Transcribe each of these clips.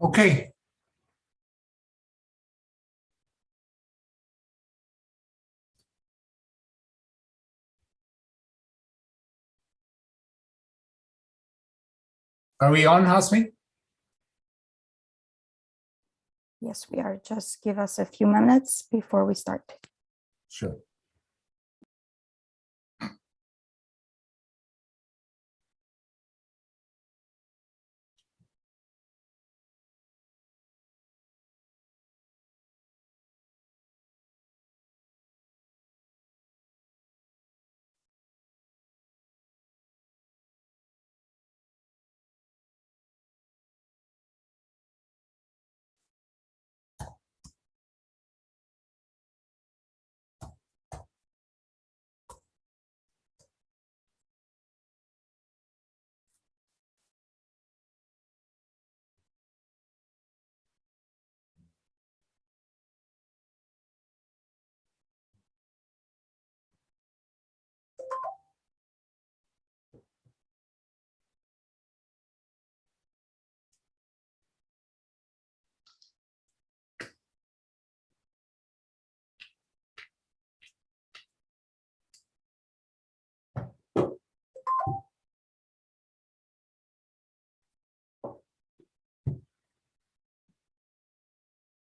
Okay. Are we on, Hasmi? Yes, we are. Just give us a few minutes before we start. Sure.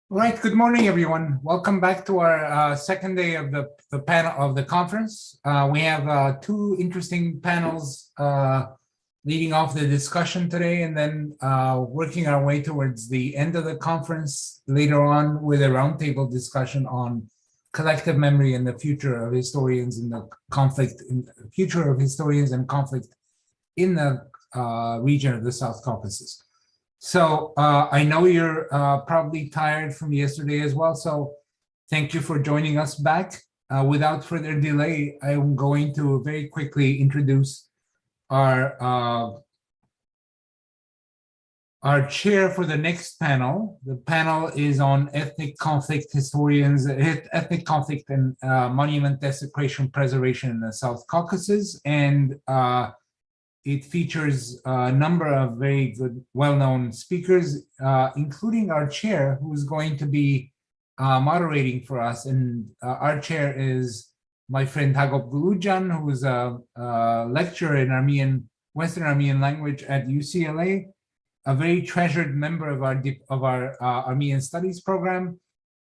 All right, good morning, everyone. Welcome back to our second day of the panel of the conference. We have two interesting panels leading off the discussion today, and then working our way towards the end of the conference later on with a roundtable discussion on collective memory and the future of historians in the conflict, future of historians and conflict in the region of the South Caucasus. So I know you're probably tired from yesterday as well, so thank you for joining us back. Without further delay, I'm going to very quickly introduce our chair for the next panel. The panel is on ethnic conflict historians, ethnic conflict and monument desecration preservation in the South Caucasus, and it features a number of very good, well-known speakers, including our chair, who is going to be moderating for us. And our chair is my friend Hagop Gulujan, who is a lecturer in Armenian, Western Armenian language at UCLA, a very treasured member of our Armenian Studies program.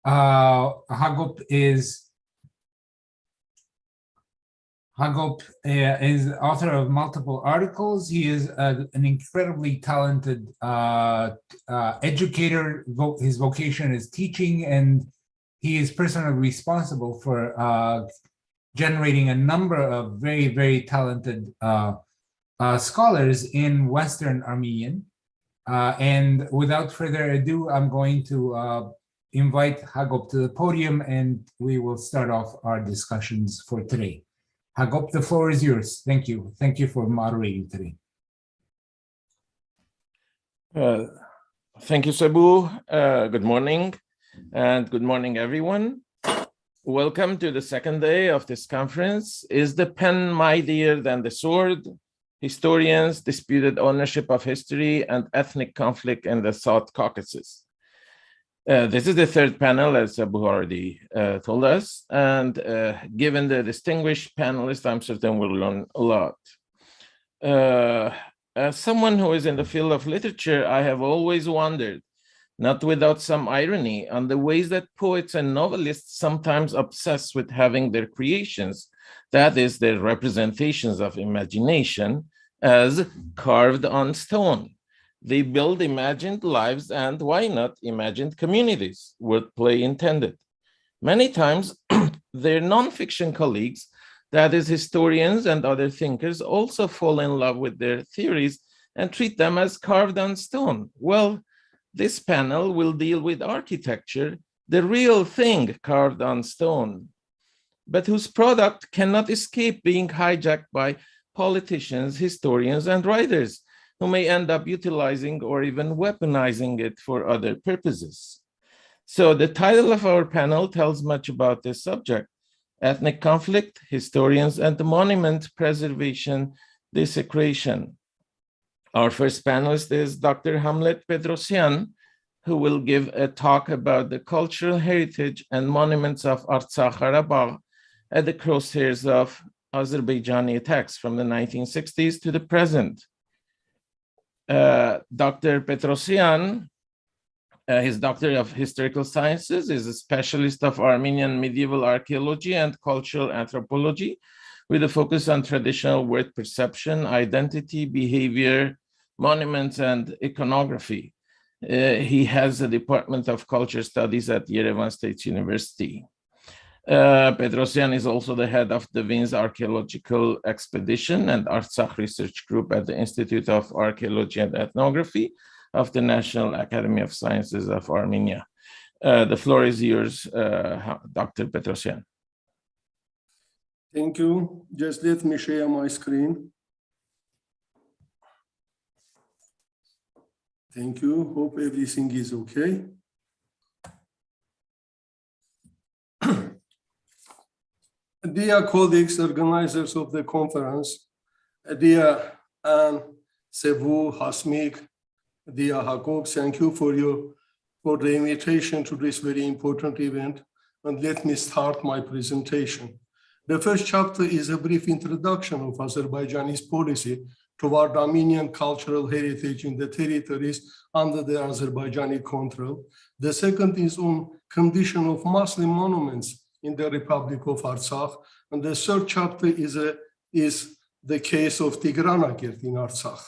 Hagop is author of multiple articles. He is an incredibly talented educator. His vocation is teaching, and he is personally responsible for generating a number of very, very talented scholars in Western Armenian. And without further ado, I'm going to invite Hagop to the podium, and we will start off our discussions for today. Hagop, the floor is yours. Thank you. Thank you for moderating today. Thank you, Sabu. Good morning, and good morning, everyone. Welcome to the second day of this conference. Is the pen mightier than the sword? Historians, disputed ownership of history, and ethnic conflict in the South Caucasus. This is the third panel, as Sabu already told us, and given the distinguished panelists, I'm certain we'll learn a lot. As someone who is in the field of literature, I have always wondered, not without some irony, on the ways that poets and novelists sometimes obsess with having their creations, that is, their representations of imagination, as carved on stone. They build imagined lives and, why not, imagined communities, wordplay intended. Many times, their nonfiction colleagues, that is, historians and other thinkers, also fall in love with their theories and treat them as carved on stone. Well, this panel will deal with architecture, the real thing carved on stone, but whose product cannot escape being hijacked by politicians, historians, and writers, who may end up utilizing or even weaponizing it for other purposes. So the title of our panel tells much about this subject: ethnic conflict, historians, and monument preservation desecration. Our first panelist is Dr. Hamlet Bedrosian, who will give a talk about the cultural heritage and monuments of Artsakh-Karabakh at the crosshairs of Azerbaijani attacks from the 1960s to the present. Dr. Petrosyan, his Doctor of Historical Sciences, is a specialist of Armenian medieval archaeology and cultural anthropology with a focus on traditional word perception, identity, behavior, monuments, and iconography. He has a Department of Culture Studies at Yerevan State University. Petrosyan is also the head of the Vins Archaeological Expedition and Artsakh Research Group at the Institute of Archaeology and Ethnography of the National Academy of Sciences of Armenia. The floor is yours, Dr. Petrosyan. Thank you. Just let me share my screen. Thank you. Hope everything is okay. Dear colleagues, organizers of the conference, dear Anne, Sevu, Hasmik, dear Jacob, thank you for the invitation to this very important event. And let me start my presentation. The first chapter is a brief introduction of Azerbaijani's policy toward Armenian cultural heritage in the territories under the Azerbaijani control. The second is on condition of Muslim monuments in the Republic of Artsakh. And the third chapter is the case of Tigranakert in Artsakh.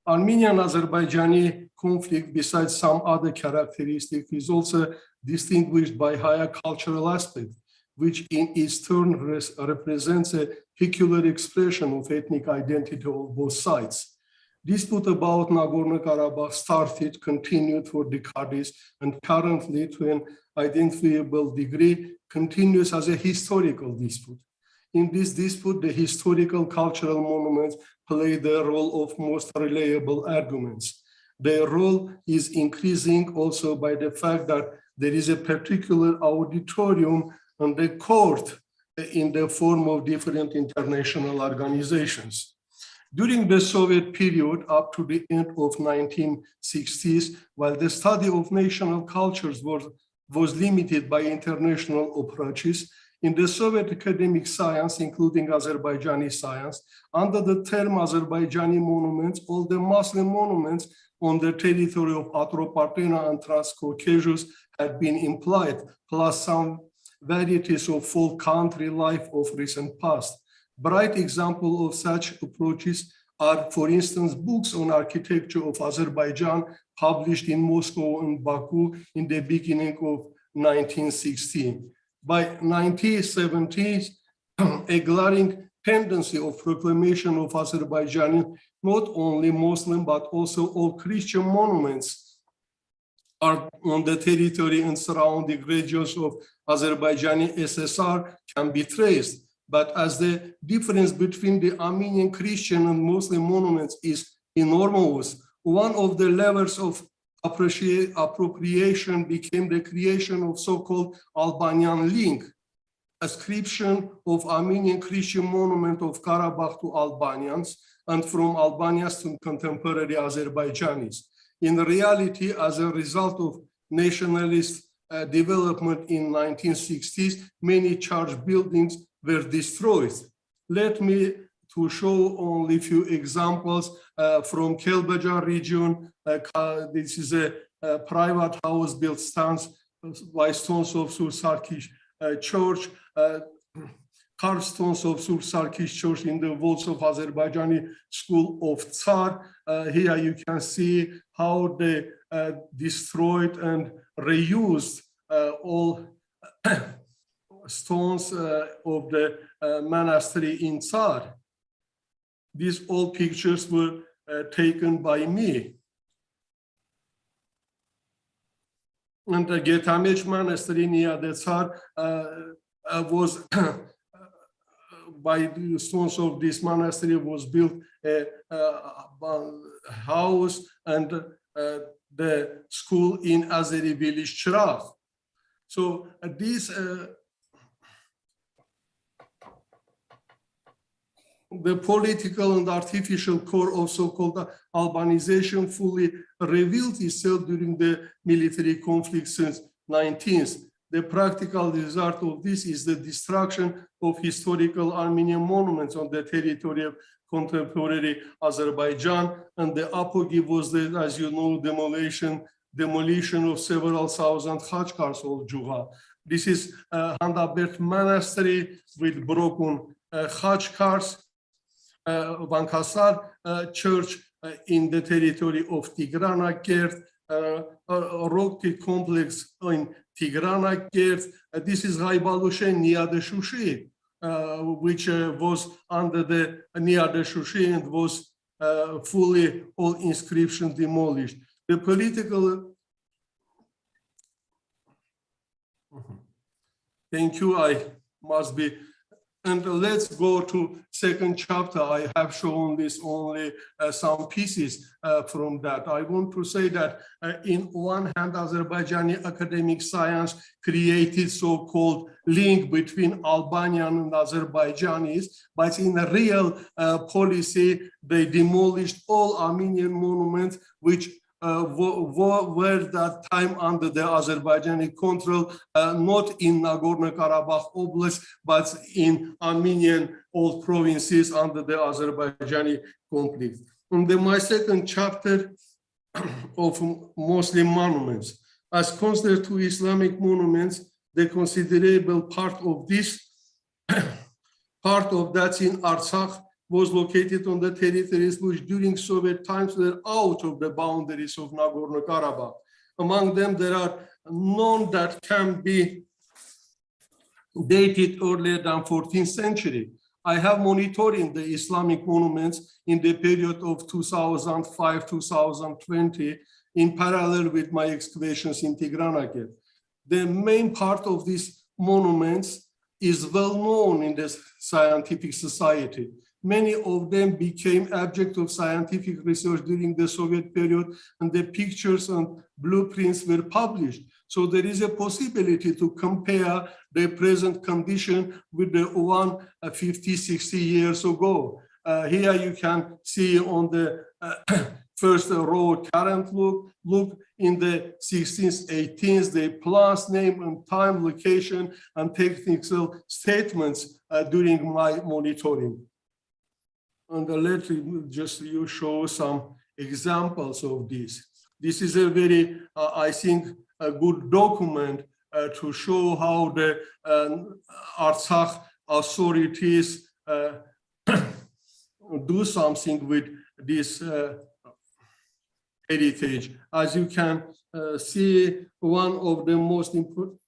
Armenian-Azerbaijani conflict, besides some other characteristics, is also distinguished by higher cultural aspect, which in its turn represents a peculiar expression of ethnic identity of both sides. Dispute about Nagorno-Karabakh started, continued for decades, and currently, to an identifiable degree, continues as a historical dispute. In this dispute, the historical cultural monuments play the role of most reliable arguments. Their role is increasing also by the fact that there is a particular auditorium and a court in the form of different international organizations. During the Soviet period up to the end of 1960s, while the study of national cultures was limited by international approaches, in the Soviet academic science, including Azerbaijani science, under the term Azerbaijani monuments, all the Muslim monuments on the territory of Atropatena and Transcaucasus had been implied, plus some varieties of folk country life of recent past. Bright examples of such approaches are, for instance, books on architecture of Azerbaijan published in Moscow and Baku in the beginning of 1916. By 1970s, a glaring tendency of proclamation of Azerbaijani, not only Muslim, but also all Christian monuments are on the territory and surrounding regions of Azerbaijani SSR can be traced. But as the difference between the Armenian Christian and Muslim monuments is enormous, one of the levels of appropriation became the creation of so-called Albanian link, ascription of Armenian Christian monument of Karabakh to Albanians and from Albanians to contemporary Azerbaijanis. In reality, as a result of nationalist development in 1960s, many church buildings were destroyed. Let me to show only a few examples from Kelbejar region. This is a private house built by stones of Sur Sarkish church, carved stones of Sur Sarkish church in the walls of Azerbaijani school of Tsar. Here you can see how they destroyed and reused all stones of the monastery in Tsar. These all pictures were taken by me. And the Getamech monastery near the Tsar was, by the stones of this monastery was built a house and the school in Azeri village Chiragh. So these The political and artificial core of so-called Albanization fully revealed itself during the military conflict since 19th. The practical result of this is the destruction of historical Armenian monuments on the territory of contemporary Azerbaijan, and the apogee was the, as you know, demolition of several thousand khachkars of Juha. This is Handabert Monastery with broken khachkars, Vankasar church in the territory of Tigranakert, a rocky complex in Tigranakert. This is Ghaibalushen near the Shushi, which was under the near the Shushi and was fully all inscriptions demolished. The political. Thank you. I must be. And let's go to second chapter. I have shown this only some pieces from that. I want to say that in one hand, Azerbaijani academic science created so-called link between Albanian and Azerbaijanis, but in a real policy, they demolished all Armenian monuments which were that time under the Azerbaijani control, not in Nagorno-Karabakh Oblast, but in Armenian old provinces under the Azerbaijani conflict. And then my second chapter of Muslim monuments. As considered to Islamic monuments, the considerable part of this, part of that in Artsakh, was located on the territories which during Soviet times were out of the boundaries of Nagorno-Karabakh. Among them, there are none that can be dated earlier than 14th century. I have monitoring the Islamic monuments in the period of 2005-2020 in parallel with my excavations in Tigranakert. The main part of these monuments is well known in the scientific society. Many of them became object of scientific research during the Soviet period, and the pictures and blueprints were published. So there is a possibility to compare the present condition with the one 50, 60 years ago. Here you can see on the first row current look in the 16th, 18th, the plans, name and time, location, and technical statements during my monitoring. And let me just show some examples of this. This is a very, I think, a good document to show how the Artsakh authorities do something with this heritage. As you can see, one of the most important,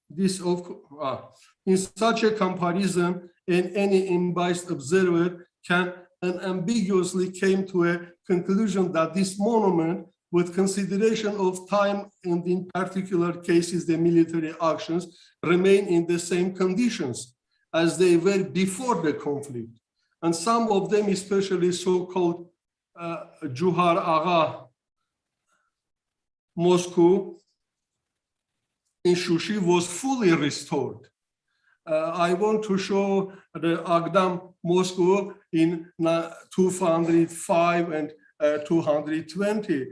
in such a comparison, any unbiased observer can unambiguously came to a conclusion that this monument, with consideration of time and in particular cases the military actions, remain in the same conditions as they were before the conflict. And some of them, especially so-called Juhar Agha Mosque in Shushi, was fully restored. I want to show the Agdam Mosque in 205 and 220.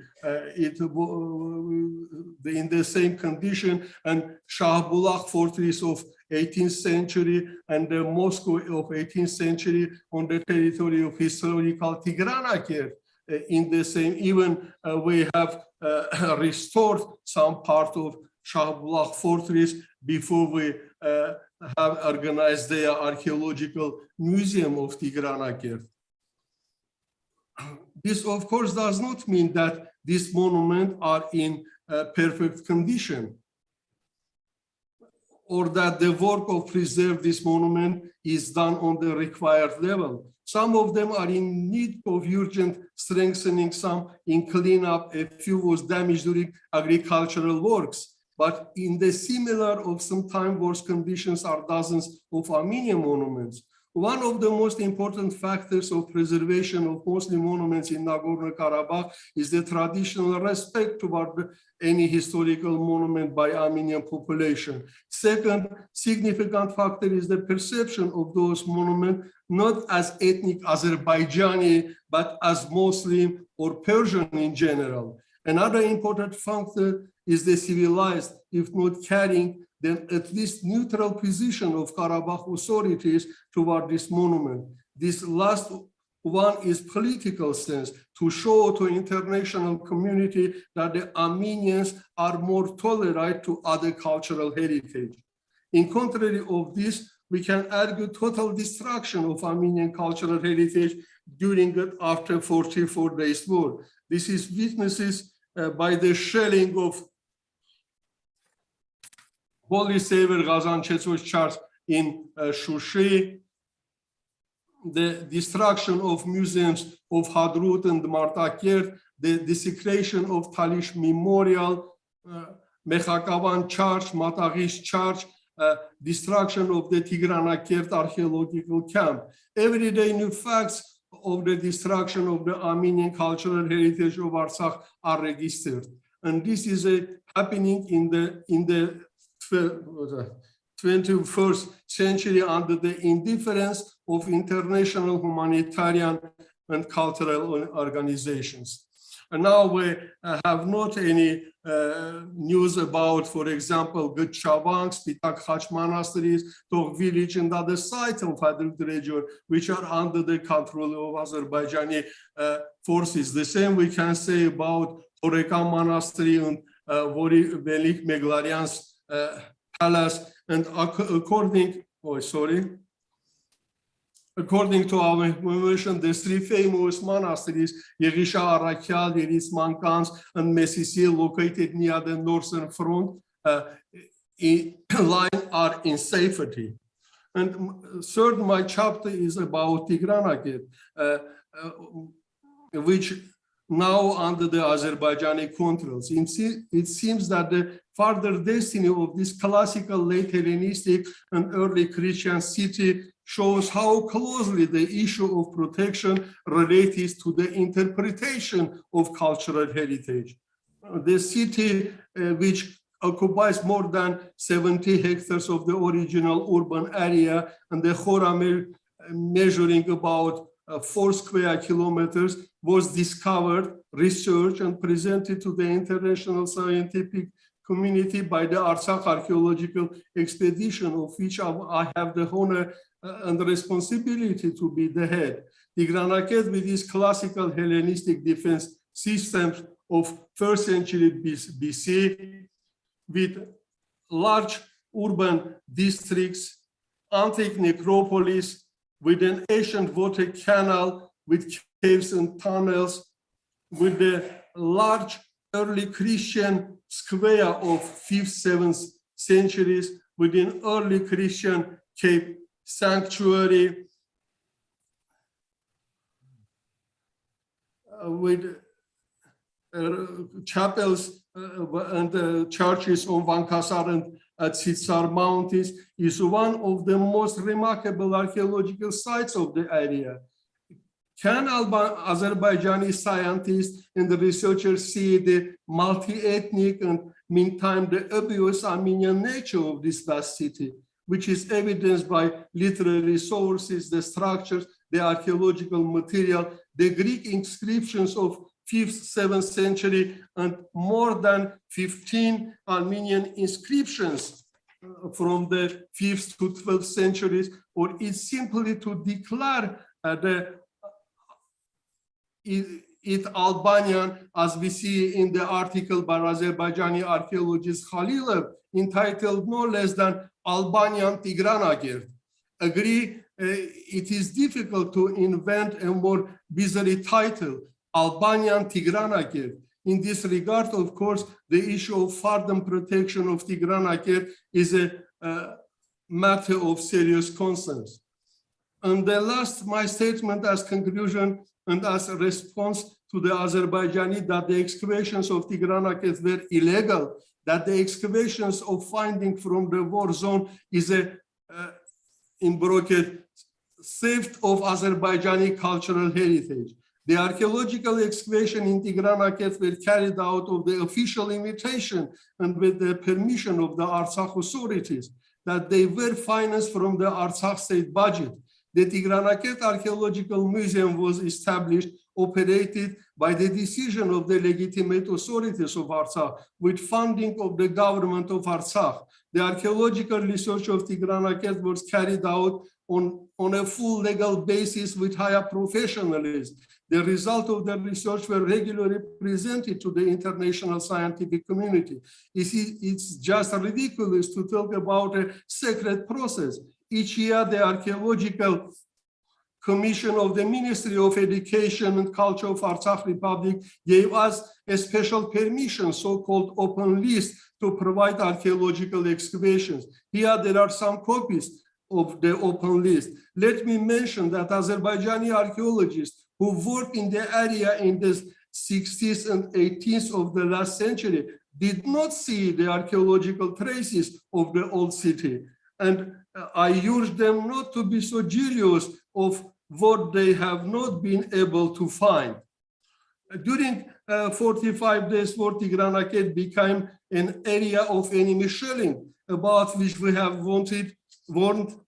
In the same condition, and Shahbulaq fortress of 18th century and the mosque of 18th century on the territory of historical Tigranakert in the same. Even we have restored some part of Shahbulaq fortress before we have organized the archaeological museum of Tigranakert. This, of course, does not mean that these monuments are in perfect condition, or that the work of preserve this monument is done on the required level. Some of them are in need of urgent strengthening, some in cleanup, a few was damaged during agricultural works. But in the similar or sometimes worse conditions are dozens of Armenian monuments. One of the most important factors of preservation of Muslim monuments in Nagorno-Karabakh is the traditional respect toward any historical monument by Armenian population. Second significant factor is the perception of those monuments not as ethnic Azerbaijani, but as Muslim or Persian in general. Another important factor is the civilized, if not caring, then at least neutral position of Karabakh authorities toward this monument. This last one is political sense, to show to international community that the Armenians are more tolerant to other cultural heritage. In contrary of this, we can argue total destruction of Armenian cultural heritage during and after 44 days war. This is witnesses by the shelling of Holy Savior Gazanchesov's church in Shushi, the destruction of museums of Hadrut and Martakert, the desecration of Talish Memorial, Mekhakavan Church, Mataghish Church, destruction of the Tigranakert archaeological camp. Everyday new facts of the destruction of the Armenian cultural heritage of Artsakh are registered. And this is happening in the 21st century under the indifference of international humanitarian and cultural organizations. And now we have not any news about, for example, Gchavank, Spitak Khach monasteries, Tog village, and other sites of Hadrut region, which are under the control of Azerbaijani forces. The same we can say about Orekan Monastery and Velik Meglarian's palace, and according to our information, the three famous monasteries, Yerisha, Arakyal, Yeris Mankans, and Mesisi, located near the northern front line, are in safety. And third, my chapter is about Tigranakert, which now under the Azerbaijani controls. It seems that the further destiny of this classical late Hellenistic and early Christian city shows how closely the issue of protection relates to the interpretation of cultural heritage. The city, which occupies more than 70 hectares of the original urban area, and the Khora measuring about 4 square kilometers, was discovered, researched, and presented to the international scientific community by the Artsakh archaeological expedition, of which I have the honor and the responsibility to be the head. Tigranakert, with its classical Hellenistic defense systems of 1st century BC, with large urban districts, antique necropolis, with an ancient water canal, with caves and tunnels, with the large early Christian square of 5th, 7th centuries, with an early Christian cave sanctuary, with chapels and churches on Vankasar and at Sitsar Mountains, is one of the most remarkable archaeological sites of the area. Can Azerbaijani scientists and the researchers see the multi-ethnic and meantime the obvious Armenian nature of this vast city, which is evidenced by literary sources, the structures, the archaeological material, the Greek inscriptions of 5th, 7th century, and more than 15 Armenian inscriptions from the 5th to 12th centuries, or is simply to declare it Albanian, as we see in the article by Azerbaijani archaeologist Khalilov, entitled no less than Albanian Tigranakert. Agree, it is difficult to invent a more bizarre title, Albanian Tigranakert. In this regard, of course, the issue of further protection of Tigranakert is a matter of serious concerns. And the last, my statement as conclusion and as a response to the Azerbaijani that the excavations of Tigranakert were illegal, that the excavations of finding from the war zone is a, in bracket, theft of Azerbaijani cultural heritage. The archaeological excavation in Tigranakert were carried out of the official invitation and with the permission of the Artsakh authorities, that they were financed from the Artsakh state budget. The Tigranakert Archaeological Museum was established, operated by the decision of the legitimate authorities of Artsakh with funding of the government of Artsakh. The archaeological research of Tigranakert was carried out on a full legal basis with higher professionalism. The result of the research were regularly presented to the international scientific community. It's just ridiculous to talk about a secret process. Each year, the Archaeological Commission of the Ministry of Education and Culture of Artsakh Republic gave us a special permission, so-called open list, to provide archaeological excavations. Here, there are some copies of the open list. Let me mention that Azerbaijani archaeologists who worked in the area in the 60s and 80s of the last century did not see the archaeological traces of the old city. And I urge them not to be so jealous of what they have not been able to find. During 45 days, Fort Tigranakert became an area of enemy shelling, about which we have warned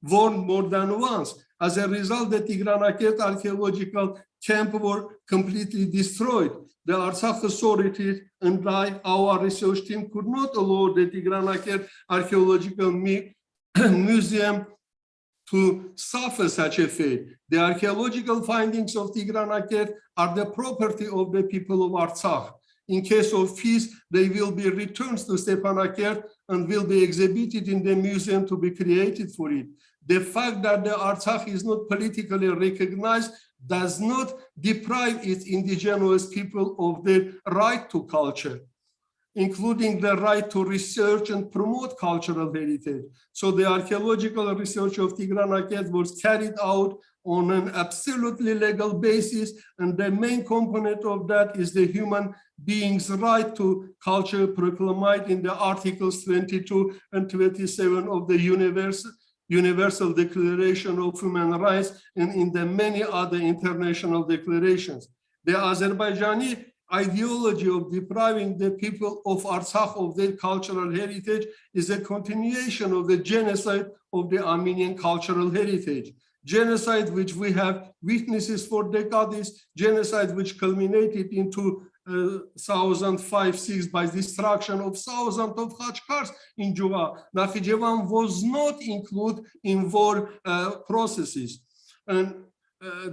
more than once. As a result, the Tigranakert archaeological camp were completely destroyed. The Artsakh authorities and our research team could not allow the Tigranakert Archaeological Museum to suffer such a fate. The archaeological findings of Tigranakert are the property of the people of Artsakh. In case of peace, they will be returned to Stepanakert and will be exhibited in the museum to be created for it. The fact that the Artsakh is not politically recognized does not deprive its indigenous people of their right to culture, including the right to research and promote cultural heritage. So the archaeological research of Tigranakert was carried out on an absolutely legal basis, and the main component of that is the human being's right to culture proclaimed in the Articles 22 and 27 of the Universal Declaration of Human Rights and in the many other international declarations. The Azerbaijani ideology of depriving the people of Artsakh of their cultural heritage is a continuation of the genocide of the Armenian cultural heritage. Genocide which we have witnesses for decades, genocide which culminated into 2005-06 by destruction of thousands of Khachkars in Juva. Nakhichevan was not included in war processes. And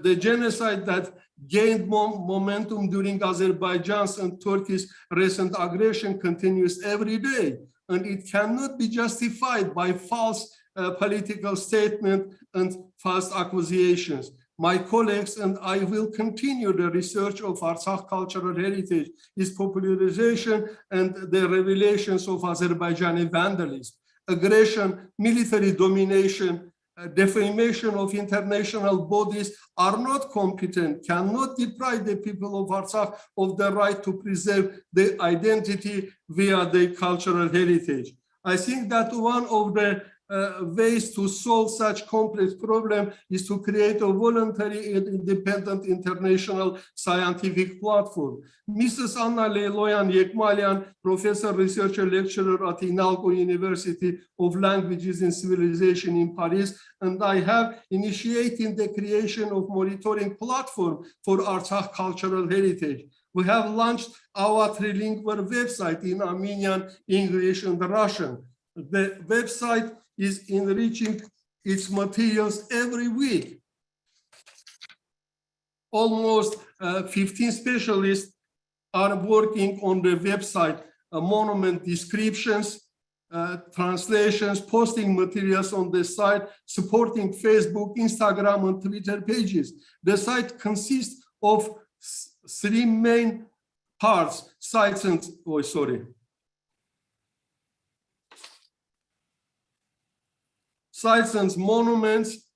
the genocide that gained momentum during Azerbaijan's and Turkey's recent aggression continues every day, and it cannot be justified by false political statement and false accusations. My colleagues and I will continue the research of Artsakh cultural heritage, its popularization, and the revelations of Azerbaijani vandalism, aggression, military domination, defamation of international bodies are not competent, cannot deprive the people of Artsakh of the right to preserve their identity via their cultural heritage. I think that one of the ways to solve such complex problem is to create a voluntary and independent international scientific platform. Mrs. Anna Leiloyan Yekmalian, professor, researcher, lecturer at INALCO University of Languages and Civilization in Paris, and I have initiated the creation of monitoring platform for Artsakh cultural heritage. We have launched our trilingual website in Armenian, English, and Russian. The website is enriching its materials every week. Almost 15 specialists are working on the website, monument descriptions, translations, posting materials on the site, supporting Facebook, Instagram, and Twitter pages. The site consists of three main parts, sites and, sites and monuments,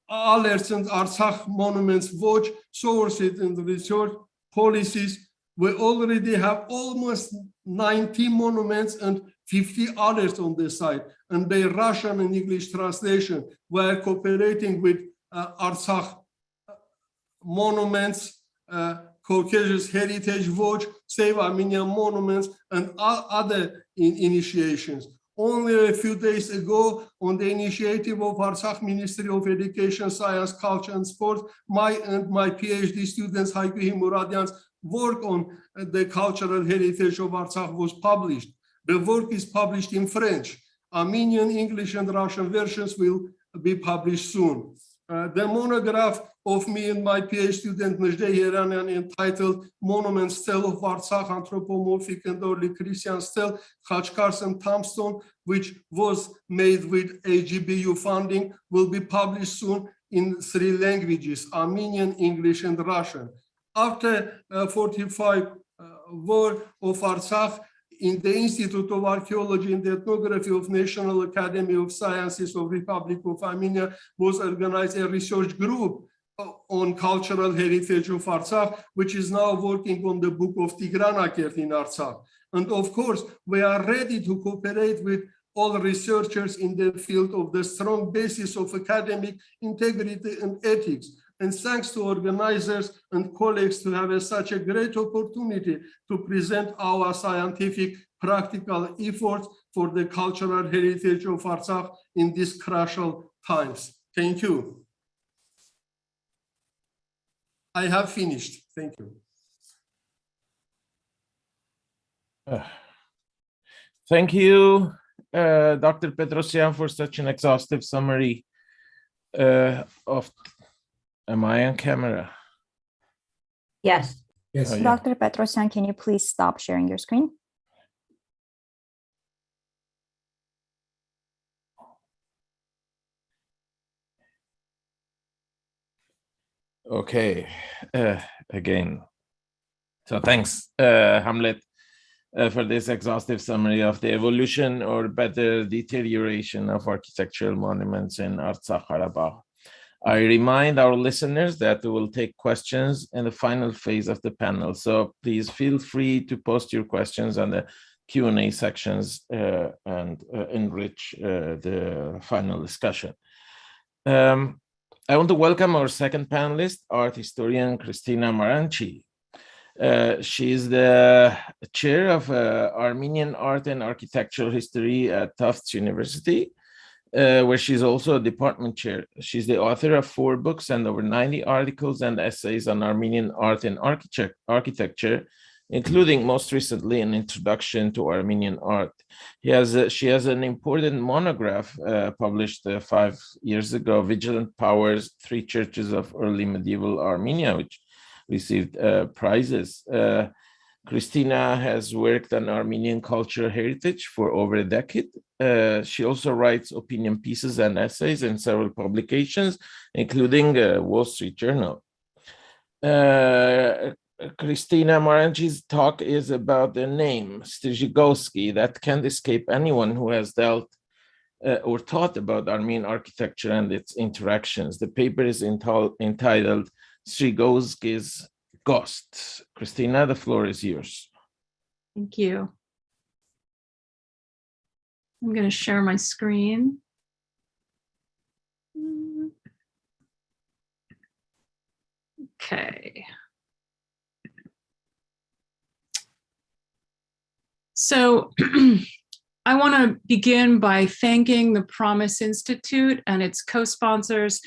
alerts and Artsakh Monuments Watch, sources and research policies. We already have almost 90 monuments and 50 others on the site, and their Russian and English translation were cooperating with Artsakh Monuments, Caucasus Heritage Watch, Save Armenian Monuments, and other initiations. Only a few days ago, on the initiative of Artsakh Ministry of Education, Science, Culture, and Sport, my PhD students, Hayku Muradian's work on the cultural heritage of Artsakh was published. The work is published in French. Armenian, English, and Russian versions will be published soon. The monograph of me and my PhD student Najde Yeranian, entitled Monument Stele of Artsakh, Anthropomorphic and Early Christian Stele, Khachkars and Tombstone, which was made with AGBU funding, will be published soon in 3 languages, Armenian, English, and Russian. After 45 war of Artsakh, in the Institute of Archaeology and Ethnography of National Academy of Sciences of Republic of Armenia was organized a research group on cultural heritage of Artsakh, which is now working on the book of Tigranakert in Artsakh. And of course, we are ready to cooperate with all researchers in the field of the strong basis of academic integrity and ethics. And thanks to organizers and colleagues to have such a great opportunity to present our scientific practical efforts for the cultural heritage of Artsakh in these crucial times. Thank you. I have finished. Thank you. Thank you, Dr. Petrosyan, for such an exhaustive summary of. Am I on camera? Yes. Yes. Oh, yeah. Dr. Petrosyan, can you please stop sharing your screen? Okay, again. So thanks, Hamlet, for this exhaustive summary of the evolution or better deterioration of architectural monuments in Artsakh-Karabakh. I remind our listeners that we will take questions in the final phase of the panel. So please feel free to post your questions on the Q&A sections and enrich the final discussion. I want to welcome our second panelist, art historian Christina Maranti. She is the chair of Armenian Art and Architectural History at Tufts University, where she's also a department chair. She's the author of 4 books and over 90 articles and essays on Armenian art and architecture, including most recently an introduction to Armenian art. She has an important monograph published 5 years ago, Vigilant Powers, 3 Churches of Early Medieval Armenia, which received prizes. Christina has worked on Armenian cultural heritage for over a decade. She also writes opinion pieces and essays in several publications, including Wall Street Journal. Christina Maranti's talk is about the name, Stryjgovski, that can't escape anyone who has dealt or thought about Armenian architecture and its interactions. The paper is entitled Stryjgovski's Ghost. Christina, the floor is yours. Thank you. I'm going to share my screen. Okay. So I want to begin by thanking the Promise Institute and its co-sponsors,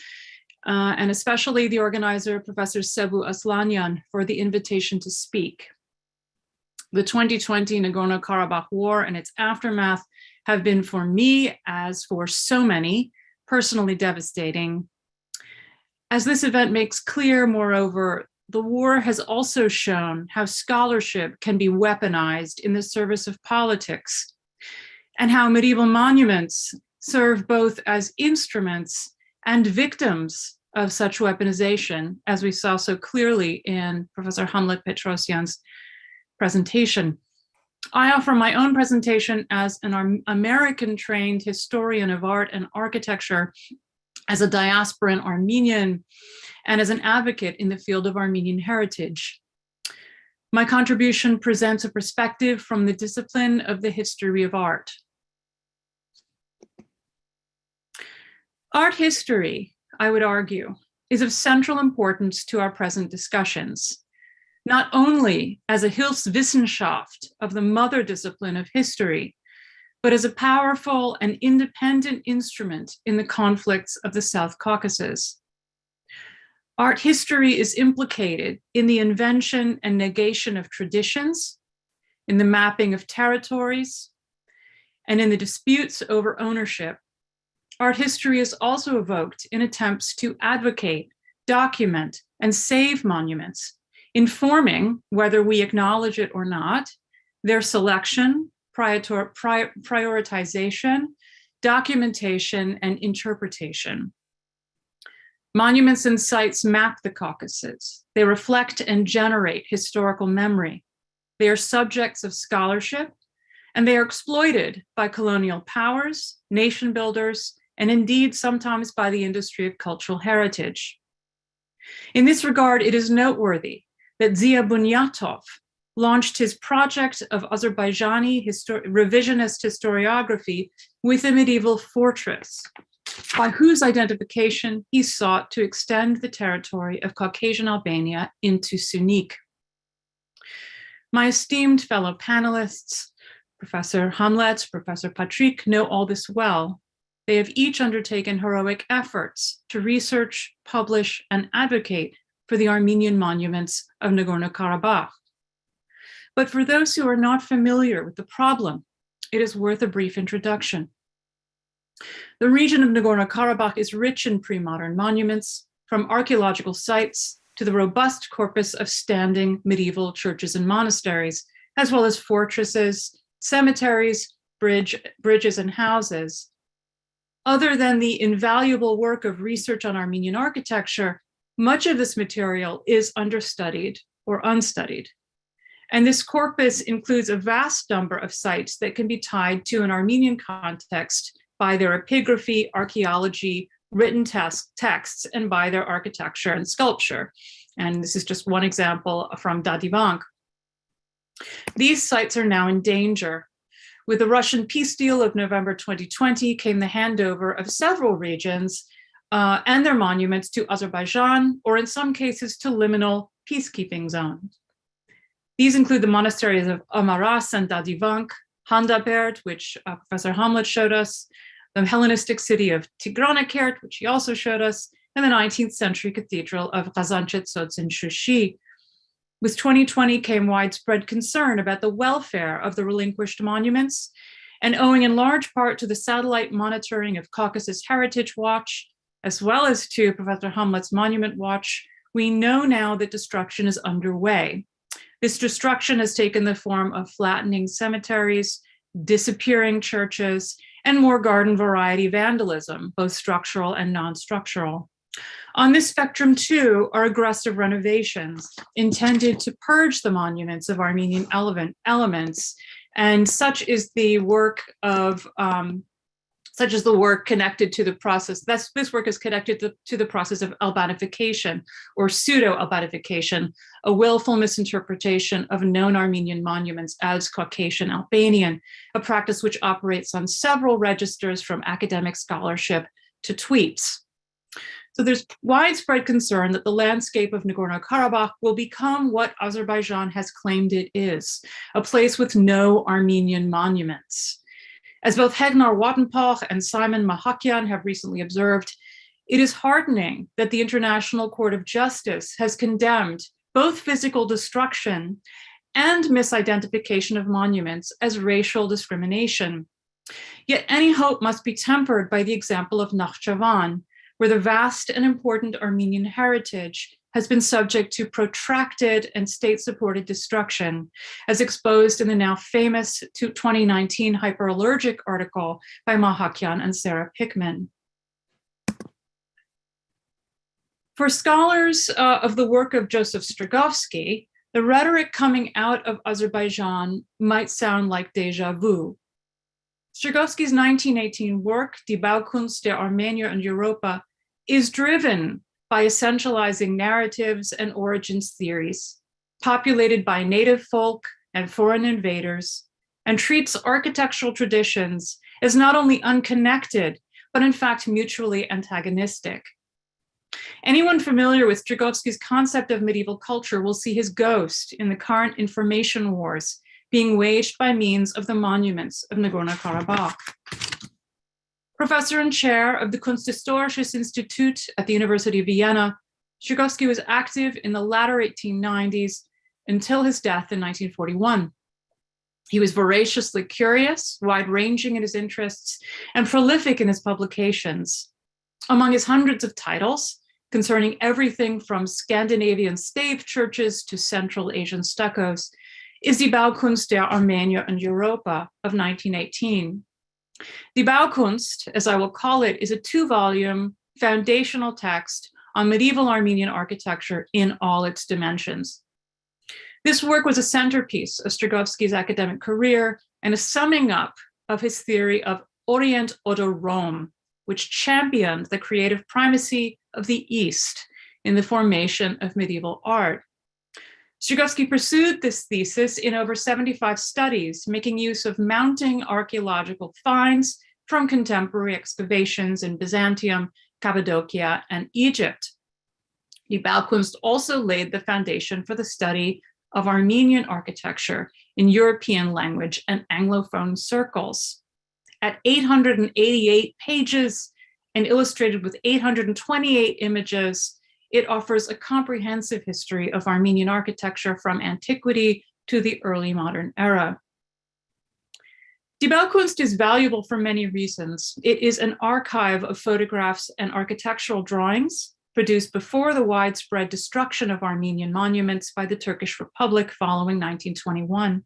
and especially the organizer, Professor Sebu Aslanyan, for the invitation to speak. The 2020 Nagorno-Karabakh War and its aftermath have been for me, as for so many, personally devastating. As this event makes clear, moreover, the war has also shown how scholarship can be weaponized in the service of politics, and how medieval monuments serve both as instruments and victims of such weaponization, as we saw so clearly in Professor Hamlet Petrosyan's presentation. I offer my own presentation as an American-trained historian of art and architecture, as a diasporan Armenian, and as an advocate in the field of Armenian heritage. My contribution presents a perspective from the discipline of the history of art. Art history, I would argue, is of central importance to our present discussions, not only as a Hilfswissenschaft of the mother discipline of history, but as a powerful and independent instrument in the conflicts of the South Caucasus. Art history is implicated in the invention and negation of traditions, in the mapping of territories, and in the disputes over ownership. Art history is also evoked in attempts to advocate, document, and save monuments, informing, whether we acknowledge it or not, their selection, prioritization, documentation, and interpretation. Monuments and sites map the Caucasus. They reflect and generate historical memory. They are subjects of scholarship, and they are exploited by colonial powers, nation builders, and indeed sometimes by the industry of cultural heritage. In this regard, it is noteworthy that Zia Bunyatov launched his project of Azerbaijani revisionist historiography with a medieval fortress, by whose identification he sought to extend the territory of Caucasian Albania into Sunik. My esteemed fellow panelists, Professor Hamlet, Professor Patrick, know all this well. They have each undertaken heroic efforts to research, publish, and advocate for the Armenian monuments of Nagorno-Karabakh. But for those who are not familiar with the problem, it is worth a brief introduction. The region of Nagorno-Karabakh is rich in pre-modern monuments, from archaeological sites to the robust corpus of standing medieval churches and monasteries, as well as fortresses, cemeteries, bridges, and houses. Other than the invaluable work of research on Armenian architecture, much of this material is understudied or unstudied. And this corpus includes a vast number of sites that can be tied to an Armenian context by their epigraphy, archaeology, written texts, and by their architecture and sculpture. And this is just one example from Dadivank. These sites are now in danger. With the Russian peace deal of November 2020 came the handover of several regions and their monuments to Azerbaijan, or in some cases to liminal peacekeeping zones. These include the monasteries of Amaras and Dadivank, Handaberd, which Professor Hamlet showed us, the Hellenistic city of Tigranakert, which he also showed us, and the 19th century cathedral of Kazanchetsotz in Shushi. With 2020 came widespread concern about the welfare of the relinquished monuments, and owing in large part to the satellite monitoring of Caucasus Heritage Watch, as well as to Professor Hamlet's Monument Watch, we know now that destruction is underway. This destruction has taken the form of flattening cemeteries, disappearing churches, and more garden variety vandalism, both structural and non-structural. On this spectrum, too, are aggressive renovations intended to purge the monuments of Armenian elements, and such is the work connected to the process. This work is connected to the process of Albanification or pseudo-Albanification, a willful misinterpretation of known Armenian monuments as Caucasian Albanian, a practice which operates on several registers from academic scholarship to tweets. So there's widespread concern that the landscape of Nagorno-Karabakh will become what Azerbaijan has claimed it is, a place with no Armenian monuments. As both Hegnar Wattenpach and Simon Mahakian have recently observed, it is heartening that the International Court of Justice has condemned both physical destruction and misidentification of monuments as racial discrimination. Yet any hope must be tempered by the example of Nakhchivan, where the vast and important Armenian heritage has been subject to protracted and state-supported destruction, as exposed in the now famous 2019 hyperallergic article by Mahakian and Sarah Pickman. For scholars of the work of Joseph Strygovsky, the rhetoric coming out of Azerbaijan might sound like déjà vu. Strygovsky's 1918 work, Die Baukunst der Armenier in Europa, is driven by essentializing narratives and origins theories. populated by native folk and foreign invaders, and treats architectural traditions as not only unconnected, but in fact mutually antagonistic. Anyone familiar with Strygovsky's concept of medieval culture will see his ghost in the current information wars being waged by means of the monuments of Nagorno-Karabakh. Professor and chair of the Kunsthistorisches Institut at the University of Vienna, Strygovsky was active in the latter 1890s until his death in 1941. He was voraciously curious, wide-ranging in his interests, and prolific in his publications. Among his hundreds of titles, concerning everything from Scandinavian stave churches to Central Asian stuccos, is Die Baukunst der Armenier und Europa of 1918. Die Baukunst, as I will call it, is a 2-volume foundational text on medieval Armenian architecture in all its dimensions. This work was a centerpiece of Strygovsky's academic career and a summing up of his theory of Orient oder Rome, which championed the creative primacy of the East in the formation of medieval art. Strygovsky pursued this thesis in over 75 studies, making use of mounting archaeological finds from contemporary excavations in Byzantium, Cappadocia, and Egypt. Die Baukunst also laid the foundation for the study of Armenian architecture in European language and Anglophone circles. At 888 pages and illustrated with 828 images, it offers a comprehensive history of Armenian architecture from antiquity to the early modern era. Die Baukunst is valuable for many reasons. It is an archive of photographs and architectural drawings produced before the widespread destruction of Armenian monuments by the Turkish Republic following 1921.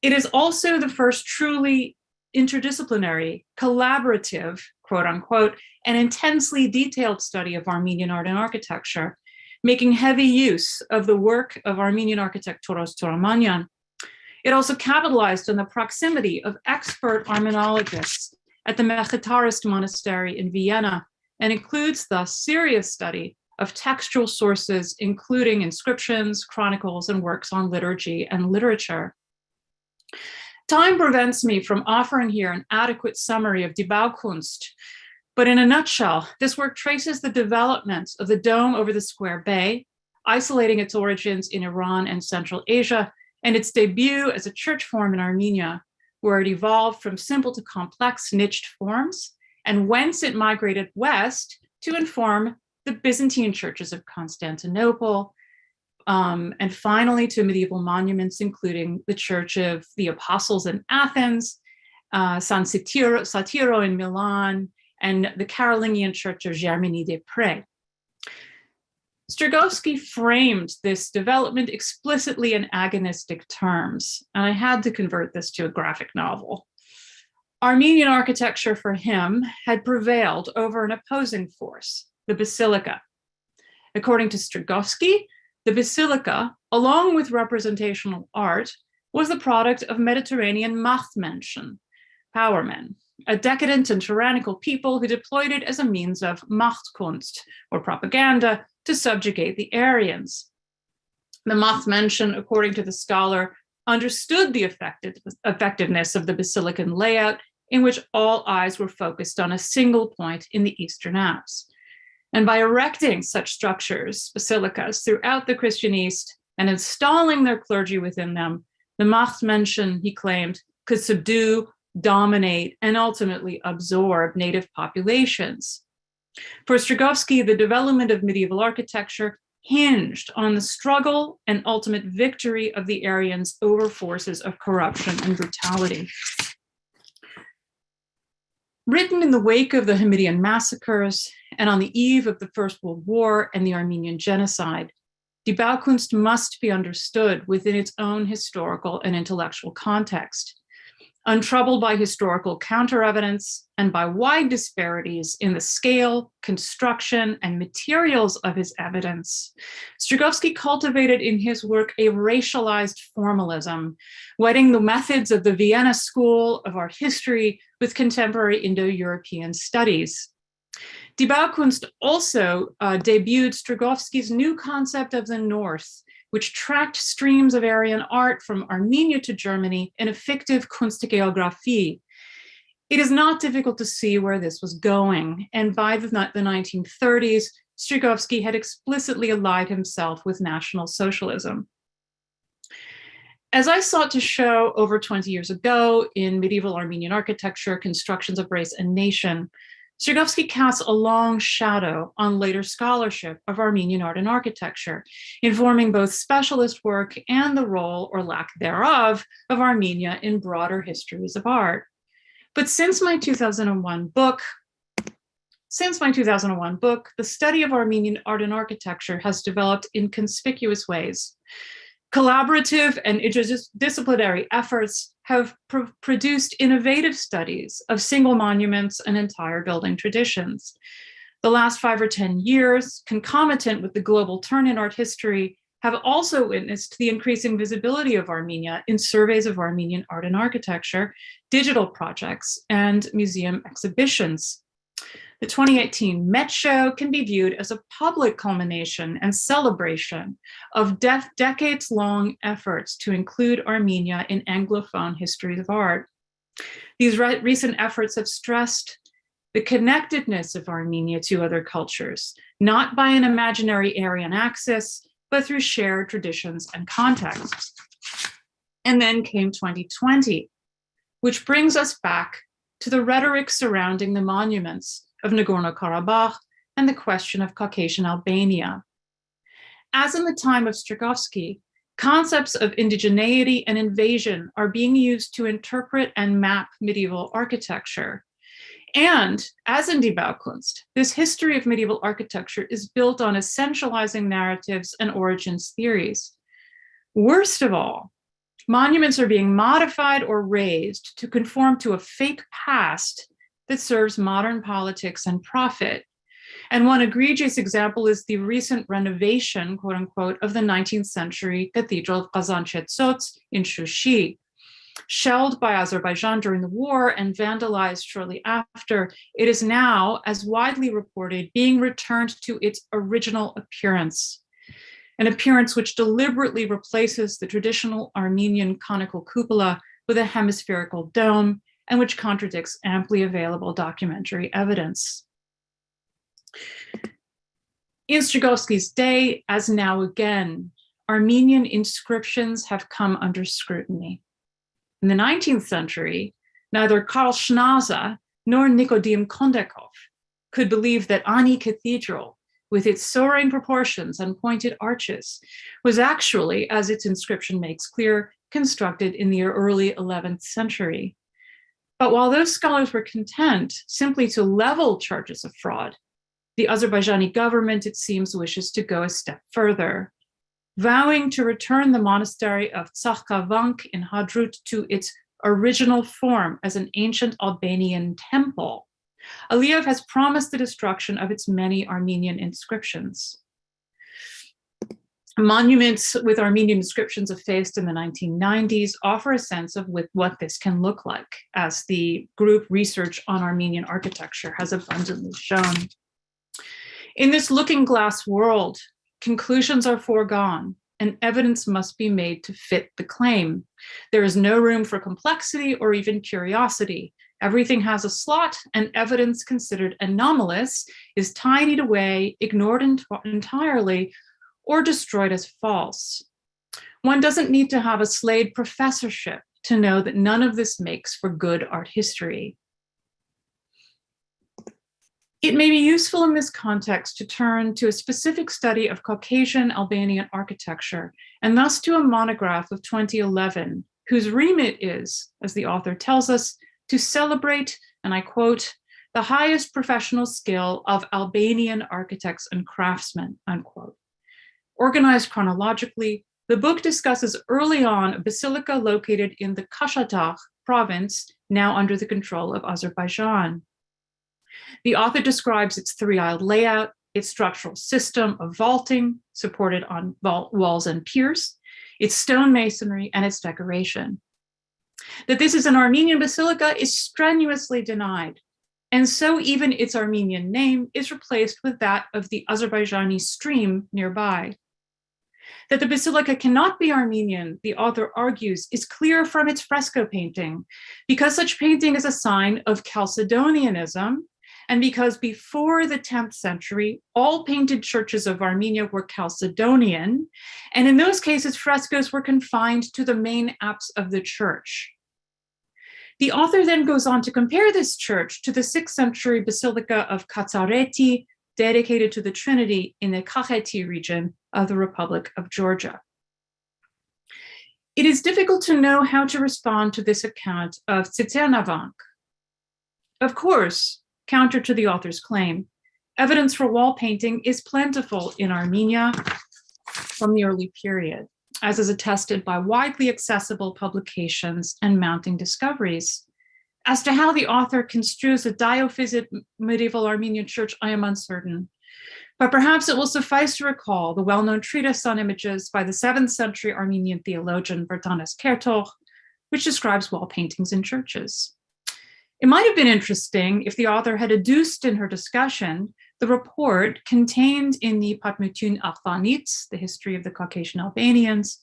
It is also the first truly interdisciplinary, collaborative, quote unquote, and intensely detailed study of Armenian art and architecture, making heavy use of the work of Armenian architect Toros Toramanyan. It also capitalized on the proximity of expert Armenologists at the Mechitarist Monastery in Vienna, and includes the serious study of textual sources, including inscriptions, chronicles, and works on liturgy and literature. Time prevents me from offering here an adequate summary of Die Baukunst, but in a nutshell, this work traces the development of the dome over the square bay, isolating its origins in Iran and Central Asia, and its debut as a church form in Armenia, where it evolved from simple to complex niched forms, and whence it migrated west to inform the Byzantine churches of Constantinople, and finally to medieval monuments, including the Church of the Apostles in Athens, San Satiro in Milan, and the Carolingian Church of Germany-des-Prés. Strygovsky framed this development explicitly in agonistic terms, and I had to convert this to a graphic novel. Armenian architecture for him had prevailed over an opposing force, the basilica. According to Strygovsky, the basilica, along with representational art, was the product of Mediterranean Machtmenschen, power men, a decadent and tyrannical people who deployed it as a means of Machtkunst, or propaganda, to subjugate the Aryans. The Machtmenschen, according to the scholar, understood the effectiveness of the basilican layout, in which all eyes were focused on a single point in the Eastern Alps. And by erecting such structures, basilicas, throughout the Christian East and installing their clergy within them, the Machtmenschen, he claimed, could subdue, dominate, and ultimately absorb native populations. For Strygovsky, the development of medieval architecture hinged on the struggle and ultimate victory of the Aryans over forces of corruption and brutality. Written in the wake of the Hamidian massacres and on the eve of the First World War and the Armenian genocide, Die Baukunst must be understood within its own historical and intellectual context. Untroubled by historical counter-evidence and by wide disparities in the scale, construction, and materials of his evidence, Strygovsky cultivated in his work a racialized formalism, wedding the methods of the Vienna School of Art History with contemporary Indo-European studies. Die Baukunst also debuted Strygovsky's new concept of the North which tracked streams of Aryan art from Armenia to Germany in a fictive Kunstgeographie. It is not difficult to see where this was going, and by the 1930s, Strykovsky had explicitly allied himself with National Socialism. As I sought to show over 20 years ago in Medieval Armenian Architecture, Constructions of Race and Nation, Strykovsky casts a long shadow on later scholarship of Armenian art and architecture, informing both specialist work and the role or lack thereof of Armenia in broader histories of art. But since my 2001 book, the study of Armenian art and architecture has developed in conspicuous ways. Collaborative and interdisciplinary efforts have produced innovative studies of single monuments and entire building traditions. The last 5 or 10 years, concomitant with the global turn in art history, have also witnessed the increasing visibility of Armenia in surveys of Armenian art and architecture, digital projects, and museum exhibitions. The 2018 Met Show can be viewed as a public culmination and celebration of decades-long efforts to include Armenia in Anglophone histories of art. These recent efforts have stressed the connectedness of Armenia to other cultures, not by an imaginary Aryan axis, but through shared traditions and contexts. And then came 2020, which brings us back to the rhetoric surrounding the monuments of Nagorno-Karabakh and the question of Caucasian Albania. As in the time of Strykovsky, concepts of indigeneity and invasion are being used to interpret and map medieval architecture. And as in Die Baukunst, this history of medieval architecture is built on essentializing narratives and origins theories. Worst of all, monuments are being modified or raised to conform to a fake past that serves modern politics and profit. And one egregious example is the recent renovation, quote unquote, of the 19th century Cathedral of Kazan-Chetsot in Shushi. Shelled by Azerbaijan during the war and vandalized shortly after, it is now, as widely reported, being returned to its original appearance, an appearance which deliberately replaces the traditional Armenian conical cupola with a hemispherical dome, and which contradicts amply available documentary evidence. In Strykovsky's day, as now again, Armenian inscriptions have come under scrutiny. In the 19th century, neither Karl Schnaza nor Nikodem Kondakov could believe that Ani Cathedral, with its soaring proportions and pointed arches, was actually, as its inscription makes clear, constructed in the early 11th century. But while those scholars were content simply to level charges of fraud, the Azerbaijani government, it seems, wishes to go a step further, vowing to return the monastery of Sakhavanka in Hadrut to its original form as an ancient Albanian temple. Aliyev has promised the destruction of its many Armenian inscriptions. Monuments with Armenian inscriptions effaced in the 1990s offer a sense of what this can look like, as the group Research on Armenian Architecture has abundantly shown. In this looking glass world, conclusions are foregone and evidence must be made to fit the claim. There is no room for complexity or even curiosity. Everything has a slot, and evidence considered anomalous is tidied away, ignored entirely, or destroyed as false. One doesn't need to have a Slade professorship to know that none of this makes for good art history. It may be useful in this context to turn to a specific study of Caucasian Albanian architecture, and thus to a monograph of 2011, whose remit is, as the author tells us, to celebrate, and I quote, the highest professional skill of Albanian architects and craftsmen, unquote. Organized chronologically, the book discusses early on a basilica located in the Kashatagh province, now under the control of Azerbaijan. The author describes its three-aisled layout, its structural system of vaulting, supported on walls and piers, its stone masonry, and its decoration. That this is an Armenian basilica is strenuously denied, and so even its Armenian name is replaced with that of the Azerbaijani stream nearby. That the basilica cannot be Armenian, the author argues, is clear from its fresco painting, because such painting is a sign of Chalcedonianism, and because before the 10th century, all painted churches of Armenia were Chalcedonian, and in those cases, frescoes were confined to the main apse of the church. The author then goes on to compare this church to the 6th century Basilica of Katsareti, dedicated to the Trinity in the Kakheti region of the Republic of Georgia. It is difficult to know how to respond to this account of Tsitsernavank. Of course, counter to the author's claim, evidence for wall painting is plentiful in Armenia from the early period, as is attested by widely accessible publications and mounting discoveries. As to how the author construes a diophysite medieval Armenian church, I am uncertain. But perhaps it will suffice to recall the well-known treatise on images by the 7th century Armenian theologian Vertanes Kertoch, which describes wall paintings in churches. It might have been interesting if the author had adduced in her discussion the report contained in the Patmutun Albanits, the history of the Caucasian Albanians,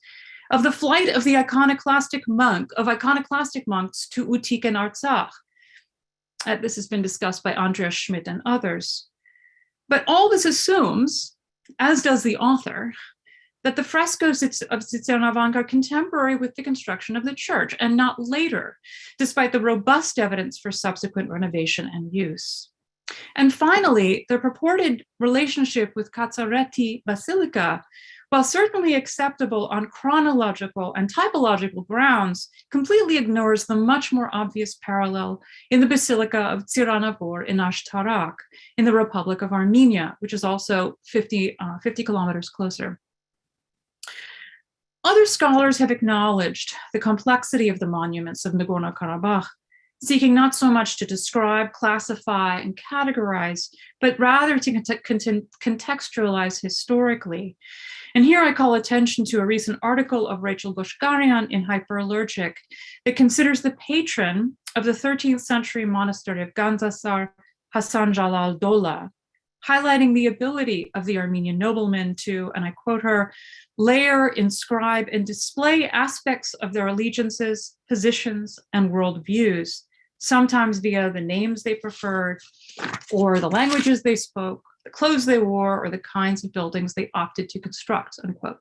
of the flight of the iconoclastic monks to Utik and Artsakh. This has been discussed by Andreas Schmidt and others. But all this assumes, as does the author, that the frescoes of Tsitsernavank are contemporary with the construction of the church and not later, despite the robust evidence for subsequent renovation and use. And finally, the purported relationship with Katsareti Basilica, while certainly acceptable on chronological and typological grounds, completely ignores the much more obvious parallel in the Basilica of Tsiranavor in Ashtarak in the Republic of Armenia, which is also 50 kilometers closer. Other scholars have acknowledged the complexity of the monuments of Nagorno-Karabakh, seeking not so much to describe, classify, and categorize, but rather to contextualize historically. And here I call attention to a recent article of Rachel Goshgarian in Hyperallergic that considers the patron of the 13th century monastery of Gandzasar, Hassan Jalal Dola, highlighting the ability of the Armenian noblemen to, and I quote her, layer, inscribe, and display aspects of their allegiances, positions, and worldviews, sometimes via the names they preferred, or the languages they spoke, the clothes they wore, or the kinds of buildings they opted to construct, unquote.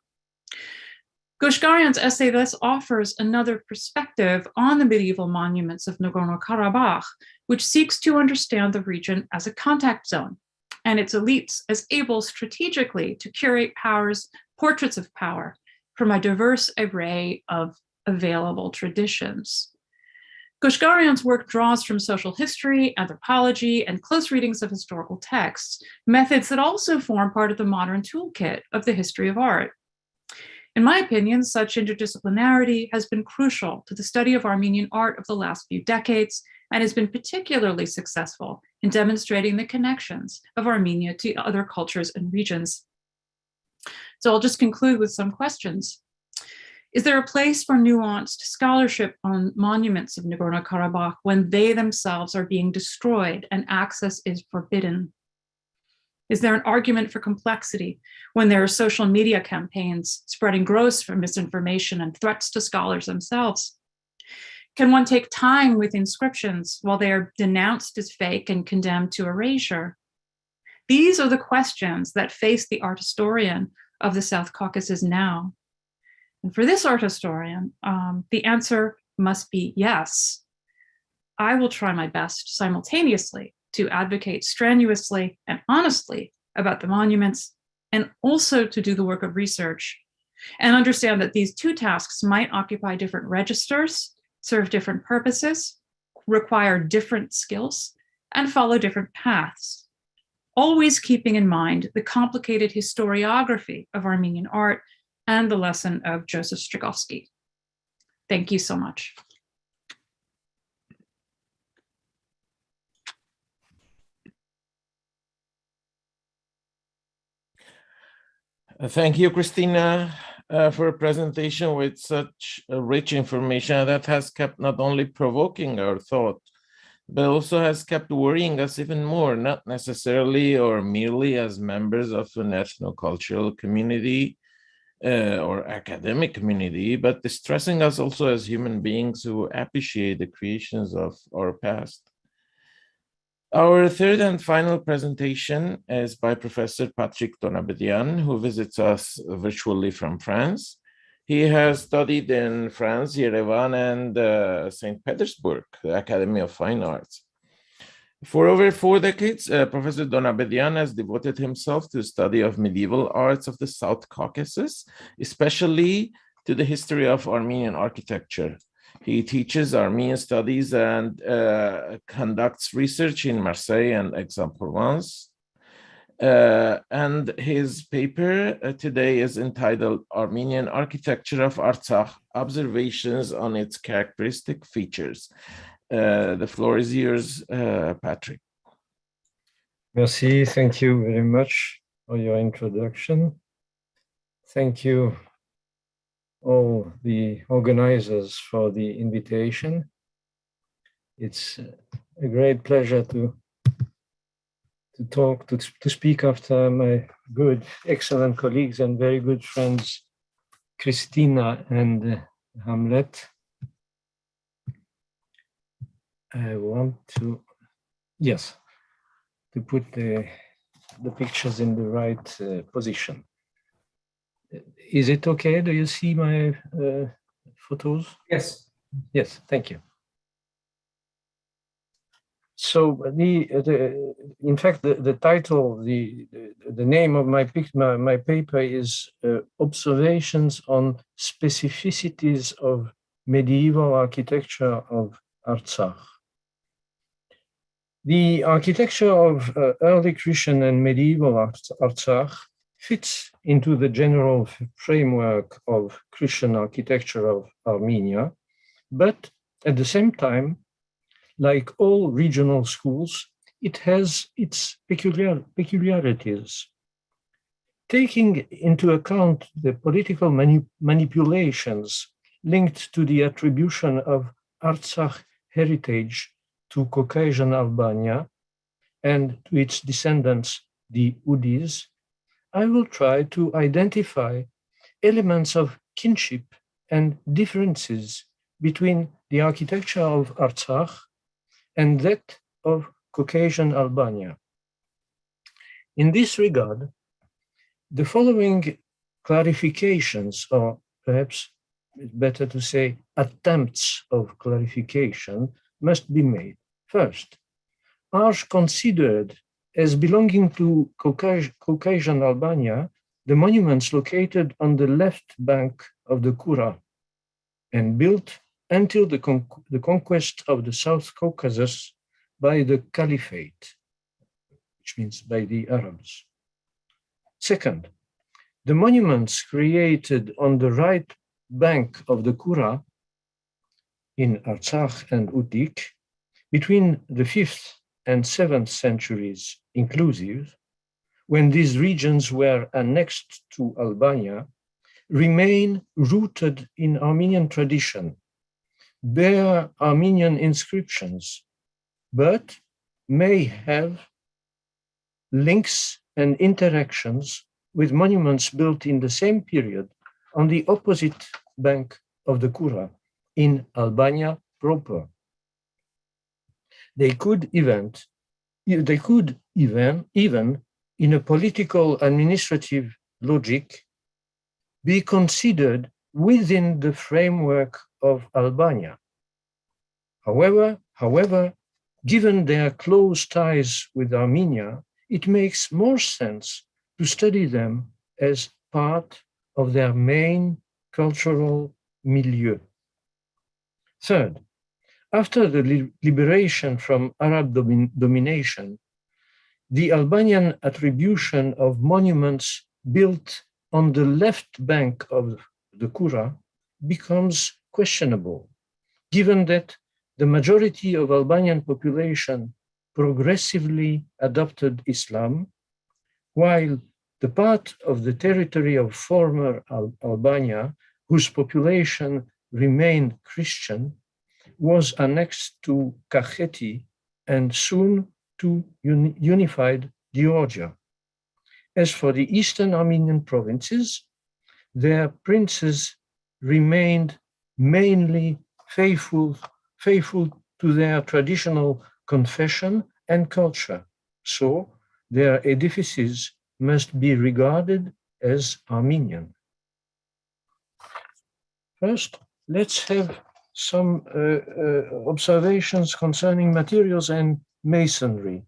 Goshgarian's essay thus offers another perspective on the medieval monuments of Nagorno-Karabakh, which seeks to understand the region as a contact zone and its elites as able strategically to curate portraits of power from a diverse array of available traditions. Goshgarian's work draws from social history, anthropology, and close readings of historical texts, methods that also form part of the modern toolkit of the history of art. In my opinion, such interdisciplinarity has been crucial to the study of Armenian art of the last few decades and has been particularly successful in demonstrating the connections of Armenia to other cultures and regions. So I'll just conclude with some questions. Is there a place for nuanced scholarship on monuments of Nagorno-Karabakh when they themselves are being destroyed and access is forbidden? Is there an argument for complexity when there are social media campaigns spreading gross misinformation and threats to scholars themselves? Can one take time with inscriptions while they are denounced as fake and condemned to erasure? These are the questions that face the art historian of the South Caucasus now. And for this art historian, the answer must be yes. I will try my best simultaneously to advocate strenuously and honestly about the monuments, and also to do the work of research and understand that these two tasks might occupy different registers, serve different purposes, require different skills, and follow different paths, always keeping in mind the complicated historiography of Armenian art and the lesson of Joseph Strigovsky. Thank you so much. Thank you, Christina, for a presentation with such rich information that has kept not only provoking our thought, but also has kept worrying us even more, not necessarily or merely as members of an ethno-cultural community, or academic community, but distressing us also as human beings who appreciate the creations of our past. Our third and final presentation is by Professor Patrick Donabedian, who visits us virtually from France. He has studied in France, Yerevan, and St. Petersburg, the Academy of Fine Arts. For over 4 decades, Professor Donabedian has devoted himself to the study of medieval arts of the South Caucasus, especially to the history of Armenian architecture. He teaches Armenian studies and conducts research in Marseille and Aix-en-Provence. And his paper today is entitled Armenian Architecture of Artsakh, Observations on its Characteristic Features. The floor is yours, Patrick. Merci, thank you very much for your introduction. Thank you all the organizers for the invitation. It's a great pleasure to speak after my good, excellent colleagues and very good friends, Christina and Hamlet. I want to, yes, to put the pictures in the right position. Is it okay? Do you see my photos? Yes. Yes, thank you. So in fact, the title, the name of my paper is Observations on Specificities of Medieval Architecture of Artsakh. The architecture of early Christian and medieval Artsakh fits into the general framework of Christian architecture of Armenia, but at the same time, like all regional schools, it has its peculiarities. Taking into account the political manipulations linked to the attribution of Artsakh heritage to Caucasian Albania and to its descendants, the Udis, I will try to identify elements of kinship and differences between the architecture of Artsakh and that of Caucasian Albania. In this regard, the following clarifications, or perhaps it's better to say attempts of clarification, must be made. First, are considered as belonging to Caucasian Albania the monuments located on the left bank of the Kura and built until the conquest of the South Caucasus by the Caliphate, which means by the Arabs. Second, the monuments created on the right bank of the Kura in Artsakh and Utik between the 5th and 7th centuries inclusive, when these regions were annexed to Albania, remain rooted in Armenian tradition, bear Armenian inscriptions, but may have links and interactions with monuments built in the same period on the opposite bank of the Kura in Albania proper. They could even, in a political administrative logic, be considered within the framework of Albania. However, given their close ties with Armenia, it makes more sense to study them as part of their main cultural milieu. Third, after the liberation from Arab domination, the Albanian attribution of monuments built on the left bank of the Kura becomes questionable, given that the majority of Albanian population progressively adopted Islam, while the part of the territory of former Albania, whose population remained Christian, was annexed to Kakheti and soon to unified Georgia. As for the eastern Armenian provinces, their princes remained mainly faithful to their traditional confession and culture. So their edifices must be regarded as Armenian. First, let's have some observations concerning materials and masonry.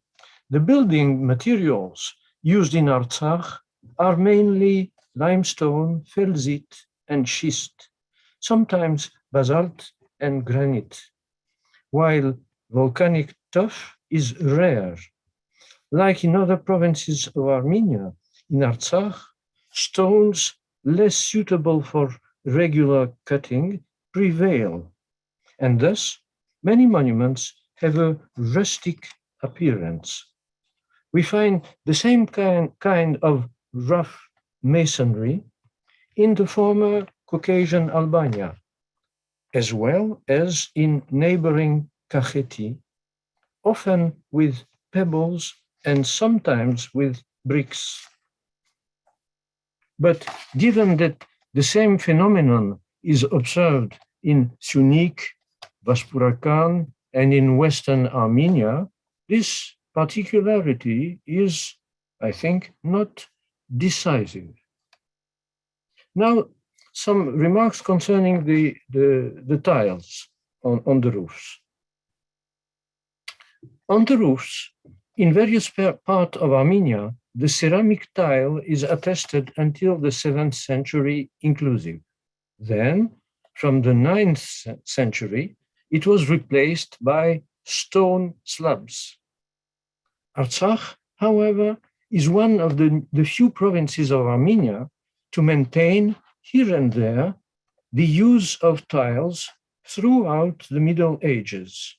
The building materials used in Artsakh are mainly limestone, felsit, and schist, sometimes basalt and granite, while volcanic tuff is rare. Like in other provinces of Armenia, in Artsakh, stones less suitable for regular cutting prevail, and thus many monuments have a rustic appearance. We find the same kind of rough masonry in the former Caucasian Albania, as well as in neighboring Kakheti, often with pebbles and sometimes with bricks. But given that the same phenomenon is observed in Syunik, Vaspurakan, and in Western Armenia, this particularity is, I think, not decisive. Now, some remarks concerning the tiles on the roofs. On the roofs, in various parts of Armenia, the ceramic tile is attested until the 7th century inclusive. Then, from the 9th century, it was replaced by stone slabs. Artsakh, however, is one of the few provinces of Armenia to maintain here and there the use of tiles throughout the Middle Ages.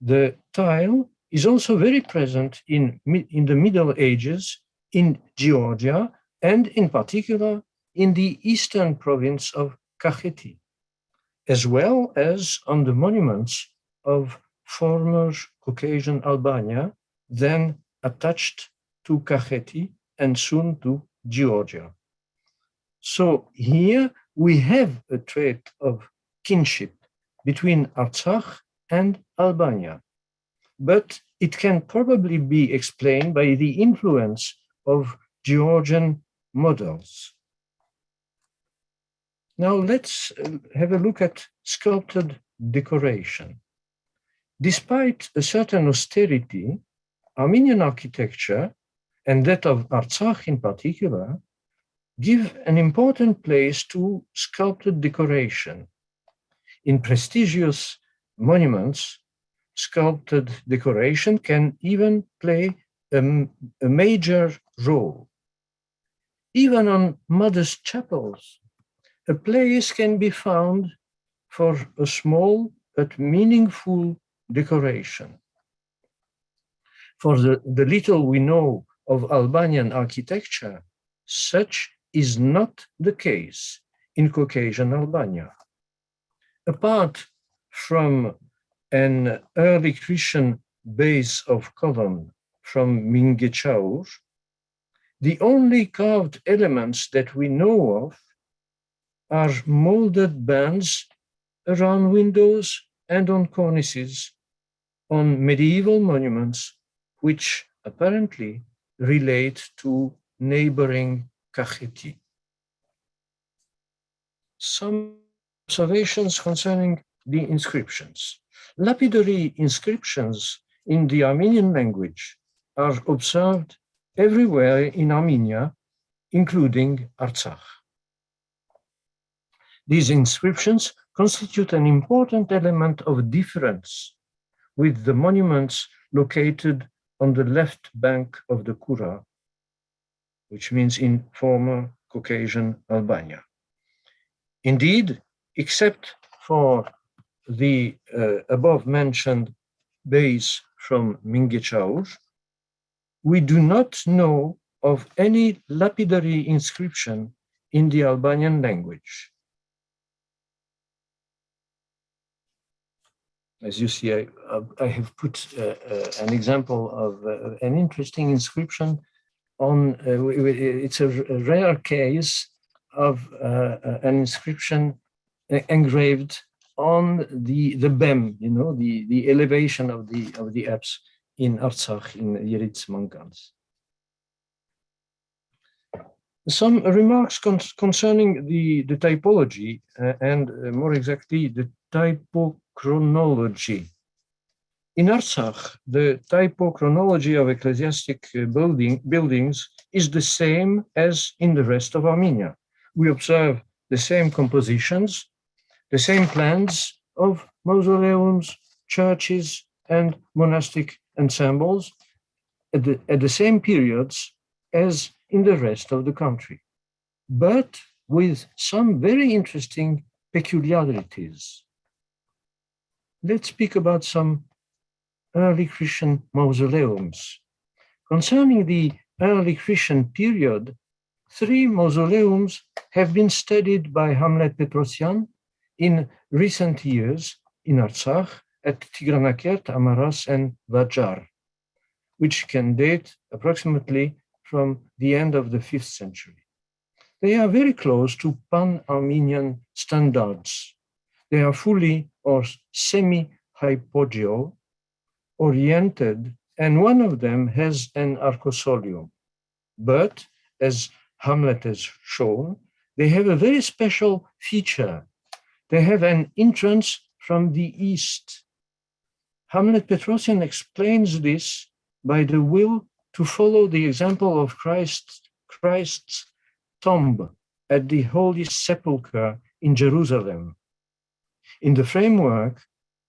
The tile is also very present in the Middle Ages in Georgia and in particular in the eastern province of Kakheti, as well as on the monuments of former Caucasian Albania, then attached to Kakheti and soon to Georgia. So here we have a trait of kinship between Artsakh and Albania, but it can probably be explained by the influence of Georgian models. Now let's have a look at sculpted decoration. Despite a certain austerity, Armenian architecture, and that of Artsakh in particular, give an important place to sculpted decoration. In prestigious monuments, sculpted decoration can even play a major role. Even on modest chapels, a place can be found for a small but meaningful decoration. For the little we know of Albanian architecture, such is not the case in Caucasian Albania. Apart from an early Christian base of column from Mingechaur, the only carved elements that we know of are molded bands around windows and on cornices on medieval monuments, which apparently relate to neighboring Kakheti. Some observations concerning the inscriptions. Lapidary inscriptions in the Armenian language are observed everywhere in Armenia, including Artsakh. These inscriptions constitute an important element of difference with the monuments located on the left bank of the Kura, which means in former Caucasian Albania. Indeed, except for the above-mentioned base from Mingechaur, we do not know of any lapidary inscription in the Albanian language. As you see, I have put an example of an interesting inscription on, it's a rare case of an inscription engraved on the BEM, the elevation of the Alps in Artsakh, in Yeritz Mountains. Some remarks concerning the typology and more exactly the typochronology. In Artsakh, the typochronology of ecclesiastic buildings is the same as in the rest of Armenia. We observe the same compositions, the same plans of mausoleums, churches, and monastic ensembles at the same periods as in the rest of the country, but with some very interesting peculiarities. Let's speak about some early Christian mausoleums. Concerning the early Christian period, 3 mausoleums have been studied by Hamlet Petrosyan in recent years in Artsakh at Tigranakert, Amaras, and Vajar, which can date approximately from the end of the 5th century. They are very close to Pan-Armenian standards. They are fully or semi-hypogeo oriented, and one of them has an arcosolium. But, as Hamlet has shown, they have a very special feature. They have an entrance from the east. Hamlet Petrosyan explains this by the will to follow the example of Christ's tomb at the Holy Sepulchre in Jerusalem, in the framework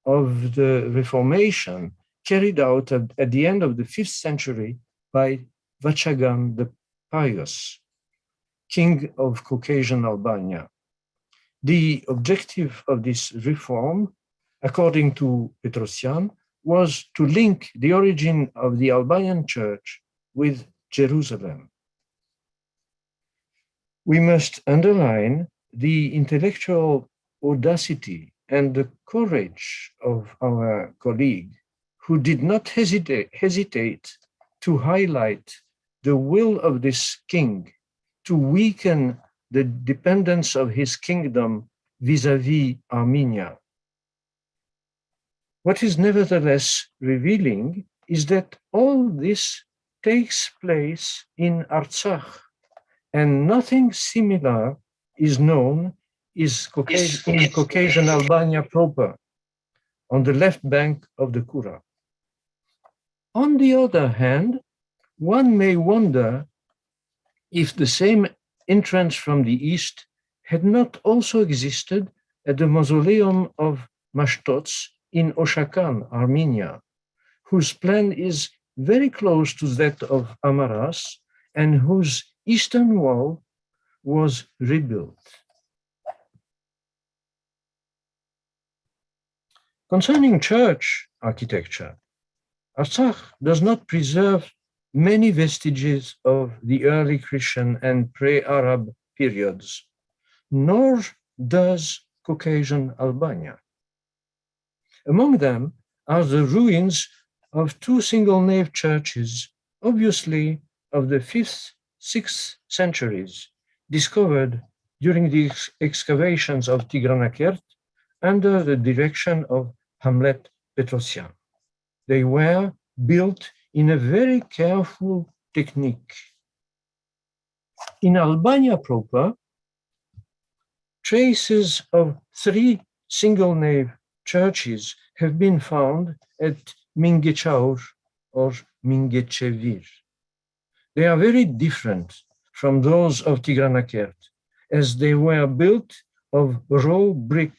of the Reformation carried out at the end of the 5th century by Vachagan the Pious, king of Caucasian Albania. The objective of this reform, according to Petrosyan, was to link the origin of the Albanian church with Jerusalem. We must underline the intellectual audacity and the courage of our colleague, who did not hesitate to highlight the will of this king to weaken the dependence of his kingdom vis-à-vis Armenia. What is nevertheless revealing is that all this takes place in Artsakh, and nothing similar is known in Caucasian Albania proper, on the left bank of the Kura. On the other hand, one may wonder if the same entrance from the east had not also existed at the mausoleum of Mashtots in Oshakan, Armenia, whose plan is very close to that of Amaras and whose eastern wall was rebuilt. Concerning church architecture, Artsakh does not preserve many vestiges of the early Christian and pre-Arab periods, nor does Caucasian Albania. Among them are the ruins of 2 single-nave churches, obviously of the 5th, 6th centuries, discovered during the excavations of Tigranakert under the direction of Hamlet Petrosyan. They were built in a very careful technique. In Albania proper, traces of 3 single-nave churches have been found at Mingechaur or Mingechevir. They are very different from those of Tigranakert, as they were built of raw brick,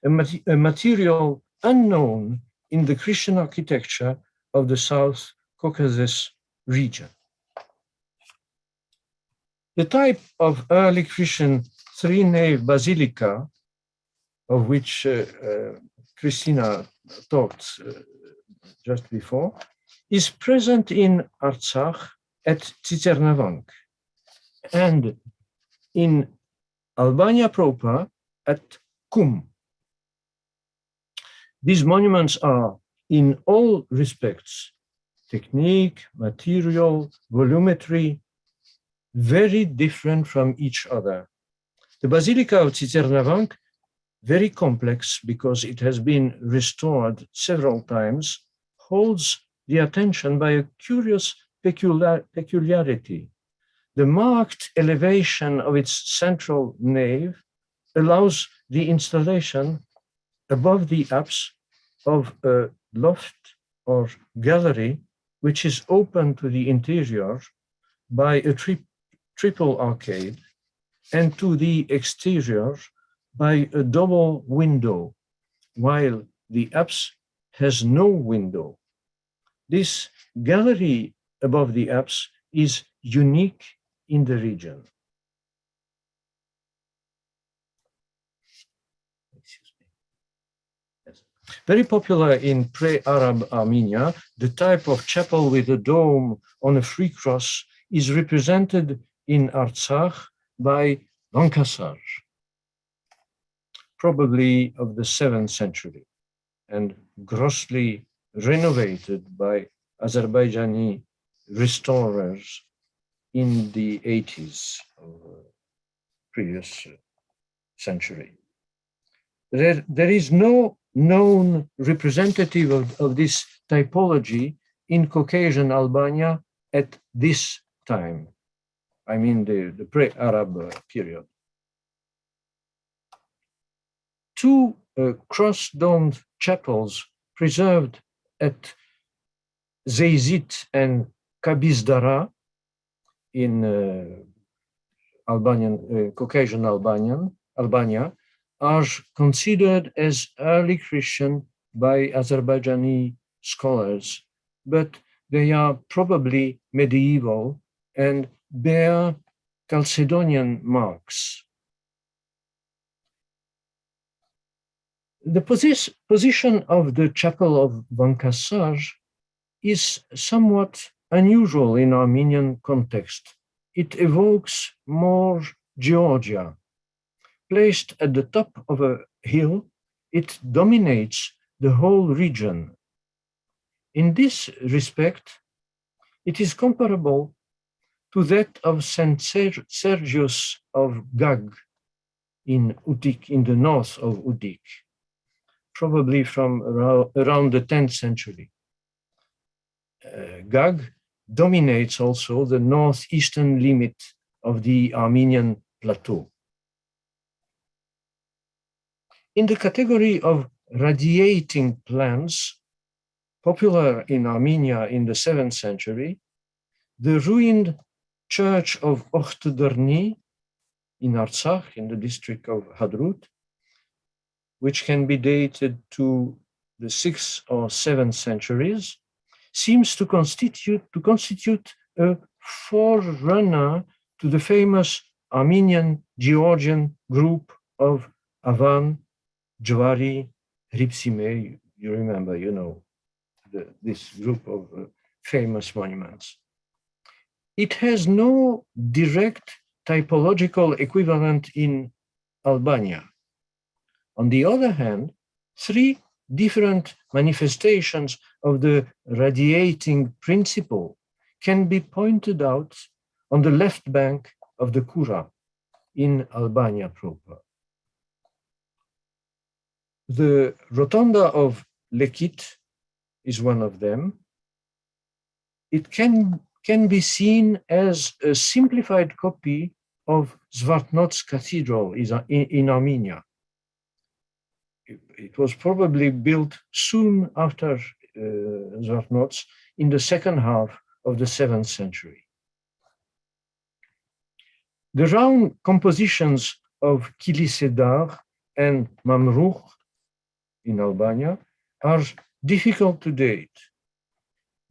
a material unknown in the Christian architecture of the South Caucasus region. The type of early Christian 3-nave basilica, of which Christina talked just before, is present in Artsakh at Tsitsernavank and in Albania proper at Kum. These monuments are, in all respects, technique, material, volumetry, very different from each other, The Basilica of Sakhavanka, very complex because it has been restored several times, holds the attention by a curious peculiarity. The marked elevation of its central nave allows the installation above the apse of a loft or gallery, which is open to the interior by a triple arcade, and to the exterior by a double window, while the apse has no window. This gallery above the apse is unique in the region. Very popular in pre-Arab Armenia, the type of chapel with a dome on a free cross is represented in Artsakh by Lankasar, probably of the 7th century, and grossly renovated by Azerbaijani restorers in the 80s of the previous century. There is no known representative of this typology in Caucasian Albania at this time. I mean the pre-Arab period. Two cross-domed chapels preserved at Zeyzit and Kabizdara in Caucasian Albania are considered as early Christian by Azerbaijani scholars, but they are probably medieval and bear Chalcedonian marks. The position of the chapel of Vankasar is somewhat unusual in Armenian context. It evokes more Georgia. Placed at the top of a hill, it dominates the whole region. In this respect, it is comparable to that of St. Sergius of Gag in Udik, in the north of Udik, probably from around the 10th century. Gag dominates also the northeastern limit of the Armenian plateau. In the category of radiating plans, popular in Armenia in the 7th century, the ruined church of Ohtoderni in Artsakh, in the district of Hadrut, which can be dated to the 6th or 7th centuries, seems to constitute a forerunner to the famous Armenian Georgian group of Avan, Jawari, Ripsime. You remember, you know, this group of famous monuments. It has no direct typological equivalent in Albania. On the other hand, three different manifestations of the radiating principle can be pointed out on the left bank of the Kura in Albania proper. The Rotonda of Lekit is one of them. It can be seen as a simplified copy of Zvartnots Cathedral in Armenia. It was probably built soon after Zvartnots in the second half of the 7th century. The round compositions of Kilisedar and Mamruch in Albania are difficult to date.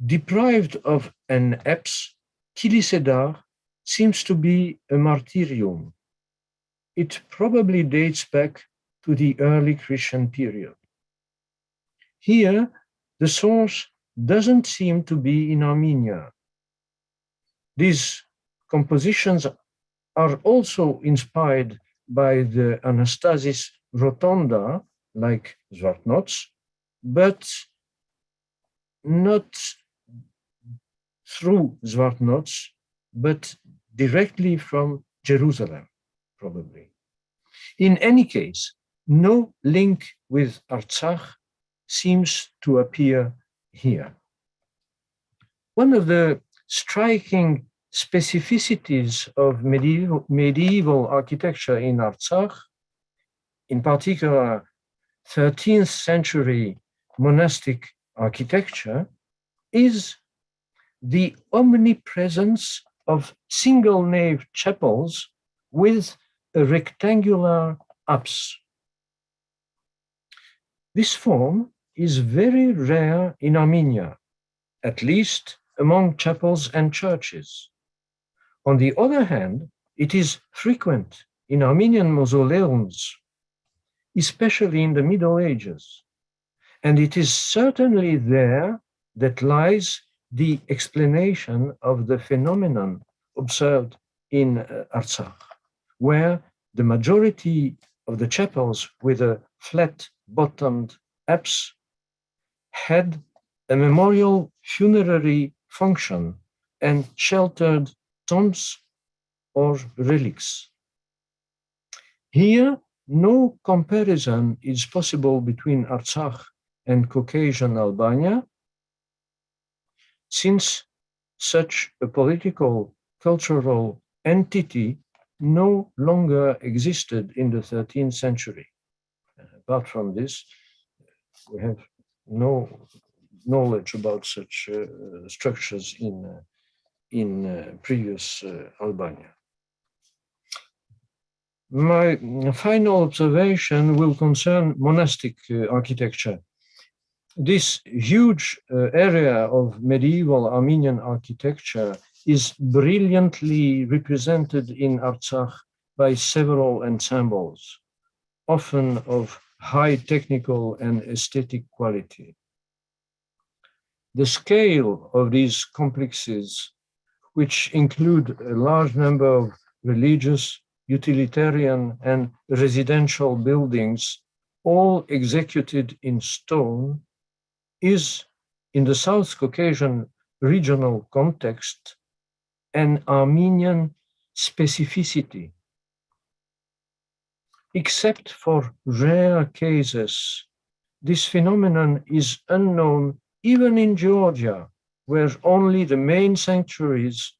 Deprived of an apse, Kilisedar seems to be a martyrium. It probably dates back to the early Christian period. Here, the source doesn't seem to be in Armenia. These compositions are also inspired by the Anastasis Rotonda, like Zvartnots, but not through Zvartnots, but directly from Jerusalem, probably. In any case, no link with Artsakh seems to appear here. One of the striking specificities of medieval architecture in Artsakh, in particular 13th century monastic architecture, is the omnipresence of single nave chapels with a rectangular apse. This form is very rare in Armenia, at least among chapels and churches. On the other hand, it is frequent in Armenian mausoleums, especially in the Middle Ages. And it is certainly there that lies the explanation of the phenomenon observed in Artsakh, where the majority of the chapels with a flat-bottomed apse had a memorial funerary function and sheltered tombs or relics. Here, no comparison is possible between Artsakh and Caucasian Albania, since such a political, cultural entity no longer existed in the 13th century. Apart from this, we have no knowledge about such structures in previous Albania. My final observation will concern monastic architecture. This huge area of medieval Armenian architecture is brilliantly represented in Artsakh by several ensembles, often of high technical and aesthetic quality. The scale of these complexes, which include a large number of religious, utilitarian, and residential buildings, all executed in stone, is, in the South Caucasian regional context, an Armenian specificity. Except for rare cases, this phenomenon is unknown even in Georgia, where only the main sanctuaries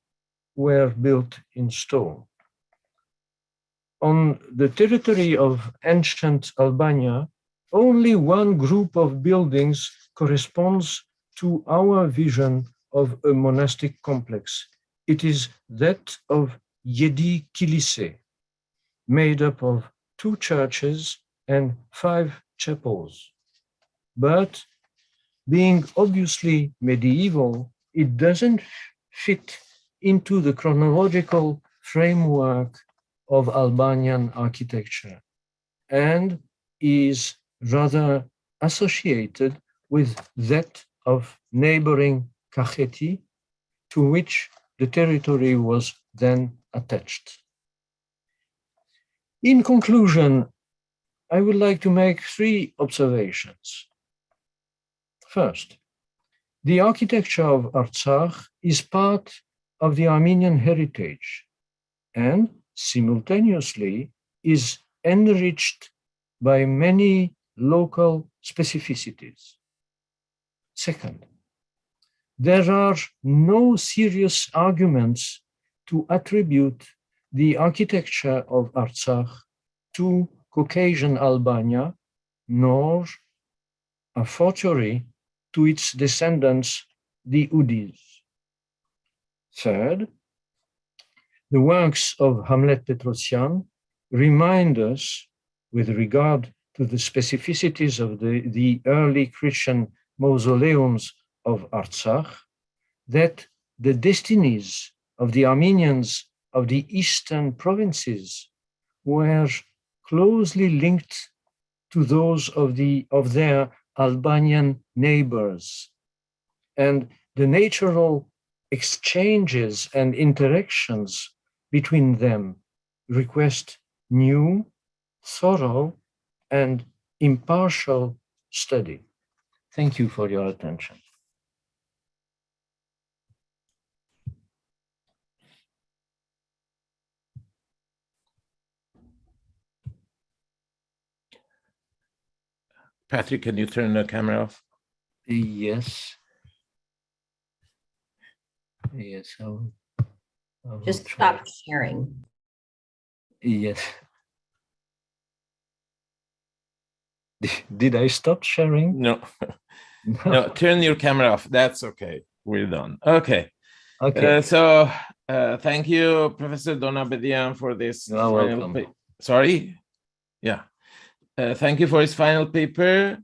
were built in stone. On the territory of ancient Albania, only one group of buildings corresponds to our vision of a monastic complex. It is that of Yedi Kilise, made up of 2 churches and 5 chapels. But being obviously medieval, it doesn't fit into the chronological framework of Albanian architecture and is rather associated with that of neighboring Kakheti, to which the territory was then attached. In conclusion, I would like to make 3 observations. First, the architecture of Artsakh is part of the Armenian heritage and simultaneously is enriched by many local specificities. Second, there are no serious arguments to attribute the architecture of Artsakh to Caucasian Albania, nor, a fortiori, to its descendants, the Udis. Third, the works of Hamlet Petrosian remind us, with regard to the specificities of the early Christian mausoleums of Artsakh, that the destinies of the Armenians of the eastern provinces were closely linked to those of their Albanian neighbors, and the natural exchanges and interactions between them request new, thorough, and impartial study. Thank you for your attention. Patrick, can you turn the camera off? Yes. Yes, I will Just try. stop sharing. Yes. Did I stop sharing? No, no, turn your camera off. That's okay. We're done. Okay. Okay. Thank you, Professor Don Abadian, for this. You are welcome. Sorry. Yeah. Thank you for his final paper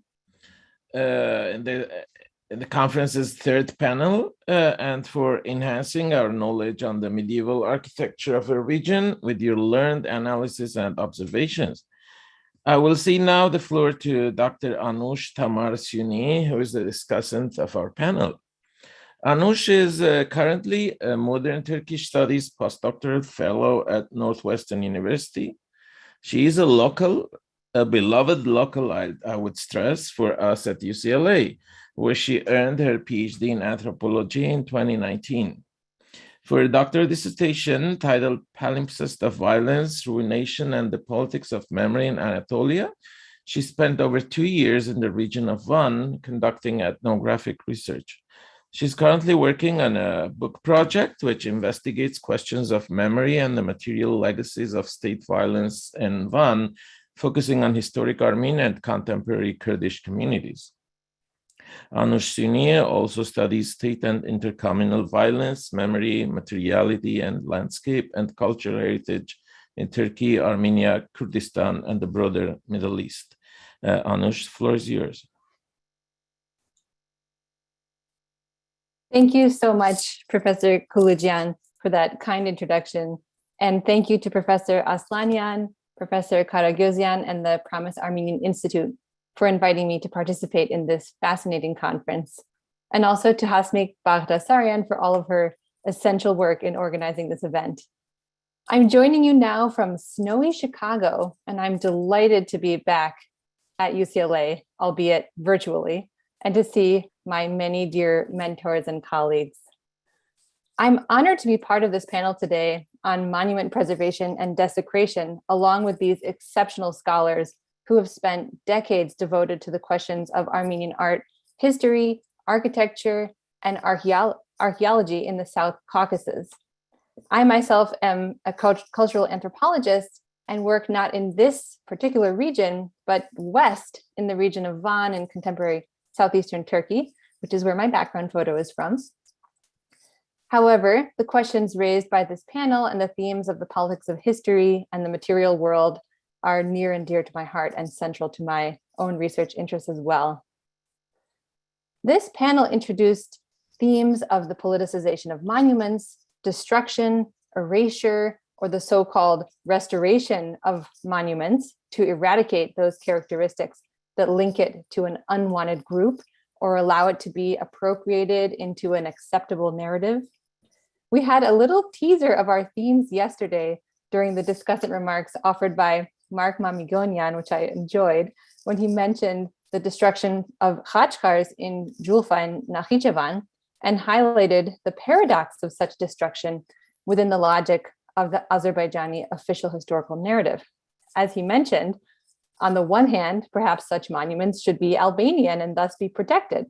in the conference's third panel, and for enhancing our knowledge on the medieval architecture of a region with your learned analysis and observations. I will cede now the floor to Dr. Anush Tamar Suni, who is the discussant of our panel. Anush is currently a modern Turkish studies postdoctoral fellow at Northwestern University. She is a beloved local, I would stress, for us at UCLA, where she earned her PhD in anthropology in 2019. For a doctoral dissertation titled Palimpsest of Violence, Ruination, and the Politics of Memory in Anatolia, she spent over 2 years in the region of Van conducting ethnographic research. She's currently working on a book project which investigates questions of memory and the material legacies of state violence in Van, focusing on historic Armenian and contemporary Kurdish communities. Anush Suni also studies state and intercommunal violence, memory, materiality, and landscape and cultural heritage in Turkey, Armenia, Kurdistan, and the broader Middle East. Anush, the floor is yours. Thank you so much, Professor Kulujian, for that kind introduction. And thank you to Professor Aslanian, Professor Karagözyan, and the Promise Armenian Institute for inviting me to participate in this fascinating conference. And also to Hasmik Baghdasaryan for all of her essential work in organizing this event. I'm joining you now from snowy Chicago, and I'm delighted to be back at UCLA, albeit virtually, and to see my many dear mentors and colleagues. I'm honored to be part of this panel today on monument preservation and desecration, along with these exceptional scholars who have spent decades devoted to the questions of Armenian art, history, architecture, and archaeology in the South Caucasus. I myself am a cultural anthropologist and work not in this particular region, but west in the region of Van in contemporary southeastern Turkey, which is where my background photo is from. However, the questions raised by this panel and the themes of the politics of history and the material world are near and dear to my heart and central to my own research interests as well. This panel introduced themes of the politicization of monuments, destruction, erasure, or the so-called restoration of monuments to eradicate those characteristics that link it to an unwanted group or allow it to be appropriated into an acceptable narrative. We had a little teaser of our themes yesterday during the discussant remarks offered by Mark Mamigonian, which I enjoyed, when he mentioned the destruction of khachkars in Julfa and Nakhichevan and highlighted the paradox of such destruction within the logic of the Azerbaijani official historical narrative. As he mentioned, on the one hand, perhaps such monuments should be Albanian and thus be protected.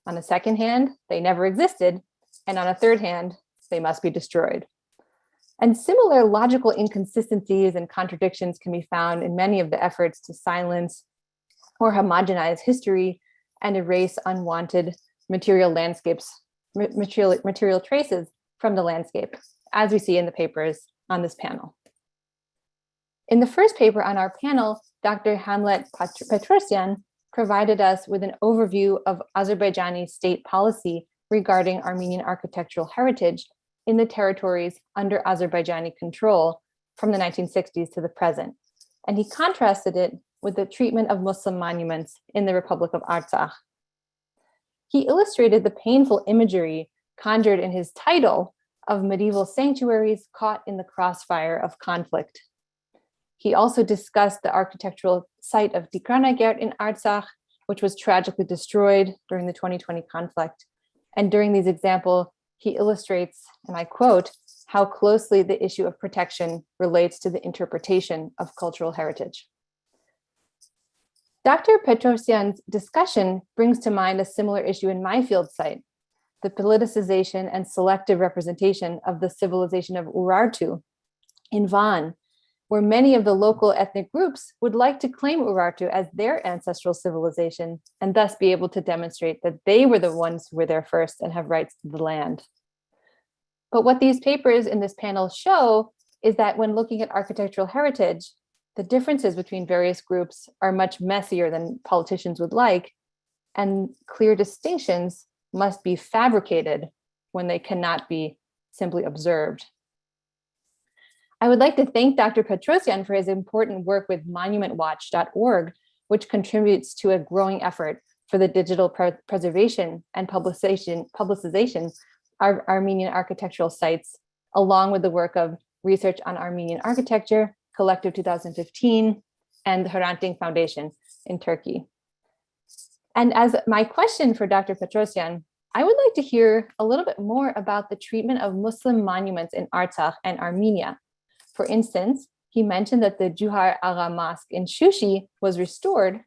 On the second hand, they never existed. And on a third hand, they must be destroyed. And similar logical inconsistencies and contradictions can be found in many of the efforts to silence or homogenize history and erase unwanted material traces from the landscape, as we see in the papers on this panel. In the first paper on our panel, Dr. Hamlet Petrosyan provided us with an overview of Azerbaijani state policy regarding Armenian architectural heritage in the territories under Azerbaijani control from the 1960s to the present. And he contrasted it with the treatment of Muslim monuments in the Republic of Artsakh. He illustrated the painful imagery conjured in his title of medieval sanctuaries caught in the crossfire of conflict. He also discussed the architectural site of Dikranagert in Artsakh, which was tragically destroyed during the 2020 conflict. And during these examples, he illustrates, and I quote, how closely the issue of protection relates to the interpretation of cultural heritage. Dr. Petrosyan's discussion brings to mind a similar issue in my field site, the politicization and selective representation of the civilization of Urartu in Van, where many of the local ethnic groups would like to claim Urartu as their ancestral civilization and thus be able to demonstrate that they were the ones who were there first and have rights to the land. But what these papers in this panel show is that when looking at architectural heritage, the differences between various groups are much messier than politicians would like, and clear distinctions must be fabricated when they cannot be simply observed. I would like to thank Dr. Petrosyan for his important work with monumentwatch.org, which contributes to a growing effort for the digital preservation and publicization of Armenian architectural sites, along with the work of Research on Armenian Architecture, Collective 2015, and the Hrant Dink Foundation in Turkey. And as my question for Dr. Petrosyan, I would like to hear a little bit more about the treatment of Muslim monuments in Artsakh and Armenia. For instance, he mentioned that the Juhar Agha Mosque in Shushi was restored.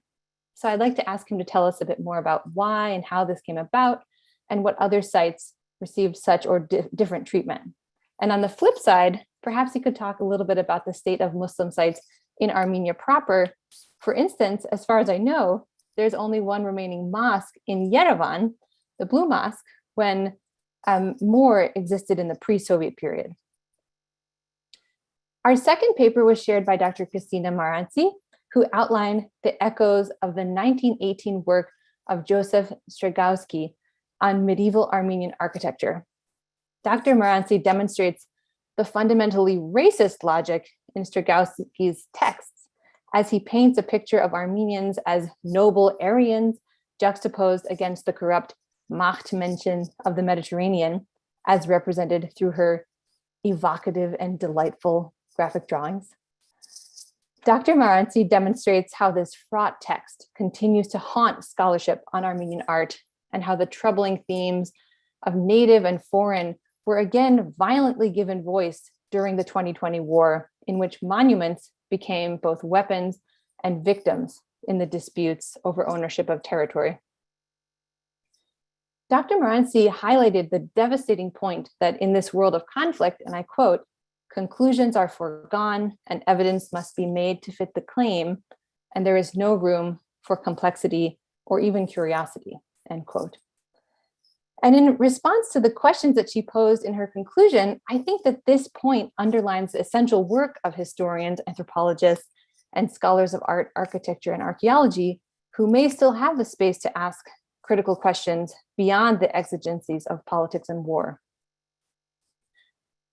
So I'd like to ask him to tell us a bit more about why and how this came about and what other sites received such or different treatment. And on the flip side, perhaps he could talk a little bit about the state of Muslim sites in Armenia proper. For instance, as far as I know, there's only one remaining mosque in Yerevan, the Blue Mosque, when more existed in the pre-Soviet period. Our second paper was shared by Dr. Christina Maranti, who outlined the echoes of the 1918 work of Joseph Stragowski on medieval Armenian architecture. Dr. Maranti demonstrates the fundamentally racist logic in Stragowski's texts as he paints a picture of Armenians as noble Aryans juxtaposed against the corrupt Machtmenschen of the Mediterranean, as represented through her evocative and delightful graphic drawings. Dr. Maranti demonstrates how this fraught text continues to haunt scholarship on Armenian art and how the troubling themes of native and foreign were again violently given voice during the 2020 war, in which monuments became both weapons and victims in the disputes over ownership of territory. Dr. Maranti highlighted the devastating point that in this world of conflict, and I quote, "Conclusions are foregone and evidence must be made to fit the claim, and there is no room for complexity or even curiosity," end quote. And in response to the questions that she posed in her conclusion, I think that this point underlines the essential work of historians, anthropologists, and scholars of art, architecture, and archaeology, who may still have the space to ask critical questions beyond the exigencies of politics and war.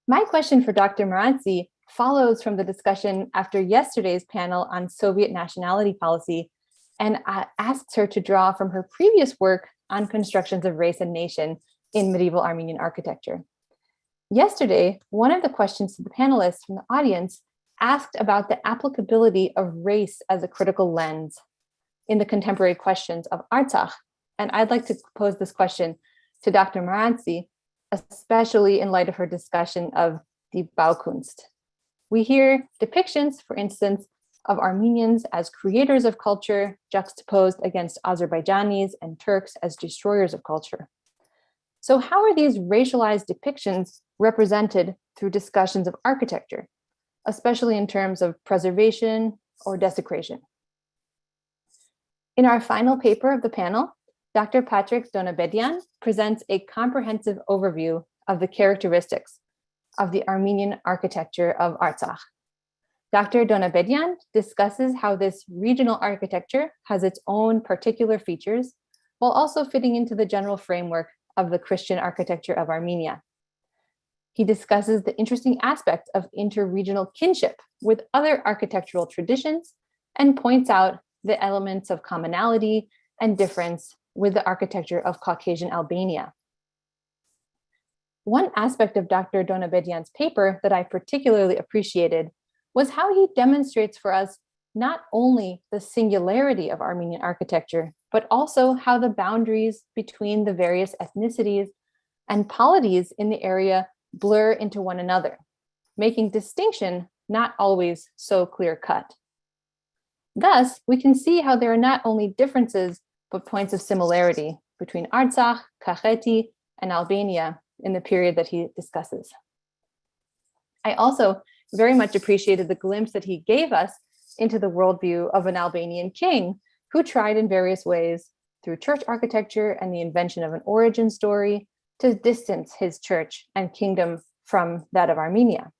My question for Dr. Maranti follows from the discussion after yesterday's panel on Soviet nationality policy and asks her to draw from her previous work on constructions of race and nation in medieval Armenian architecture. Yesterday, one of the questions to the panelists from the audience asked about the applicability of race as a critical lens in the contemporary questions of Artsakh. And I'd like to pose this question to Dr. Maranti, especially in light of her discussion of the Baukunst. We hear depictions, for instance, of Armenians as creators of culture juxtaposed against Azerbaijanis and Turks as destroyers of culture. So how are these racialized depictions represented through discussions of architecture, especially in terms of preservation or desecration? In our final paper of the panel, Dr. Patrick Donabedian presents a comprehensive overview of the characteristics of the Armenian architecture of Artsakh. Dr. Donabedian discusses how this regional architecture has its own particular features, while also fitting into the general framework of the Christian architecture of Armenia. He discusses the interesting aspect of interregional kinship with other architectural traditions and points out the elements of commonality and difference with the architecture of Caucasian Albania. One aspect of Dr. Donabedian's paper that I particularly appreciated was how he demonstrates for us not only the singularity of Armenian architecture, but also how the boundaries between the various ethnicities and polities in the area blur into one another, making distinction not always so clear-cut. Thus, we can see how there are not only differences, but points of similarity between Artsakh, Kakheti, and Albania in the period that he discusses. I also very much appreciated the glimpse that he gave us into the worldview of an Albanian king who tried in various ways through church architecture and the invention of an origin story to distance his church and kingdom from that of Armenia.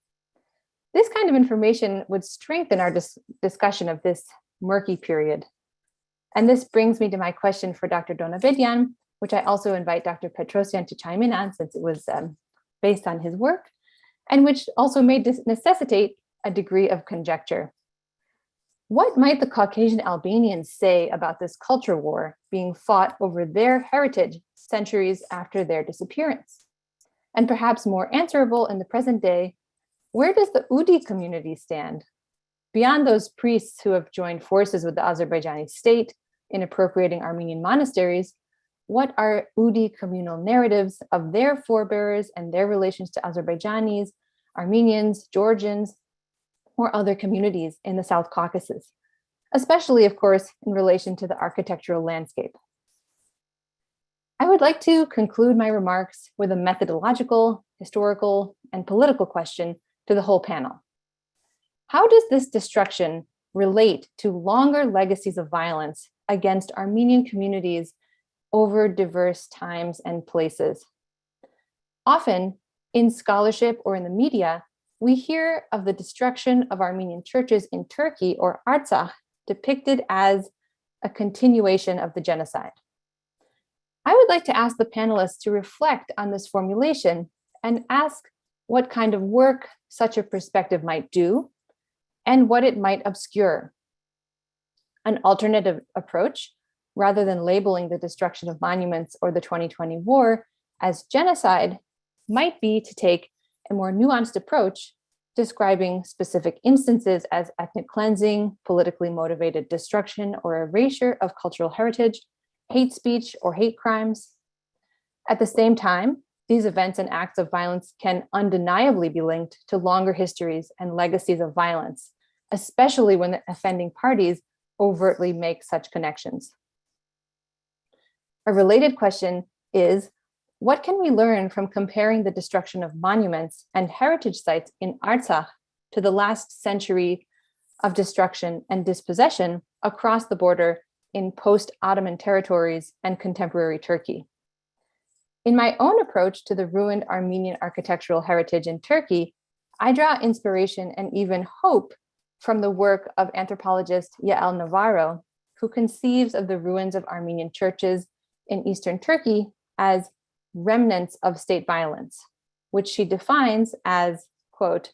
This kind of information would strengthen our discussion of this murky period. And this brings me to my question for Dr. Donabedian, which I also invite Dr. Petrosian to chime in on since it was based on his work, and which also may necessitate a degree of conjecture. What might the Caucasian Albanians say about this culture war being fought over their heritage centuries after their disappearance? And perhaps more answerable in the present day, where does the Udi community stand? Beyond those priests who have joined forces with the Azerbaijani state in appropriating Armenian monasteries, what are Udi communal narratives of their forebears and their relations to Azerbaijanis, Armenians, Georgians, or other communities in the South Caucasus, especially, of course, in relation to the architectural landscape? I would like to conclude my remarks with a methodological, historical, and political question to the whole panel. How does this destruction relate to longer legacies of violence against Armenian communities over diverse times and places? Often, in scholarship or in the media, we hear of the destruction of Armenian churches in Turkey or Artsakh depicted as a continuation of the genocide. I would like to ask the panelists to reflect on this formulation and ask what kind of work such a perspective might do and what it might obscure. An alternative approach, rather than labeling the destruction of monuments or the 2020 war as genocide, might be to take a more nuanced approach, describing specific instances as ethnic cleansing, politically motivated destruction or erasure of cultural heritage, hate speech, or hate crimes. At the same time, these events and acts of violence can undeniably be linked to longer histories and legacies of violence, especially when the offending parties overtly make such connections. A related question is, what can we learn from comparing the destruction of monuments and heritage sites in Artsakh to the last century of destruction and dispossession across the border in post-Ottoman territories and contemporary Turkey? In my own approach to the ruined Armenian architectural heritage in Turkey, I draw inspiration and even hope from the work of anthropologist Yael Navarro, who conceives of the ruins of Armenian churches in Eastern Turkey as remnants of state violence, which she defines as, quote,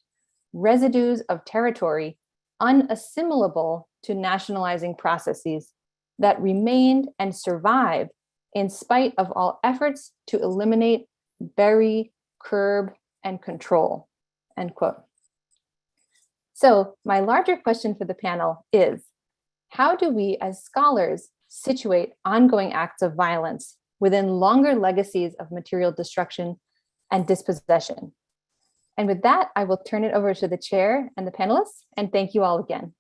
residues of territory unassimilable to nationalizing processes that remained and survived in spite of all efforts to eliminate, bury, curb, and control, end quote. So my larger question for the panel is, how do we as scholars situate ongoing acts of violence within longer legacies of material destruction and dispossession? And with that, I will turn it over to the chair and the panelists, and thank you all again.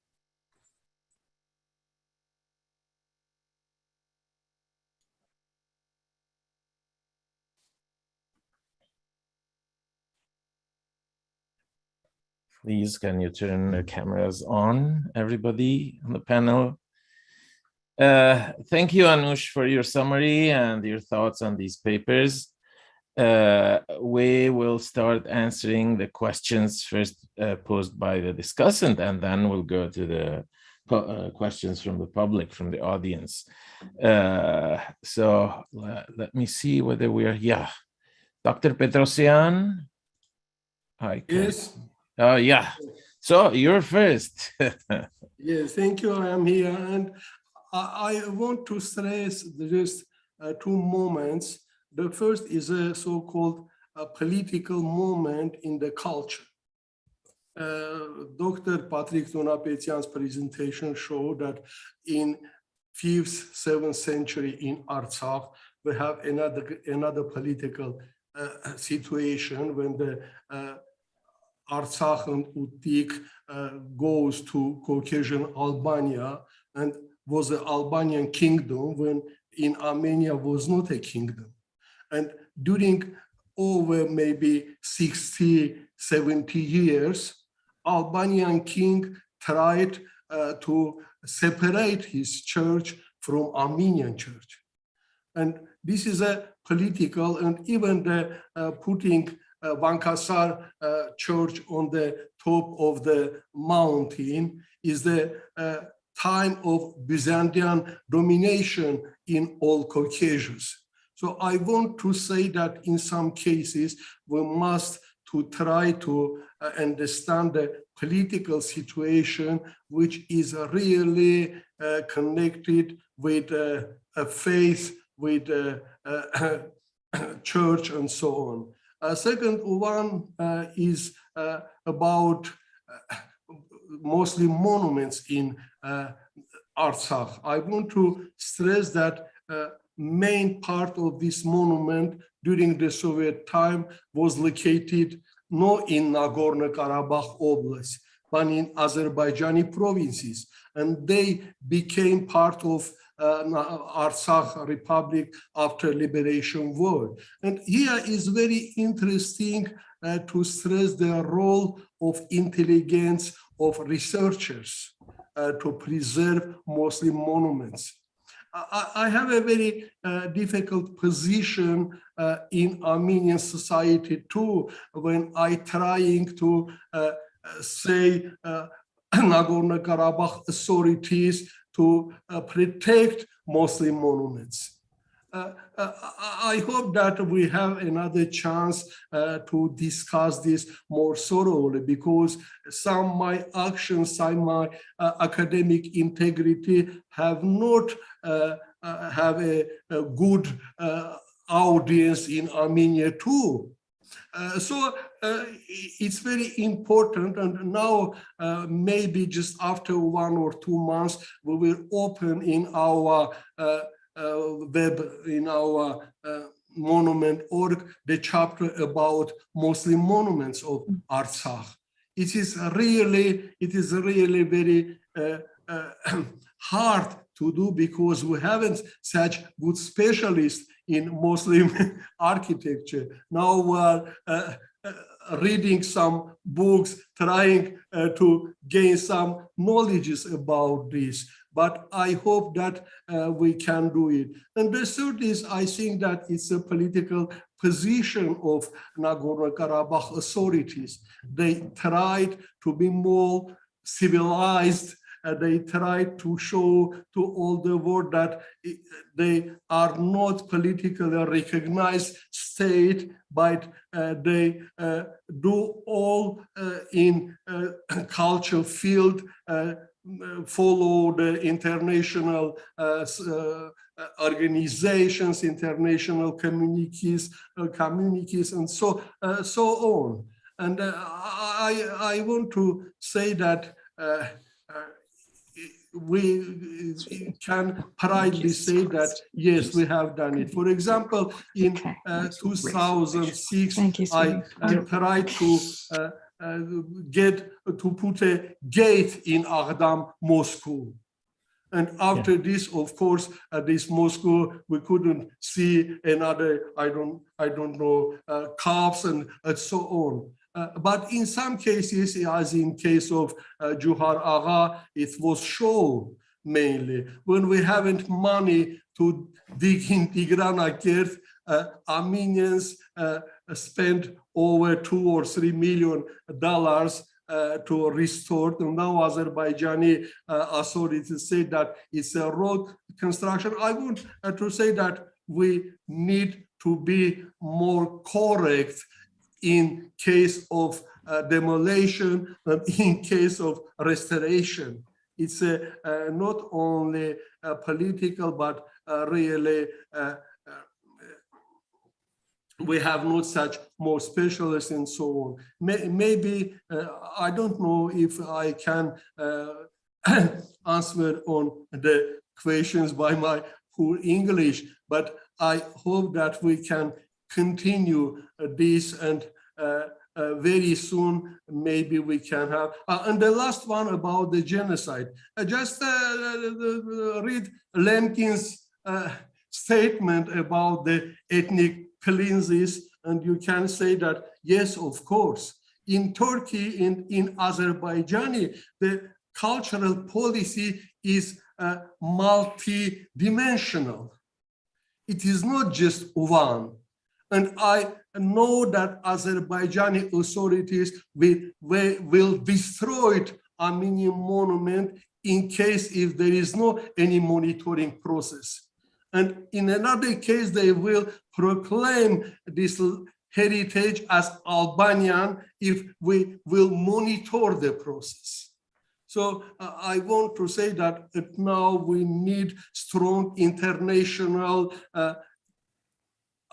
Please, can you turn the cameras on, everybody on the panel? Thank you, Anush, for your summary and your thoughts on these papers. We will start answering the questions first posed by the discussant, and then we'll go to the questions from the public, from the audience. So let me see whether we are, yeah. Dr. Petrosian? Yes. Yeah. So you're first. Yes, thank you. I am here, and I want to stress just two moments. The first is a so-called political moment in the culture. Dr. Patrick Donapetian's presentation showed that in 5th, 7th century in Artsakh, we have another political situation when the Artsakh and Utik goes to Caucasian Albania and was an Albanian kingdom when in Armenia was not a kingdom. And during over maybe 60, 70 years, Albanian king tried to separate his church from Armenian church. And this is a political, and even the putting Vankasar church on the top of the mountain is the time of Byzantine domination in all Caucasus. So I want to say that in some cases, we must to try to understand the political situation, which is really connected with a faith, with church and so on. Second one is about mostly monuments in Artsakh. I want to stress that main part of this monument during the Soviet time was located not in Nagorno-Karabakh Oblast, but in Azerbaijani provinces. And they became part of Artsakh Republic after Liberation War. And here is very interesting to stress the role of intelligence of researchers to preserve mostly monuments. I have a very difficult position in Armenian society too, when I trying to say Nagorno-Karabakh authorities to protect Muslim monuments. I hope that we have another chance to discuss this more thoroughly, because some of my actions, some of my academic integrity have not have a good audience in Armenia too. So it's very important, and now maybe just after 1 or 2 months, we will open in our web, in our monument.org, the chapter about Muslim monuments of Artsakh. It is really very hard to do, because we haven't such good specialists in Muslim architecture. Now we're reading some books, trying to gain some knowledge about this. But I hope that we can do it. And the third is, I think that it's a political position of Nagorno-Karabakh authorities. They tried to be more civilized. They tried to show to all the world that they are not politically recognized state, but they do all in culture field, follow the international organizations, international communities, and so on. And I want to say that we can proudly say that, yes, we have done it. For example, in 2006, I tried to put a gate in Aghdam, Moscow. And after this, of course, this Moscow, we couldn't see another, I don't know, calves and so on. But in some cases, as in case of Juhar Agha, it was show mainly. When we haven't money to dig in Tigranakert, Armenians spent over $2 or $3 million to restore. And now Azerbaijani authorities say that it's a road construction. I want to say that we need to be more correct in case of demolition and in case of restoration. It's not only political, but really we have not such more specialists and so on. Maybe, I don't know if I can answer on the questions by my poor English, but I hope that we can continue this and very soon, maybe we can have. And the last one about the genocide. Just read Lemkin's statement about the ethnic cleanses, and you can say that, yes, of course. In Turkey, in Azerbaijani, the cultural policy is multi-dimensional. It is not just one. And I know that Azerbaijani authorities will destroy Armenian monument in case if there is no any monitoring process. And in another case, they will proclaim this heritage as Albanian if we will monitor the process. So I want to say that now we need strong international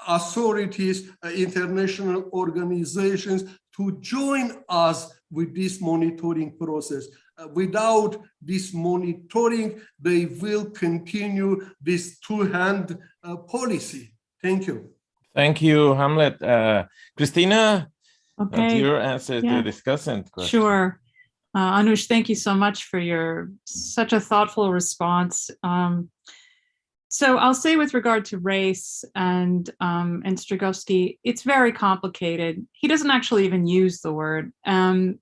authorities, international organizations to join us with this monitoring process. Without this monitoring, they will continue this two-hand policy. Thank you. Thank you, Hamlet. Christina, Okay. your answer to Yeah. the discussant question. Sure. Anush, thank you so much for such a thoughtful response. So I'll say with regard to race and Strigovsky, it's very complicated. He doesn't actually even use the word. And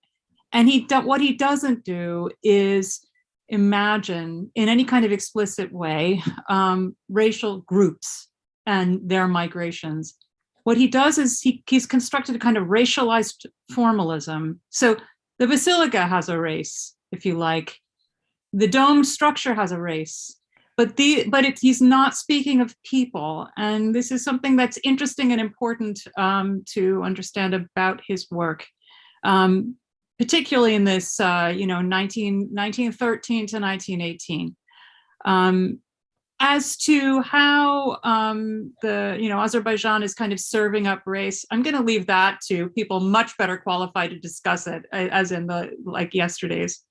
what he doesn't do is imagine in any kind of explicit way racial groups and their migrations. What he does is he's constructed a kind of racialized formalism. So the basilica has a race, if you like. The domed structure has a race. But he's not speaking of people. And this is something that's interesting and important to understand about his work, particularly in this, 1913 to 1918. As to how Azerbaijan is kind of serving up race, I'm going to leave that to people much better qualified to discuss it, as in yesterday's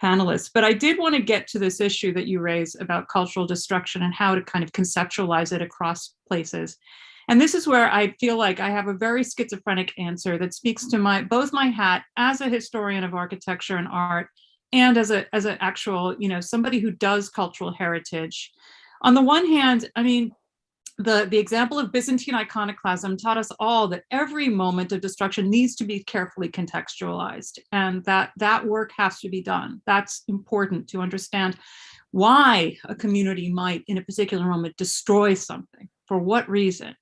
panelists. But I did want to get to this issue that you raised about cultural destruction and how to kind of conceptualize it across places. And this is where I feel like I have a very schizophrenic answer that speaks to both my hat as a historian of architecture and art, and as an actual, somebody who does cultural heritage. On the one hand, I mean, the example of Byzantine iconoclasm taught us all that every moment of destruction needs to be carefully contextualized, and that work has to be done. That's important to understand why a community might, in a particular moment, destroy something, for what reason.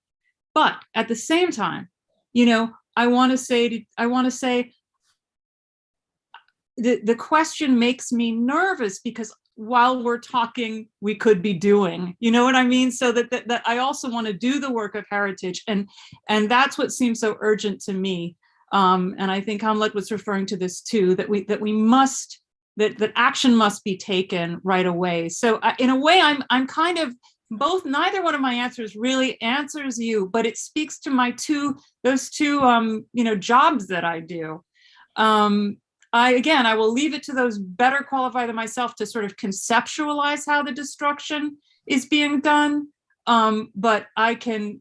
But at the same time, I want to say the question makes me nervous because while we're talking, we could be doing, you know what I mean? So that I also want to do the work of heritage, and that's what seems so urgent to me. And I think Hamlet was referring to this too, that action must be taken right away. So in a way, I'm kind of both. Neither one of my answers really answers you, but it speaks to those two jobs that I do. I will leave it to those better qualified than myself to sort of conceptualize how the destruction is being done. But I can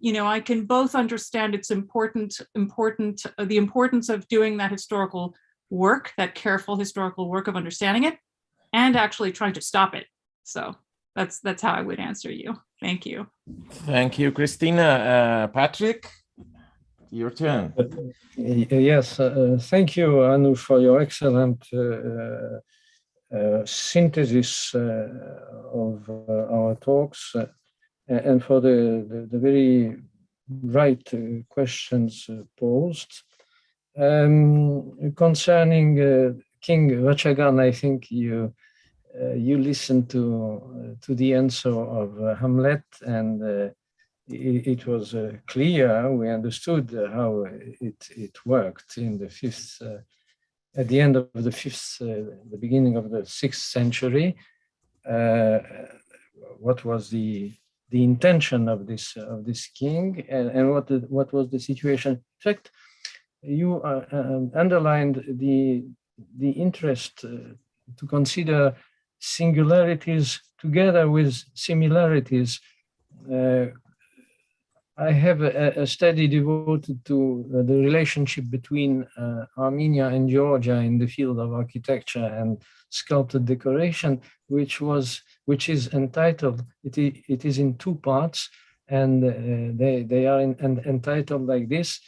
both understand it's the importance of doing that historical work, that careful historical work of understanding it, and actually trying to stop it. So that's how I would answer you. Thank you. Thank you, Christina. Patrick, your turn. Yes, thank you, Anu, for your excellent synthesis of our talks and for the very right questions posed. Concerning King Vachagan, I think you listened to the answer of Hamlet, and it was clear. We understood how it worked in the at the end of the the beginning of the 6th century. What was the intention of this king, and what was the situation? In fact, you underlined the interest to consider singularities together with similarities I have a study devoted to the relationship between Armenia and Georgia in the field of architecture and sculpted decoration, which is entitled. It is in two parts, and they are entitled like this: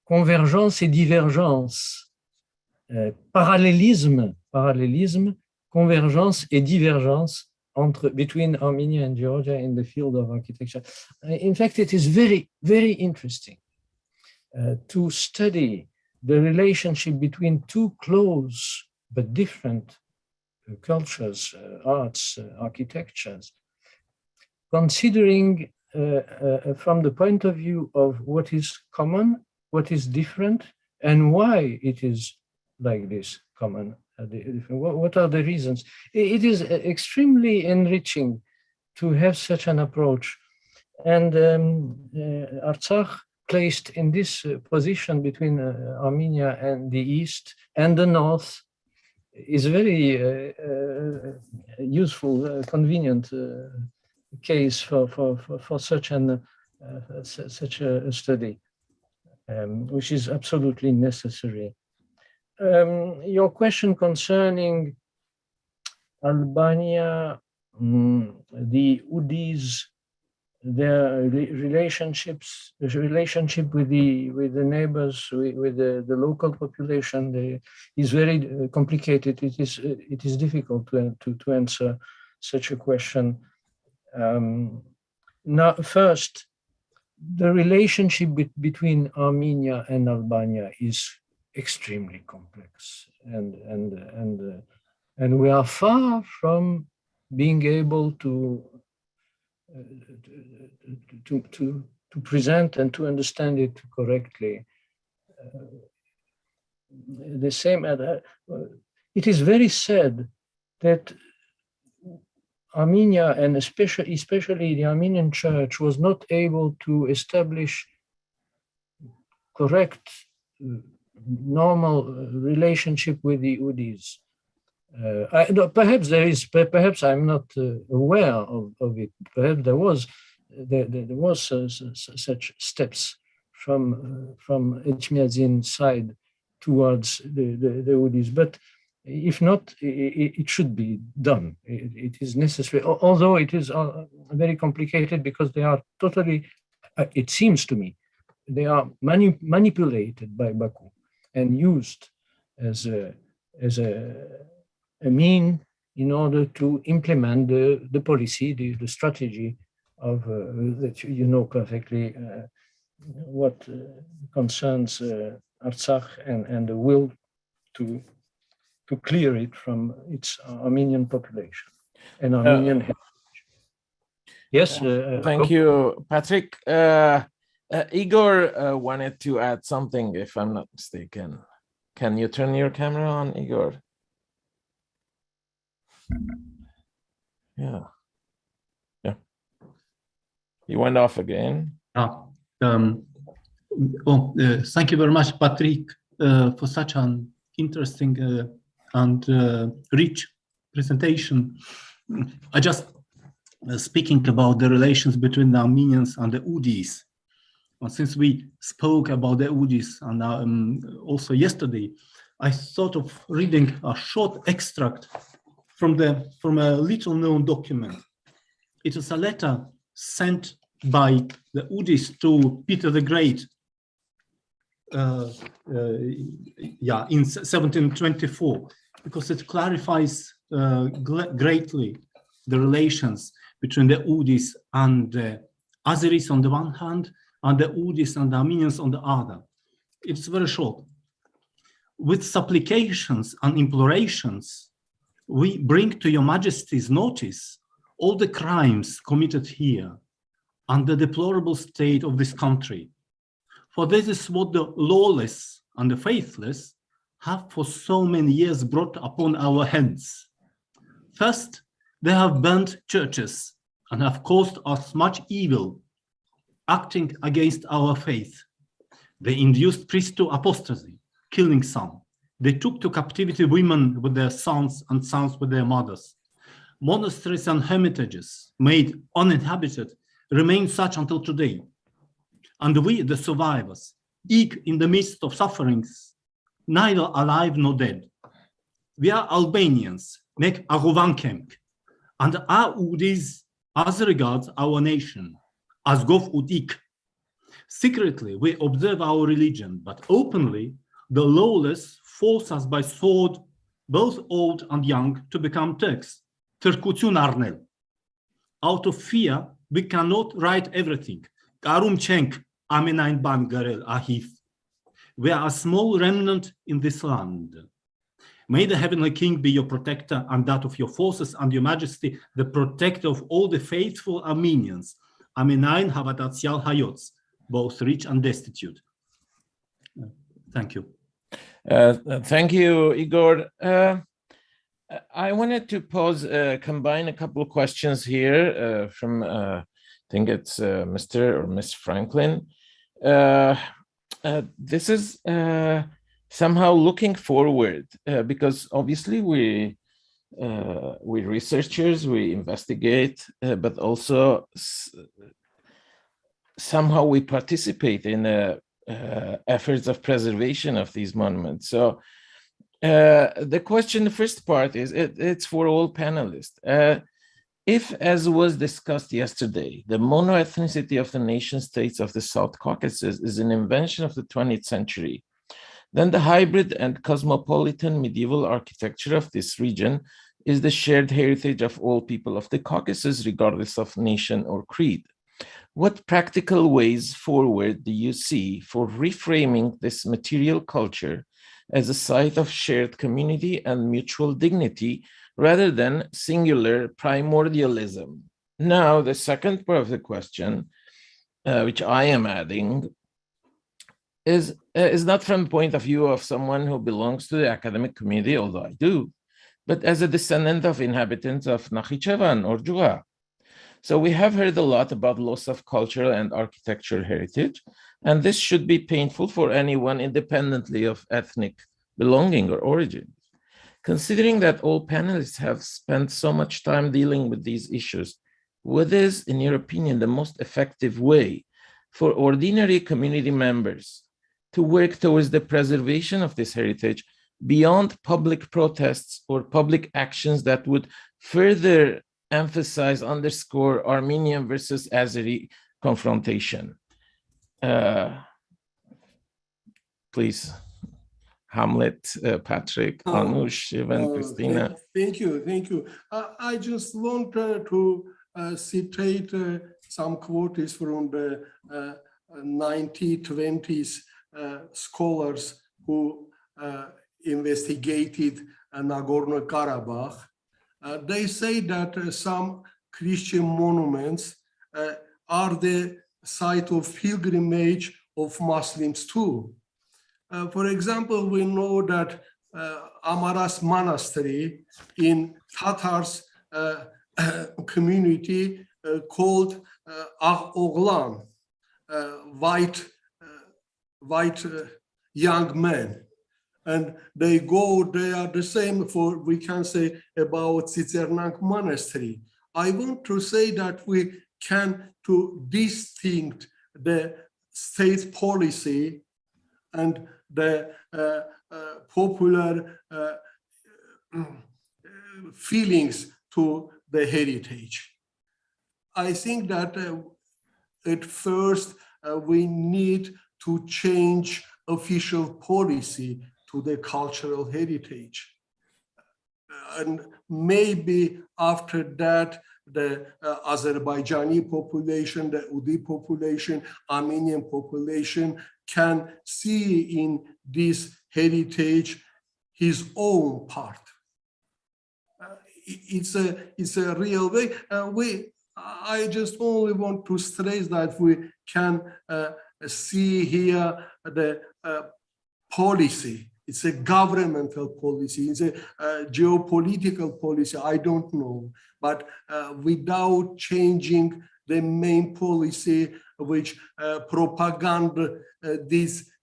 Convergence et divergence, parallélisme, convergence et divergence between Armenia and Georgia in the field of architecture. In fact, it is very, very interesting to study the relationship between two close but different cultures, arts, architectures, considering from the point of view of what is common, what is different, and why it is like this common. What are the reasons? It is extremely enriching to have such an approach. And Artsakh, placed in this position between Armenia and the east and the north, is very useful, convenient case for such a study, which is absolutely necessary. Your question concerning Albania, the Udis, their relationship with the neighbors, with the local population, is very complicated. It is difficult to answer such a question. Now, first, the relationship between Armenia and Albania is extremely complex, and we are far from being able to present and to understand it correctly. The same, it is very sad that Armenia, and especially the Armenian Church, was not able to establish correct, normal relationship with the Udis. Perhaps there is. Perhaps I'm not aware of it. Perhaps there was such steps from Etchmiadzin side towards the Udis. But if not, it should be done. It is necessary. Although it is very complicated because they are totally. It seems to me, they are manipulated by Baku and used as a mean in order to implement the policy, the strategy of that you know perfectly what concerns Artsakh and the will to clear it from its Armenian population and Armenian heritage. Yes. Thank you, Patrick. Igor wanted to add something, if I'm not mistaken. Can you turn your camera on, Igor? Yeah. You went off again. Thank you very much, Patrick, for such an interesting and rich presentation. I just speaking about the relations between the Armenians and the Udis. Since we spoke about the Udis and also yesterday, I thought of reading a short extract from a little known document. It is a letter sent by the Udis to Peter the Great in 1724, because it clarifies greatly the relations between the Udis and the Azeris on the one hand, and the Udis and the Armenians on the other. It's very short. With supplications and implorations, we bring to your majesty's notice all the crimes committed here and the deplorable state of this country. For this is what the lawless and the faithless have for so many years brought upon our heads. First, they have burnt churches and have caused us much evil, acting against our faith. They induced priests to apostasy, killing some. They took to captivity women with their sons and sons with their mothers. monasteries and hermitages made uninhabited remain such until today. And we, the survivors, eke in the midst of sufferings, neither alive nor dead. We are Albanians, mek Arovankem, and are udis as regards our nation, as gov udik. Secretly, we observe our religion, but openly, the lawless force us by sword, both old and young, to become Turks. Turkutun Arnel. Out of fear, we cannot write everything. Karum Chenk, Amenain Ban Garel Ahif. We are a small remnant in this land. May the Heavenly King be your protector and that of your forces, and your Majesty, the protector of all the faithful Armenians. Amenain Havadatsial Hayots, both rich and destitute. Thank you. Thank you, Igor. I wanted to combine a couple of questions here from, I think it's Mr. or Miss Franklin. This is somehow looking forward because obviously we researchers, we investigate, but also somehow we participate in efforts of preservation of these monuments. So the question, the first part is, it's for all panelists. If, as was discussed yesterday, the monoethnicity of the nation states of the South Caucasus is an invention of the 20th century, then the hybrid and cosmopolitan medieval architecture of this region is the shared heritage of all people of the Caucasus, regardless of nation or creed. What practical ways forward do you see for reframing this material culture as a site of shared community and mutual dignity rather than singular primordialism? Now, the second part of the question, which I am adding, is not from the point of view of someone who belongs to the academic community, although I do, but as a descendant of inhabitants of Nakhichevan or Juga. So we have heard a lot about loss of cultural and architectural heritage, and this should be painful for anyone independently of ethnic belonging or origin. Considering that all panelists have spent so much time dealing with these issues, what is, in your opinion, the most effective way for ordinary community members to work towards the preservation of this heritage beyond public protests or public actions that would further emphasize, underscore Armenian versus Azeri confrontation? Please, Hamlet, Patrick, Anush, Shivan, Christina. Thank you. I just want to citate some quotes from the 1920s scholars who investigated Nagorno-Karabakh. They say that some Christian monuments are the site of pilgrimage of Muslims too. For example, we know that Amaras Monastery in Tatars community called Oglan, white young men. And they are the same for, we can say, about Tsitsernank Monastery. I want to say that we can to distinct the state policy and the popular feelings to the heritage. I think that at first we need to change official policy to the cultural heritage. And maybe after that, the Azerbaijani population, the Udi population, Armenian population can see in this heritage his own part. It's a real way. I just only want to stress that we can see here the policy. It's a governmental policy, it's a geopolitical policy, I don't know. But without changing the main policy, which propaganda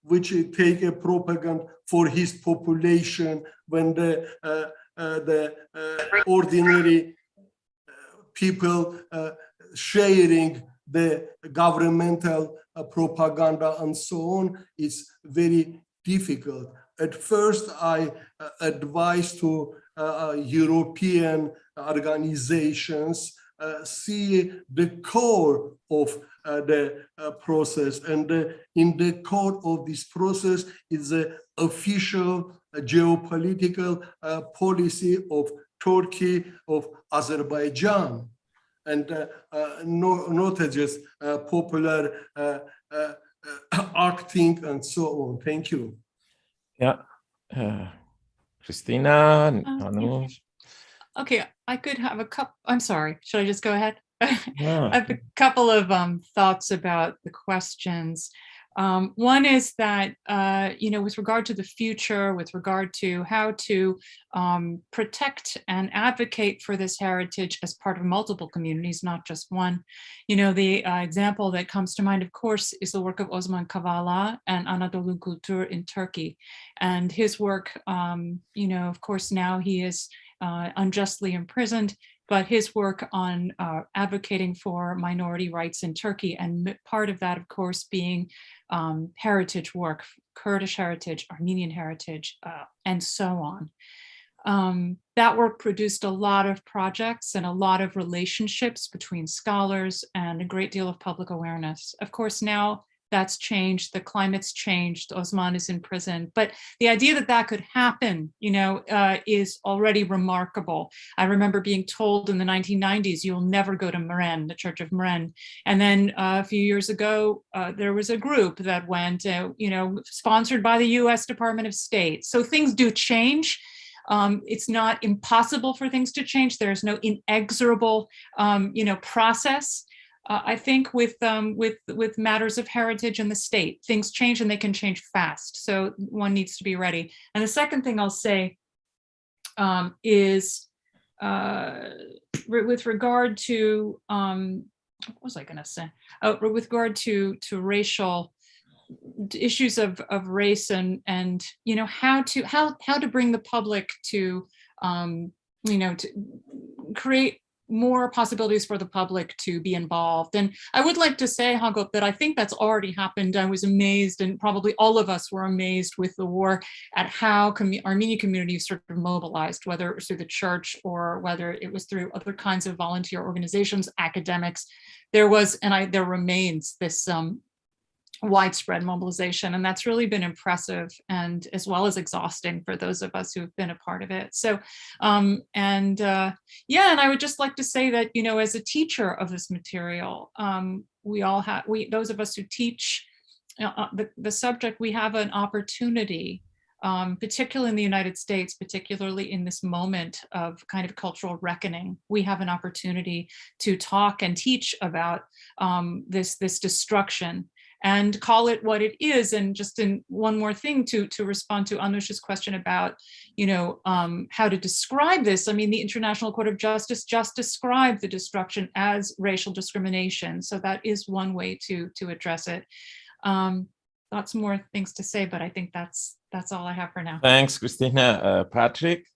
which take a propaganda for his population when the ordinary people sharing the governmental propaganda and so on, is very difficult. At first, I advise to European organizations see the core of the process, and in the core of this process is the official geopolitical policy of Turkey, of Azerbaijan, and not just popular acting and so on. Thank you. Yeah. Christina, yeah. Okay, I could have a couple. I'm sorry. Should I just go ahead? Yeah. I have a couple of thoughts about the questions. One is that, with regard to the future, with regard to how to protect and advocate for this heritage as part of multiple communities, not just one. The example that comes to mind, of course, is the work of Osman Kavala and Anadolu Kultur in Turkey. And his work, of course, now he is unjustly imprisoned, but his work on advocating for minority rights in Turkey, and part of that, of course, being heritage work, Kurdish heritage, Armenian heritage, and so on. That work produced a lot of projects and a lot of relationships between scholars and a great deal of public awareness. Of course, now that's changed, the climate's changed, Osman is in prison, but the idea that that could happen, is already remarkable. I remember being told in the 1990s, you'll never go to Meren, the Church of Meren. And then a few years ago, there was a group that went, sponsored by the US Department of State. So things do change. It's not impossible for things to change. There's no inexorable, process. I think with matters of heritage in the state, things change and they can change fast. So one needs to be ready. And the second thing I'll say is with regard to what was I going to say? Oh, with regard to racial issues of race and how to bring the public to to create more possibilities for the public to be involved. And I would like to say, Hagop, that I think that's already happened. I was amazed, and probably all of us were amazed with the war at how Armenian communities sort of mobilized, whether it was through the church or whether it was through other kinds of volunteer organizations, academics. There remains this widespread mobilization, and that's really been impressive and as well as exhausting for those of us who have been a part of it. So and I would just like to say that as a teacher of this material, those of us who teach the subject, we have an opportunity, particularly in the United States, particularly in this moment of kind of cultural reckoning, we have an opportunity to talk and teach about this destruction and call it what it is. And just in one more thing to respond to Anush's question about, how to describe this. I mean, the International Court of Justice just described the destruction as racial discrimination. So that is one way to address it. Lots more things to say, but I think that's all I have for now. Thanks, Christina. Patrick?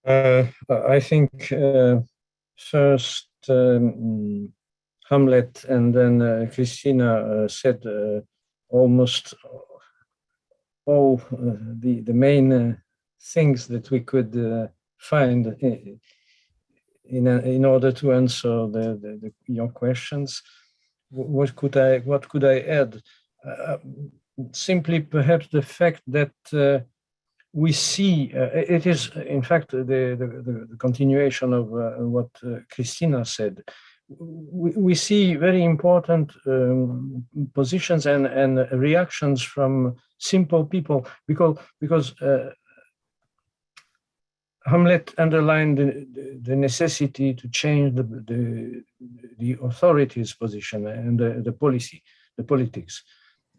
I think first, Hamlet and then Christina said almost all the main things that we could find in order to answer your questions. What could I add? Simply, perhaps the fact that we see it is in fact the continuation of what Christina said. We see very important positions and reactions from simple people because Hamlet underlined the necessity to change the authorities' position and the politics.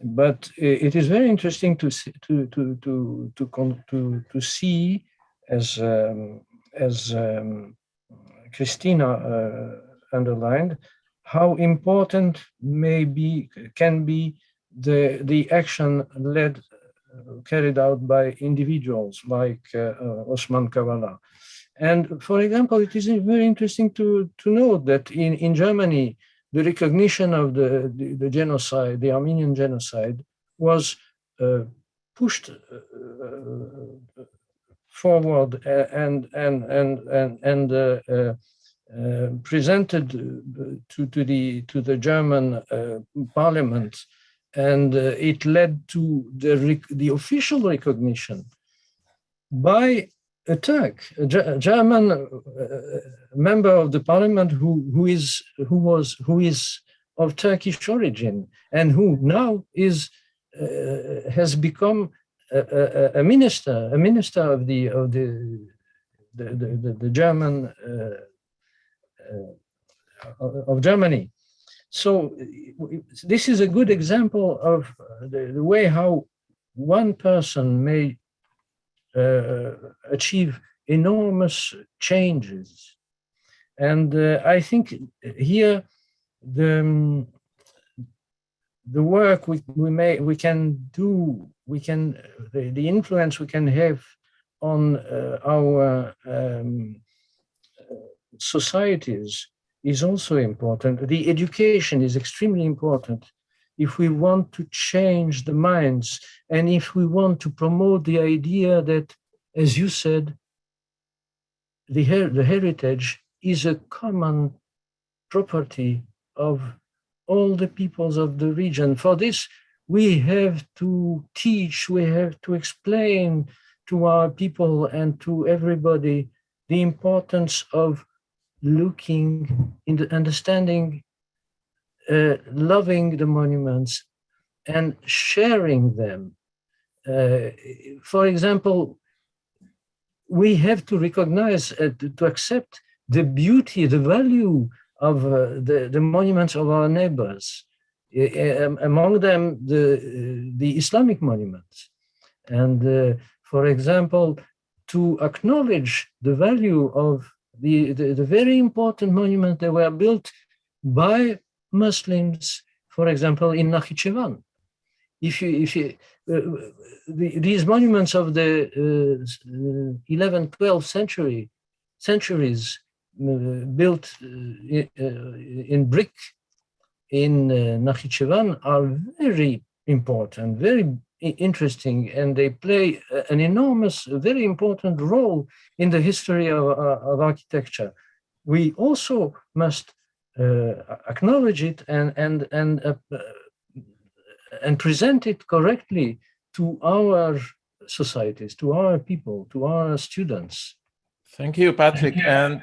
But it is very interesting to see as Christina underlined, how important can be the action carried out by individuals like Osman Kavala. And for example, it is very interesting to note that in Germany, the recognition of the genocide, the Armenian genocide, was pushed forward and presented to the German parliament, and it led to the official recognition by a Turk, a German member of the parliament who is of Turkish origin, and who now has become a minister of the German of Germany. So this is a good example of the way how one person may achieve enormous changes. And I think here the work the influence we can have on our societies is also important. The education is extremely important if we want to change the minds, and if we want to promote the idea that, as you said, the heritage is a common property of all the peoples of the region. For this, we have to teach, we have to explain to our people and to everybody the importance of looking into understanding, loving the monuments and sharing them. For example, we have to recognize, to accept the beauty, the value of the monuments of our neighbors, among them the Islamic monuments. And for example, to acknowledge the value of the very important monuments that were built by Muslims, for example, in Nakhichevan. These monuments of the 11th, 12th centuries built in brick in Nakhichevan are very important, very interesting, and they play an enormous, very important role in the history of architecture. We also must acknowledge it and present it correctly to our societies, to our people, to our students. Thank you, Patrick. And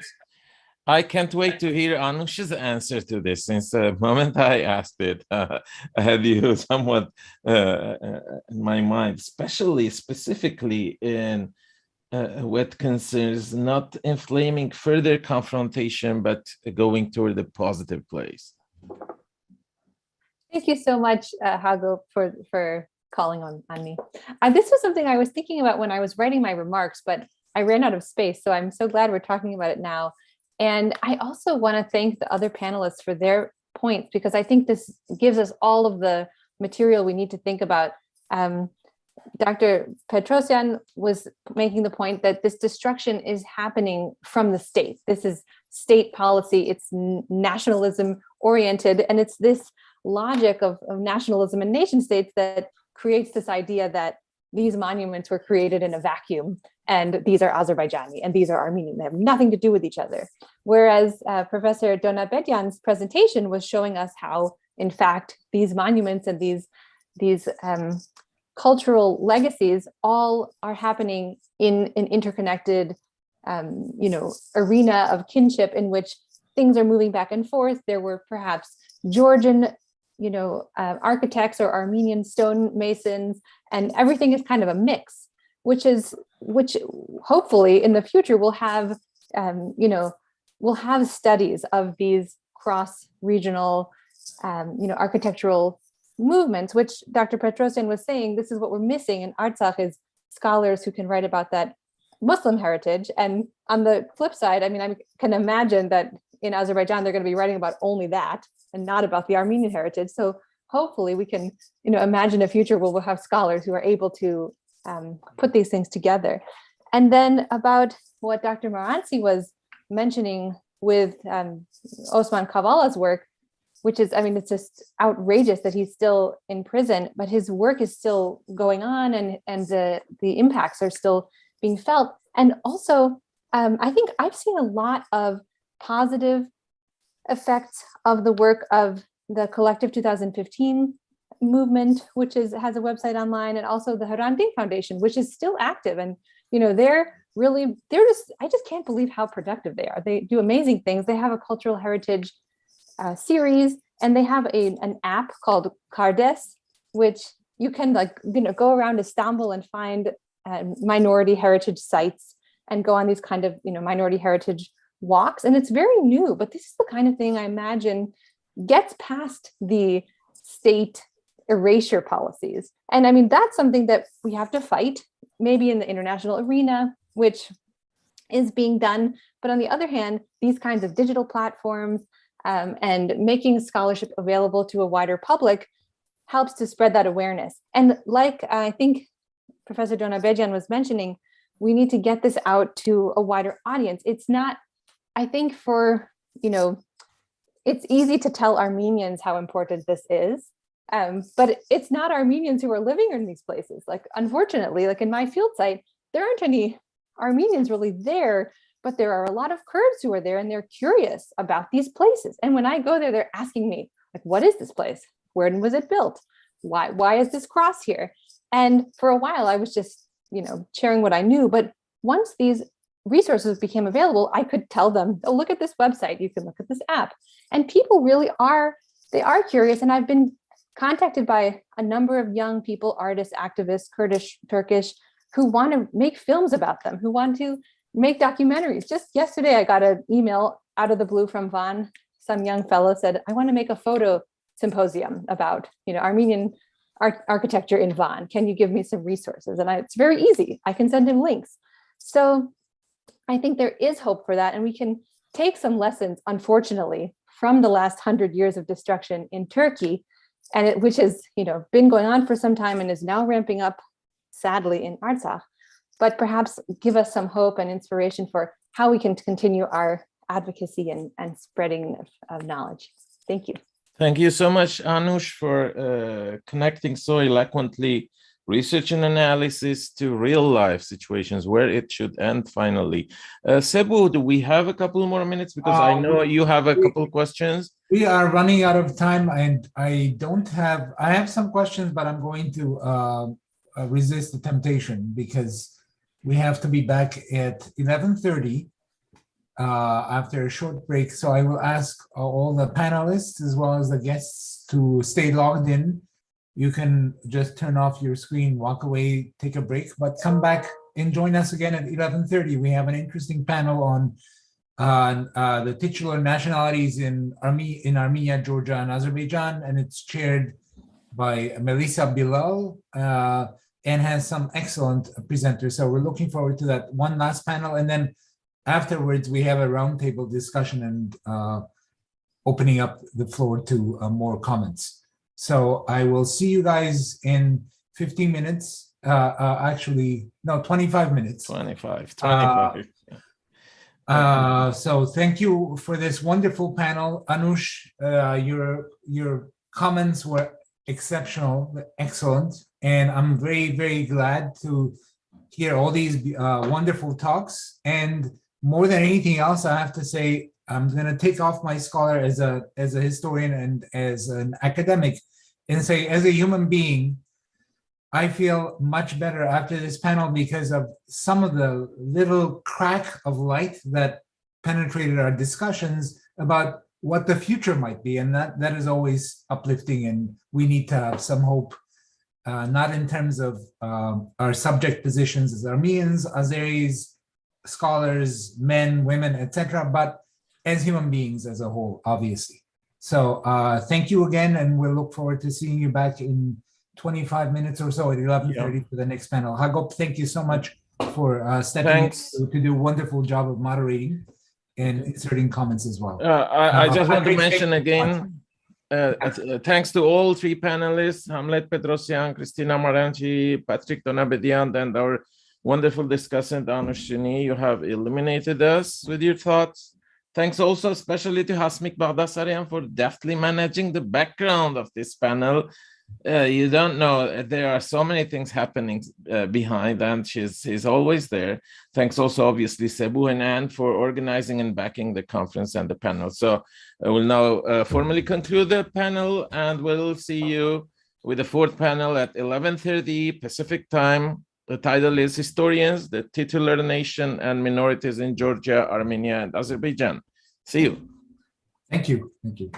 I can't wait to hear Anusha's answer to this, since the moment I asked it, I had you somewhat in my mind, specifically in what concerns not inflaming further confrontation, but going toward the positive place. Thank you so much, Hago, for calling on me. This was something I was thinking about when I was writing my remarks, but I ran out of space. So I'm so glad we're talking about it now. And I also want to thank the other panelists for their points, because I think this gives us all of the material we need to think about. Dr. Petrosian was making the point that this destruction is happening from the state. This is state policy. It's nationalism oriented. And it's this logic of nationalism and nation states that creates this idea that these monuments were created in a vacuum, and these are Azerbaijani and these are Armenian. They have nothing to do with each other. Whereas Professor Donabedyan's presentation was showing us how, in fact, these monuments and these cultural legacies all are happening in an interconnected, arena of kinship in which things are moving back and forth. There were perhaps Georgian architects or Armenian stonemasons, and everything is kind of a mix, which hopefully in the future we'll have studies of these cross-regional, architectural movements, which Dr. Petrosian was saying, this is what we're missing in Artsakh, is scholars who can write about that Muslim heritage. And on the flip side, I mean, I can imagine that in Azerbaijan, they're going to be writing about only that and not about the Armenian heritage. So hopefully we can, imagine a future where we'll have scholars who are able to put these things together. And then about what Dr. Maranti was mentioning with Osman Kavala''s work, which is, I mean, it's just outrageous that he's still in prison, but his work is still going on, and the impacts are still being felt. And also, I think I've seen a lot of positive effects of the work of the Collective 2015 movement, which has a website online, and also the Harandi Foundation, which is still active. And, you know, I just can't believe how productive they are. They do amazing things. They have a cultural heritage series, and they have an app called Kardes, which you can go around Istanbul and find minority heritage sites and go on these kind of minority heritage walks. And it's very new, but this is the kind of thing I imagine gets past the state erasure policies. And I mean, that's something that we have to fight, maybe in the international arena, which is being done. But on the other hand, these kinds of digital platforms and making scholarship available to a wider public helps to spread that awareness. And like I think Professor Donabedian was mentioning, we need to get this out to a wider audience. It's not, I think it's easy to tell Armenians how important this is, but it's not Armenians who are living in these places. Like, unfortunately, like in my field site, there aren't any Armenians really there, but there are a lot of Kurds who are there, and they're curious about these places. And when I go there, they're asking me, like, what is this place? Where was it built? Why is this cross here? And for a while, I was just, sharing what I knew. But once these resources became available, I could tell them, oh, look at this website. You can look at this app. And people really are curious. And I've been contacted by a number of young people, artists, activists, Kurdish, Turkish, who want to make films about them, who want to make documentaries. Just yesterday, I got an email out of the blue from Van. Some young fellow said, I want to make a photo symposium about, Armenian architecture in Van. Can you give me some resources? And it's very easy. I can send him links. So I think there is hope for that. And we can take some lessons, unfortunately, from the last 100 years of destruction in Turkey, and which has, been going on for some time and is now ramping up, sadly, in Artsakh, but perhaps give us some hope and inspiration for how we can continue our advocacy and spreading of knowledge. Thank you. Thank you so much, Anush, for connecting so eloquently research and analysis to real life situations where it should end finally. Sebu, do we have a couple more minutes? Because I know you have a couple of questions. We are running out of time, and I have some questions, but I'm going to resist the temptation because we have to be back at 11:30 after a short break. So I will ask all the panelists as well as the guests to stay logged in. You can just turn off your screen, walk away, take a break, but come back and join us again at 11:30. We have an interesting panel on the titular nationalities in Armenia, Georgia, and Azerbaijan, and it's chaired by Melissa Bilal and has some excellent presenters. So we're looking forward to that one last panel, and then afterwards we have a roundtable discussion and opening up the floor to more comments. So I will see you guys in 15 minutes. Actually, no, 25 minutes. 25. So thank you for this wonderful panel. Anush, your comments were exceptional, excellent. And I'm very, very glad to hear all these wonderful talks. And more than anything else, I have to say, I'm going to take off my scholar as a historian and as an academic and say, as a human being, I feel much better after this panel because of some of the little crack of light that penetrated our discussions about what the future might be. And that is always uplifting, and we need to have some hope, not in terms of our subject positions as Armenians, Azeris, scholars, men, women, etc., but as human beings as a whole, obviously. So thank you again, and we'll look forward to seeing you back in 25 minutes or so at 11:30 for the next panel. Hagop, thank you so much for stepping in to do a wonderful job of moderating and inserting comments as well. I just want to mention again, thanks to all three panelists, Hamlet Petrosyan, Christina Maranti, Patrick Donabedian, and our Wonderful discussant, Anushini. You have illuminated us with your thoughts. Thanks also especially to Hasmik Baghdasaryan for deftly managing the background of this panel. You don't know, there are so many things happening behind, and she's always there. Thanks also obviously Sebu and Anne for organizing and backing the conference and the panel. So I will now formally conclude the panel, and we'll see you with the fourth panel at 11:30 Pacific time. The title is Historians, the Titular Nation and Minorities in Georgia, Armenia, and Azerbaijan. See you. Thank you. Thank you.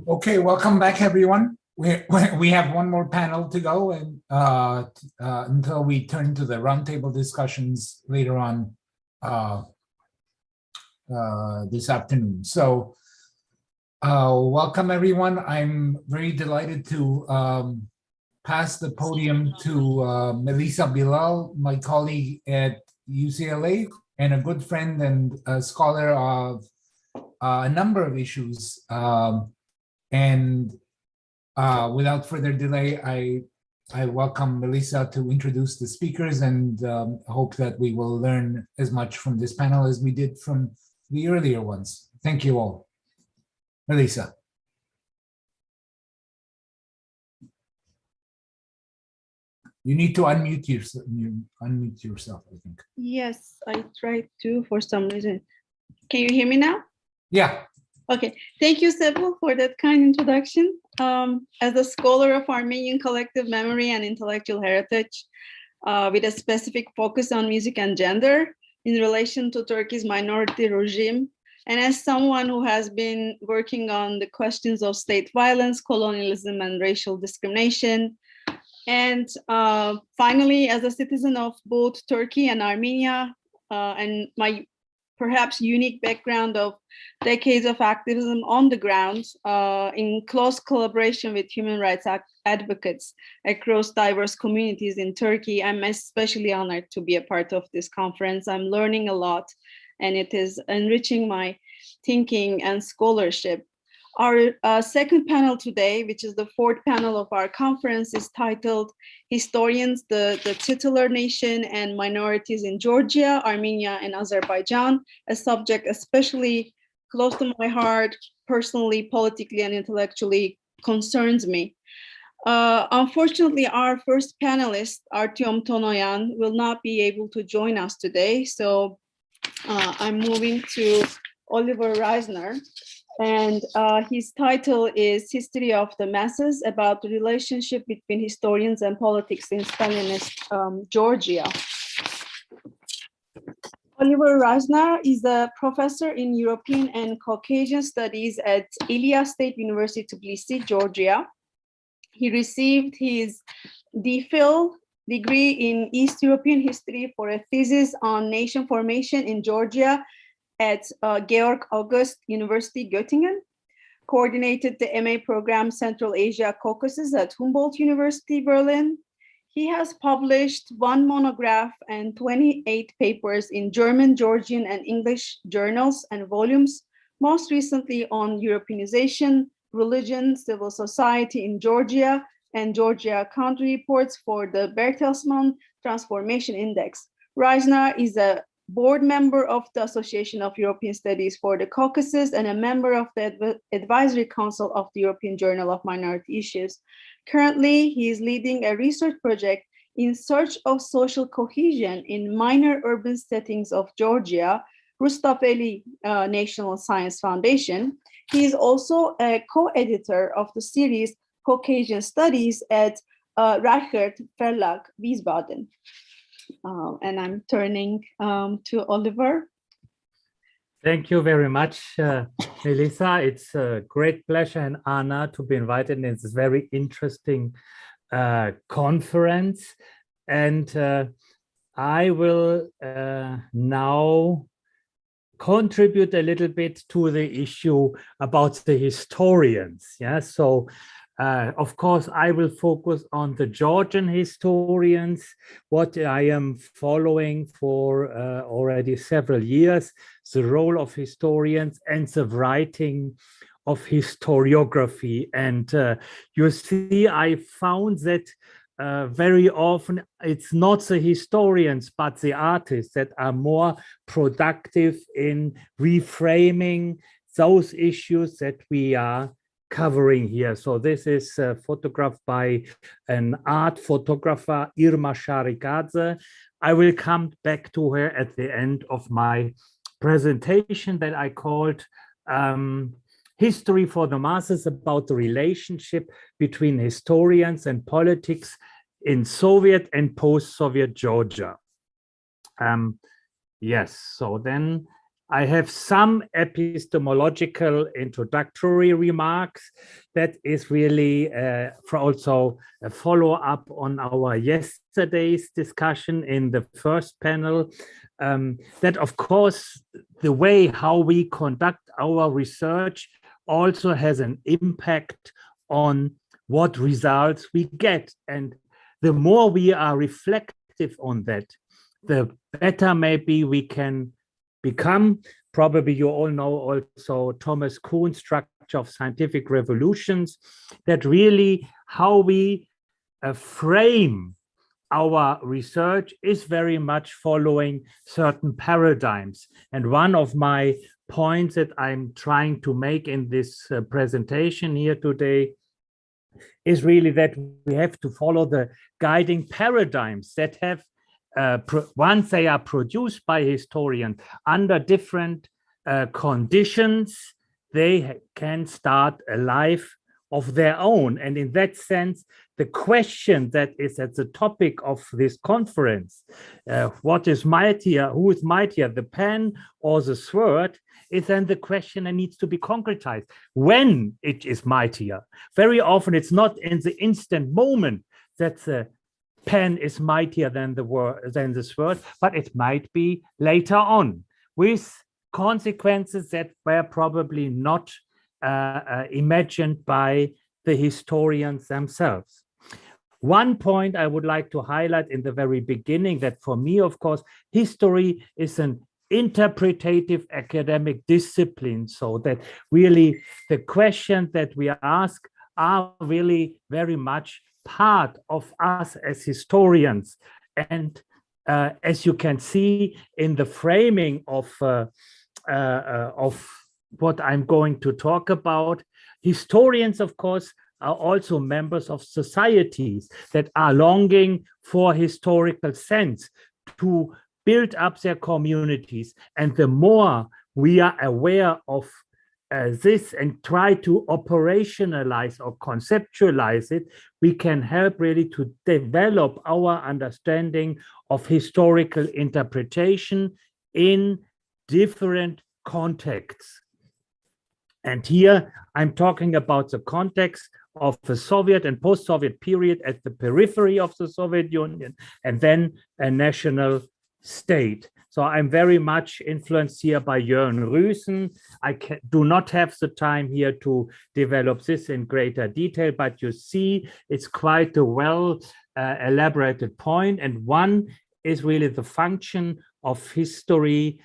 Okay, welcome back, everyone. We have one more panel to go, and until we turn to the roundtable discussions later on this afternoon. So, welcome everyone. I'm very delighted to pass the podium to Melissa Bilal, my colleague at UCLA, and a good friend and a scholar of a number of issues. Without further delay, I welcome Melissa to introduce the speakers, and hope that we will learn as much from this panel as we did from the earlier ones. Thank you all. Melissa. You need to unmute yourself, I think. Yes, I tried to for some reason. Can you hear me now? Yeah. Okay, thank you, Sebu, for that kind introduction. As a scholar of Armenian collective memory and intellectual heritage, with a specific focus on music and gender in relation to Turkey's minority regime, and as someone who has been working on the questions of state violence, colonialism, and racial discrimination, and finally, as a citizen of both Turkey and Armenia, and my perhaps unique background of decades of activism on the ground in close collaboration with human rights advocates across diverse communities in Turkey, I'm especially honored to be a part of this conference. I'm learning a lot, and it is enriching my thinking and scholarship. Our second panel today, which is the fourth panel of our conference, is titled Historians, the Titular Nation and Minorities in Georgia, Armenia, and Azerbaijan, a subject especially close to my heart, personally, politically, and intellectually concerns me. Unfortunately, our first panelist, Artyom Tonoyan, will not be able to join us today, so I'm moving to Oliver Reisner. And his title is History of the Masses, about the relationship between historians and politics in Stalinist Georgia. Oliver Reisner is a professor in European and Caucasian Studies at Ilia State University, Tbilisi, Georgia. He received his DPhil degree in East European history for a thesis on nation formation in Georgia at Georg August University, Göttingen, coordinated the MA program Central Asia Caucasus at Humboldt University, Berlin. He has published 1 monograph and 28 papers in German, Georgian, and English journals and volumes, most recently on Europeanization, religion, civil society in Georgia, and Georgia country reports for the Bertelsmann Transformation Index. Reisner is a board member of the Association of European Studies for the Caucasus and a member of the Advisory Council of the European Journal of Minority Issues. Currently, he is leading a research project in search of social cohesion in minor urban settings of Georgia, Rustaveli National Science Foundation. He is also a co-editor of the series Caucasian Studies at Reichert Verlag, Wiesbaden. And I'm turning to Oliver. Thank you very much, Melissa. It's a great pleasure and honor to be invited in this very interesting conference. And I will now contribute a little bit to the issue about the historians. Yeah, so of course, I will focus on the Georgian historians, what I am following for already several years, the role of historians and the writing of historiography. And you see, I found that very often it's not the historians, but the artists that are more productive in reframing those issues that we are covering here. So this is a photograph by an art photographer, Irma Sharikadze. I will come back to her at the end of my presentation that I called History for the Masses, about the relationship between historians and politics in Soviet and post-Soviet Georgia. Yes, so then I have some epistemological introductory remarks. That is really for also a follow-up on our yesterday's discussion in the first panel. That, of course, the way how we conduct our research also has an impact on what results we get. And the more we are reflective on that, the better maybe we can become. Probably you all know also Thomas Kuhn's structure of scientific revolutions, that really how we frame our research is very much following certain paradigms. And one of my points that I'm trying to make in this presentation here today is really that we have to follow the guiding paradigms that have once they are produced by historians under different conditions, they can start a life of their own. And in that sense, the question that is at the topic of this conference, what is mightier, who is mightier, the pen or the sword, is then the question that needs to be concretized. When it is mightier, very often it's not in the instant moment that the pen is mightier than the sword, but it might be later on with consequences that were probably not imagined by the historians themselves. One point I would like to highlight in the very beginning, that for me, of course, history is an interpretative academic discipline, so that really the questions that we ask are really very much part of us as historians. And as you can see in the framing of what I'm going to talk about, historians, of course, are also members of societies that are longing for historical sense to build up their communities. And the more we are aware of this and try to operationalize or conceptualize it, we can help really to develop our understanding of historical interpretation in different contexts. And here I'm talking about the context of the Soviet and post-Soviet period at the periphery of the Soviet Union, and then a national state. So I'm very much influenced here by Jörn Rüsen. I do not have the time here to develop this in greater detail, but you see it's quite a well elaborated point. And one is really the function of history,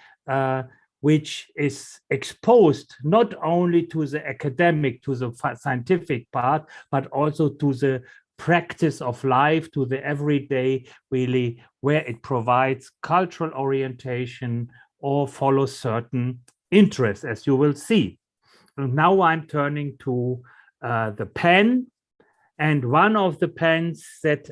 which is exposed not only to the academic, to the scientific part, but also to the practice of life, to the everyday, really, where it provides cultural orientation or follows certain interests, as you will see. And now I'm turning to the pen. And one of the pens that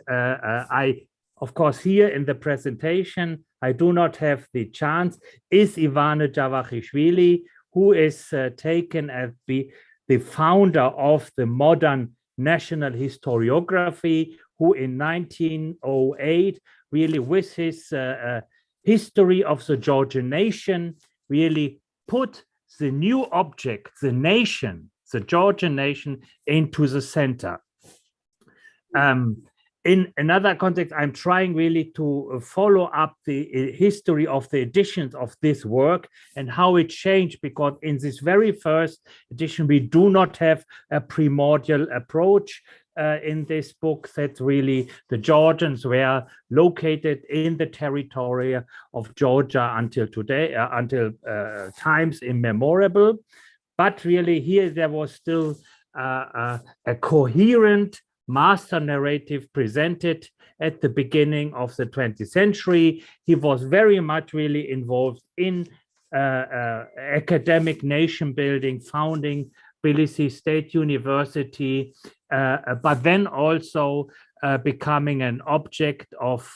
of course, here in the presentation, I do not have the chance, is Ivana Jawahishvili, who is taken as the founder of the modern national historiography, who in 1908, really with his history of the Georgian nation, really put the new object, the nation, the Georgian nation, into the center. In another context, I'm trying really to follow up the history of the editions of this work and how it changed, because in this very first edition, we do not have a primordial approach in this book, that really the Georgians were located in the territory of Georgia until today, until times immemorable. But really here there was still a coherent master narrative presented at the beginning of the 20th century. He was very much really involved in academic nation building, founding Tbilisi State University, but then also becoming an object of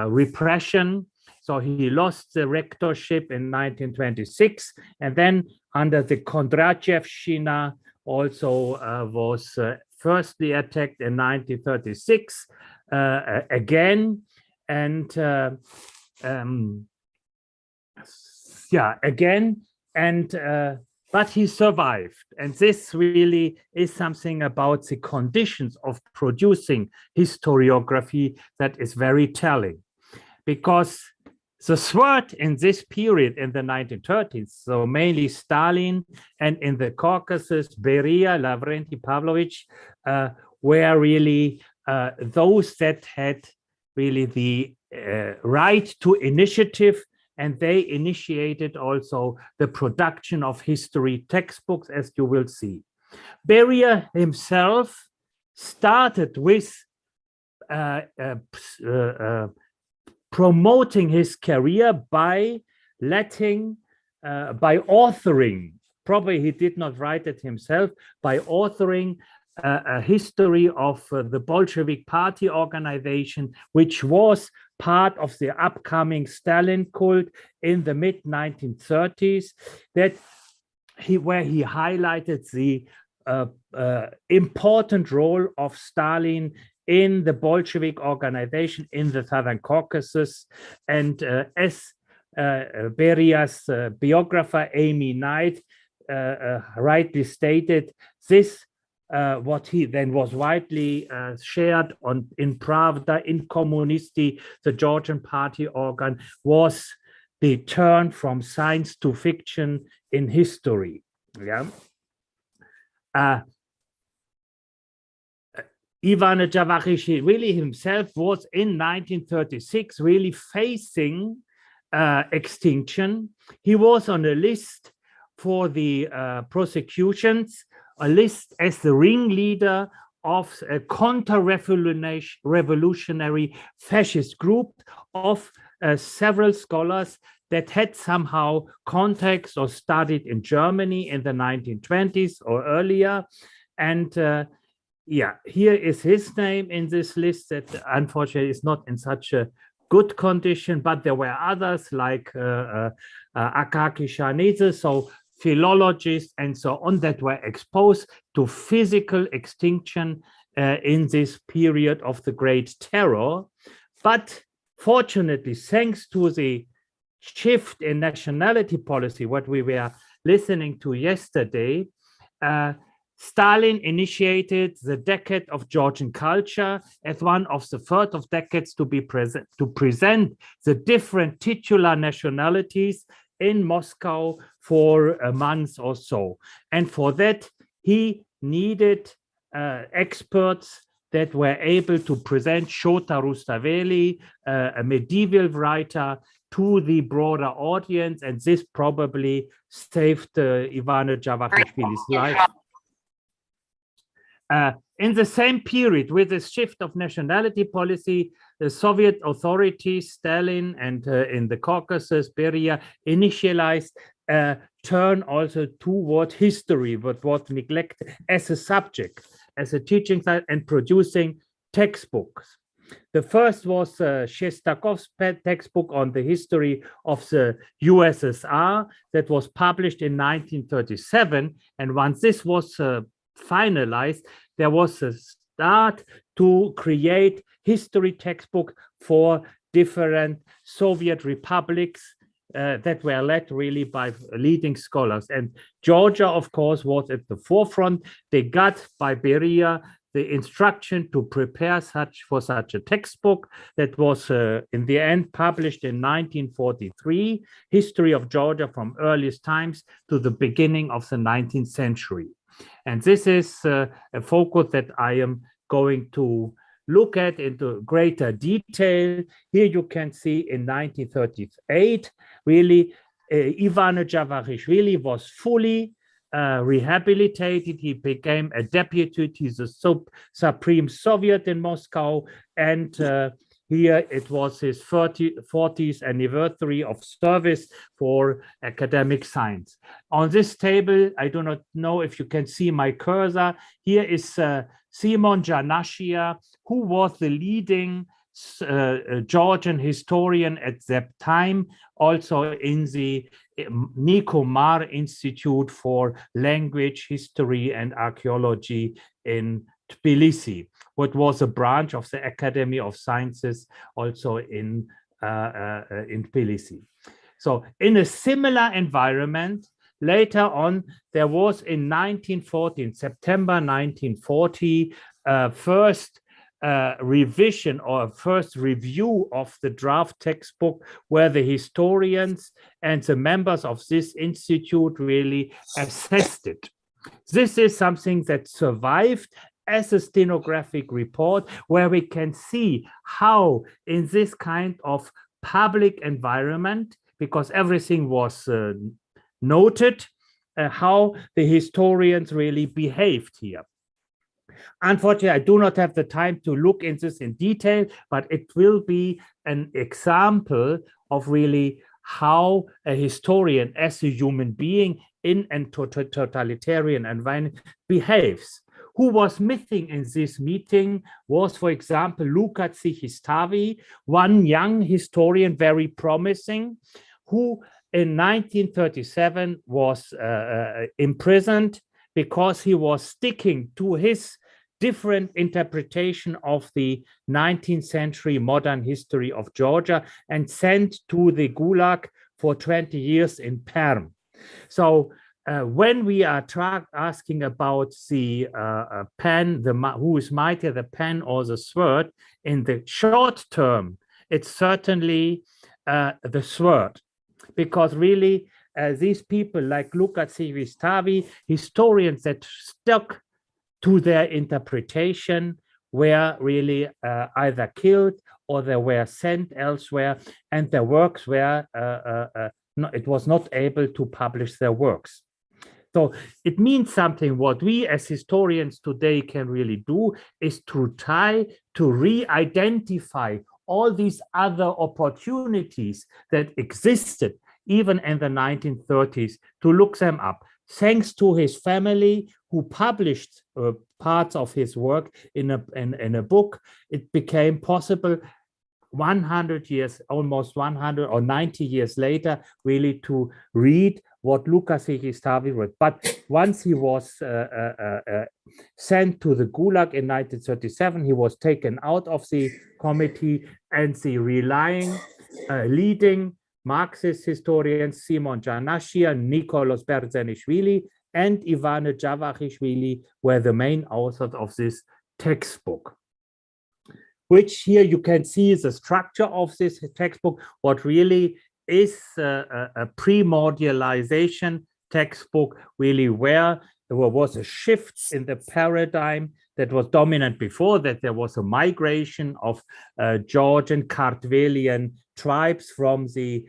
repression. So he lost the rectorship in 1926, and then under the Kondratyevshchina also was firstly attacked in 1936 again, and yeah, again, and but he survived. And this really is something about the conditions of producing historiography that is very telling, because the third in this period in the 1930s, so mainly Stalin, and in the Caucasus, Beria, Lavrenti Pavlovich, were really those that had really the right to initiative, and they initiated also the production of history textbooks, as you will see. Beria himself started with promoting his career by authoring, probably he did not write it himself, by authoring a history of the Bolshevik party organization, which was part of the upcoming Stalin cult in the mid-1930s, where he highlighted the important role of Stalin in the Bolshevik organization in the Southern Caucasus. And as Beria's biographer, Amy Knight, rightly stated, this what he then was widely shared in Pravda, in Komunisti, the Georgian party organ, was the turn from science to fiction in history. Yeah. Ivana Jawahishvili really himself was in 1936 really facing extinction. He was on a list for the prosecutions, a list as the ringleader of a counter-revolutionary fascist group of several scholars that had somehow contacts or studied in Germany in the 1920s or earlier. And yeah, here is his name in this list that unfortunately is not in such a good condition, but there were others like Akaki Shanidze, so philologists and so on, that were exposed to physical extinction in this period of the Great Terror. But fortunately, thanks to the shift in nationality policy, what we were listening to yesterday, Stalin initiated the Decade of Georgian Culture as one of the first of decades to be present, to present the different titular nationalities in Moscow for a month or so. And for that, he needed experts that were able to present Shota Rustaveli, a medieval writer, to the broader audience. And this probably saved Ivana Jawahishvili's life. In the same period, with the shift of nationality policy, the Soviet authorities, Stalin and in the Caucasus, Beria, initialized a turn also toward history, but was neglected as a subject, as a teaching site, and producing textbooks. The first was Shestakov's textbook on the history of the USSR that was published in 1937. And once this was finalized, there was a start to create history textbook for different Soviet republics that were led really by leading scholars. And Georgia, of course, was at the forefront. They got by Beria the instruction to prepare for such a textbook that was in the end published in 1943, History of Georgia from earliest times to the beginning of the 19th century. And this is a focus that I am going to look at into greater detail. Here you can see in 1938, really, Ivana Jawahishvili was fully rehabilitated. He became a deputy to the Supreme Soviet in Moscow. And here it was his 40th anniversary of service for academic science. On this table, I do not know if you can see my cursor. Here is Simon Janashia, who was the leading Georgian historian at that time, also in the Niko Mar Institute for Language, History, and Archaeology in Tbilisi, what was a branch of the Academy of Sciences also in Tbilisi. So in a similar environment, later on, there was in 1940, September 1940, first revision or first review of the draft textbook where the historians and the members of this institute really assessed it. This is something that survived as a stenographic report where we can see how in this kind of public environment, because everything was noted, how the historians really behaved here. Unfortunately, I do not have the time to look into this in detail, but it will be an example of really how a historian as a human being in a totalitarian environment behaves. Who was missing in this meeting was, for example, Luca Tsihistavi, one young historian, very promising, who in 1937 was imprisoned because he was sticking to his different interpretation of the 19th century modern history of Georgia and sent to the Gulag for 20 years in Perm. So when we are asking about the pen, who is mightier, the pen or the sword, in the short term, it's certainly the sword, because really these people like Luca Tsihistavi, historians that stuck to their interpretation, were really either killed or they were sent elsewhere, and their works were, it was not able to publish their works. So it means something. What we as historians today can really do is to try to re-identify all these other opportunities that existed even in the 1930s, to look them up. Thanks to his family, who published parts of his work in a book, it became possible 100 years, almost 100 or 90 years later, really to read what Luca Tsihistavi wrote. But once he was sent to the Gulag in 1937, he was taken out of the committee, and the leading Marxist historians Simon Janashia, Nicholas Berzenishvili, and Ivana Jawahishvili were the main authors of this textbook, which here you can see the structure of this textbook. What really is a primordialization textbook, really where there was a shift in the paradigm that was dominant before, that there was a migration of Georgian Kartvelian tribes from the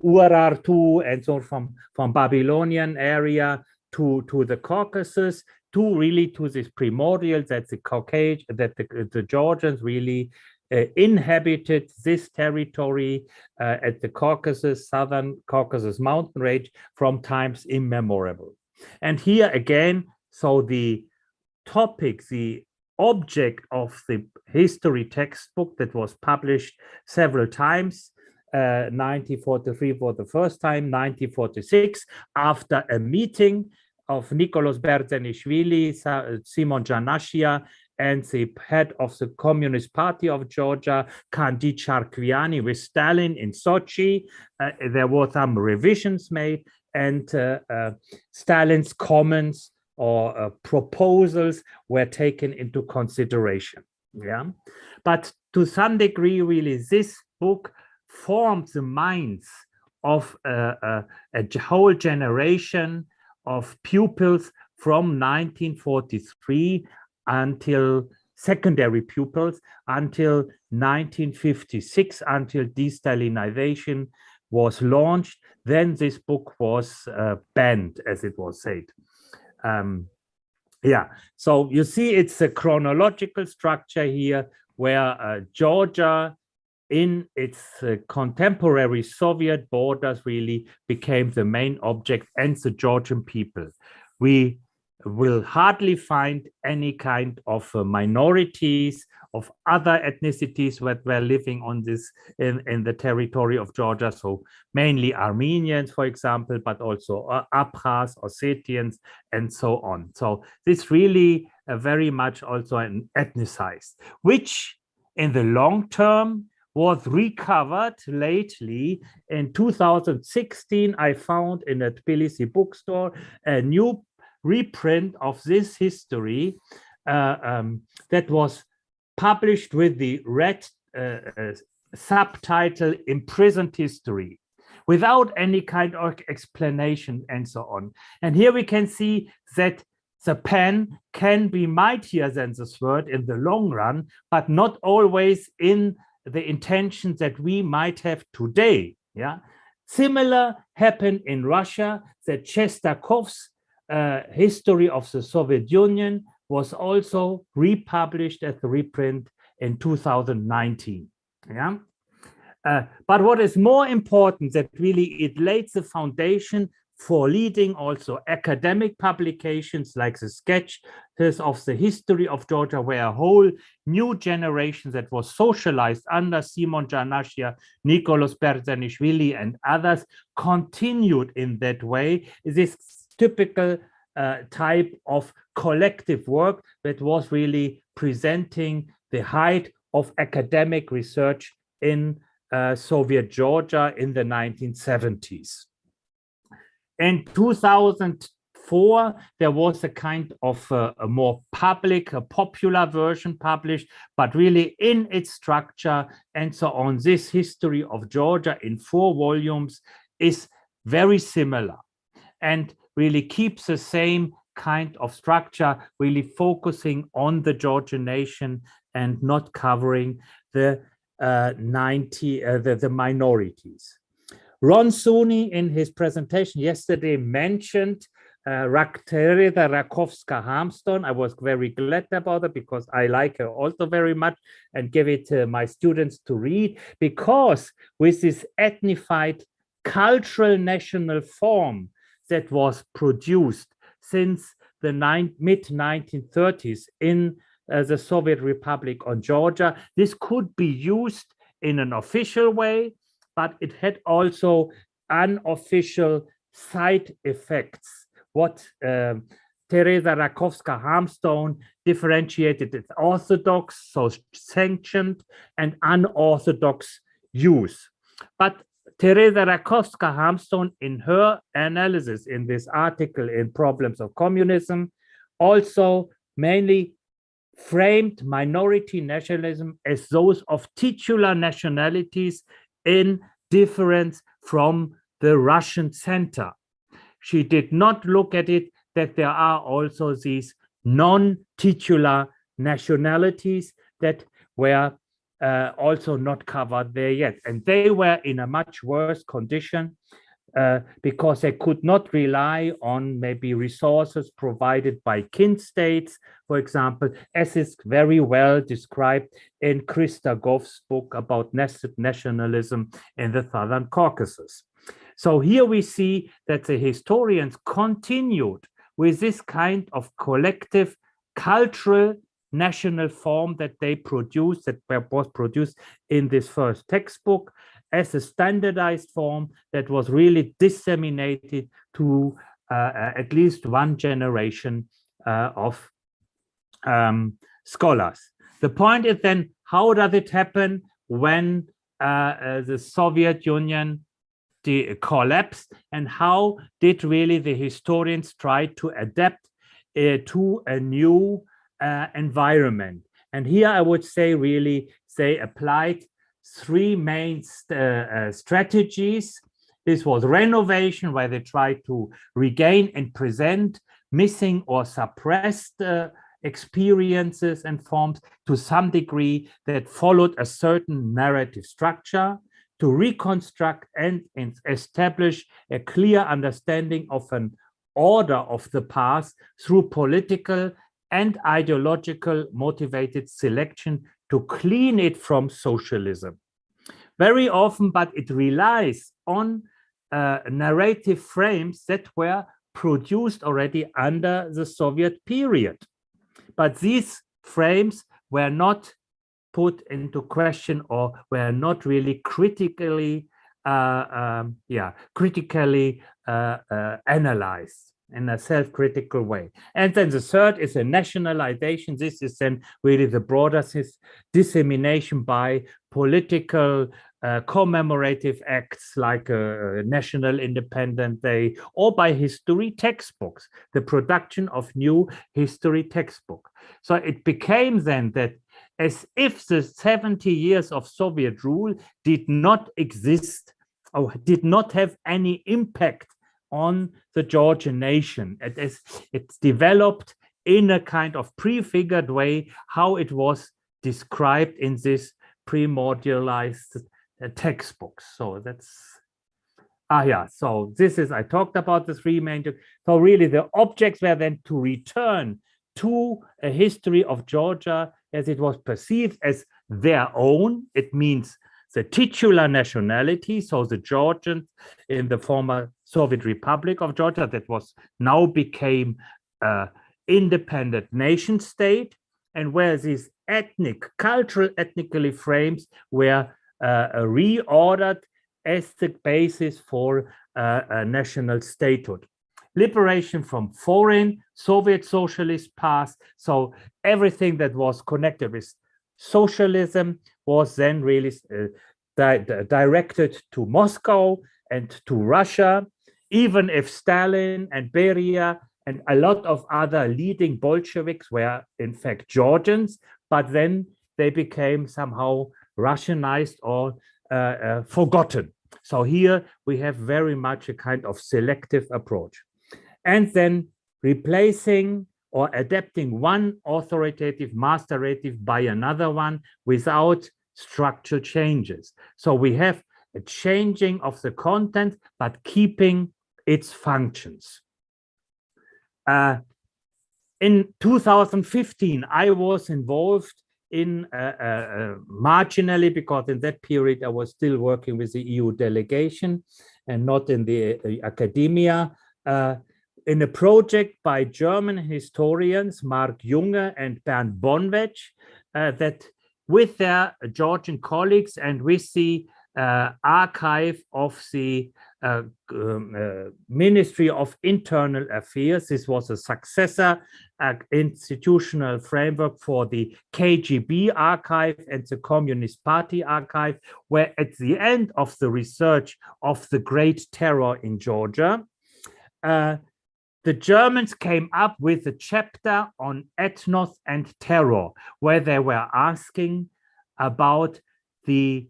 Urartu and so from Babylonian area to the Caucasus, to this primordial that the Caucasian, that the Georgians really inhabited this territory at the Caucasus, southern Caucasus mountain range from times immemorable. And here again, so the topic, the object of the history textbook that was published several times, 1943 for the first time, 1946, after a meeting of Nicholas Berzenishvili, Simon Janashia, and the head of the Communist Party of Georgia, Candide Charkviani, with Stalin in Sochi. There were some revisions made, and Stalin's comments or proposals were taken into consideration. Yeah, but to some degree, really, this book formed the minds of a whole generation of pupils from 1943 until secondary pupils until 1956, until de-Stalinization was launched. Then this book was banned, as it was said. Yeah, so you see it's a chronological structure here where Georgia in its contemporary Soviet borders really became the main object, and the Georgian people. We will hardly find any kind of minorities of other ethnicities that were living on this in the territory of Georgia. So mainly Armenians, for example, but also Abkhaz, Ossetians, and so on. So this really very much also an ethnicized, which in the long term was recovered lately. In 2016, I found in a Tbilisi bookstore a new reprint of this history that was published with the red subtitle Imprisoned History, without any kind of explanation and so on. And here we can see that the pen can be mightier than the sword in the long run, but not always in the intentions that we might have today. Yeah, similar happened in Russia. That Chestakov's history of the Soviet Union was also republished as a reprint in 2019. Yeah. But what is more important, that really it laid the foundation for leading also academic publications like the sketches of the history of Georgia, where a whole new generation that was socialized under Simon Janashia, Nicholas Berzanishvili, and others continued in that way. This typical type of collective work that was really presenting the height of academic research in Soviet Georgia in the 1970s. In 2004, there was a kind of a more public, a popular version published, but really in its structure and so on. This history of Georgia in 4 volumes is very similar and really keeps the same kind of structure, really focusing on the Georgian nation and not covering the the minorities. Ron Suni, in his presentation yesterday, mentioned Teresa Rakowska-Harmstone. I was very glad about it because I like her also very much and give it to my students to read, because with this ethnified cultural national form that was produced since the mid-1930s in the Soviet Republic on Georgia, this could be used in an official way, but it had also unofficial side effects. What Teresa Rakowska-Harmstone differentiated as orthodox, so sanctioned, and unorthodox use. But Teresa Rakowska-Harmstone, in her analysis in this article in Problems of Communism, also mainly framed minority nationalism as those of titular nationalities in difference from the Russian center. She did not look at it that there are also these non-titular nationalities that were also not covered there yet. And they were in a much worse condition because they could not rely on maybe resources provided by kin states, for example, as is very well described in Christa Goff's book about nested nationalism in the Southern Caucasus. So here we see that the historians continued with this kind of collective cultural national form that they produced, that was produced in this first textbook, as a standardized form that was really disseminated to at least one generation of scholars. The point is then, how does it happen when the Soviet Union collapsed, and how did really the historians try to adapt to a new environment? And here I would say really they applied 3 main strategies. This was renovation, where they tried to regain and present missing or suppressed experiences and forms to some degree that followed a certain narrative structure, to reconstruct and establish a clear understanding of an order of the past through political and ideological motivated selection to clean it from socialism. Very often, but it relies on narrative frames that were produced already under the Soviet period. But these frames were not put into question or were not really critically analyzed. in a self-critical way. And then the third is a nationalization. This is then really the broader dissemination by political commemorative acts like National Independence Day, or by history textbooks, the production of new history textbook. So it became then that as if the 70 years of Soviet rule did not exist or did not have any impact on the Georgian nation. It's developed in a kind of prefigured way how it was described in this primordialized textbooks. So that's, so this is, I talked about the three main, so really the objects were then to return to a history of Georgia as it was perceived as their own. It means the titular nationality, so the Georgians in the former Soviet Republic of Georgia that was now became an independent nation state, and where these cultural ethnically frames were reordered as the basis for a national statehood. Liberation from foreign Soviet socialist past, so everything that was connected with socialism was then really directed to Moscow and to Russia, even if Stalin and Beria and a lot of other leading Bolsheviks were in fact Georgians, but then they became somehow Russianized or forgotten. So here we have very much a kind of selective approach. And then replacing or adapting one authoritative master narrative by another one without structural changes. So we have a changing of the content, but keeping its functions. In 2015, I was involved in marginally, because in that period I was still working with the EU delegation and not in the academia, in a project by German historians Mark Junge and Bernd Bonwetsch, that with their Georgian colleagues and with the archive of the Ministry of Internal Affairs. This was a successor institutional framework for the KGB archive and the Communist Party archive, where at the end of the research of the Great Terror in Georgia, the Germans came up with a chapter on ethnos and terror, where they were asking about the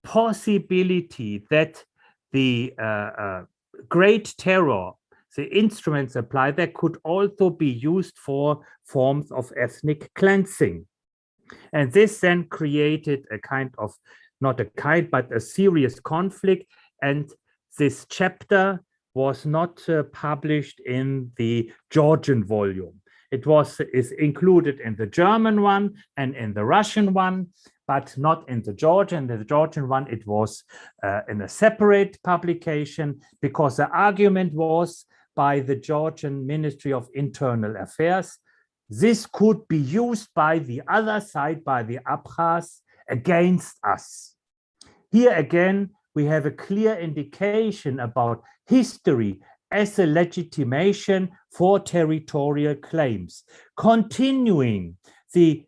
possibility that the Great Terror, the instruments applied there, could also be used for forms of ethnic cleansing. And this then created a kind of, not a kind, but a serious conflict. And this chapter was not published in the Georgian volume. It is included in the German one and in the Russian one, but not in the Georgian. The Georgian one, it was in a separate publication, because the argument was by the Georgian Ministry of Internal Affairs, this could be used by the other side, by the Abkhaz, against us. Here again, we have a clear indication about history as a legitimation for territorial claims, continuing the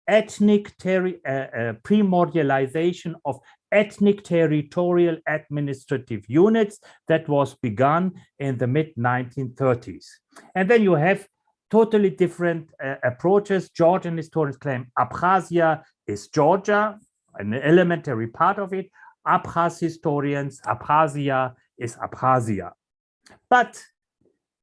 ethnic primordialization of ethnic territorial administrative units that was begun in the mid-1930s. And then you have totally different approaches. Georgian historians claim Abkhazia is Georgia, an elementary part of it. Abkhaz historians, Abkhazia is Abkhazia. But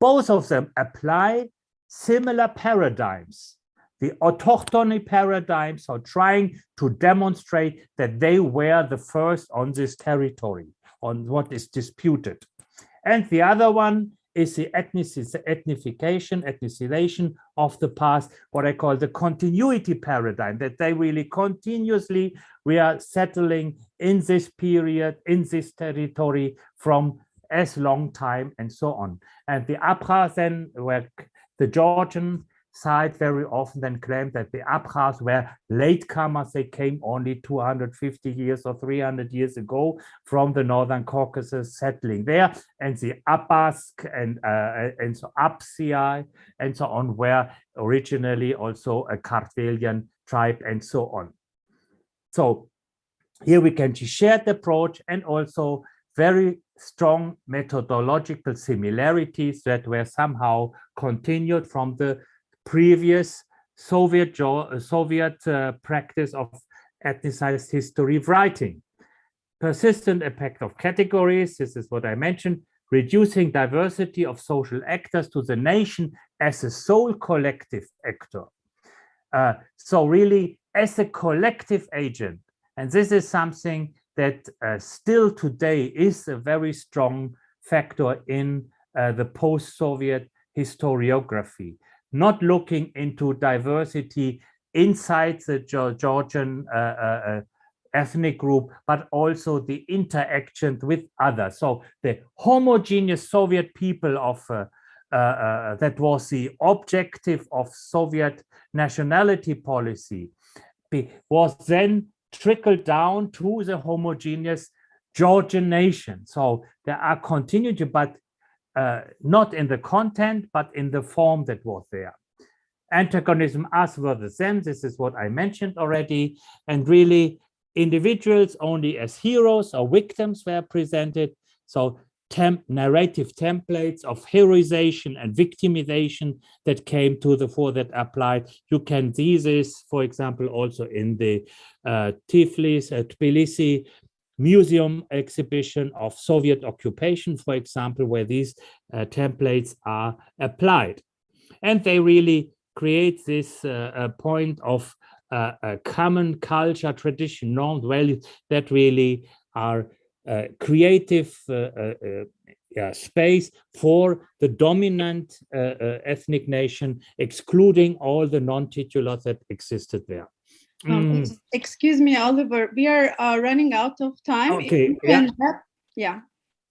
both of them apply similar paradigms. The Ohtoderni paradigms are trying to demonstrate that they were the first on this territory, on what is disputed. And the other one is the ethnicization of the past, what I call the continuity paradigm, that they really continuously, we are settling in this period, in this territory from as long time and so on. And the Abkhaz then, where the Georgian side very often then claim that the Abkhaz were latecomers. They came only 250 years or 300 years ago from the Northern Caucasus, settling there, and the Abask and so Absii and so on were originally also a Kartvelian tribe and so on. So here we can see shared approach and also very strong methodological similarities that were somehow continued from the previous Soviet practice of ethnicized history of writing. Persistent impact of categories, this is what I mentioned, reducing diversity of social actors to the nation as a sole collective actor. So really as a collective agent, and this is something that still today is a very strong factor in the post-Soviet historiography, not looking into diversity inside the Georgian ethnic group, but also the interaction with others. So the homogeneous Soviet people of that was the objective of Soviet nationality policy was then trickled down to the homogeneous Georgian nation. So there are continuity, but not in the content, but in the form that was there. Antagonism us versus them, this is what I mentioned already. And really individuals only as heroes or victims were presented. So narrative templates of heroization and victimization that came to the fore that applied. You can see this, for example, also in the Tbilisi museum exhibition of Soviet occupation, for example, where these templates are applied. And they really create this point of a common culture, tradition, norms, values that really are creative space for the dominant ethnic nation, excluding all the non-titulars that existed there. Excuse me, Oliver, we are running out of time. Okay, yeah.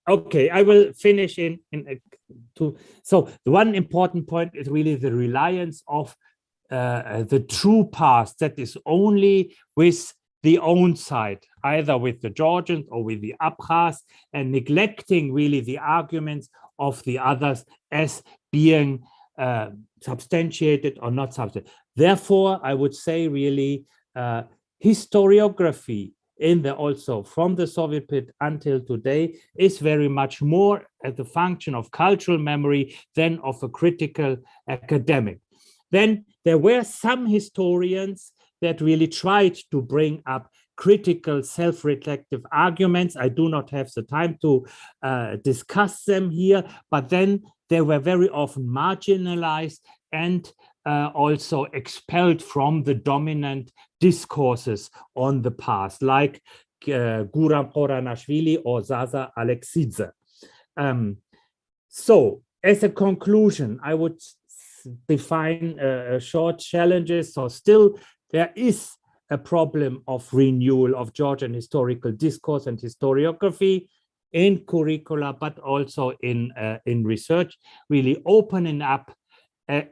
Okay, I will finish in two. So the one important point is really the reliance of the true past that is only with the own side, either with the Georgians or with the Abkhaz, and neglecting really the arguments of the others as being substantiated or not substantiated. Therefore, I would say really historiography in the also from the Soviet period until today is very much more as a function of cultural memory than of a critical academic. Then there were some historians that really tried to bring up critical self-reflective arguments. I do not have the time to discuss them here, but then they were very often marginalized and also expelled from the dominant discourses on the past, like Guram Khoranashvili or Zaza Alexidze. So as a conclusion, I would define short challenges. So still there is a problem of renewal of Georgian historical discourse and historiography in curricula, but also in research, really opening up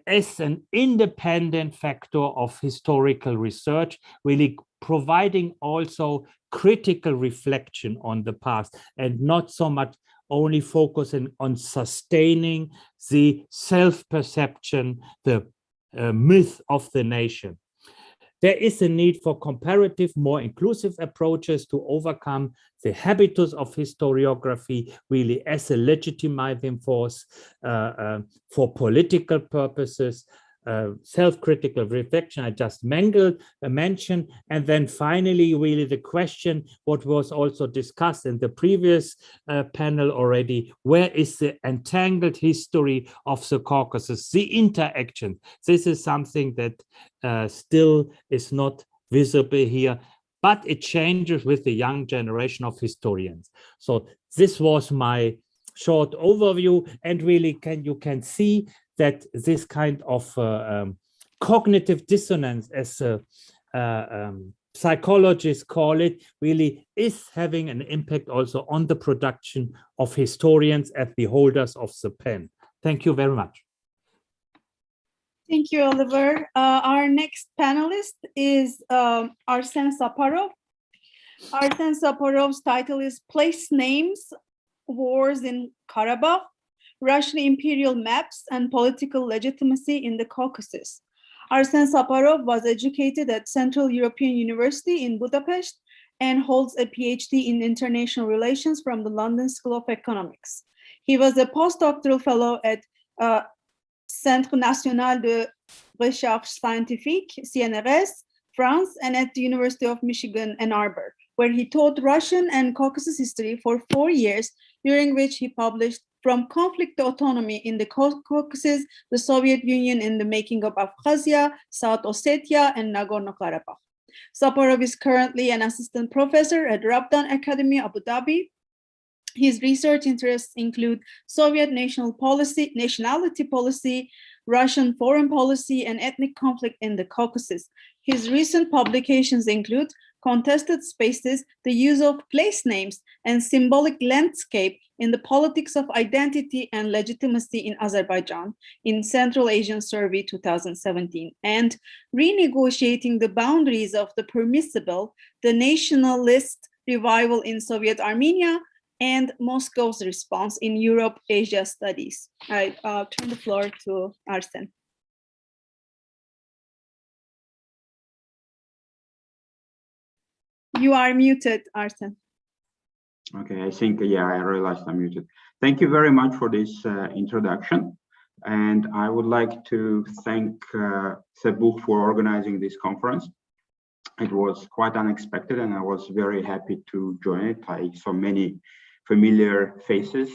as an independent factor of historical research, really providing also critical reflection on the past and not so much only focusing on sustaining the self-perception, the myth of the nation. There is a need for comparative, more inclusive approaches to overcome the habitus of historiography, really as a legitimizing force for political purposes, self-critical reflection I just mentioned, and then finally really the question what was also discussed in the previous panel already, where is the entangled history of the Caucasus, the interaction. This is something that still is not visible here, but it changes with the young generation of historians. So this was my short overview, and really you can see that this kind of cognitive dissonance, as psychologists call it, really is having an impact also on the production of historians as the holders of the pen. Thank you very much. Thank you, Oliver. Our next panelist is Arsen Saparov. Arsen Saparov's title is Place Names, Wars in Karabakh, Russian Imperial Maps and Political Legitimacy in the Caucasus. Arsen Saparov was educated at Central European University in Budapest and holds a PhD in International Relations from the London School of Economics. He was a postdoctoral fellow at Centre National de Recherche Scientifique, CNRS, France, and at the University of Michigan, Ann Arbor, where he taught Russian and Caucasus history for 4 years, during which he published From Conflict to Autonomy in the Caucasus, the Soviet Union in the Making of Abkhazia, South Ossetia, and Nagorno-Karabakh. Saparov is currently an assistant professor at Rabdan Academy, Abu Dhabi. His research interests include Soviet nationality policy, Russian foreign policy, and ethnic conflict in the Caucasus. His recent publications include Contested Spaces, the use of place names and symbolic landscape in the politics of identity and legitimacy in Azerbaijan in Central Asian Survey 2017, and Renegotiating the Boundaries of the Permissible, the Nationalist Revival in Soviet Armenia, and Moscow's Response in Europe-Asia Studies. I turn the floor to Arsen. You are muted, Arsen. Okay, I think, yeah, I realized I'm muted. Thank you very much for this introduction. And I would like to thank Sebu for organizing this conference. It was quite unexpected and I was very happy to join it. I saw many familiar faces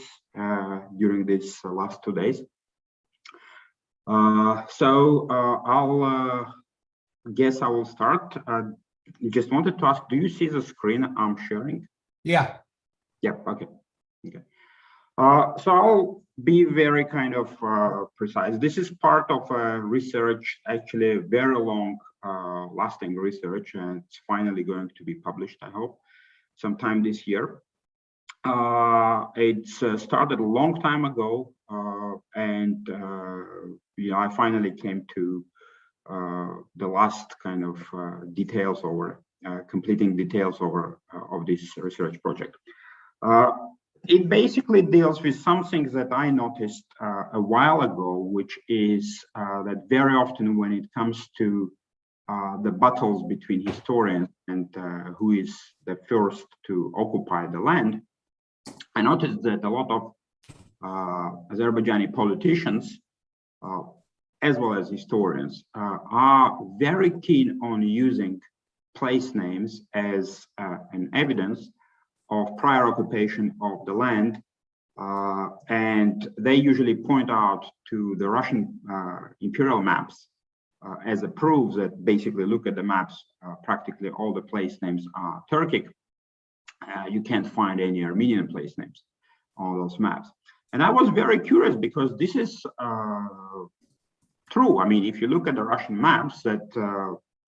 during these last 2 days. I'll guess I will start. Just wanted to ask, do you see the screen I'm sharing? Yeah. Yeah, okay. So I'll be very kind of precise. This is part of a research, actually very long lasting research, and it's finally going to be published, I hope, sometime this year. It's started a long time ago, and yeah, I finally came to the last kind of details over completing details over of this research project. It basically deals with some things that I noticed a while ago, which is that very often when it comes to the battles between historians and who is the first to occupy the land, I noticed that a lot of Azerbaijani politicians, as well as historians, are very keen on using place names as an evidence of prior occupation of the land, and they usually point out to the Russian imperial maps as a proof that basically, look at the maps, practically all the place names are Turkic. You can't find any Armenian place names on those maps. And I was very curious because this is true. I mean, if you look at the Russian maps, that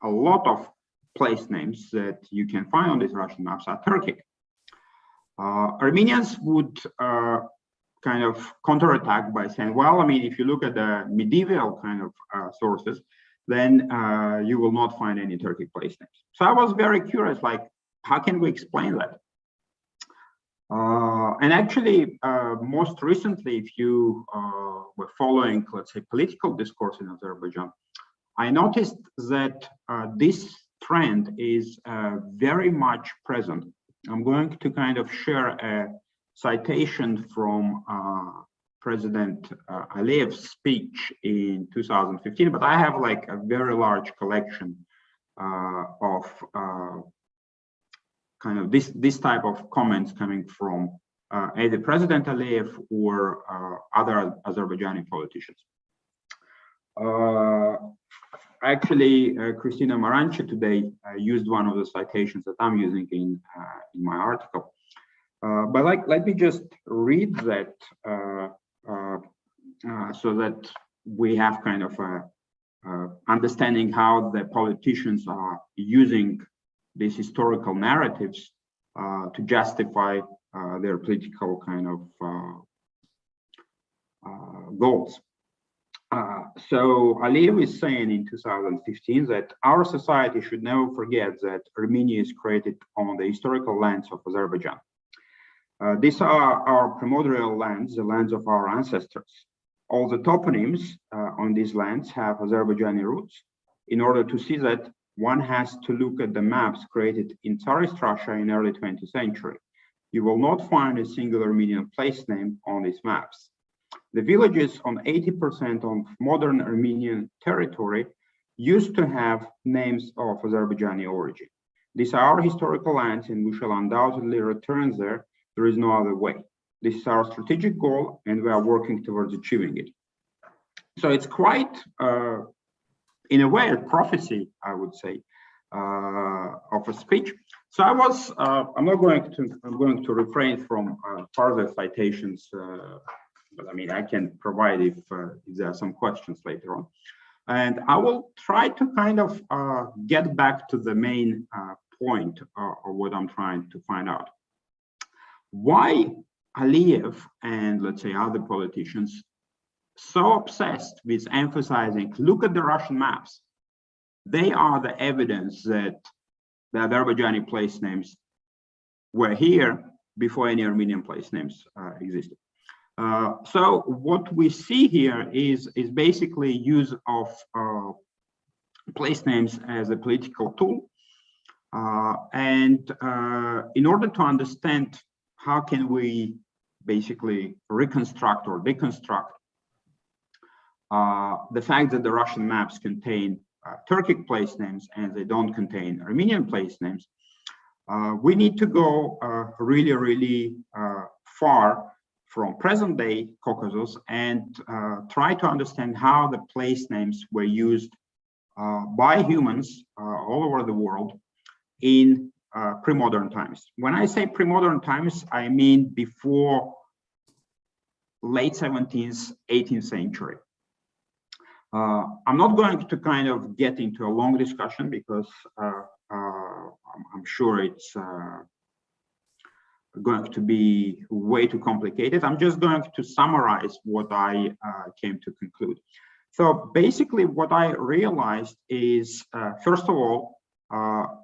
a lot of place names that you can find on these Russian maps are Turkic. Armenians would kind of counterattack by saying, well, I mean, if you look at the medieval kind of sources, then you will not find any Turkic place names. So I was very curious, like, how can we explain that? And actually, most recently, if you were following, let's say, political discourse in Azerbaijan, I noticed that this trend is very much present. I'm going to kind of share a citation from President Aliyev's speech in 2015, but I have like a very large collection of kind of this type of comments coming from either President Aliyev or other Azerbaijani politicians. Actually, Christina Maranti today used one of the citations that I'm using in my article. But let me just read that so that we have kind of a understanding how the politicians are using these historical narratives to justify their political kind of goals. So Aliyev is saying in 2015 that our society should never forget that Armenia is created on the historical lands of Azerbaijan. These are our primordial lands, the lands of our ancestors. All the toponyms on these lands have Azerbaijani roots. In order to see that, one has to look at the maps created in Tsarist Russia in early 20th century. You will not find a single Armenian place name on these maps. The villages on 80% of modern Armenian territory used to have names of Azerbaijani origin. These are our historical lands and we shall undoubtedly return there. There is no other way. This is our strategic goal and we are working towards achieving it. So it's quite, in a way, a prophecy, I would say, of a speech. So I'm going to refrain from further citations, but I mean, I can provide if there are some questions later on. And I will try to kind of get back to the main point of what I'm trying to find out. Why Aliyev and let's say other politicians so obsessed with emphasizing, look at the Russian maps. They are the evidence that the Azerbaijani place names were here before any Armenian place names existed. So what we see here is basically use of place names as a political tool. And in order to understand how can we basically reconstruct or deconstruct the fact that the Russian maps contain Turkic place names and they don't contain Armenian place names, we need to go really far from present day Caucasus and try to understand how the place names were used by humans all over the world in pre-modern times. When I say pre-modern times, I mean before late 17th, 18th century. I'm not going to kind of get into a long discussion because I'm sure it's going to be way too complicated. I'm just going to summarize what I came to conclude. So basically what I realized is, first of all,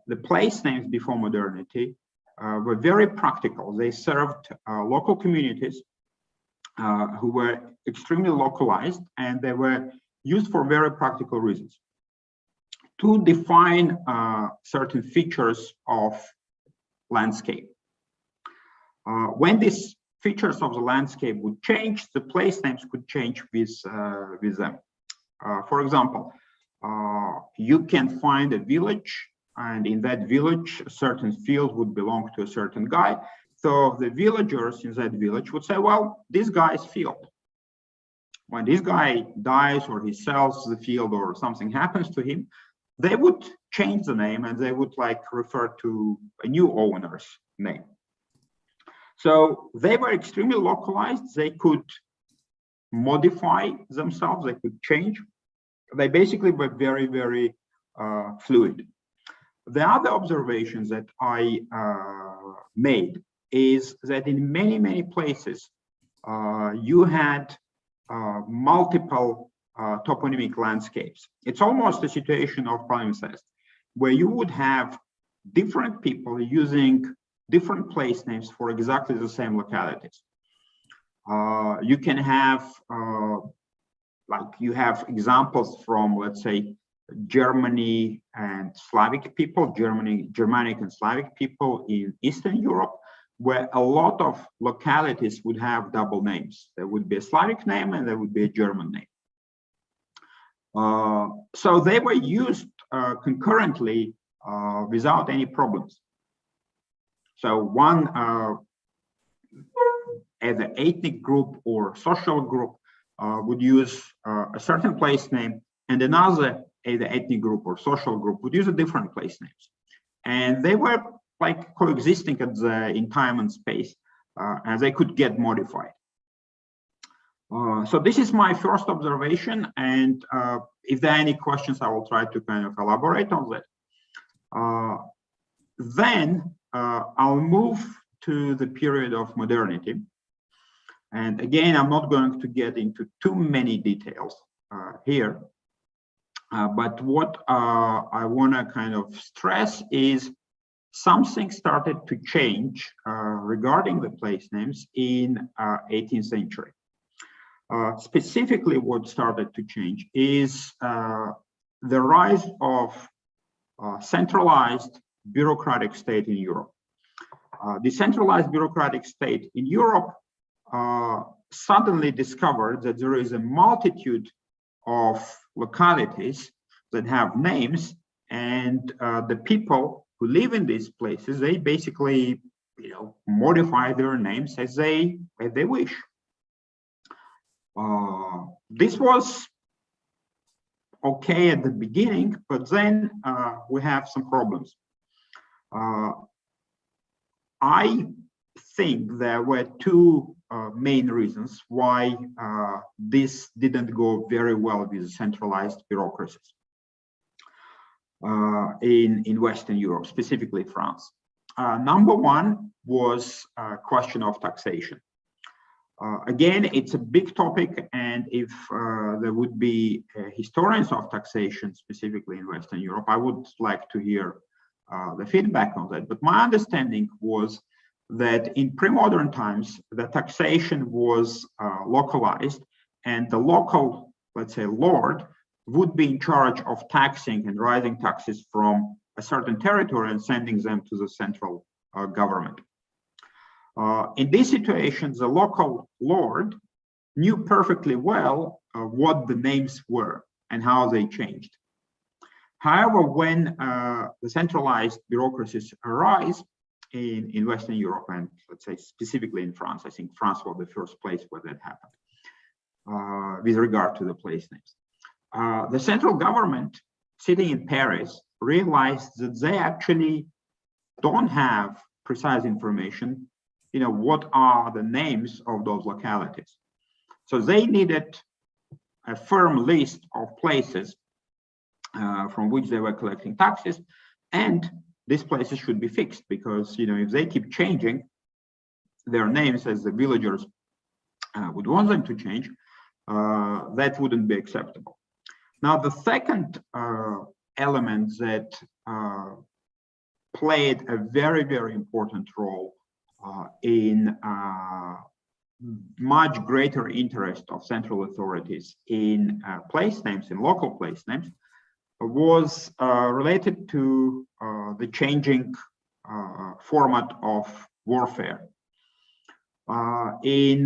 the place names before modernity were very practical. They served local communities who were extremely localized, and they were used for very practical reasons. To define certain features of landscape. When these features of the landscape would change, the place names could change with them. For example, you can find a village, and in that village, a certain field would belong to a certain guy. So the villagers in that village would say, well, this guy's field. When this guy dies or he sells the field or something happens to him, they would change the name and they would like refer to a new owner's name. So they were extremely localized. They could modify themselves. They could change. They basically were very fluid. The other observations that I made is that in many places you had multiple toponymic landscapes. It's almost a situation of palimpsest, where you would have different people using different place names for exactly the same localities. You can have, like you have examples from, let's say, Germany and Slavic people, Germanic and Slavic people in Eastern Europe, where a lot of localities would have double names. There would be a Slavic name and there would be a German name. So they were used concurrently without any problems. So one either ethnic group or social group would use a certain place name, and another either ethnic group or social group would use a different place names. And they were like coexisting in time and space, and they could get modified. So this is my first observation, and if there are any questions, I will try to kind of elaborate on that. Then I'll move to the period of modernity. And again, I'm not going to get into too many details. here. But what I want to kind of stress is something started to change regarding the place names in 18th century. Specifically, what started to change is the rise of centralized bureaucratic state in Europe. The centralized bureaucratic state in Europe suddenly discovered that there is a multitude of localities that have names, and the people who live in these places, they basically, modify their names as they wish. This was okay at the beginning, but then we have some problems. I think there were two main reasons why this didn't go very well with centralized bureaucracies in Western Europe, specifically France. Number one was a question of taxation. Again, it's a big topic, and if there would be historians of taxation, specifically in Western Europe, I would like to hear the feedback on that. But my understanding was that in pre-modern times, the taxation was localized, and the local, let's say, lord would be in charge of taxing and raising taxes from a certain territory and sending them to the central government. In this situation, the local lord knew perfectly well what the names were and how they changed. However, when the centralized bureaucracies arise in Western Europe, and let's say specifically in France, I think France was the first place where that happened with regard to the place names. The central government sitting in Paris realized that they actually don't have precise information, what are the names of those localities. So they needed a firm list of places from which they were collecting taxes, and these places should be fixed, because if they keep changing their names as the villagers would want them to change, that wouldn't be acceptable. Now, the second element that played a very, very important role in much greater interest of central authorities in place names, in local place names, was related to the changing format of warfare. In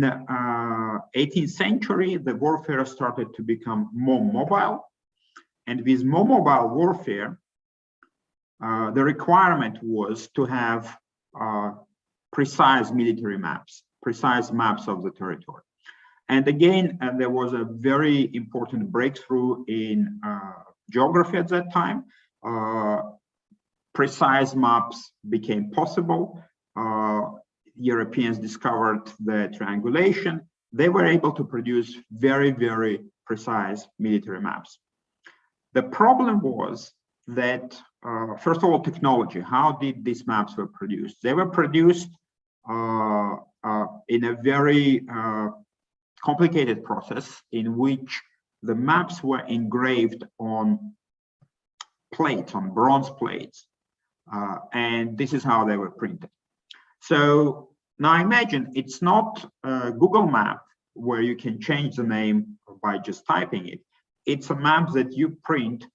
18th century, the warfare started to become more mobile, and with more mobile warfare, the requirement was to have precise military maps, precise maps of the territory. And again, there was a very important breakthrough in geography at that time. Precise maps became possible. Europeans discovered the triangulation. They were able to produce very, very precise military maps. The problem was that, first of all, technology. How did these maps were produced? They were produced in a very complicated process in which the maps were engraved on plates, on bronze plates, and this is how they were printed. So now imagine it's not a Google map where you can change the name by just typing it. It's a map that you print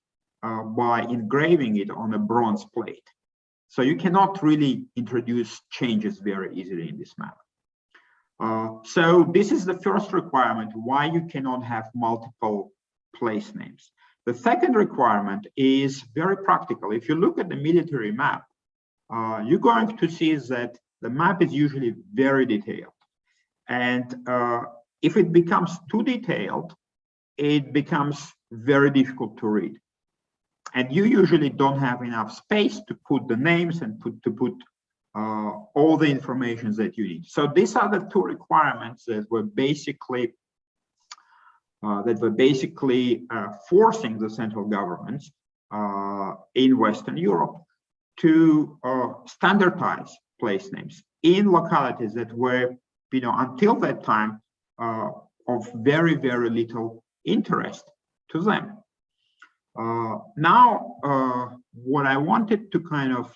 by engraving it on a bronze plate. So you cannot really introduce changes very easily in this map. So this is the first requirement why you cannot have multiple place names. The second requirement is very practical. If you look at the military map, you're going to see that the map is usually very detailed. And if it becomes too detailed, it becomes very difficult to read. And you usually don't have enough space to put the names and to put all the information that you need. So these are the two requirements that were basically forcing the central governments in Western Europe to standardize place names in localities that were, until that time, of very, very little interest to them. Now, what I wanted to kind of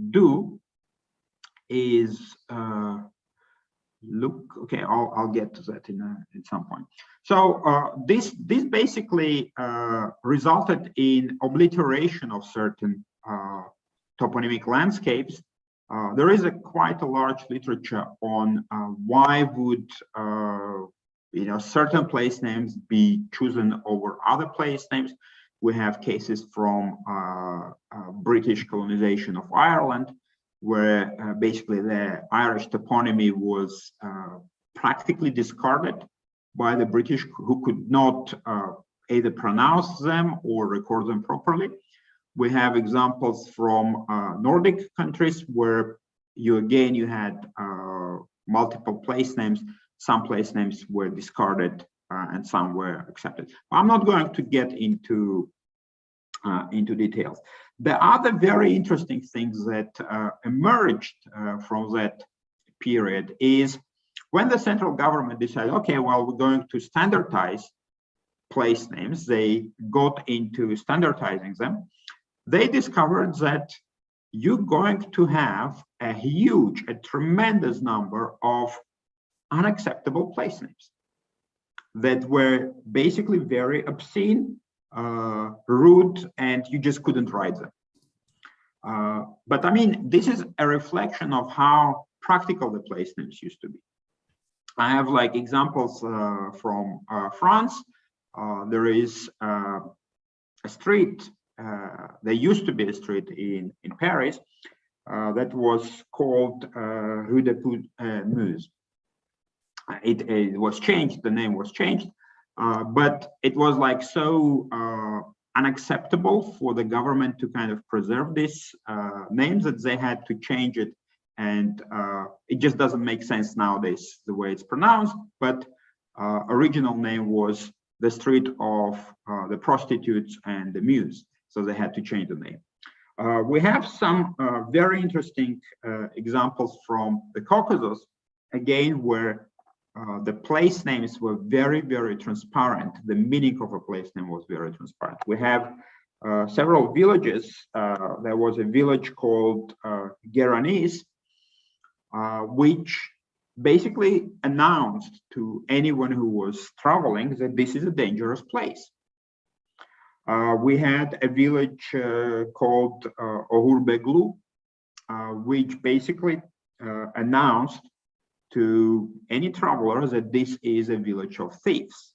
do is look. Okay, I'll get to that in some point. So this basically resulted in obliteration of certain toponymic landscapes. There is quite a large literature on why would certain place names be chosen over other place names. We have cases from British colonization of Ireland, where basically the Irish toponymy was practically discarded by the British, who could not either pronounce them or record them properly. We have examples from Nordic countries where you had multiple place names. Some place names were discarded and some were accepted. I'm not going to get into details. The other very interesting things that emerged from that period is when the central government decided, okay, well, we're going to standardize place names. They got into standardizing them. They discovered that you're going to have a tremendous number of unacceptable place names that were basically very obscene, rude, and you just couldn't write them. But I mean, this is a reflection of how practical the place names used to be. I have like examples from France. There is a street, there used to be a street in Paris that was called Rue de Meuse. It was changed, the name was changed, but it was like so unacceptable for the government to kind of preserve these names that they had to change it. And it just doesn't make sense nowadays the way it's pronounced, but original name was the street of the prostitutes and the muse. So they had to change the name. We have some very interesting examples from the Caucasus, again, where the place names were very, very transparent. The meaning of a place name was very transparent. We have several villages. There was a village called Geranis, which basically announced to anyone who was traveling that this is a dangerous place. We had a village called Ohurbeglu, which basically announced to any traveler that this is a village of thieves.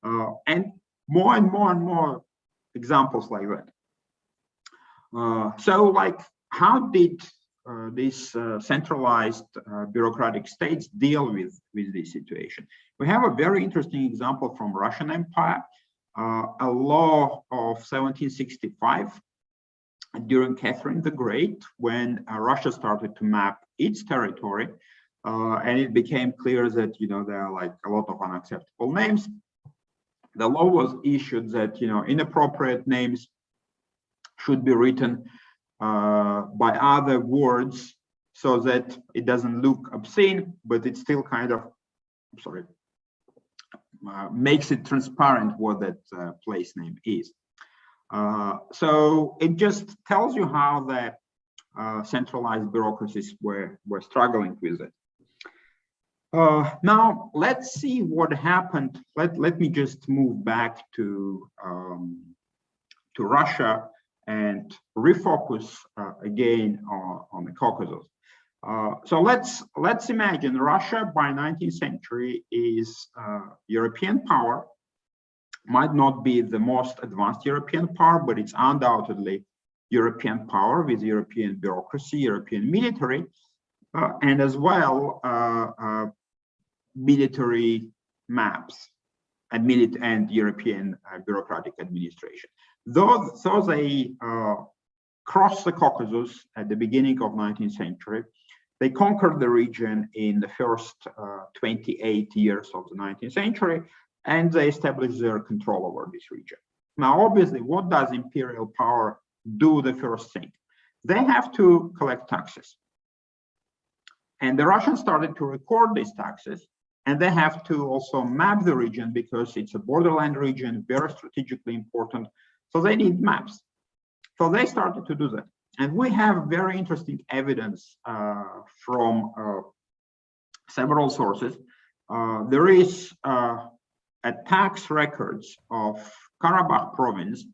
And more and more examples like that. So like, how did these centralized bureaucratic states deal with this situation? We have a very interesting example from Russian Empire, a law of 1765 during Catherine the Great, when Russia started to map its territory, and it became clear that there are like a lot of unacceptable names. The law was issued that inappropriate names should be written by other words so that it doesn't look obscene, but it still kind of, makes it transparent what that place name is. So it just tells you how the centralized bureaucracies were struggling with it. Now let's see what happened. Let me just move back to Russia and refocus again on the Caucasus. So let's imagine Russia by 19th century is European power. Might not be the most advanced European power, but it's undoubtedly European power with European bureaucracy, European military, and as well military maps and European bureaucratic administration. Though they crossed the Caucasus at the beginning of 19th century, they conquered the region in the first 28 years of the 19th century, and they established their control over this region. Now, obviously, what does imperial power do the first thing? They have to collect taxes. And the Russians started to record these taxes And they have to also map the region because it's a borderland region, very strategically important. So they need maps. So they started to do that. And we have very interesting evidence from several sources. There is a tax records of Karabakh province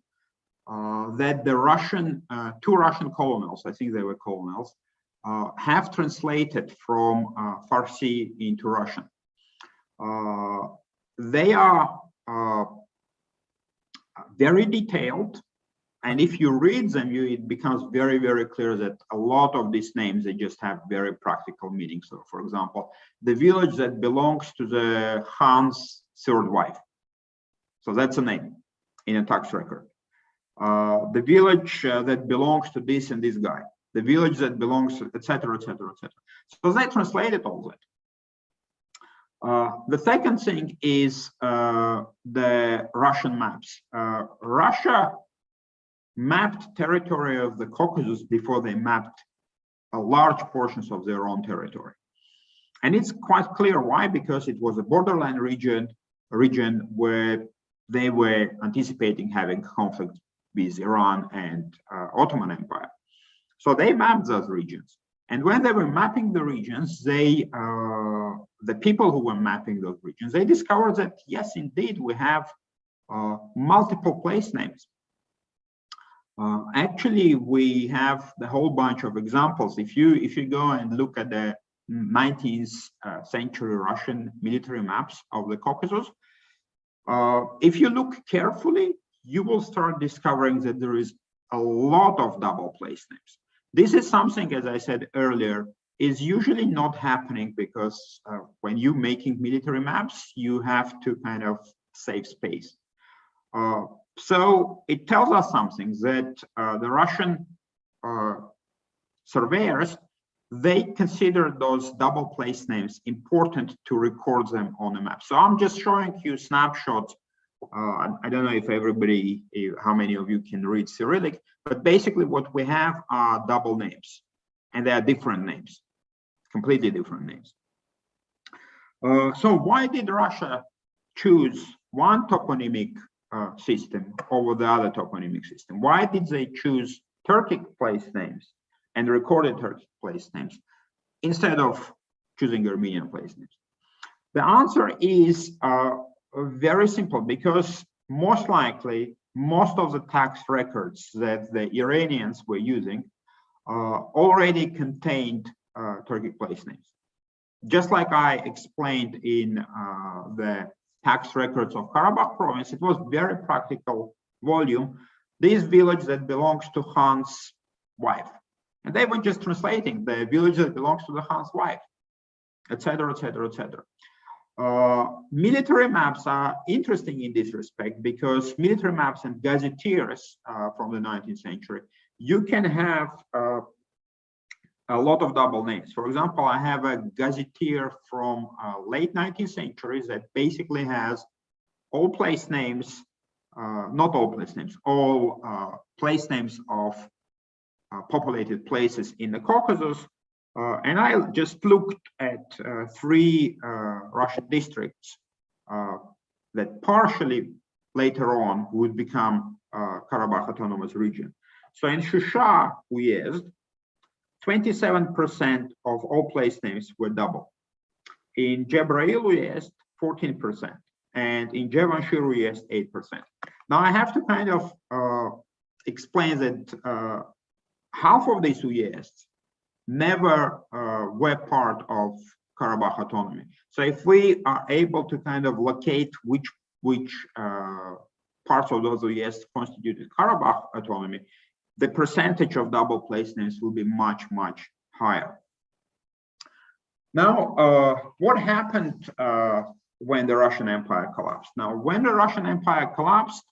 that the Russian, two Russian colonels, I think they were colonels, have translated from Farsi into Russian. They are very detailed, and if you read them, it becomes very, very clear that a lot of these names, they just have very practical meaning. So, for example, the village that belongs to the Khan's third wife. So that's a name in a tax record. The village that belongs to this and this guy. The village that belongs, etc., etc., etc. So they translated all that. The second thing is the Russian maps. Russia mapped territory of the Caucasus before they mapped large portions of their own territory. And it's quite clear why, because it was a borderland region where they were anticipating having conflict with Iran and Ottoman Empire. So they mapped those regions. And when they were mapping the regions, they, the people who were mapping those regions, they discovered that, yes, indeed, we have multiple place names. Actually, we have the whole bunch of examples. If you go and look at the 19th century Russian military maps of the Caucasus, if you look carefully, you will start discovering that there is a lot of double place names. This is something, as I said earlier, is usually not happening because when you're making military maps, you have to kind of save space. So it tells us something that the Russian surveyors, they consider those double place names important to record them on a map. So I'm just showing you snapshots. I don't know if everybody, how many of you can read Cyrillic, but basically what we have are double names, and they are different names, completely different names. So why did Russia choose one toponymic system over the other toponymic system? Why did they choose Turkic place names and recorded Turkic place names instead of choosing Armenian place names? The answer is very simple, because most likely most of the tax records that the Iranians were using already contained Turkic place names. Just like I explained in the tax records of Karabakh province, it was very practical volume. This village that belongs to Khan's wife, and they were just translating the village that belongs to the Khan's wife, etc., etc., etc. Military maps are interesting in this respect because military maps and gazetteers from the 19th century, you can have a lot of double names. For example, I have a gazetteer from late 19th century that basically has all place names, not all place names, all place names of populated places in the Caucasus. And I just looked at 3 Russian districts that partially later on would become Karabakh Autonomous Region. So in Shusha uyezd, 27% of all place names were double. In Jebrail uyezd, 14%, and in Jevanshir uyezd, 8%. Now I have to kind of explain that half of these uyezds never were part of Karabakh autonomy. So if we are able to kind of locate which parts of those uyezds constituted Karabakh autonomy, the percentage of double place names will be much, much higher. Now, what happened when the Russian Empire collapsed? Now, when the Russian Empire collapsed,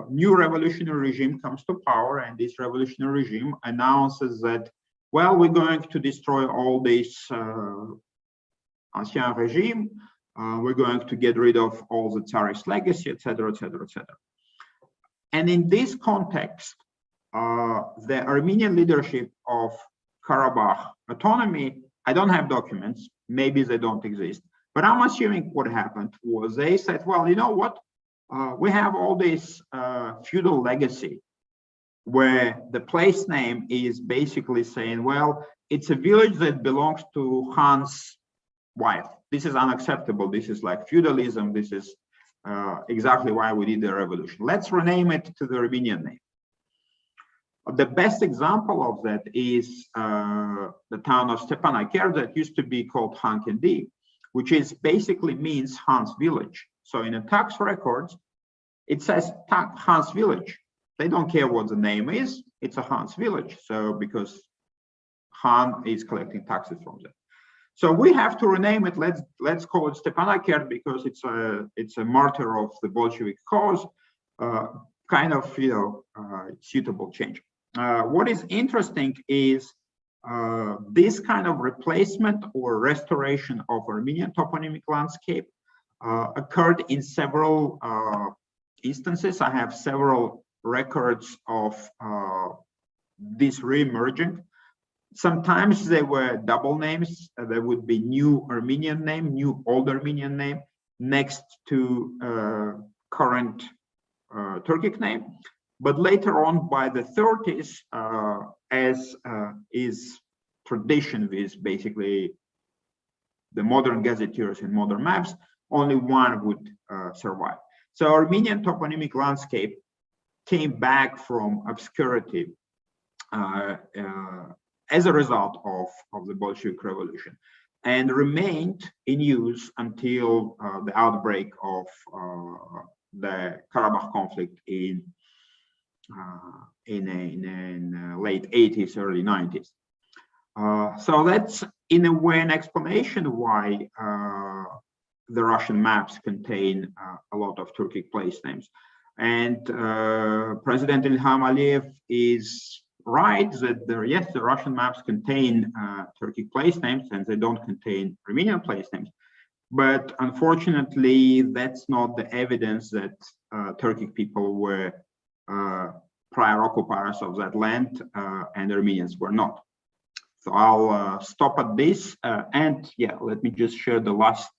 new revolutionary regime comes to power, and this revolutionary regime announces that, well, we're going to destroy all this ancien regime. We're going to get rid of all the Tsarist legacy, etc., etc., etc. And in this context, the Armenian leadership of Karabakh autonomy, I don't have documents, maybe they don't exist, But I'm assuming what happened was they said, well, you know what? We have all this feudal legacy where the place name is basically saying, well, it's a village that belongs to Han's wife. This is unacceptable. This is like feudalism. This is exactly why we did the revolution. Let's rename it to the Armenian name. The best example of that is the town of Toponymic that used to be called Hankendi, which is basically means Han's village. So in the tax records, it says Han's village. They don't care what the name is. It's a Han's village. So because Han is collecting taxes from them. So we have to rename it. Let's call it Stepanakert because it's a martyr of the Bolshevik cause. Kind of suitable change. What is interesting is this kind of replacement or restoration of Armenian toponymic landscape occurred in several instances. I have several records of this re-emerging. Sometimes they were double names. There would be new Armenian name, new old Armenian name next to current Turkic name. But later on, by the 30s, as is tradition with basically the modern gazetteers and modern maps, only one would survive. So Armenian toponymic landscape came back from obscurity as a result of the Bolshevik Revolution and remained in use until the outbreak of the Karabakh conflict in late 80s, early 90s. So that's in a way an explanation why the Russian maps contain a lot of Turkic place names. And President Ilham Aliyev is right that the Russian maps contain Turkic place names and they don't contain Armenian place names. But unfortunately, that's not the evidence that Turkic people were prior occupiers of that land and Armenians were not. So I'll stop at this and yeah, let me just share the last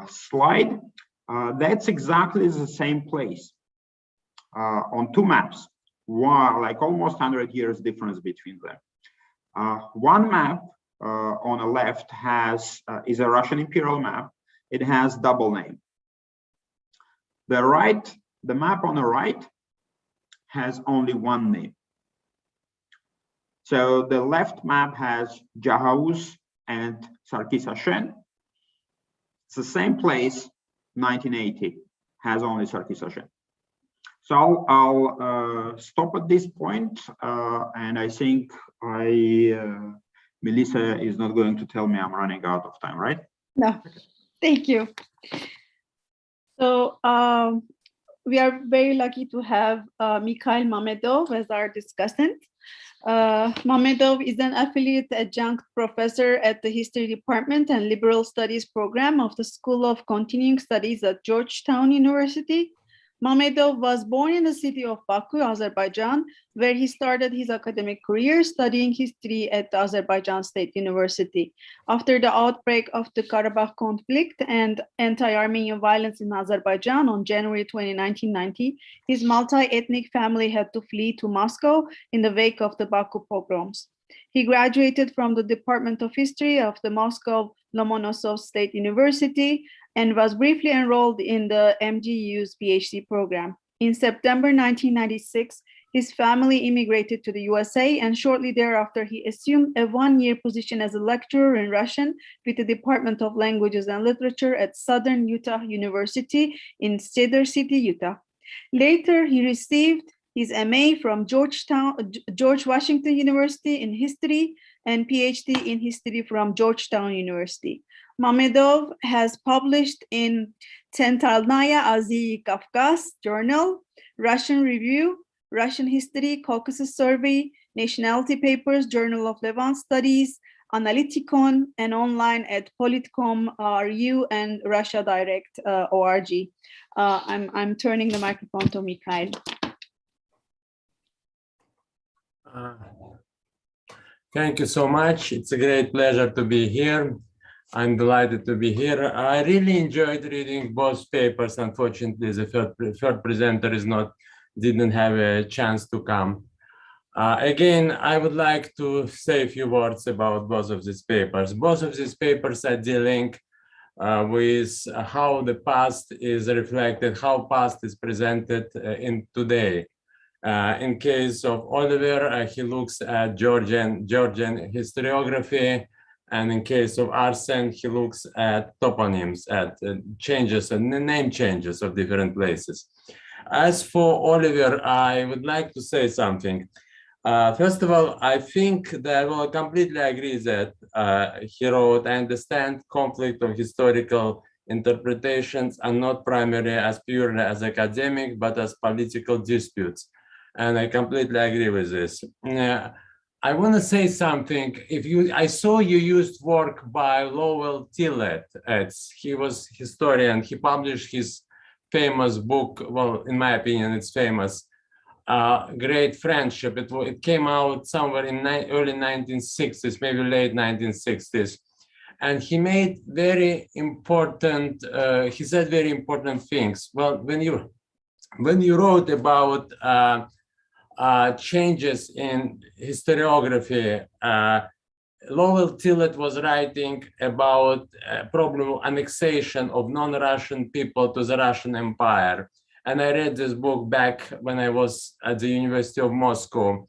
slide. That's exactly the same place on two maps. One, like almost 100 years difference between them. One map on the left is a Russian imperial map. It has double name. The map on the right has only one name. So the left map has Jahauz and Sarkisashen. It's the same place, 1980, has only Sarkisashen. So I'll stop at this point, and I think Melissa is not going to tell me I'm running out of time, right? No, thank you. So we are very lucky to have Mikhail Mamedov as our discussant. Mamedov is an affiliate adjunct professor at the History Department and Liberal Studies program of the School of Continuing Studies at Georgetown University. Mamedov was born in the city of Baku, Azerbaijan, where he started his academic career studying history at the Azerbaijan State University. After the outbreak of the Karabakh conflict and anti-Armenian violence in Azerbaijan on January 20, 1990, his multi-ethnic family had to flee to Moscow in the wake of the Baku pogroms. He graduated from the Department of History of the Moscow Lomonosov State University and was briefly enrolled in the MGU's PhD program. In September 1996, his family immigrated to the USA, and shortly thereafter, he assumed a one-year position as a lecturer in Russian with the Department of Languages and Literature at Southern Utah University in Cedar City, Utah. Later, he received his MA from George Washington University in History and PhD in History from Georgetown University. Mamedov has published in Tentalnaya Aziy Kafkas Journal, Russian Review, Russian History, Caucasus Survey, Nationality Papers, Journal of Levant Studies, Analyticon, and online at Politcom.ru and Russia Direct org. I'm turning the microphone to Mikhail. Thank you so much. It's a great pleasure to be here. I'm delighted to be here. I really enjoyed reading both papers. Unfortunately, the third presenter didn't have a chance to come. Again, I would like to say a few words about both of these papers. Both of these papers are dealing with how the past is reflected, how past is presented in today. In case of Oliver, he looks at Georgian historiography, and in case of Arsen, he looks at toponyms, at changes and name changes of different places. As for Oliver, I would like to say something. First of all, I think that I completely agree that he wrote, I understand conflict of historical interpretations are not primarily as purely as academic, but as political disputes. And I completely agree with this. I want to say something. I saw you used work by Lowell Tillett. He was historian. He published his famous book. Well, in my opinion, it's famous. Great Friendship. It came out somewhere in early 1960s, maybe late 1960s. And he made very important, he said very important things. Well, when you wrote about changes in historiography, Lowell Tillett was writing about a problem of annexation of non-Russian people to the Russian Empire. And I read this book back when I was at the University of Moscow.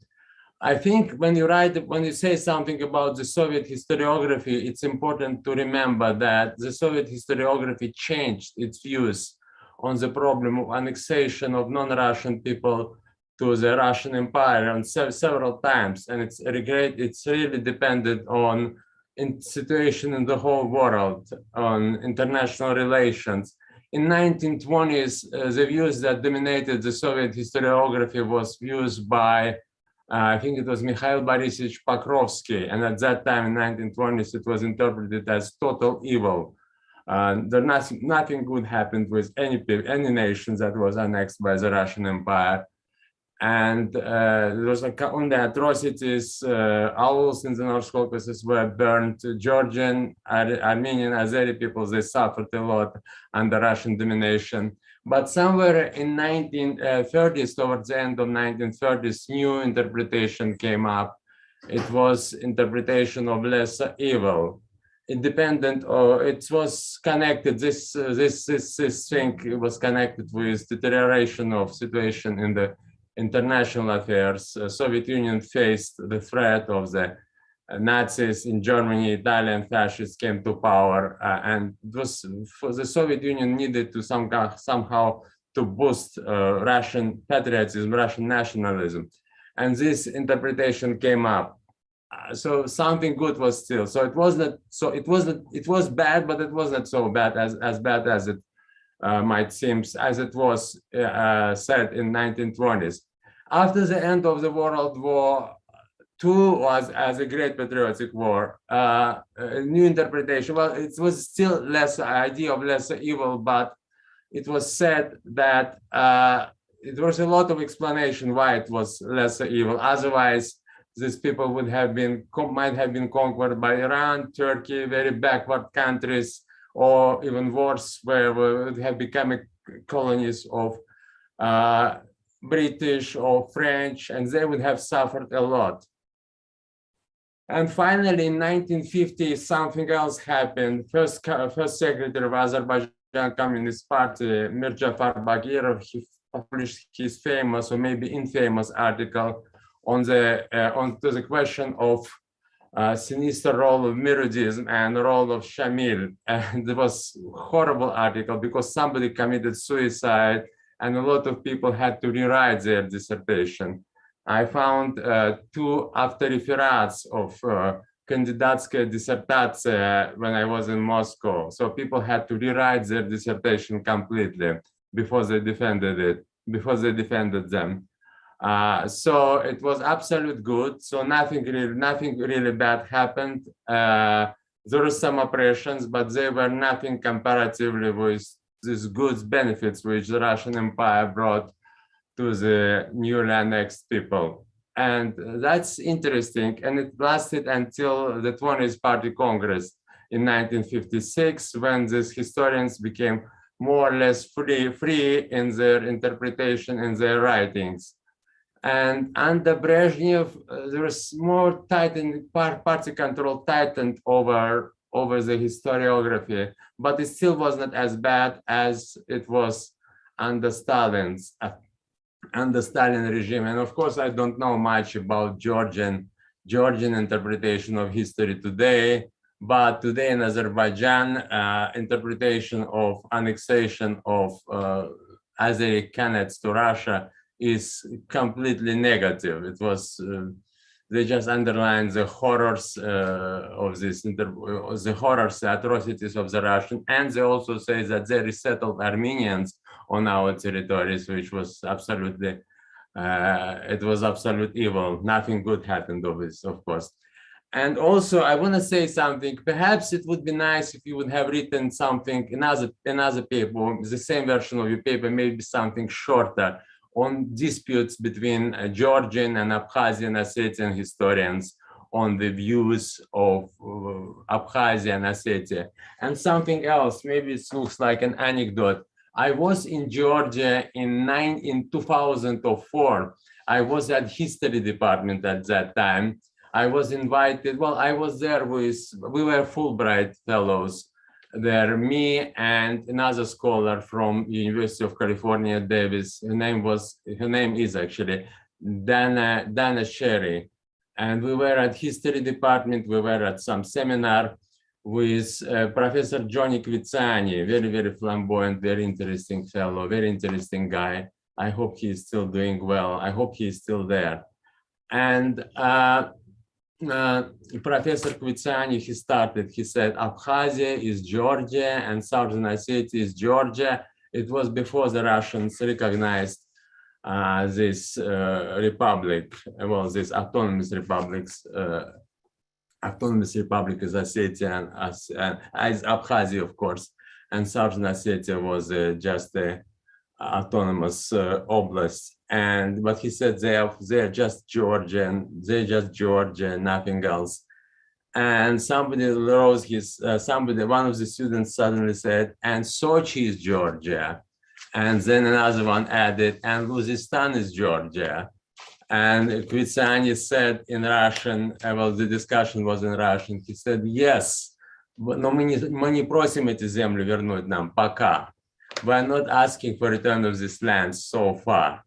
I think when you say something about the Soviet historiography, it's important to remember that the Soviet historiography changed its views on the problem of annexation of non-Russian people to the Russian Empire on several times, and it's really depended on situation in the whole world, on international relations. In 1920s, the views that dominated the Soviet historiography was views by, I think it was Mikhail Borisovich Pokrovsky, and at that time in 1920s, it was interpreted as total evil. Nothing good happened with any nation that was annexed by the Russian Empire. And there was only atrocities. Owls in the North Caucasus were burned. Georgian, Armenian, Azeri peoples, they suffered a lot under Russian domination. But somewhere in 1930s, towards the end of 1930s, new interpretation came up. It was interpretation of lesser evil. Independent, or it was connected. This thing was connected with deterioration of situation in the international affairs. Soviet Union faced the threat of the Nazis in Germany. Italian fascists came to power, and it was for the Soviet Union needed to somehow to boost Russian patriotism, Russian nationalism, and this interpretation came up. So something good was still. So it wasn't. So it was bad, but it wasn't so bad as bad as it might seem, as it was said in 1920s. After the end of the World War II was as a great patriotic war, a new interpretation. Well, it was still lesser idea of lesser evil, but it was said that there was a lot of explanation why it was lesser evil. Otherwise, these people might have been conquered by Iran, Turkey, very backward countries, or even worse, where would have become colonies of British or French, and they would have suffered a lot. And finally, in 1950, something else happened. First secretary of Azerbaijan Communist Party, Mirjafar Bagirov, he published his famous or maybe infamous article on the question of sinister role of Mirodism and role of Shamil. And it was a horrible article because somebody committed suicide and a lot of people had to rewrite their dissertation. I found two after-referats of kandidatskaya dissertatsiya when I was in Moscow. So people had to rewrite their dissertation completely before they defended them. So it was absolute good. So nothing really bad happened. There were some oppressions, but they were nothing comparatively with these goods benefits which the Russian Empire brought to the newly annexed people. And that's interesting. And it lasted until the 20th Party Congress. in 1956, when these historians became more or less free in their interpretation and their writings. And under Brezhnev, there was more tightened, party control tightened over the historiography, but it still was not as bad as it was under Stalin regime. And of course, I don't know much about Georgian interpretation of history today, but today in Azerbaijan, interpretation of annexation of Azeri Khanate to Russia is completely negative. It was, they just underline the horrors of this, the horrors, the atrocities of the Russian, and they also say that they resettled Armenians on our territories, which was absolutely, it was absolute evil. Nothing good happened of this, of course. And also, I want to say something. Perhaps it would be nice if you would have written something, another paper, the same version of your paper, maybe something shorter, on disputes between Georgian and Abkhazian Ossetian historians on the views of Abkhazia and Ossetia. And something else, maybe it looks like an anecdote. I was in Georgia in 2004. I was at history department at that time. I was invited, well, I was there with, we were Fulbright fellows there, me and another scholar from University of California, Davis. Her name is actually Dana Sherry. And we were at history department, we were at some seminar with Professor Johnny Kvitsani, very, very flamboyant, very interesting fellow, very interesting guy. I hope he's still doing well. I hope he's still there. And Professor Kvitsani, he said, Abkhazia is Georgia and Southern Ossetia is Georgia. It was before the Russians recognized this republic, well, this autonomous republics, autonomous republic is Ossetia and as Abkhazia, of course, and Southern Ossetia was just a autonomous oblast. And but he said they're just Georgian, they're just Georgia, nothing else. And somebody rose his one of the students suddenly said, and Sochi is Georgia. And then another one added, and Luzistan is Georgia. And Kvitsani said in Russian, well, the discussion was in Russian. He said, yes, но мы не просим эти земли вернуть нам пока. We're not asking for return of this land so far.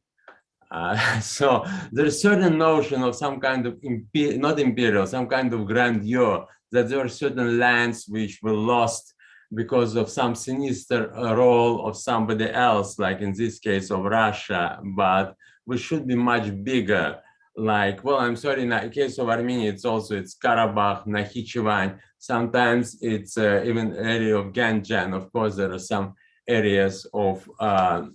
So there's a certain notion of some kind of, not imperial, some kind of grandeur, that there are certain lands which were lost because of some sinister role of somebody else, like in this case of Russia, but we should be much bigger. Like, well, I'm sorry, in the case of Armenia, it's Karabakh, Nakhichevan, sometimes it's even area of Ganjan. Of course, there are some areas of Kars,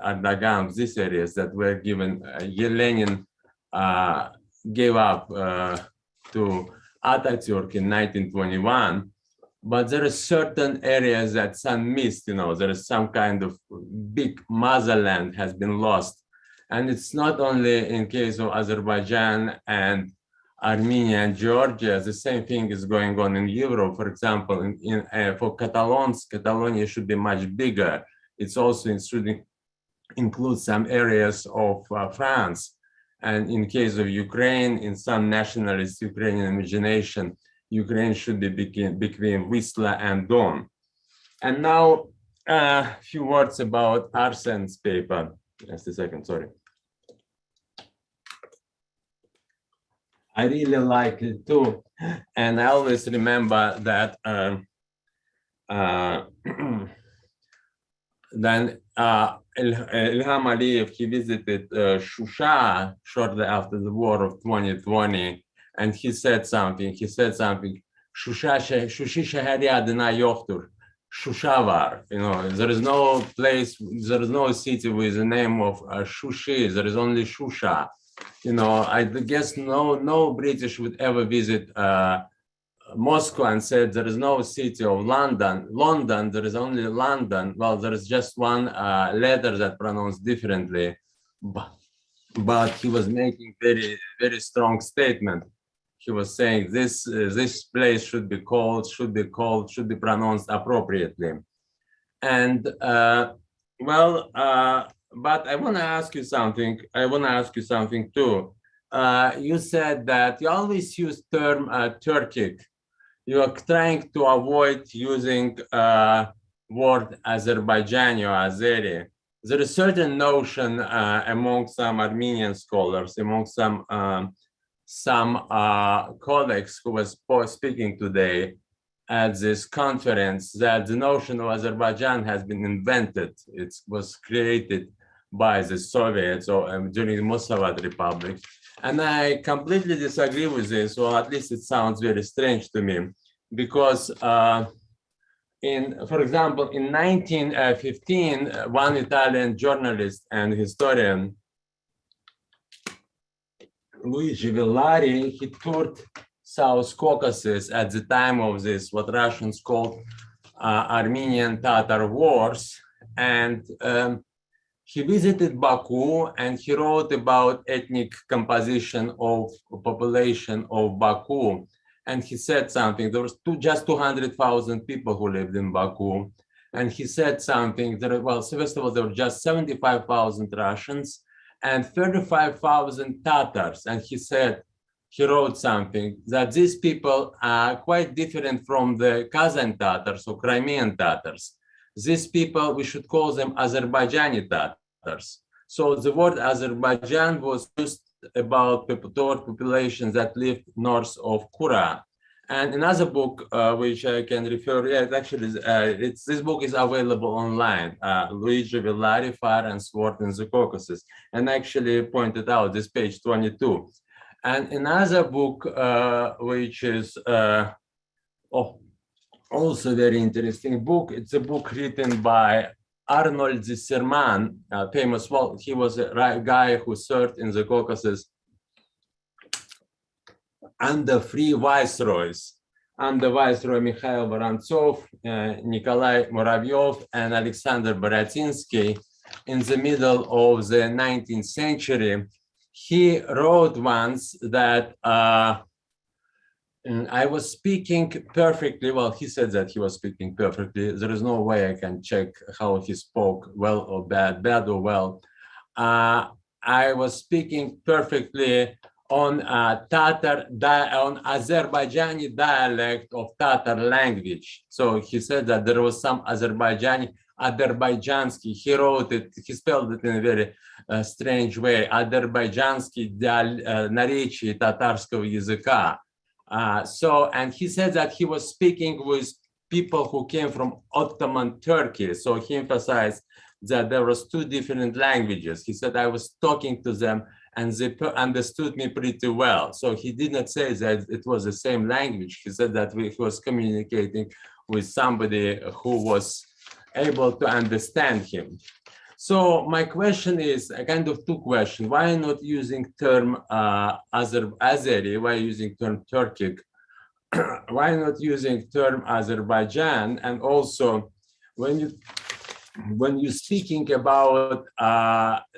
Ardagan, these areas that were given, Lenin gave up to Atatürk in 1921. But there are certain areas that some missed, you know, there is some kind of big motherland has been lost. And it's not only in case of Azerbaijan and Armenia and Georgia, the same thing is going on in Europe. For example, for Catalonia should be much bigger. It's also includes some areas of France. And in case of Ukraine, in some nationalist Ukrainian imagination, Ukraine should be between Wisla and Don. And now a few words about Arsen's paper. Just a second, sorry. I really like it too. And I always remember that then Ilham Aliyev, he visited Shusha shortly after the war of 2020, and he said something. Shusha shahari adına yoktur. Shusha var. You know, there is no place, there is no city with the name of Shushi. There is only Shusha. You know, I guess no British would ever visit Moscow and said there is no city of London. There is only London. Well, there is just one letter that pronounced differently, but he was making very, very strong statement. he was saying this place should be pronounced appropriately. And but I want to ask you something. Too. You said that you always use term Turkic. You are trying to avoid using word Azerbaijani or Azeri. There is a certain notion among some Armenian scholars, among some colleagues who was speaking today at this conference, that the notion of Azerbaijan has been invented. It was created by the Soviets during the Musawat Republic. And I completely disagree with this, or at least it sounds very strange to me, because for example, in 1915, one Italian journalist and historian, Luigi Villari, he toured South Caucasus at the time of this, what Russians called Armenian Tatar Wars. And he visited Baku and he wrote about ethnic composition of population of Baku. And he said something, there was just 200,000 people who lived in Baku. And he said something, well, first of all, there were just 75,000 Russians and 35,000 Tatars. And he wrote something that these people are quite different from the Kazan Tatars or Crimean Tatars. These people, we should call them Azerbaijani Tatars. So the word Azerbaijan was used about populations that lived north of Kura. And another book which I can refer, this book is available online, Luigi Villari, Fire and Sword in the Caucasus, and actually pointed out this page 22. And another book which is also very interesting book, it's a book written by Arnold Zisserman, famous, well, he was a guy who served in the Caucasus under three viceroys, under Viceroy Mikhail Vorontsov, Nikolai Muravyov, and Alexander Boratinsky in the middle of the 19th century. He wrote once that I was speaking perfectly. Well, he said that he was speaking perfectly. There is no way I can check how he spoke, well or bad, bad or well. I was speaking perfectly on on Azerbaijani dialect of Tatar language. So he said that there was some Azerbaijansky. He wrote it, he spelled it in a very strange way, Azerbaijansky наречие татарского языка. And he said that he was speaking with people who came from Ottoman Turkey. So he emphasized that there was two different languages. He said, I was talking to them and they understood me pretty well. So he did not say that it was the same language. He said that he was communicating with somebody who was able to understand him. So my question is a kind of two questions. Why not using term Azeri? Why using term Turkic? Why not using term Azerbaijan? And also, when you're speaking about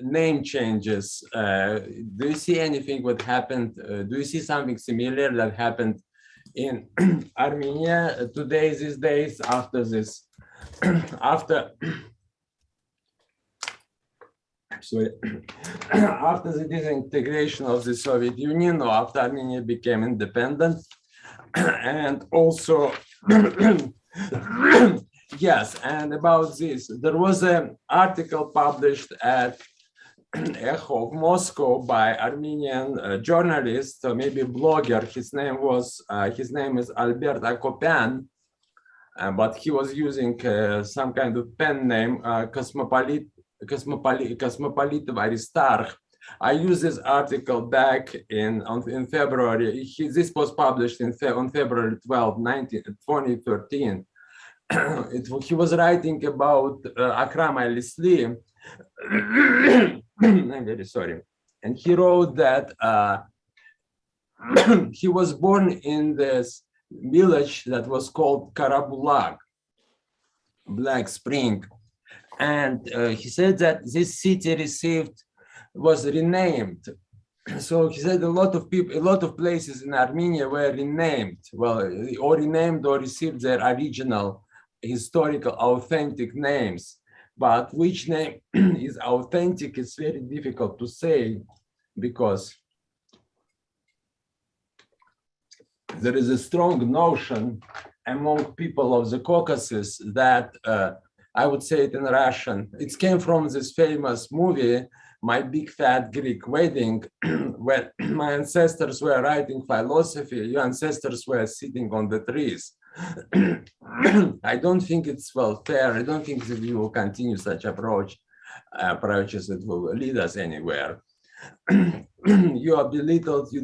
name changes, do you see anything what happened? Do you see something similar that happened in Armenia today, these days, after this, after the disintegration of the Soviet Union, or after Armenia became independent? And also, yes, and about this, there was an article published at Echo of Moscow by Armenian journalist, or maybe blogger. His name is Albert Akopian, but he was using some kind of pen name, Cosmopolite Aristarch. I used this article back in February. This was published on February 12, 2013. He was writing about Akram Alisli. I'm very sorry. And he wrote that he was born in this village that was called Karabulag, Black Spring. And he said that this city was renamed So he said a lot of people, a lot of places in Armenia were renamed, well, or renamed or received their original historical authentic names. But which name is authentic is very difficult to say, because there is a strong notion among people of the Caucasus that, I would say it in Russian, it came from this famous movie, My Big Fat Greek Wedding, when my ancestors were writing philosophy, your ancestors were sitting on the trees. I don't think it's well fair. I don't think that we will continue such approaches that will lead us anywhere. You are belittled, you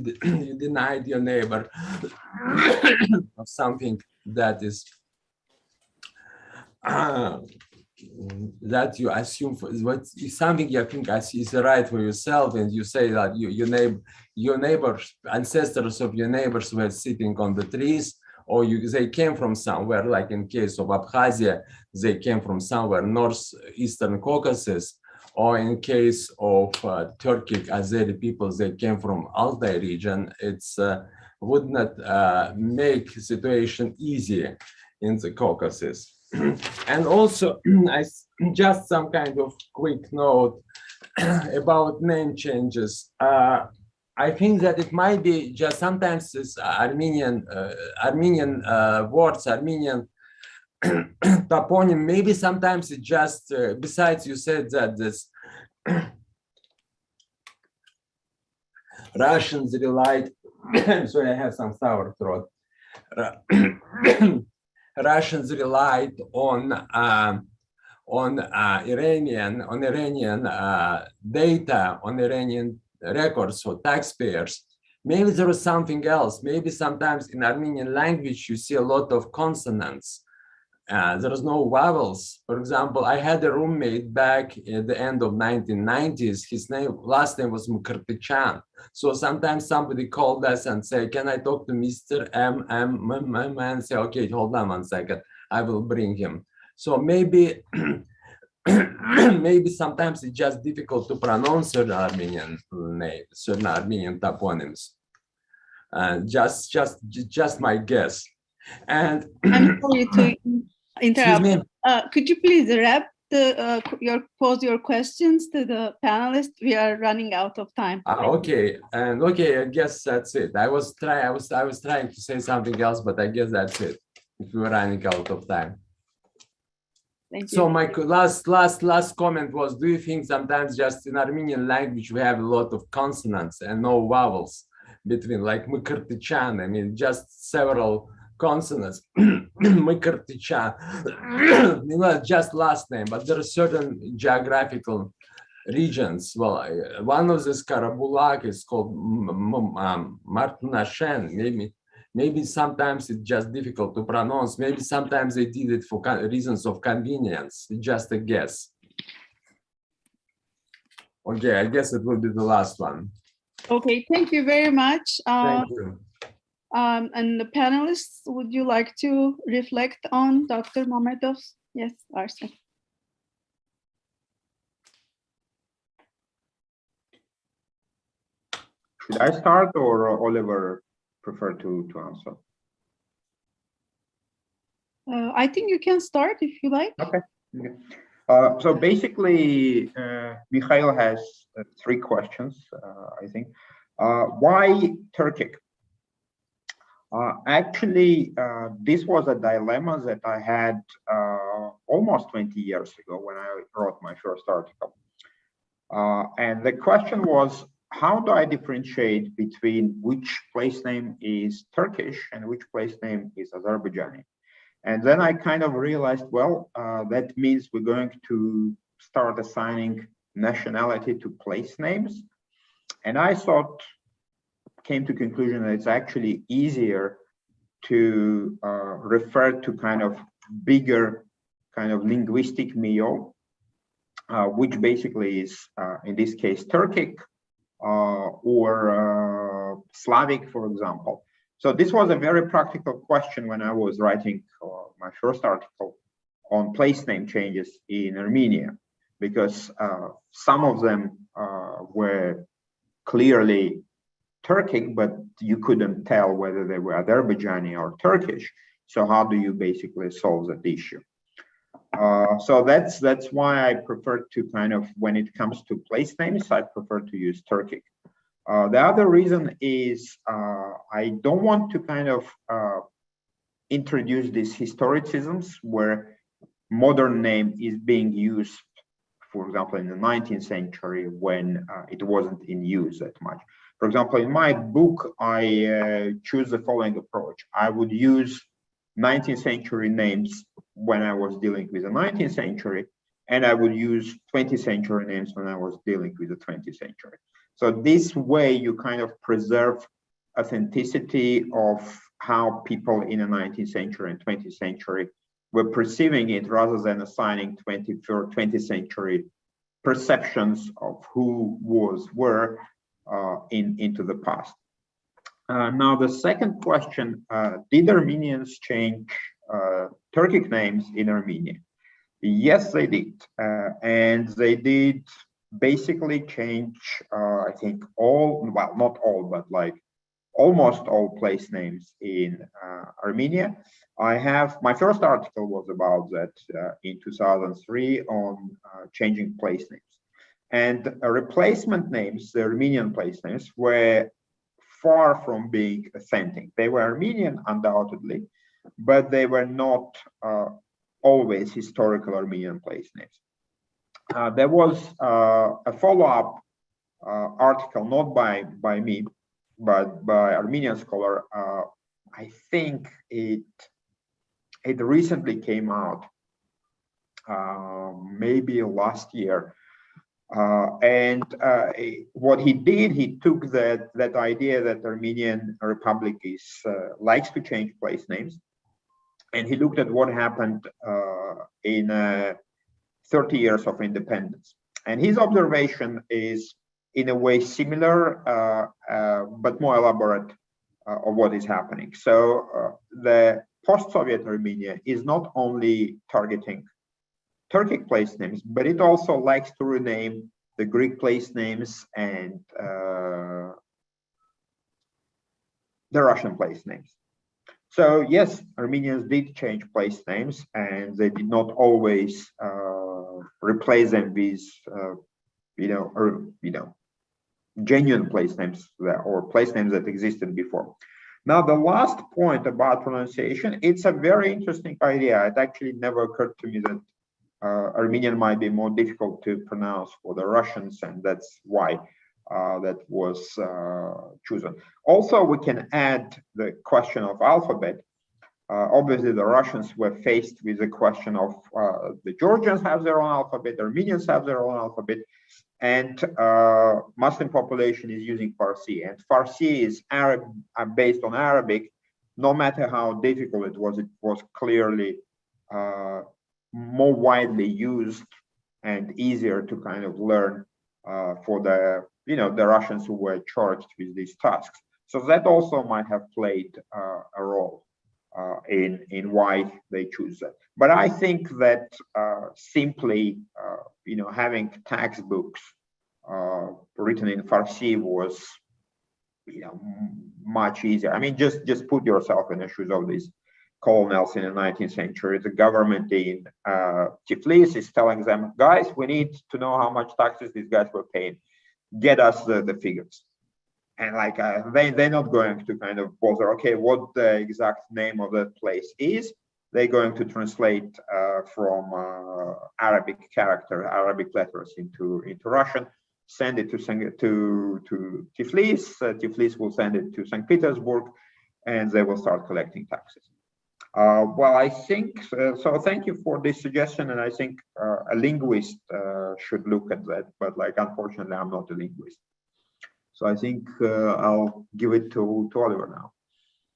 denied your neighbor of something that is that you assume what is something you think is right for yourself, and you say that your neighbors, ancestors of your neighbors were sitting on the trees, or they came from somewhere, like in case of Abkhazia, they came from somewhere northeastern Caucasus, or in case of Turkic Azeri peoples, they came from Altai region. It's would not make situation easy in the Caucasus. And also, just some kind of quick note about name changes. I think that it might be just sometimes this Armenian words, Armenian toponym, maybe sometimes it just, besides you said that this Russians relied, sorry, I have some sour throat. Russians relied on Iranian data, on Iranian records for taxpayers. Maybe there was something else. Maybe sometimes in Armenian language you see a lot of consonants. There is no vowels. For example, I had a roommate back at the end of 1990s. His last name was Mukhertichan. So sometimes somebody called us and say, "Can I talk to Mr. M?" And say, "Okay, hold on 1 second. I will bring him." So maybe, maybe sometimes it's just difficult to pronounce certain Armenian names, certain Armenian toponyms. Just my guess. And I'm sorry to interrupt. Could you please wrap pose your questions to the panelists? We are running out of time. Okay, and okay, I guess that's it. I was trying to say something else, but I guess that's it. If we were running out of time. Thank you. So my last comment was: do you think sometimes just in Armenian language we have a lot of consonants and no vowels between, like Mukhertichan? I mean, just several consonants. Mukhertichan, not just last name, but there are certain geographical regions. Well, one of this Karabulak is called Martunashen. Maybe sometimes it's just difficult to pronounce. Maybe sometimes they did it for reasons of convenience. Just a guess. Okay, I guess it will be the last one. Okay, thank you very much. Thank you. And the panelists, would you like to reflect on Dr. Mamedov's? Yes, Arsen. Should I start, or Oliver prefer to answer? I think you can start if you like. Okay. So basically, Mikhail has 3 questions, I think. Why Turkic? Actually, this was a dilemma that I had almost 20 years ago when I wrote my first article. And the question was, how do I differentiate between which place name is Turkish and which place name is Azerbaijani? And then I kind of realized, well, that means we're going to start assigning nationality to place names. And I came to conclusion that it's actually easier to refer to kind of bigger kind of linguistic milieu, which basically is, in this case, Turkic or Slavic, for example. So this was a very practical question when I was writing my first article on place name changes in Armenia, because some of them were clearly Turkic, but you couldn't tell whether they were Azerbaijani or Turkish. So how do you basically solve that issue? So that's why I prefer to kind of, when it comes to place names, I prefer to use Turkic. The other reason is I don't want to kind of introduce these historicisms where modern name is being used, for example, in the 19th century when it wasn't in use that much. For example, in my book, I choose the following approach. I would use 19th century names when I was dealing with the 19th century, and I would use 20th century names when I was dealing with the 20th century. So this way you kind of preserve authenticity of how people in the 19th century and 20th century were perceiving it, rather than assigning 20th century perceptions of who were into the past. Now, the second question, did Armenians change Turkic names in Armenia? Yes, they did. And they did basically change, I think, all, well, not all, but like almost all place names in Armenia. My first article was about that in 2003 on changing place names. And replacement names, the Armenian place names, were far from being authentic. They were Armenian, undoubtedly, but they were not always historical Armenian place names. There was a follow-up article, not by me, but by Armenian scholar. I think it recently came out, maybe last year. What he did, he took that idea that Armenian Republic likes to change place names, and he looked at what happened in 30 years of independence. And his observation is in a way similar, but more elaborate of what is happening. So the post-Soviet Armenia is not only targeting Turkic place names, but it also likes to rename the Greek place names and the Russian place names. So yes, Armenians did change place names, and they did not always replace them with, genuine place names or place names that existed before. Now, the last point about pronunciation, it's a very interesting idea. It actually never occurred to me that Armenian might be more difficult to pronounce for the Russians, and that's why that was chosen. Also, we can add the question of alphabet. Obviously, the Russians were faced with the question of the Georgians have their own alphabet, the Armenians have their own alphabet, and Muslim population is using Farsi, and Farsi is based on Arabic. No matter how difficult it was clearly more widely used and easier to kind of learn for the Russians who were charged with these tasks. So that also might have played a role in why they choose that. But I think that simply having textbooks written in Farsi was much easier. I mean, just put yourself in the shoes of these colonels in the 19th century. The government in Tiflis is telling them, guys, we need to know how much taxes these guys were paying. Get us the figures. And like they're not going to kind of bother, okay, what the exact name of that place is. They're going to translate from Arabic letters into Russian, send it to Tiflis. Tiflis will send it to St. Petersburg, and they will start collecting taxes. Well, I think so. Thank you for this suggestion, and I think a linguist should look at that. But unfortunately, I'm not a linguist, so I think I'll give it to Oliver now.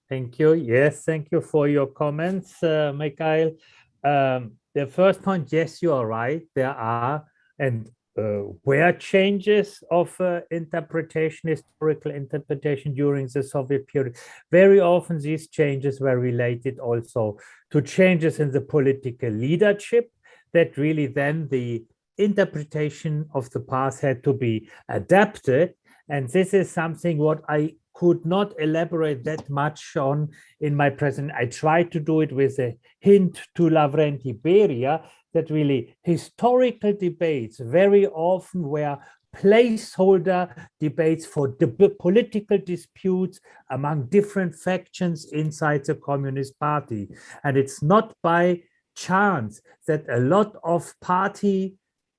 Thank you. Yes, thank you for your comments, Mikhail. The first point, yes, you are right. There are and were changes of interpretation, historical interpretation during the Soviet period. Very often these changes were related also to changes in the political leadership, that really then the interpretation of the past had to be adapted. And this is something what I could not elaborate that much on in my present. I tried to do it with a hint to Lavrenti Beria, that really historical debates very often were placeholder debates for the political disputes among different factions inside the Communist Party. And it's not by chance that a lot of party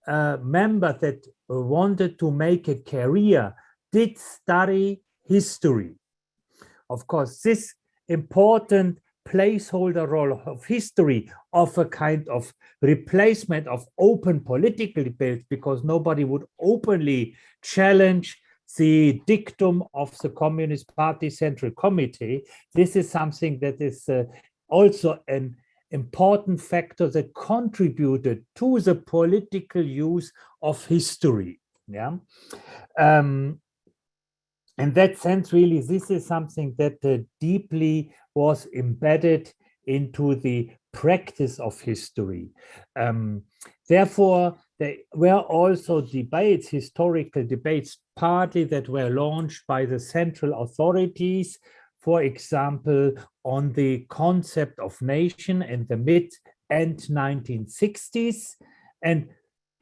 members that wanted to make a career did study history. Of course, this important placeholder role of history of a kind of replacement of open political debates, because nobody would openly challenge the dictum of the Communist Party Central Committee. This is something that is also an important factor that contributed to the political use of history. Yeah. In that sense, really, this is something that deeply was embedded into the practice of history. Therefore, there were also debates, historical debates, partly that were launched by the central authorities, for example, on the concept of nation in the mid and 1960s. And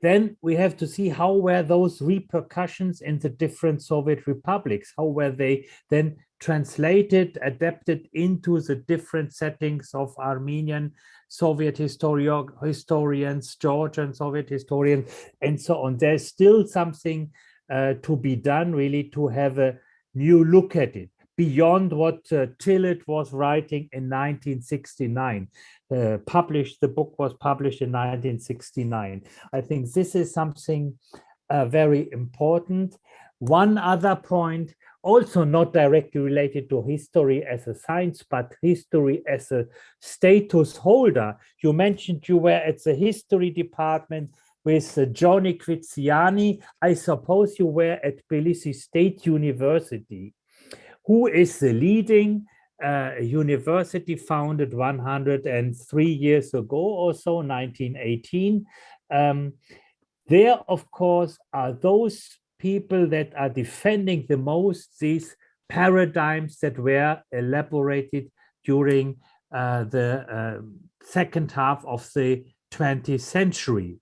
then we have to see how were those repercussions in the different Soviet republics, how were they then translated, adapted into the different settings of Armenian Soviet historians, Georgian Soviet historians, and so on. There's still something to be done, really, to have a new look at it, beyond what Tillett was writing in 1969. The book was published in 1969. I think this is something very important. One other point, also not directly related to history as a science, but history as a status holder. You mentioned you were at the history department with Johnny Kvitsiani. I suppose you were at Tbilisi State University, who is the leading university founded 103 years ago or so, 1918. There, of course, are those people that are defending the most these paradigms that were elaborated during the second half of the 20th century.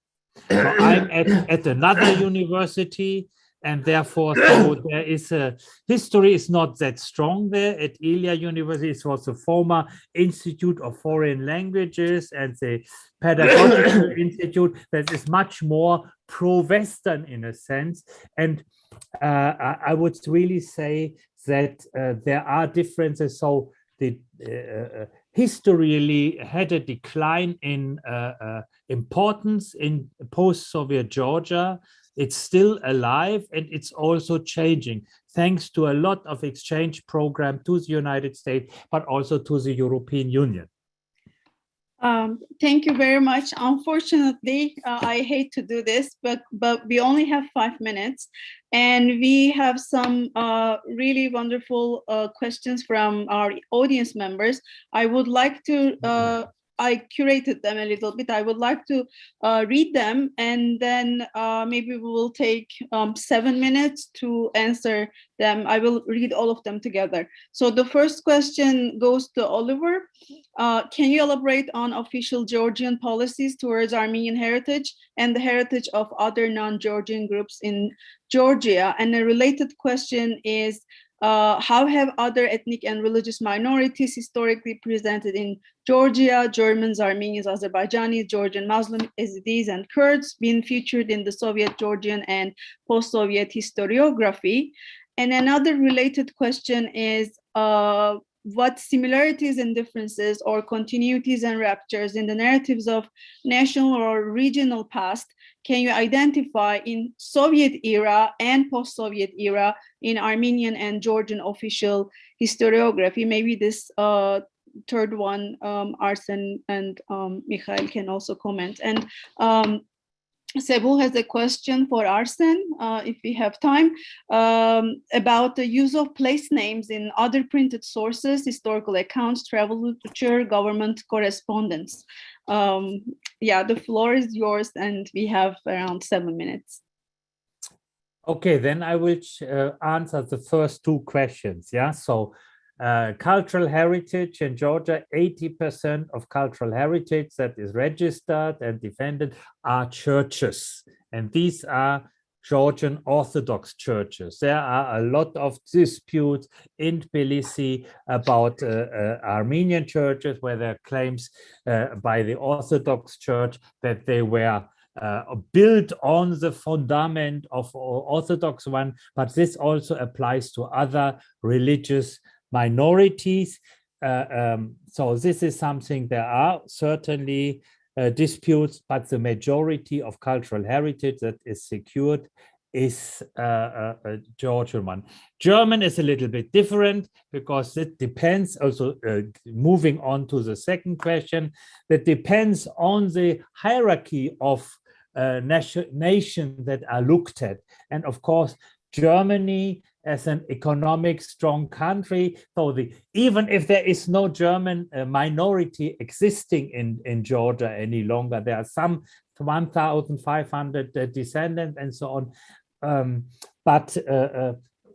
So I'm at another university, and therefore, so there is a history is not that strong there. At Ilia University, it was a former Institute of Foreign Languages and the Pedagogical Institute that is much more pro-Western in a sense. And I would really say that there are differences. So the history really had a decline in importance in post-Soviet Georgia. It's still alive, and it's also changing thanks to a lot of exchange program to the United States, but also to the European Union. Thank you very much. Unfortunately, I hate to do this, but we only have 5 minutes, and we have some really wonderful questions from our audience members. I would like to I curated them a little bit. I would like to read them, and then maybe we will take 7 minutes to answer them. I will read all of them together. So the first question goes to Oliver. Can you elaborate on official Georgian policies towards Armenian heritage and the heritage of other non-Georgian groups in Georgia? And a related question is, how have other ethnic and religious minorities historically presented in Georgia, Germans, Armenians, Azerbaijanis, Georgian Muslims, Yazidis, and Kurds been featured in the Soviet, Georgian, and post-Soviet historiography? And another related question is, what similarities and differences or continuities and ruptures in the narratives of national or regional past can you identify in Soviet era and post-Soviet era in Armenian and Georgian official historiography? Maybe this third one, Arsen and Mikhail can also comment. And Sebu has a question for Arsen, if we have time, about the use of place names in other printed sources, historical accounts, travel literature, government correspondence. Yeah, the floor is yours, and we have around 7 minutes. Okay, then I will answer the first two questions. Yeah, so cultural heritage in Georgia, 80% of cultural heritage that is registered and defended are churches. And these are Georgian Orthodox churches. There are a lot of disputes in Tbilisi about Armenian churches, where there are claims by the Orthodox Church that they were built on the fundament of Orthodox one, but this also applies to other religious minorities. So this is something there are certainly disputes, but the majority of cultural heritage that is secured is a Georgian one. German is a little bit different because it depends also, moving on to the second question, that depends on the hierarchy of nations that are looked at. And of course, Germany as an economic strong country, so even if there is no German minority existing in Georgia any longer, there are some 1,500 descendants and so on. But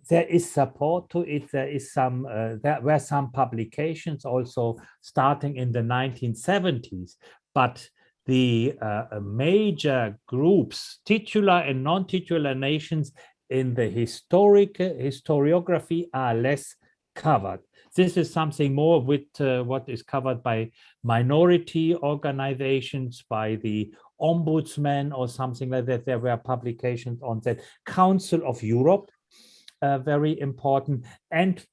there is support to it. There is some, there were some publications also starting in the 1970s, but the major groups, titular and non-titular nations in the historiography are less covered. This is something more with what is covered by minority organizations, by the ombudsman or something like that. There were publications on that. Council of Europe, very important, and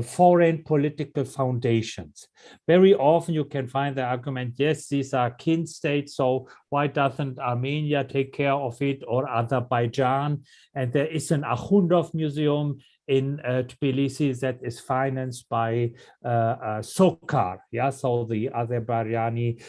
foreign political foundations. Very often you can find the argument, yes, these are kin states, so why doesn't Armenia take care of it, or Azerbaijan? And there is an Akhundov museum in Tbilisi that is financed by SOCAR, yeah, so the Azerbaijani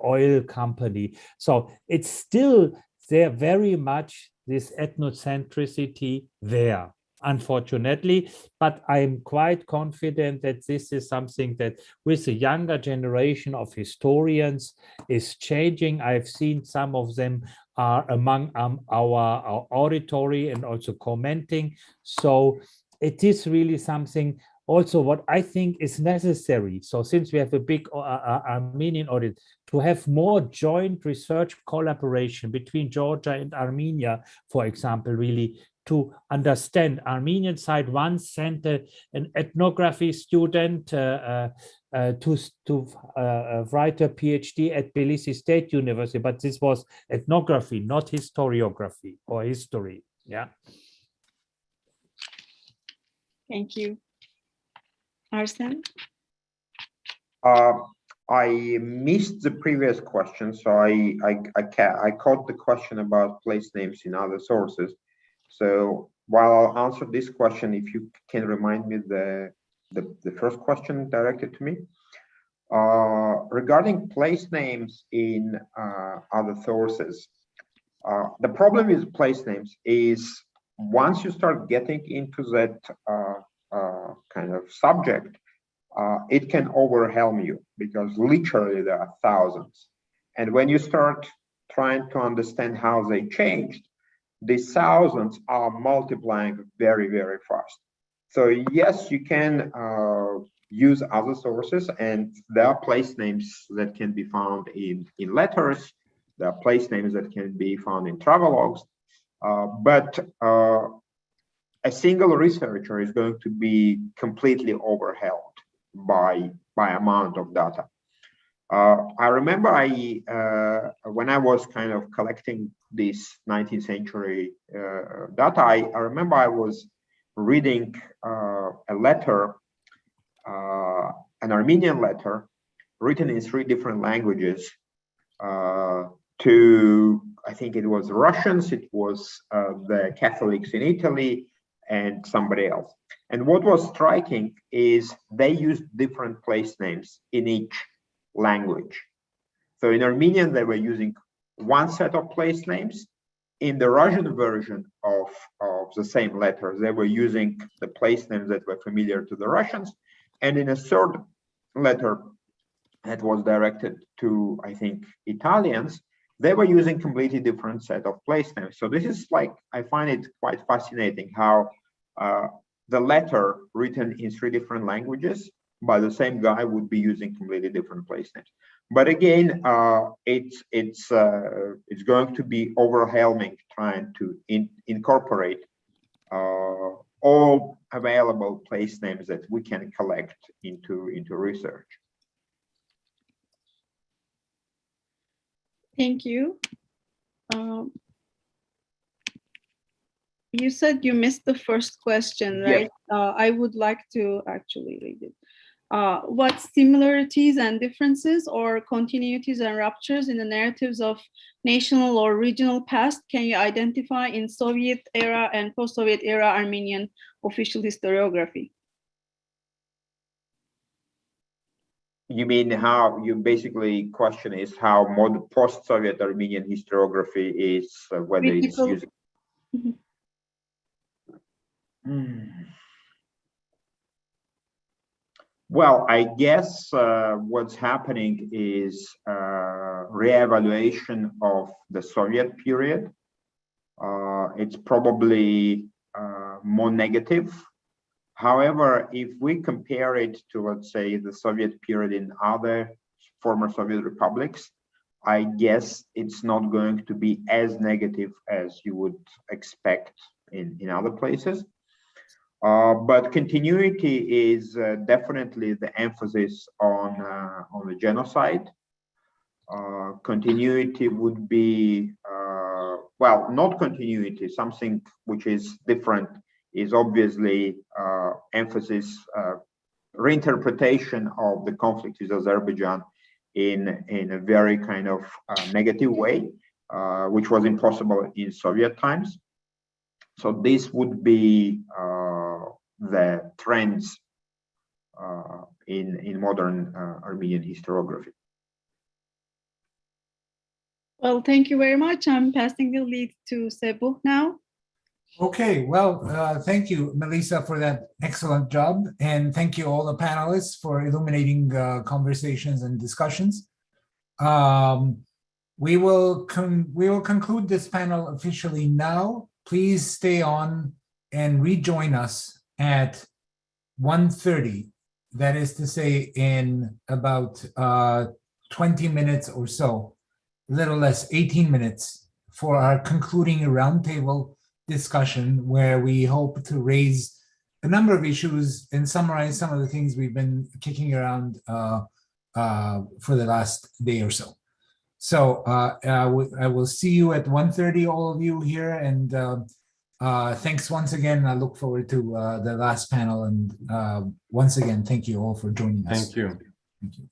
oil company. So it's still there very much this ethnocentricity there, unfortunately, but I'm quite confident that this is something that with the younger generation of historians is changing. I've seen some of them are among our auditory and also commenting. So it is really something also what I think is necessary. So since we have a big Armenian audit, to have more joint research collaboration between Georgia and Armenia, for example, really to understand. Armenian side once sent an ethnography student to write a PhD at Tbilisi State University, but this was ethnography, not historiography or history. Yeah. Thank you. Arsen? I missed the previous question, so I caught the question about place names in other sources. So while I'll answer this question, if you can remind me the first question directed to me. Regarding place names in other sources, the problem with place names is once you start getting into that kind of subject, it can overwhelm you because literally there are thousands. And when you start trying to understand how they changed, these thousands are multiplying very, very fast. So yes, you can use other sources, and there are place names that can be found in letters. There are place names that can be found in travelogues, but a single researcher is going to be completely overwhelmed by amount of data. I remember when I was kind of collecting this 19th century data, I remember I was reading a letter, an Armenian letter written in 3 different languages to, I think it was Russians, it was the Catholics in Italy, and somebody else. And what was striking is they used different place names in each language. So in Armenian, they were using one set of place names. In the Russian version of the same letter, they were using the place names that were familiar to the Russians. And in a third letter that was directed to, I think, Italians, they were using completely different set of place names. So this is like, I find it quite fascinating how the letter written in 3 different languages by the same guy would be using completely different place names. But again, it's going to be overwhelming trying to incorporate all available place names that we can collect into research. Thank you. You said you missed the first question, right? Yes. I would like to actually read it. What similarities and differences or continuities and ruptures in the narratives of national or regional past can you identify in Soviet era and post-Soviet era Armenian official historiography? You mean how you basically question is how modern post-Soviet Armenian historiography is, whether it's using. Well, I guess what's happening is re-evaluation of the Soviet period. It's probably more negative. However, if we compare it to, let's say, the Soviet period in other former Soviet republics, I guess it's not going to be as negative as you would expect in other places. But continuity is definitely the emphasis on the genocide. Continuity would be, well, not continuity, something which is different is obviously emphasis, reinterpretation of the conflict with Azerbaijan in a very kind of negative way, which was impossible in Soviet times. So this would be the trends in modern Armenian historiography. Well, thank you very much. I'm passing the lead to Sebu now. Okay, well, thank you, Melissa, for that excellent job. And thank you all the panelists for illuminating conversations and discussions. We will conclude this panel officially now. Please stay on and rejoin us at 1:30. That is to say, in about 20 minutes or so, a little less, 18 minutes, for our concluding roundtable discussion, where we hope to raise a number of issues and summarize some of the things we've been kicking around for the last day or so. So I will see you at 1:30, all of you here, and thanks once again. I look forward to the last panel, and once again, thank you all for joining us. Thank you. Thank you.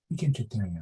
You can check there, yeah.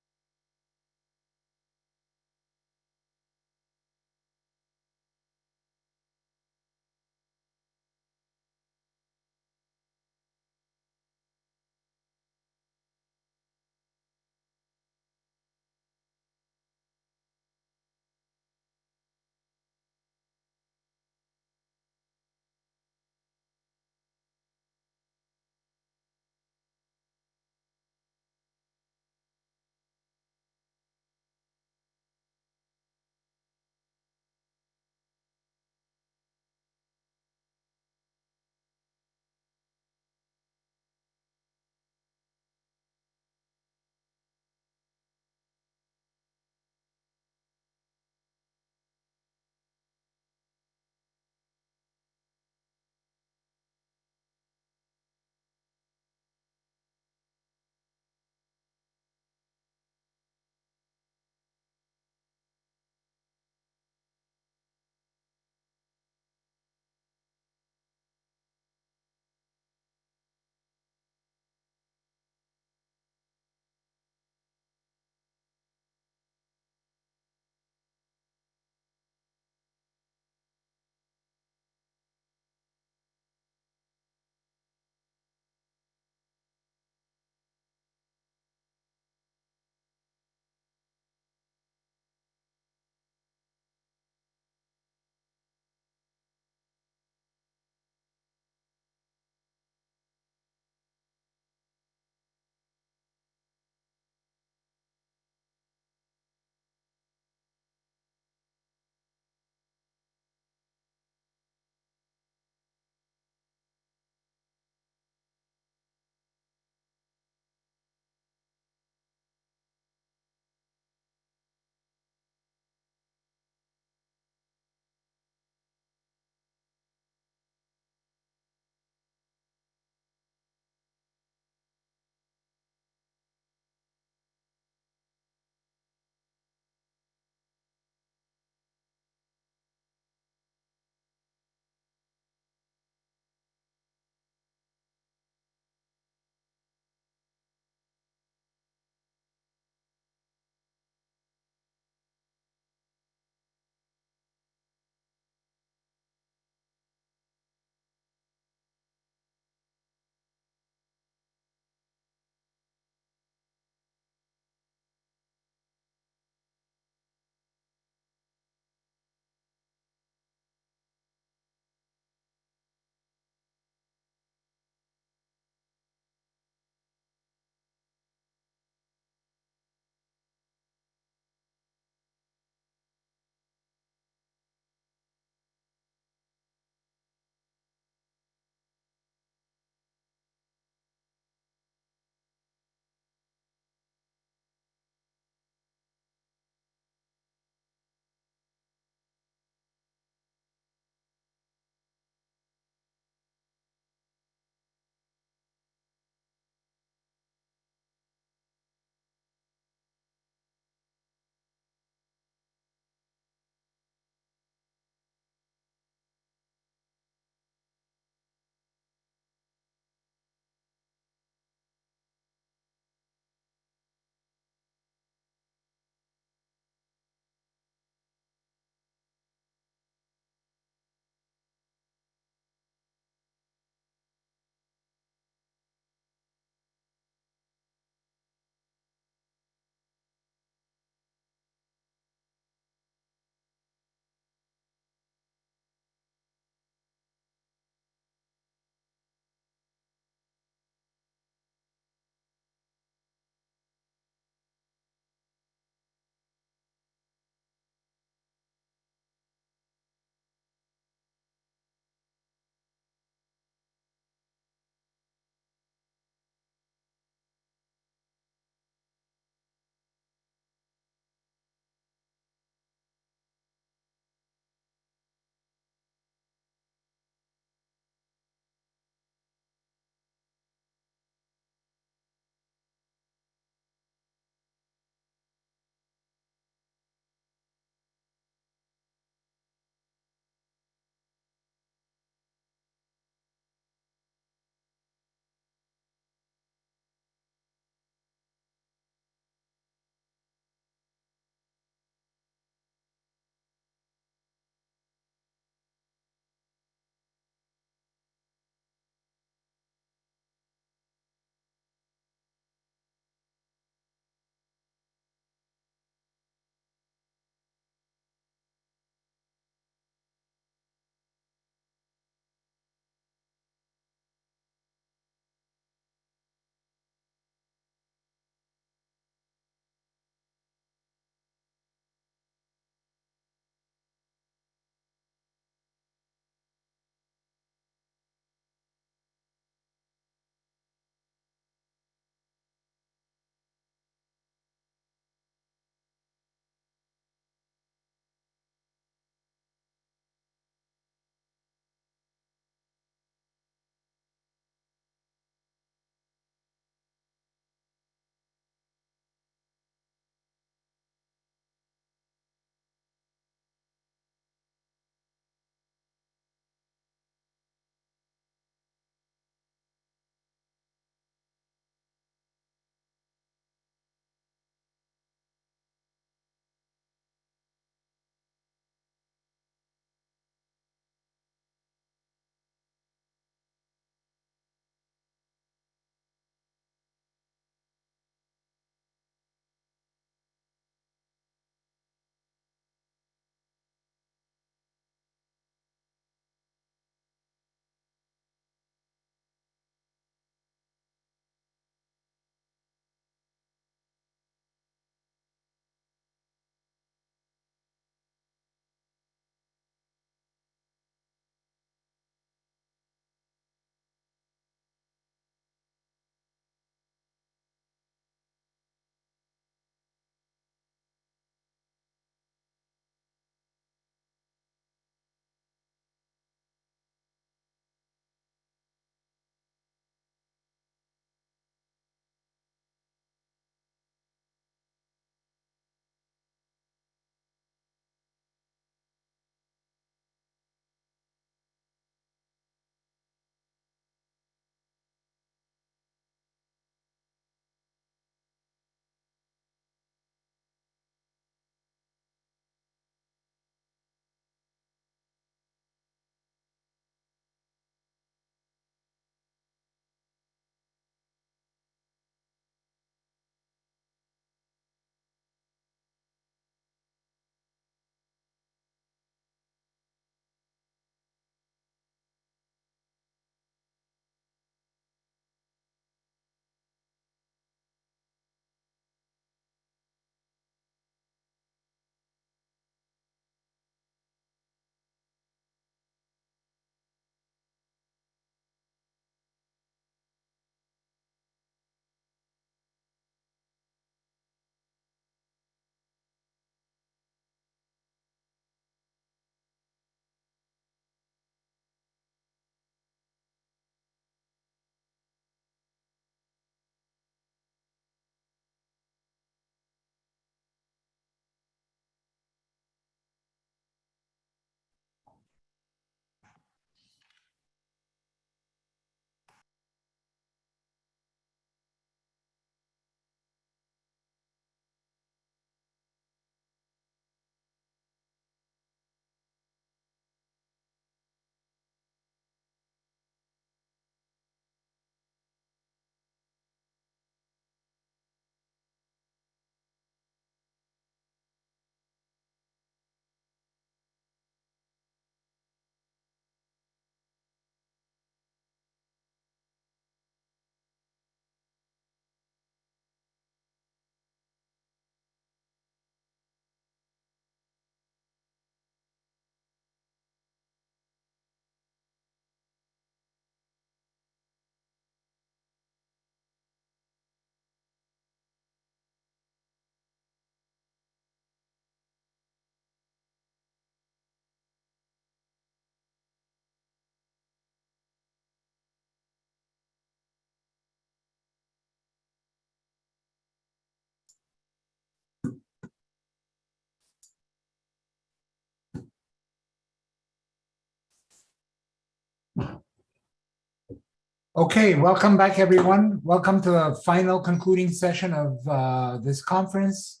Okay, welcome back, everyone. Welcome to the final concluding session of this conference.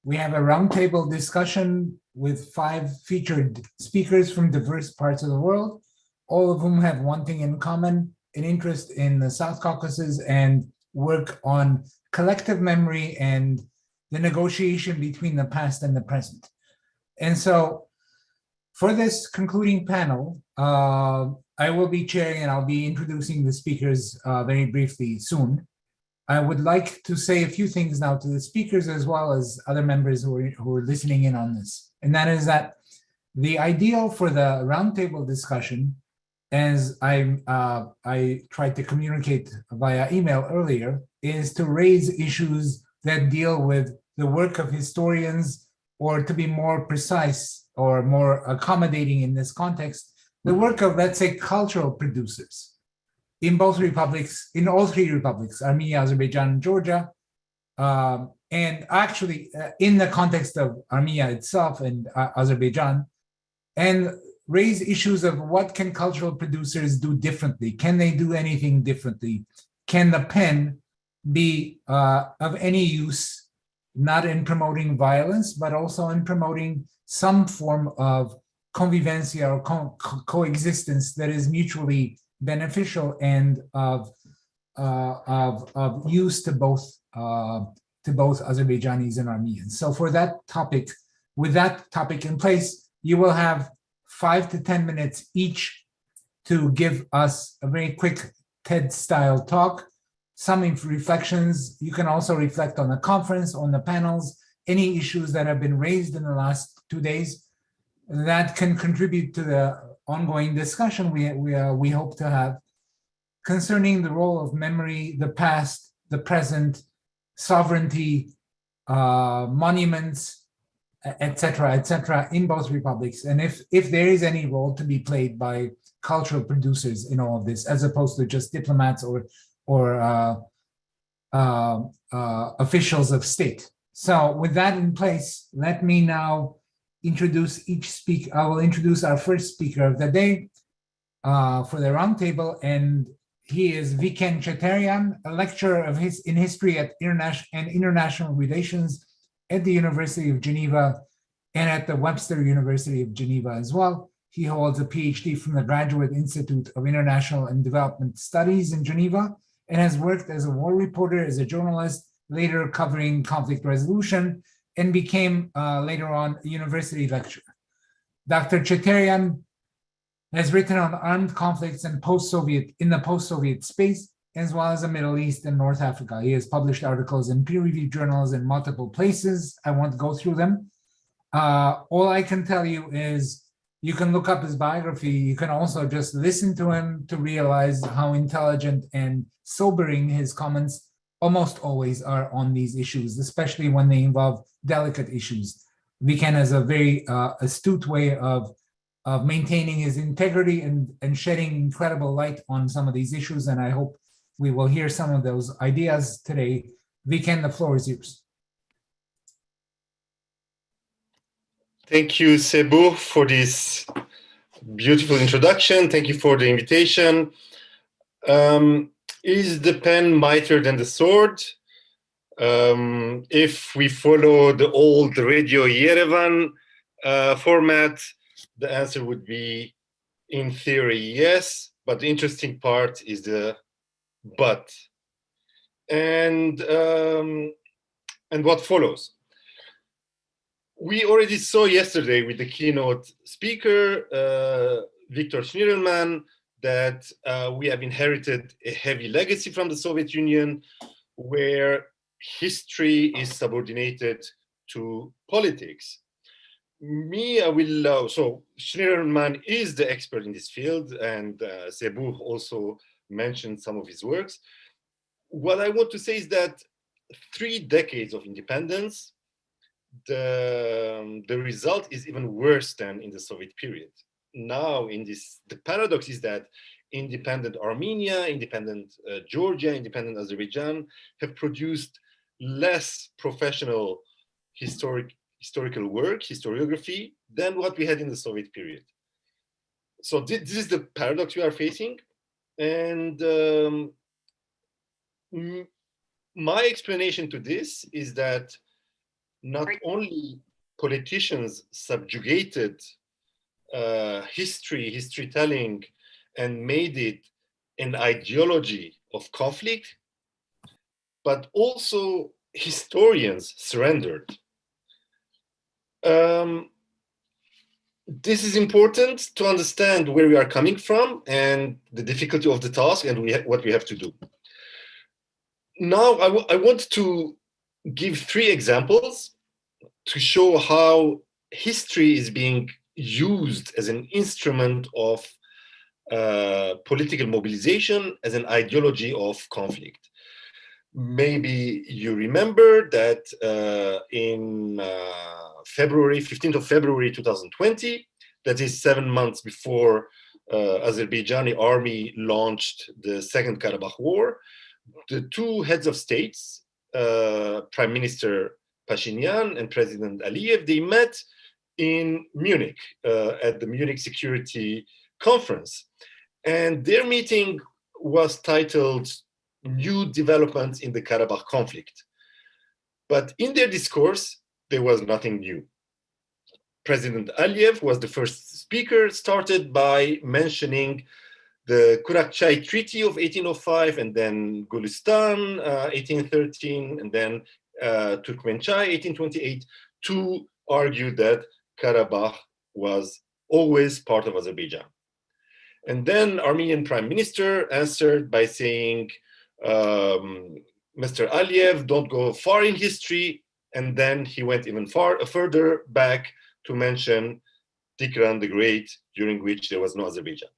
We have a roundtable discussion with 5 featured speakers from diverse parts of the world, all of whom have one thing in common, an interest in the South Caucasus and work on collective memory and the negotiation between the past and the present. And so for this concluding panel, I will be chairing and I'll be introducing the speakers very briefly soon. I would like to say a few things now to the speakers as well as other members who are listening in on this. And that is that the ideal for the roundtable discussion, as I tried to communicate via email earlier, is to raise issues that deal with the work of historians, or to be more precise or more accommodating in this context, the work of, let's say, cultural producers in both republics, in all 3 republics, Armenia, Azerbaijan, and Georgia, and actually in the context of Armenia itself and Azerbaijan, and raise issues of what can cultural producers do differently? Can they do anything differently? Can the pen be of any use, not in promoting violence, but also in promoting some form of convivencia or coexistence that is mutually beneficial and of use to both Azerbaijanis and Armenians. So for that topic, with that topic in place, you will have 5 to 10 minutes each to give us a very quick TED-style talk, some reflections. You can also reflect on the conference, on the panels, any issues that have been raised in the last 2 days that can contribute to the ongoing discussion we hope to have concerning the role of memory, the past, the present, sovereignty, monuments, etc., in both republics, and if there is any role to be played by cultural producers in all of this, as opposed to just diplomats or officials of state. So with that in place, let me now introduce each speaker. I will introduce our first speaker of the day for the roundtable, and he is Viken Cheterian, a lecturer in history at international relations at the University of Geneva and at the Webster University of Geneva as well. He holds a PhD from the Graduate Institute of International and Development Studies in Geneva and has worked as a war reporter, as a journalist, later covering conflict resolution, and became later on a university lecturer. Dr. Cheterian has written on armed conflicts and in the post-Soviet space, as well as the Middle East and North Africa. He has published articles in peer-reviewed journals in multiple places. I won't go through them. All I can tell you is you can look up his biography. You can also just listen to him to realize how intelligent and sobering his comments almost always are on these issues, especially when they involve delicate issues. Viken has a very astute way of maintaining his integrity and shedding incredible light on some of these issues, and I hope we will hear some of those ideas today. Viken, the floor is yours. Thank you, Sebu, for this beautiful introduction. Thank you for the invitation. Is the pen mightier than the sword? If we follow the old Radio Yerevan format, the answer would be, in theory, yes, but the interesting part is the but. And what follows? We already saw yesterday with the keynote speaker, Viktor Schnirelmann, that we have inherited a heavy legacy from the Soviet Union, where history is subordinated to politics. So Schnirelmann is the expert in this field, and Sebu also mentioned some of his works. What I want to say is that 3 decades of independence, the result is even worse than in the Soviet period. Now, the paradox is that independent Armenia, independent Georgia, independent Azerbaijan have produced less professional historical work, historiography, than what we had in the Soviet period. So this is the paradox we are facing. And my explanation to this is that not only politicians subjugated history telling, and made it an ideology of conflict, but also historians surrendered. This is important to understand where we are coming from and the difficulty of the task and what we have to do. Now, I want to give 3 examples to show how history is being used as an instrument of political mobilization, as an ideology of conflict. Maybe you remember that in February, 15th of February 2020, that is 7 months before Azerbaijani army launched the Second Karabakh War, the 2 heads of states, Prime Minister Pashinyan and President Aliyev, they met in Munich at the Munich Security Conference. And their meeting was titled New Developments in the Karabakh Conflict. But in their discourse, there was nothing new. President Aliyev was the first speaker, started by mentioning the Kurakchay Treaty of 1805, and then Gulistan, 1813, and then Turkmenchai, 1828, to argue that Karabakh was always part of Azerbaijan. And then Armenian Prime Minister answered by saying, Mr. Aliyev, don't go far in history. And then he went even further back to mention Tikran the Great, during which there was no Azerbaijan.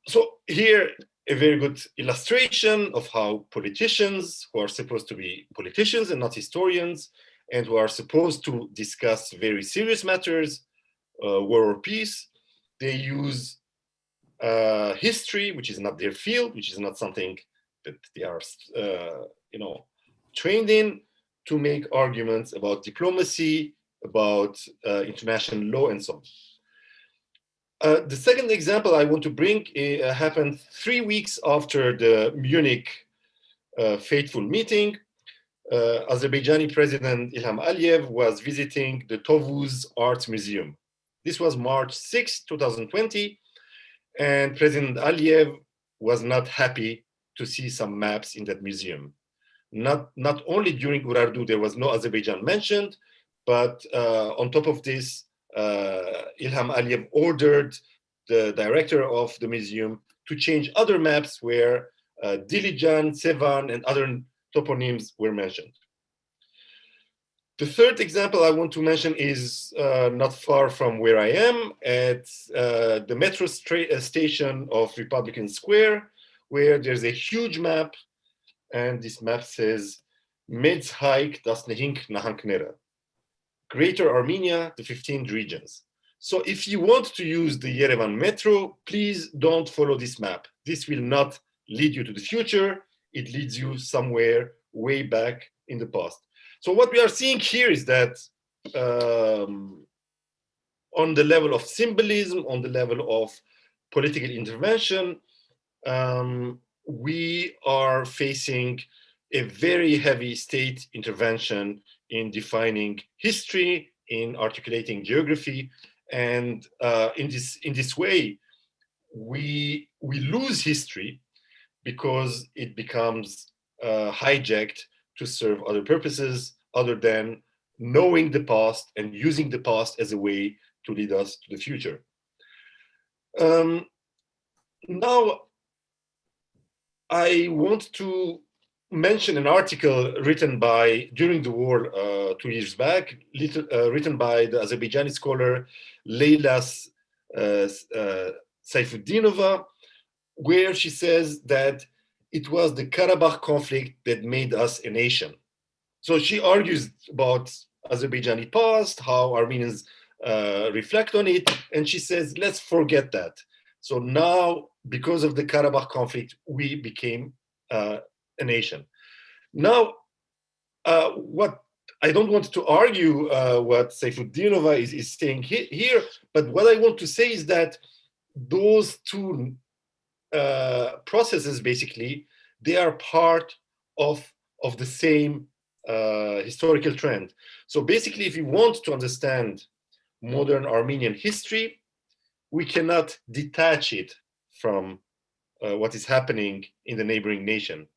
So here, a very good illustration of how politicians, who are supposed to be politicians and not historians, and who are supposed to discuss very serious matters, war or peace, they use history, which is not their field, which is not something that they are, trained in, to make arguments about diplomacy, about international law, and so on. The second example I want to bring happened 3 weeks after the Munich fateful meeting. Azerbaijani President Ilham Aliyev was visiting the Tovuz Art Museum. This was March 6, 2020, and President Aliyev was not happy to see some maps in that museum. Not only during Urartu there was no Azerbaijan mentioned, but on top of this, Ilham Aliyev ordered the director of the museum to change other maps where Dilijan, Sevan, and other toponyms were mentioned. The third example I want to mention is not far from where I am, at the metro station of Republican Square, where there's a huge map, and this map says Medzhaik das Nehink Nahanknera, Greater Armenia, the 15 regions. So if you want to use the Yerevan metro, please don't follow this map. This will not lead you to the future. It leads you somewhere way back in the past. So what we are seeing here is that on the level of symbolism, on the level of political intervention, we are facing a very heavy state intervention in defining history, in articulating geography, and in this way, we lose history because it becomes hijacked to serve other purposes other than knowing the past and using the past as a way to lead us to the future. Now, I want to mention an article written during the war 2 years back, written by the Azerbaijani scholar Leyla Sayfuddinova, where she says that it was the Karabakh conflict that made us a nation. So she argues about Azerbaijani past, how Armenians reflect on it, and she says, let's forget that. So now, because of the Karabakh conflict, we became a nation. Now, what I don't want to argue what Sayfuddinova is saying here, but what I want to say is that those two processes, basically, they are part of the same historical trend. So basically, if you want to understand modern Armenian history, we cannot detach it from what is happening in the neighboring nation.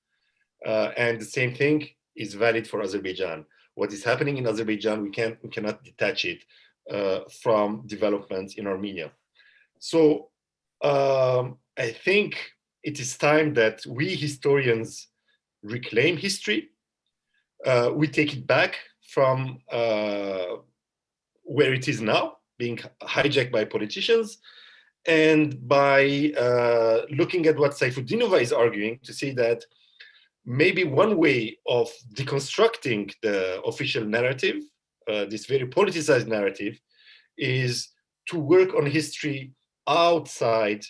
And the same thing is valid for Azerbaijan. What is happening in Azerbaijan, we cannot detach it from developments in Armenia. So I think it is time that we historians reclaim history. We take it back from where it is now, being hijacked by politicians, and by looking at what Sayfuddinova is arguing, to say that maybe one way of deconstructing the official narrative, this very politicized narrative, is to work on history outside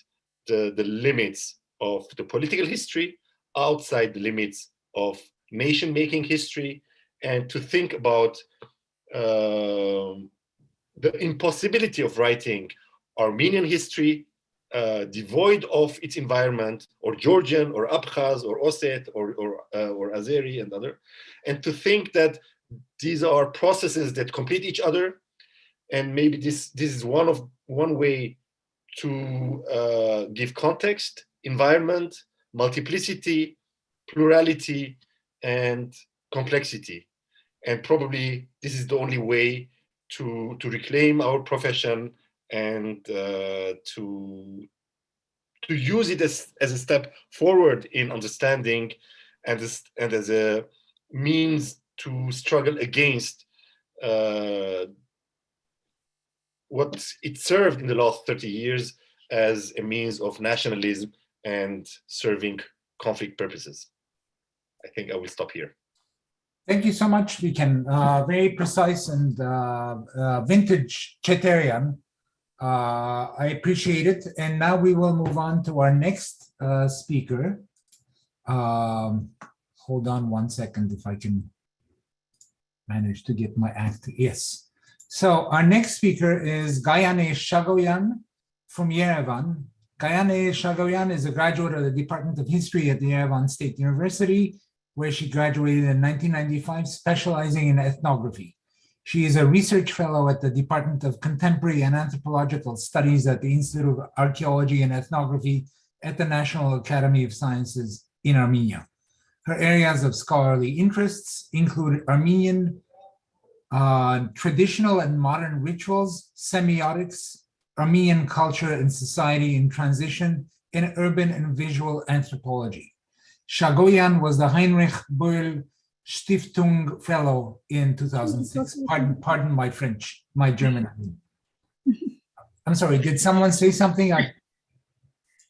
the limits of the political history, outside the limits of nation-making history, and to think about the impossibility of writing Armenian history devoid of its environment, or Georgian, or Abkhaz, or Osset, or Azeri, and other, and to think that these are processes that complete each other, and maybe this is one way to give context, environment, multiplicity, plurality, and complexity. And probably this is the only way to reclaim our profession and to use it as a step forward in understanding and as a means to struggle against what it served in the last 30 years as a means of nationalism and serving conflict purposes. I think I will stop here. Thank you so much, Viken. Very precise and vintage Cheterian. I appreciate it. And now we will move on to our next speaker. Hold on one second if I can manage to get my act. Yes. So our next speaker is Gayane Shagoyan from Yerevan. Gayane Shagoyan is a graduate of the Department of History at the Yerevan State University, where she graduated in 1995, specializing in ethnography. She is a research fellow at the Department of Contemporary and Anthropological Studies at the Institute of Archaeology and Ethnography at the National Academy of Sciences in Armenia. Her areas of scholarly interests include Armenian traditional and modern rituals, semiotics, Armenian culture and society in transition, and urban and visual anthropology. Shagoyan was the Heinrich Böll Stiftung Fellow in 2006. Pardon my French, my German. I'm sorry, did someone say something? I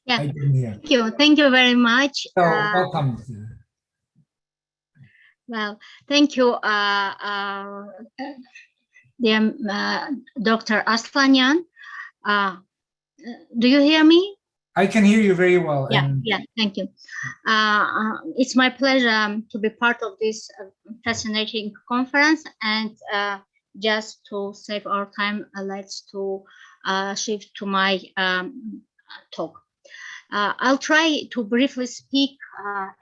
didn't hear. Thank you very much. So, welcome. Well, thank you, dear Dr. Aslanyan. Do you hear me? I can hear you very well. Yeah, thank you. It's my pleasure to be part of this fascinating conference, and just to save our time, let's shift to my talk. I'll try to briefly speak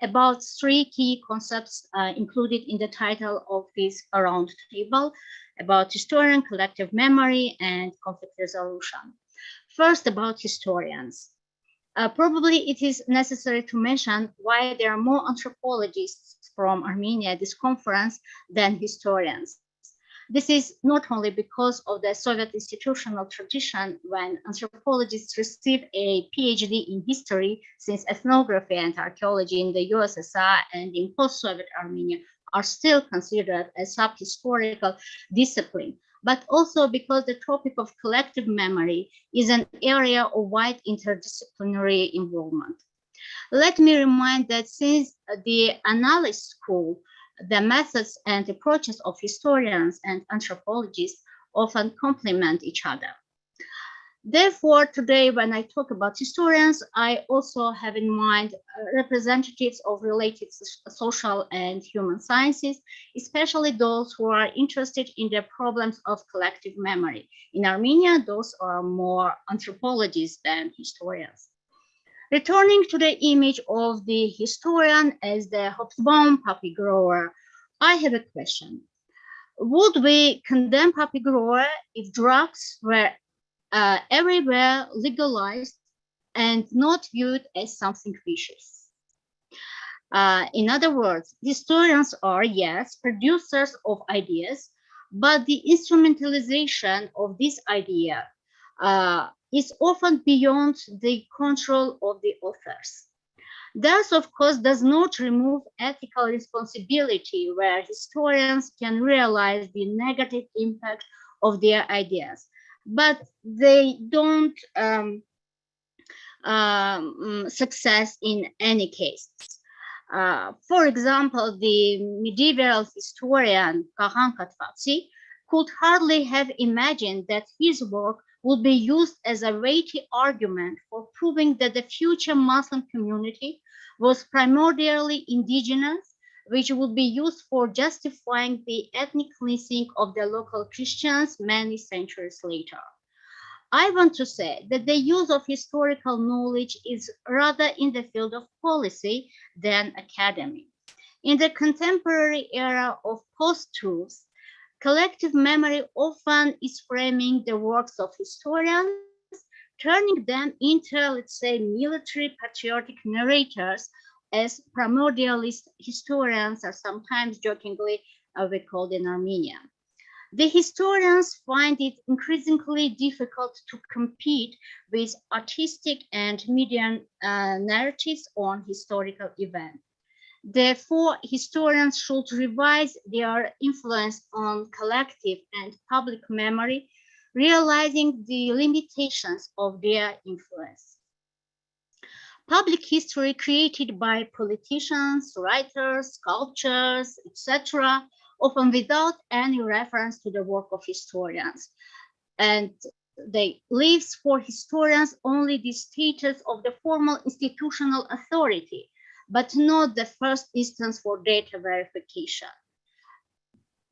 about three key concepts included in the title of this round table about historian, collective memory, and conflict resolution. First, about historians. Probably it is necessary to mention why there are more anthropologists from Armenia at this conference than historians. This is not only because of the Soviet institutional tradition, when anthropologists receive a PhD in history, since ethnography and archaeology in the USSR and in post-Soviet Armenia are still considered a sub-historical discipline, but also because the topic of collective memory is an area of wide interdisciplinary involvement. Let me remind that since the analyst school, the methods and approaches of historians and anthropologists often complement each other. Therefore, today, when I talk about historians, I also have in mind representatives of related social and human sciences, especially those who are interested in the problems of collective memory. In Armenia, those are more anthropologists than historians. Returning to the image of the historian as the hops-bomb poppy grower, I have a question. Would we condemn poppy grower if drugs were everywhere legalized and not viewed as something vicious? In other words, historians are, yes, producers of ideas, but the instrumentalization of this idea is often beyond the control of the authors. Thus, of course, does not remove ethical responsibility where historians can realize the negative impact of their ideas, but they don't success in any case. For example, the medieval historian Kahan Katvatsi could hardly have imagined that his work would be used as a weighty argument for proving that the future Muslim community was primordially indigenous, which would be used for justifying the ethnic cleansing of the local Christians many centuries later. I want to say that the use of historical knowledge is rather in the field of policy than academy. In the contemporary era of post-truths, collective memory often is framing the works of historians, turning them into, let's say, military patriotic narrators, as primordialist historians are sometimes jokingly we called in Armenia. The historians find it increasingly difficult to compete with artistic and media narratives on historical events. Therefore, historians should revise their influence on collective and public memory, realizing the limitations of their influence. Public history created by politicians, writers, sculptors, etc., often without any reference to the work of historians. And they leaves for historians only the status of the formal institutional authority, but not the first instance for data verification.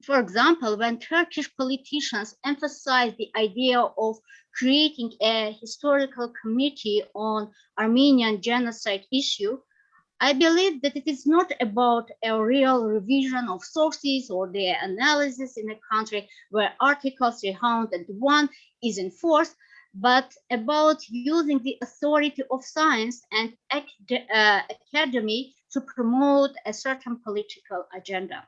For example, when Turkish politicians emphasize the idea of creating a historical committee on Armenian genocide issue, I believe that it is not about a real revision of sources or their analysis in a country where Article 301 is enforced, but about using the authority of science and academy to promote a certain political agenda.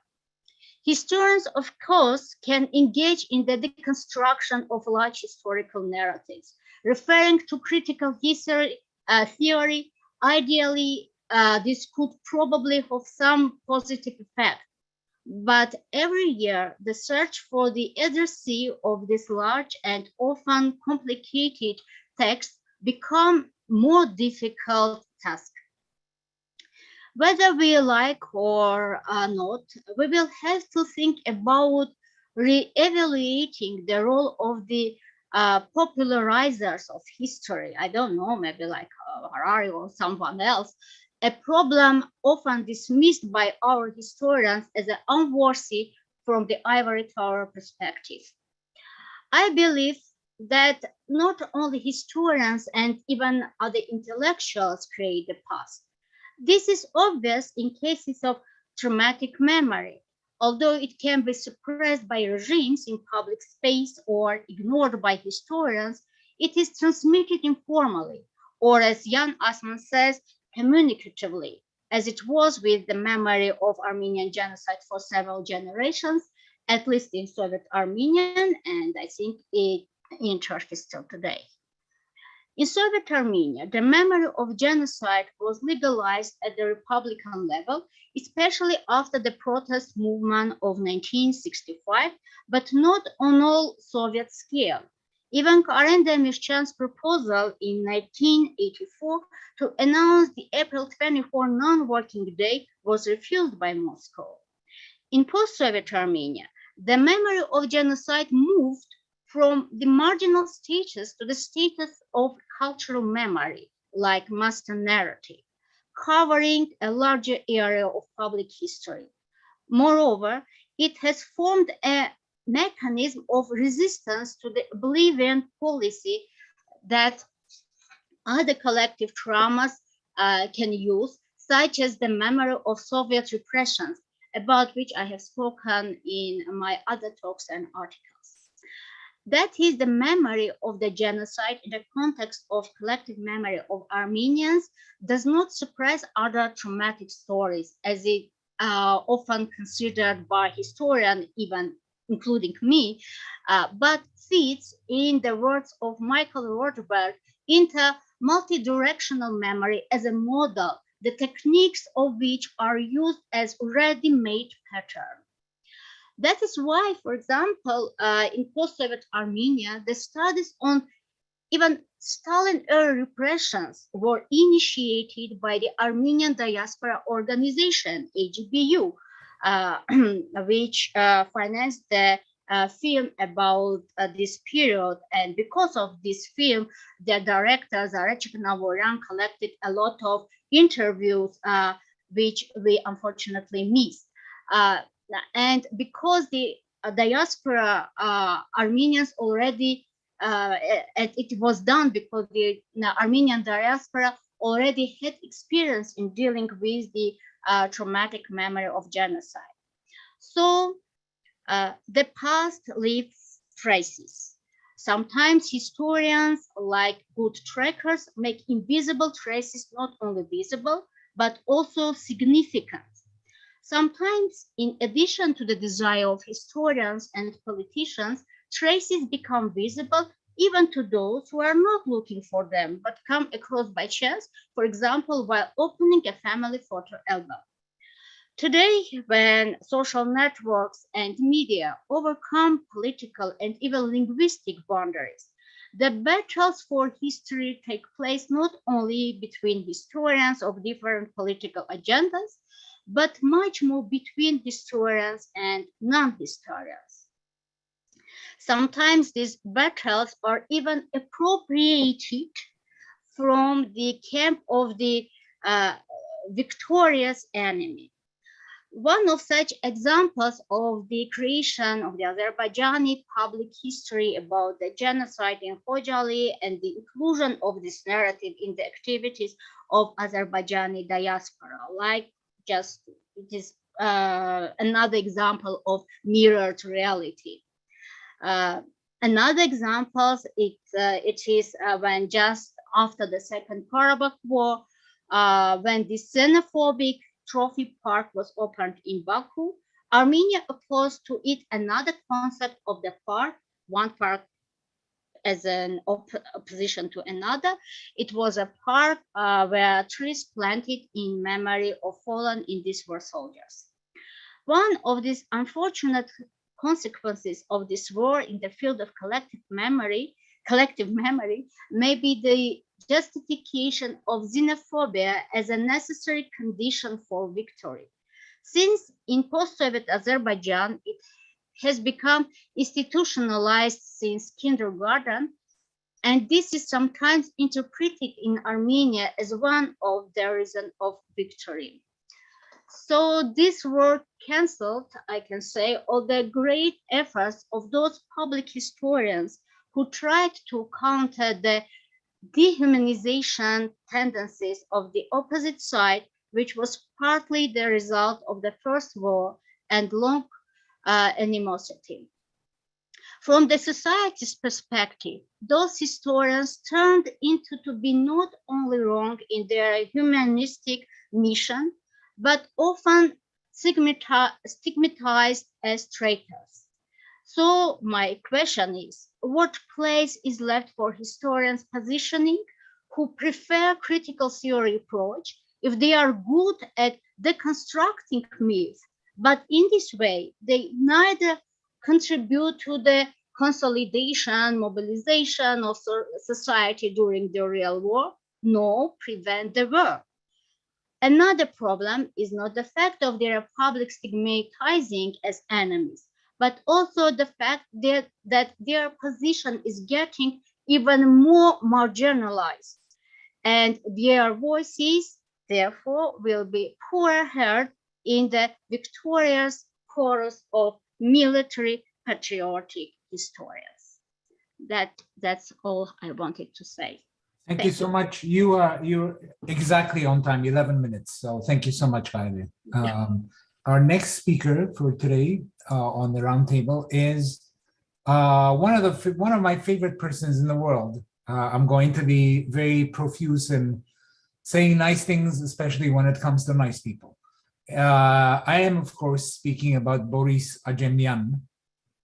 Historians, of course, can engage in the deconstruction of large historical narratives, referring to critical history theory. Ideally, this could probably have some positive effect. But every year, the search for the addressee of this large and often complicated text become more difficult task. Whether we like or not, we will have to think about re-evaluating the role of the popularizers of history. I don't know, maybe like Harari or someone else, a problem often dismissed by our historians as unworthy from the ivory tower perspective. I believe that not only historians and even other intellectuals create the past. This is obvious in cases of traumatic memory, although it can be suppressed by regimes in public space or ignored by historians. It is transmitted informally, or as Jan Assmann says, communicatively, as it was with the memory of Armenian genocide for several generations, at least in Soviet Armenian, and I think in Turkey still today. In Soviet Armenia, the memory of genocide was legalized at the Republican level, especially after the protest movement of 1965, but not on all Soviet scale. Even Karen Demirchan's proposal in 1984 to announce the April 24 non-working day was refused by Moscow. In post-Soviet Armenia, the memory of genocide moved from the marginal status to the status of cultural memory, like master narrative, covering a larger area of public history. Moreover, it has formed a mechanism of resistance to the oblivion policy that other collective traumas can use, such as the memory of Soviet repressions, about which I have spoken in my other talks and articles. That is, the memory of the genocide in the context of collective memory of Armenians does not suppress other traumatic stories, as it often considered by historians, even including me, but fits, in the words of Michael Rothberg, into multi-directional memory as a model, the techniques of which are used as ready-made pattern. That is why, for example, in post-Soviet Armenia, the studies on even Stalin-era repressions were initiated by the Armenian Diaspora Organization, AGBU, which financed the film about this period. And because of this film, the director, Zarechik Navoran, collected a lot of interviews, which we unfortunately missed. And because the diaspora Armenians already, it was done because the Armenian diaspora already had experience in dealing with the traumatic memory of genocide. So the past leaves traces. Sometimes historians, like good trackers, make invisible traces not only visible, but also significant. Sometimes, in addition to the desire of historians and politicians, traces become visible even to those who are not looking for them, but come across by chance, for example, while opening a family photo album. Today, when social networks and media overcome political and even linguistic boundaries, the battles for history take place not only between historians of different political agendas, but much more between historians and non-historians. Sometimes these battles are even appropriated from the camp of the victorious enemy. One of such examples of the creation of the Azerbaijani public history about the genocide in Khojaly and the inclusion of this narrative in the activities of Azerbaijani diaspora, like just it is another example of mirrored reality. Another example, it is when just after the Second Karabakh War, when the xenophobic trophy park was opened in Baku, Armenia opposed to it another concept of the park, one park as an opposition to another. It was a park where trees planted in memory of fallen in this war soldiers. One of these unfortunate consequences of this war in the field of collective memory may be the justification of xenophobia as a necessary condition for victory. Since in post-Soviet Azerbaijan, it has become institutionalized since kindergarten, and this is sometimes interpreted in Armenia as one of the reasons of victory. So this war canceled, I can say, all the great efforts of those public historians who tried to counter the dehumanization tendencies of the opposite side, which was partly the result of the First War and long animosity. From the society's perspective, those historians turned into to be not only wrong in their humanistic mission, but often stigmatized as traitors. So my question is, what place is left for historians positioning who prefer critical theory approach if they are good at deconstructing myths, but in this way, they neither contribute to the consolidation, mobilization of society during the real war, nor prevent the war. Another problem is not the fact of their public stigmatizing as enemies, but also the fact that their position is getting even more marginalized, and their voices, therefore, will be poorer heard in the victorious chorus of military patriotic historians. That's all I wanted to say. Thank you so much. You're exactly on time, 11 minutes. So thank you so much, Gaide. Our next speaker for today on the roundtable is one of my favorite persons in the world. I'm going to be very profuse in saying nice things, especially when it comes to nice people. I am, of course, speaking about Boris Ajemian,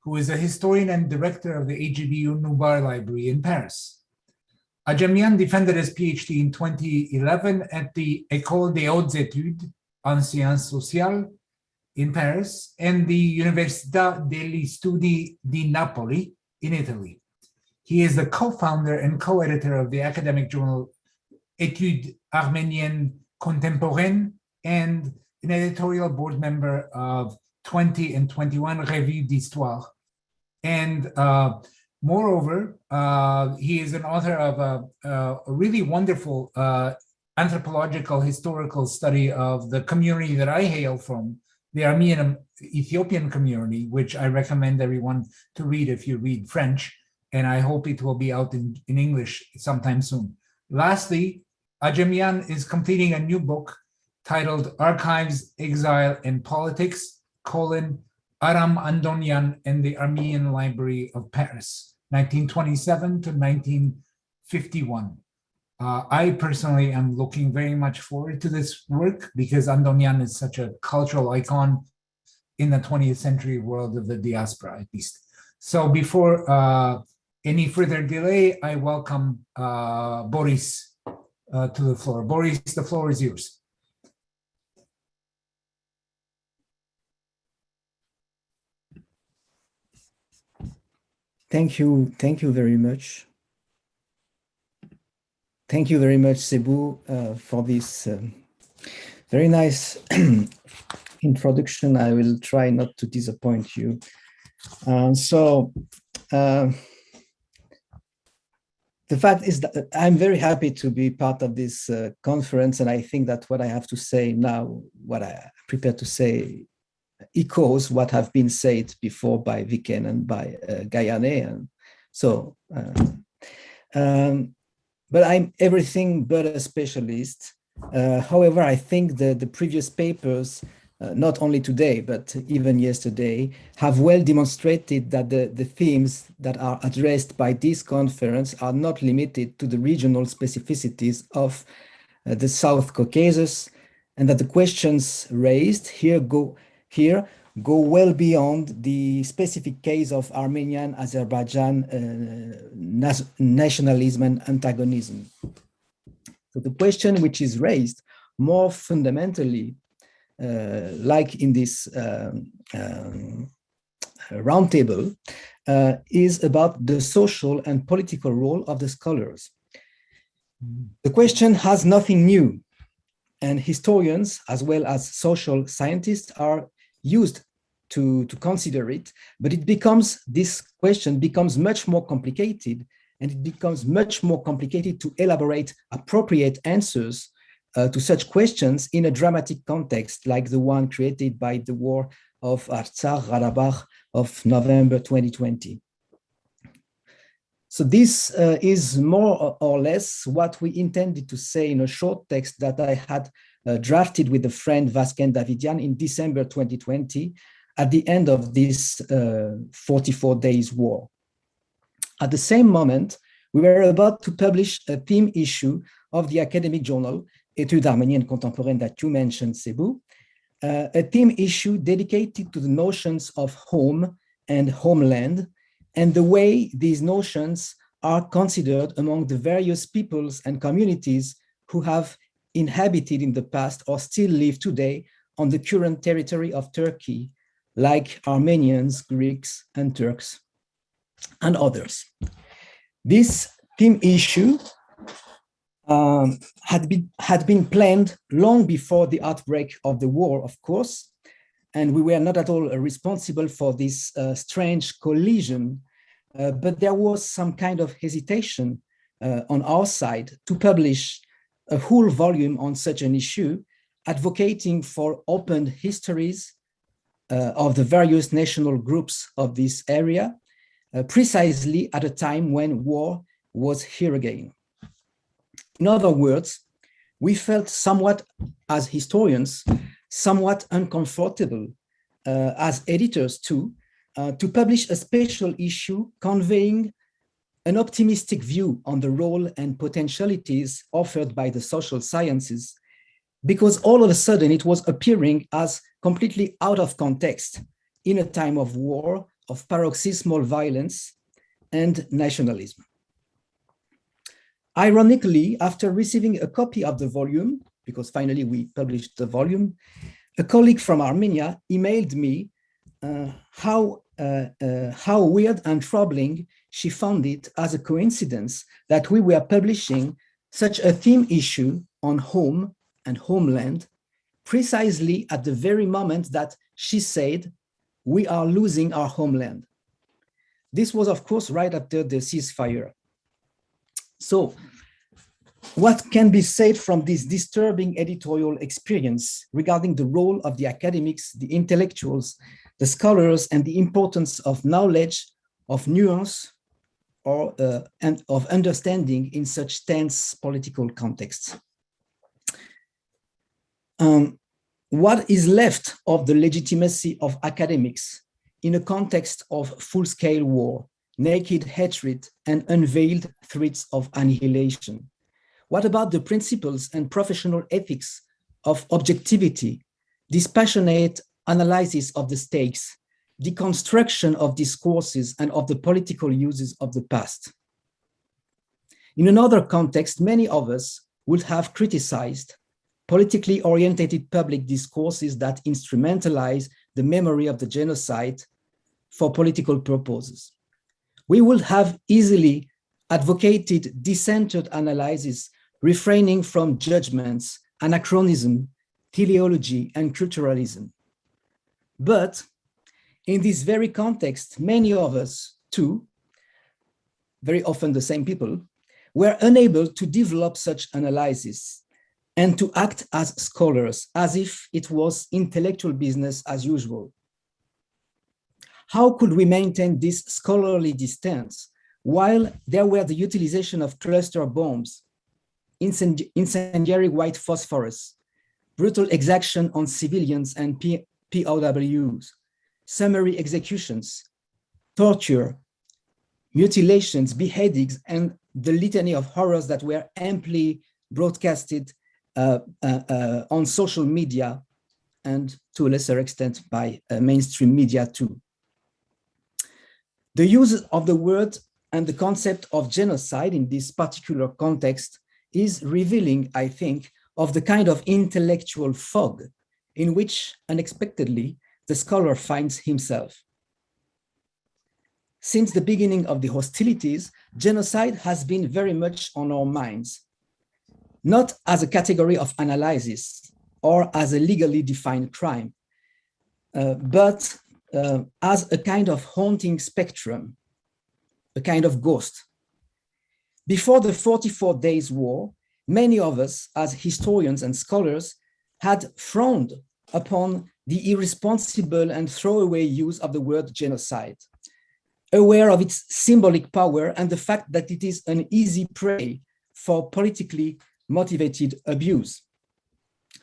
who is a historian and director of the AGBU Nubar Library in Paris. Ajemian defended his PhD in 2011 at the École des Hautes Études en Sciences Sociales in Paris and the Università degli Studi di Napoli in Italy. He is the co-founder and co-editor of the academic journal Études Arméniennes Contemporaines and an editorial board member of 20 and 21 Revue d'Histoire. And moreover, he is an author of a really wonderful anthropological historical study of the community that I hail from, the Armenian Ethiopian community, which I recommend everyone to read if you read French, and I hope it will be out in English sometime soon. Lastly, Ajemian is completing a new book titled Archives, Exile, and Politics, Aram Andonian and the Armenian Library of Paris, 1927 to 1951. I personally am looking very much forward to this work because Andonian is such a cultural icon in the 20th century world of the diaspora, at least. So before any further delay, I welcome Boris to the floor. Boris, the floor is yours. Thank you very much. Thank you very much, Sebu, for this very nice introduction. I will try not to disappoint you. The fact is that I'm very happy to be part of this conference, and I think that what I have to say now, what I prepare to say, echoes what have been said before by Viken and by Gayane. And so, but I'm everything but a specialist. However, I think the previous papers, not only today, but even yesterday, have well demonstrated that the themes that are addressed by this conference are not limited to the regional specificities of the South Caucasus, and that the questions raised here go well beyond the specific case of Armenian, Azerbaijan nationalism and antagonism. So the question which is raised more fundamentally, like in this roundtable, is about the social and political role of the scholars. The question has nothing new, and historians as well as social scientists are used to consider it, but this question becomes much more complicated, and it becomes much more complicated to elaborate appropriate answers to such questions in a dramatic context like the one created by the war of Artsakh-Karabakh of November 2020. So this is more or less what we intended to say in a short text that I had drafted with a friend Vasken Davidian in December 2020 at the end of this 44 days war. At the same moment, we were about to publish a theme issue of the academic journal Études Arméniennes Contemporaines that you mentioned, Sebu, a theme issue dedicated to the notions of home and homeland and the way these notions are considered among the various peoples and communities who have inhabited in the past or still live today on the current territory of Turkey, like Armenians, Greeks, and Turks, and others. This theme issue had been planned long before the outbreak of the war, of course, and we were not at all responsible for this strange collision, but there was some kind of hesitation on our side to publish a whole volume on such an issue, advocating for open histories of the various national groups of this area, precisely at a time when war was here again. In other words, we felt somewhat, as historians, somewhat uncomfortable as editors too, to publish a special issue conveying an optimistic view on the role and potentialities offered by the social sciences, because all of a sudden it was appearing as completely out of context in a time of war, of paroxysmal violence and nationalism. Ironically, after receiving a copy of the volume, because finally we published the volume, a colleague from Armenia emailed me how weird and troubling she found it as a coincidence that we were publishing such a theme issue on home and homeland, precisely at the very moment that she said, we are losing our homeland. This was, of course, right after the ceasefire. So, what can be said from this disturbing editorial experience regarding the role of the academics, the intellectuals, the scholars, and the importance of knowledge, of nuance, and of understanding in such tense political contexts? What is left of the legitimacy of academics in a context of full-scale war, naked hatred, and unveiled threats of annihilation? What about the principles and professional ethics of objectivity, dispassionate analysis of the stakes, deconstruction of discourses and of the political uses of the past? In another context, many of us would have criticized politically oriented public discourses that instrumentalize the memory of the genocide for political purposes. We would have easily advocated decentered analysis, refraining from judgments, anachronism, teleology, and culturalism. But in this very context, many of us, too, very often the same people, were unable to develop such analysis and to act as scholars, as if it was intellectual business as usual. How could we maintain this scholarly distance while there were the utilization of cluster bombs, incendiary white phosphorus, brutal exaction on civilians and POWs, summary executions, torture, mutilations, beheadings, and the litany of horrors that were amply broadcasted on social media and to a lesser extent by mainstream media too. The use of the word and the concept of genocide in this particular context is revealing, I think, of the kind of intellectual fog in which unexpectedly the scholar finds himself. Since the beginning of the hostilities, genocide has been very much on our minds, not as a category of analysis or as a legally defined crime, but as a kind of haunting spectrum, a kind of ghost. Before the 44 Days War, many of us as historians and scholars had frowned upon the irresponsible and throwaway use of the word genocide, aware of its symbolic power and the fact that it is an easy prey for politically motivated abuse.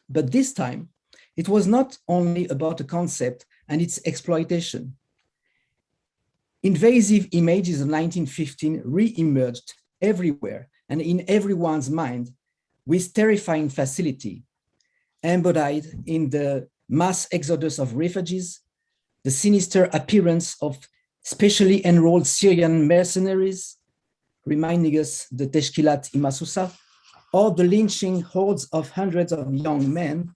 But this time, it was not only about a concept and its exploitation. Invasive images of 1915 re-emerged everywhere and in everyone's mind with terrifying facility, embodied in the mass exodus of refugees, the sinister appearance of specially enrolled Syrian mercenaries, reminding us the Teshkilat Imasusa, or the lynching hordes of hundreds of young men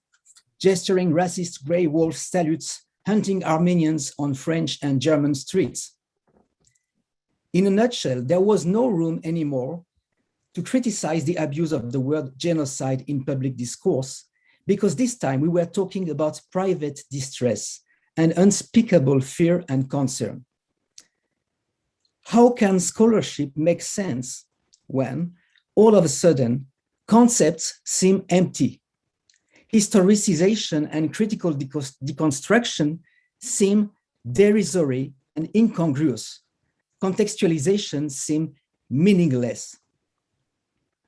gesturing racist grey wolf salutes, hunting Armenians on French and German streets. In a nutshell, there was no room anymore to criticize the abuse of the word genocide in public discourse, because this time we were talking about private distress and unspeakable fear and concern. How can scholarship make sense when all of a sudden concepts seem empty? Historicization and critical deconstruction seem derisory and incongruous. Contextualization seem meaningless.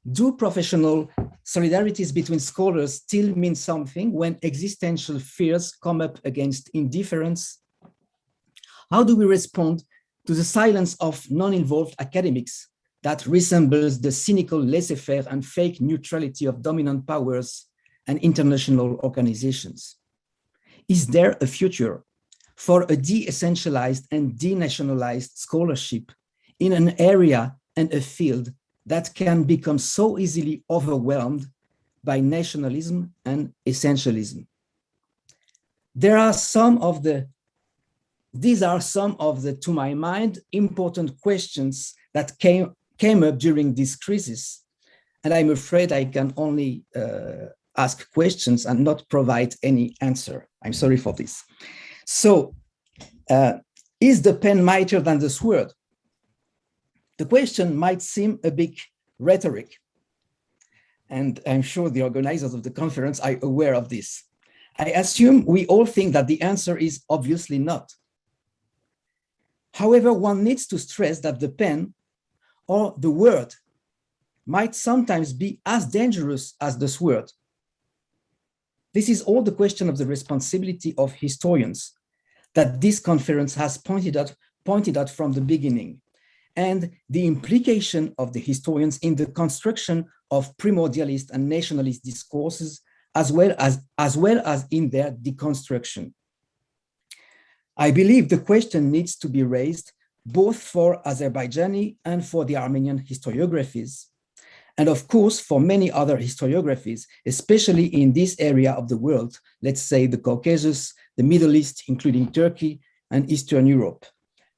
Do professional solidarities between scholars still mean something when existential fears come up against indifference? How do we respond to the silence of non-involved academics that resembles the cynical laissez-faire and fake neutrality of dominant powers and international organizations? Is there a future for a de-essentialized and denationalized scholarship in an area and a field that can become so easily overwhelmed by nationalism and essentialism? These are some of the, to my mind, important questions that came up during this crisis. And I'm afraid I can only ask questions and not provide any answer. I'm sorry for this. So, is the pen mightier than the sword? The question might seem a bit rhetoric, and I'm sure the organizers of the conference are aware of this. I assume we all think that the answer is obviously not. However, one needs to stress that the pen or the word might sometimes be as dangerous as the sword. This is all the question of the responsibility of historians that this conference has pointed out from the beginning, and the implication of the historians in the construction of primordialist and nationalist discourses, as well as in their deconstruction. I believe the question needs to be raised both for Azerbaijani and for the Armenian historiographies, and of course for many other historiographies, especially in this area of the world, let's say the Caucasus, the Middle East, including Turkey and Eastern Europe,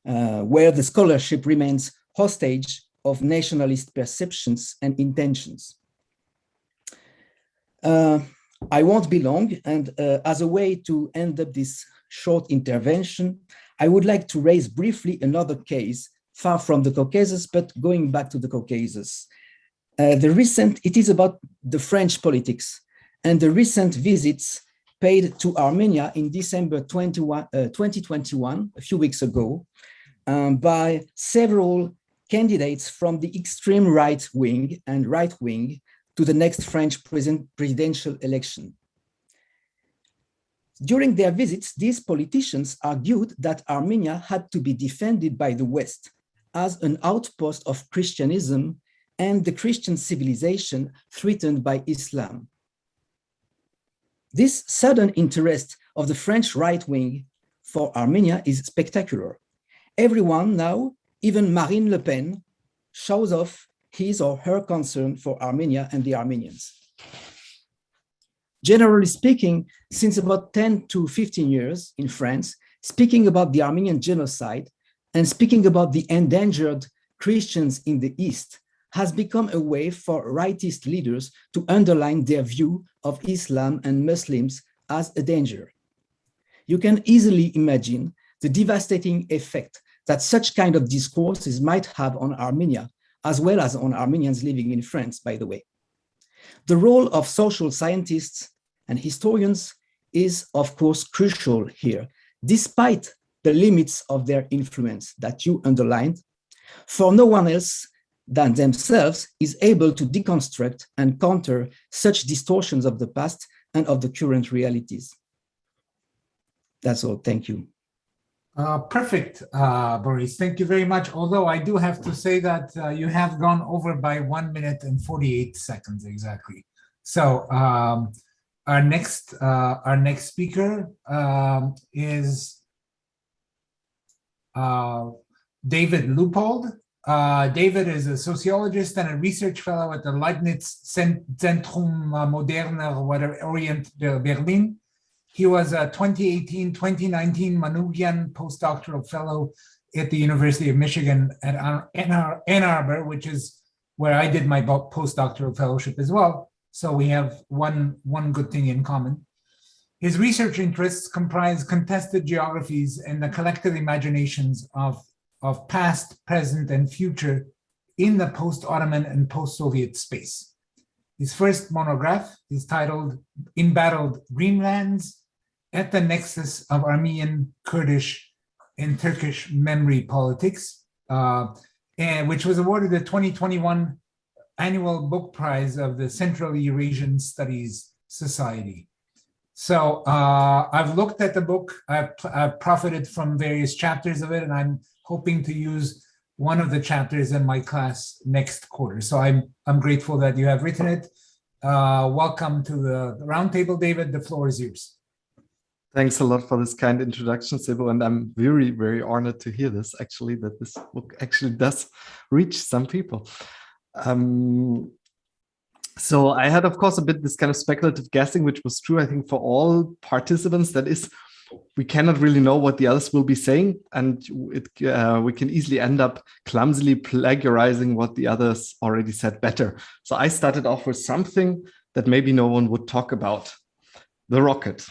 where the scholarship remains hostage of nationalist perceptions and intentions. I won't be long, and as a way to end up this short intervention, I would like to raise briefly another case far from the Caucasus, but going back to the Caucasus. It is about the French politics and the recent visits paid to Armenia in December 2021, a few weeks ago, by several candidates from the extreme right wing and right wing to the next French presidential election. During their visits, these politicians argued that Armenia had to be defended by the West as an outpost of Christianism and the Christian civilization threatened by Islam. This sudden interest of the French right wing for Armenia is spectacular. Everyone now, even Marine Le Pen, shows off his or her concern for Armenia and the Armenians. Generally speaking, since about 10 to 15 years in France, speaking about the Armenian genocide and speaking about the endangered Christians in the East has become a way for rightist leaders to underline their view of Islam and Muslims as a danger. You can easily imagine the devastating effect that such kind of discourses might have on Armenia, as well as on Armenians living in France, by the way. The role of social scientists and historians is, of course, crucial here, despite the limits of their influence that you underlined, for no one else than themselves is able to deconstruct and counter such distortions of the past and of the current realities. That's all. Thank you. Perfect, Boris. Thank you very much. Although I do have to say that you have gone over by 1 minute and 48 seconds exactly. So our next speaker is David Leupold. David is a sociologist and a research fellow at the Leibniz Zentrum Moderner Orient Berlin. He was a 2018-2019 Manoogian postdoctoral fellow at the University of Michigan at Ann Arbor, which is where I did my postdoctoral fellowship as well. So we have one good thing in common. His research interests comprise contested geographies and the collective imaginations of past, present, and future in the post-Ottoman and post-Soviet space. His first monograph is titled Embattled Dreamlands at the Nexus of Armenian, Kurdish, and Turkish Memory Politics, and which was awarded the 2021 Annual Book Prize of the Central Eurasian Studies Society. So I've looked at the book, I've profited from various chapters of it, and I'm hoping to use one of the chapters in my class next quarter. So I'm grateful that you have written it. Welcome to the roundtable, David. The floor is yours. Thanks a lot for this kind introduction, Sebo, and I'm very, very honored to hear this, actually, that this book actually does reach some people. So I had, of course, a bit this kind of speculative guessing, which was true, I think, for all participants. That is, we cannot really know what the others will be saying, and we can easily end up clumsily plagiarizing what the others already said better. So I started off with something that maybe no one would talk about, the rocket.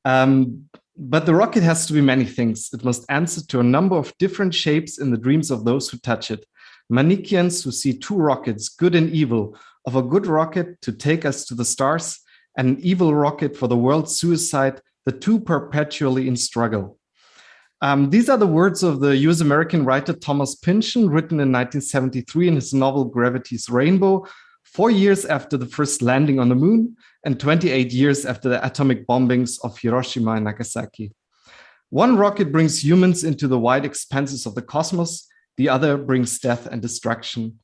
But the rocket has to be many things. It must answer to a number of different shapes in the dreams of those who touch it. Manichaeans who see two rockets, good and evil, of a good rocket to take us to the stars and an evil rocket for the world's suicide, the two perpetually in struggle. These are the words of the US-American writer Thomas Pynchon, written in 1973 in his novel Gravity's Rainbow, 4 years after the first landing on the moon and 28 years after the atomic bombings of Hiroshima and Nagasaki. One rocket brings humans into the wide expanses of the cosmos, the other brings death and destruction.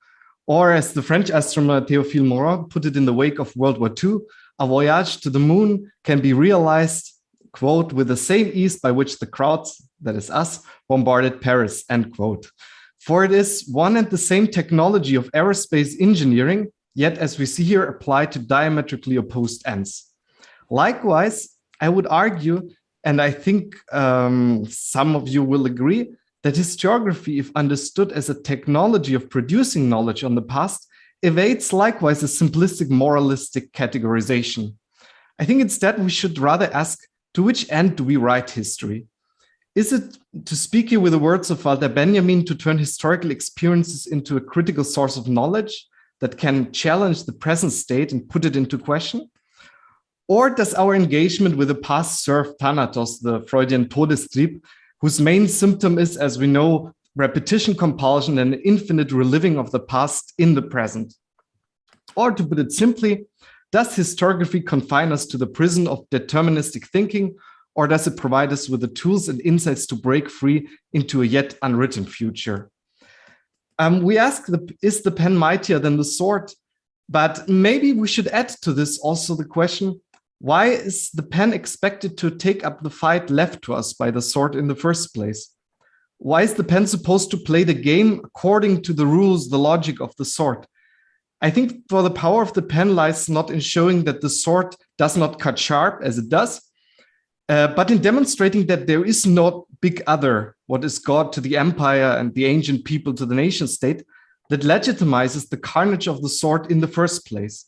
Or as the French astronomer Théophile Moreau put it in the wake of World War II, a voyage to the moon can be realized, quote, with the same ease by which the crowds, that is us, bombarded Paris, end quote. For it is one and the same technology of aerospace engineering, yet as we see here, applied to diametrically opposed ends. Likewise, I would argue, and I think some of you will agree, that historiography, if understood as a technology of producing knowledge on the past, evades likewise a simplistic moralistic categorization. I think instead we should rather ask, to which end do we write history? Is it, to speak here with the words of Walter Benjamin, to turn historical experiences into a critical source of knowledge that can challenge the present state and put it into question? Or does our engagement with the past serve Thanatos, the Freudian Todestrieb, whose main symptom is, as we know, repetition compulsion and infinite reliving of the past in the present? Or to put it simply, does historiography confine us to the prison of deterministic thinking, or does it provide us with the tools and insights to break free into a yet unwritten future? We ask, is the pen mightier than the sword? But maybe we should add to this also the question, why is the pen expected to take up the fight left to us by the sword in the first place? Why is the pen supposed to play the game according to the rules, the logic of the sword? I think for the power of the pen lies not in showing that the sword does not cut sharp as it does, but in demonstrating that there is no big other, what is God to the empire and the ancient people to the nation state, that legitimizes the carnage of the sword in the first place.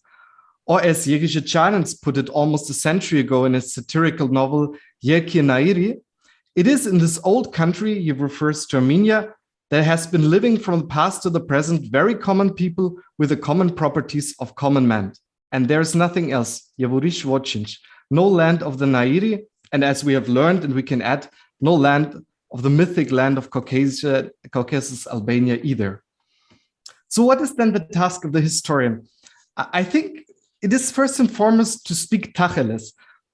Or as Jerzy Czarnecki put it almost a century ago in his satirical novel Wielkie Nairi, it is in this old country, he refers to Armenia, that has been living from the past to the present very common people with the common properties of common man. And there is nothing else, Yevurish Vochinch, no land of the Nairi, and as we have learned, and we can add, no land of the mythic land of Caucasus, Albania either. So what is then the task of the historian? I think it is first and foremost to speak tacheles.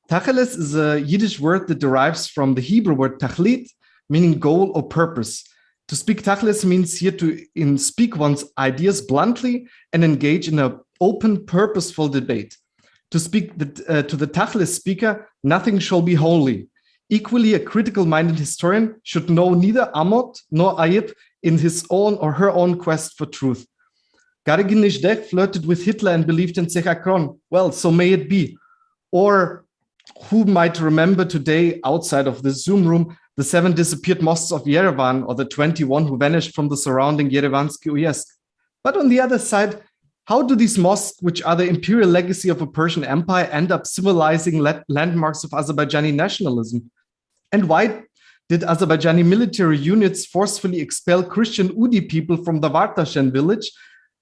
Tacheles is a Yiddish word that derives from the Hebrew word tachlit, meaning goal or purpose. To speak tacheles means here to speak one's ideas bluntly and engage in an open, purposeful debate. To speak to the tacheles speaker, nothing shall be holy. Equally, a critical-minded historian should know neither amot nor ayib in his own or her own quest for truth. Gargin Nishdek flirted with Hitler and believed in Sechakron. Well, so may it be. Or who might remember today, outside of the Zoom room, the 7 disappeared mosques of Yerevan or the 21 who vanished from the surrounding Yerevansky Uyezd? But on the other side, How do these mosques, which are the imperial legacy of a Persian empire, end up symbolizing landmarks of Azerbaijani nationalism? And why did Azerbaijani military units forcefully expel Christian Udi people from the Vartashen village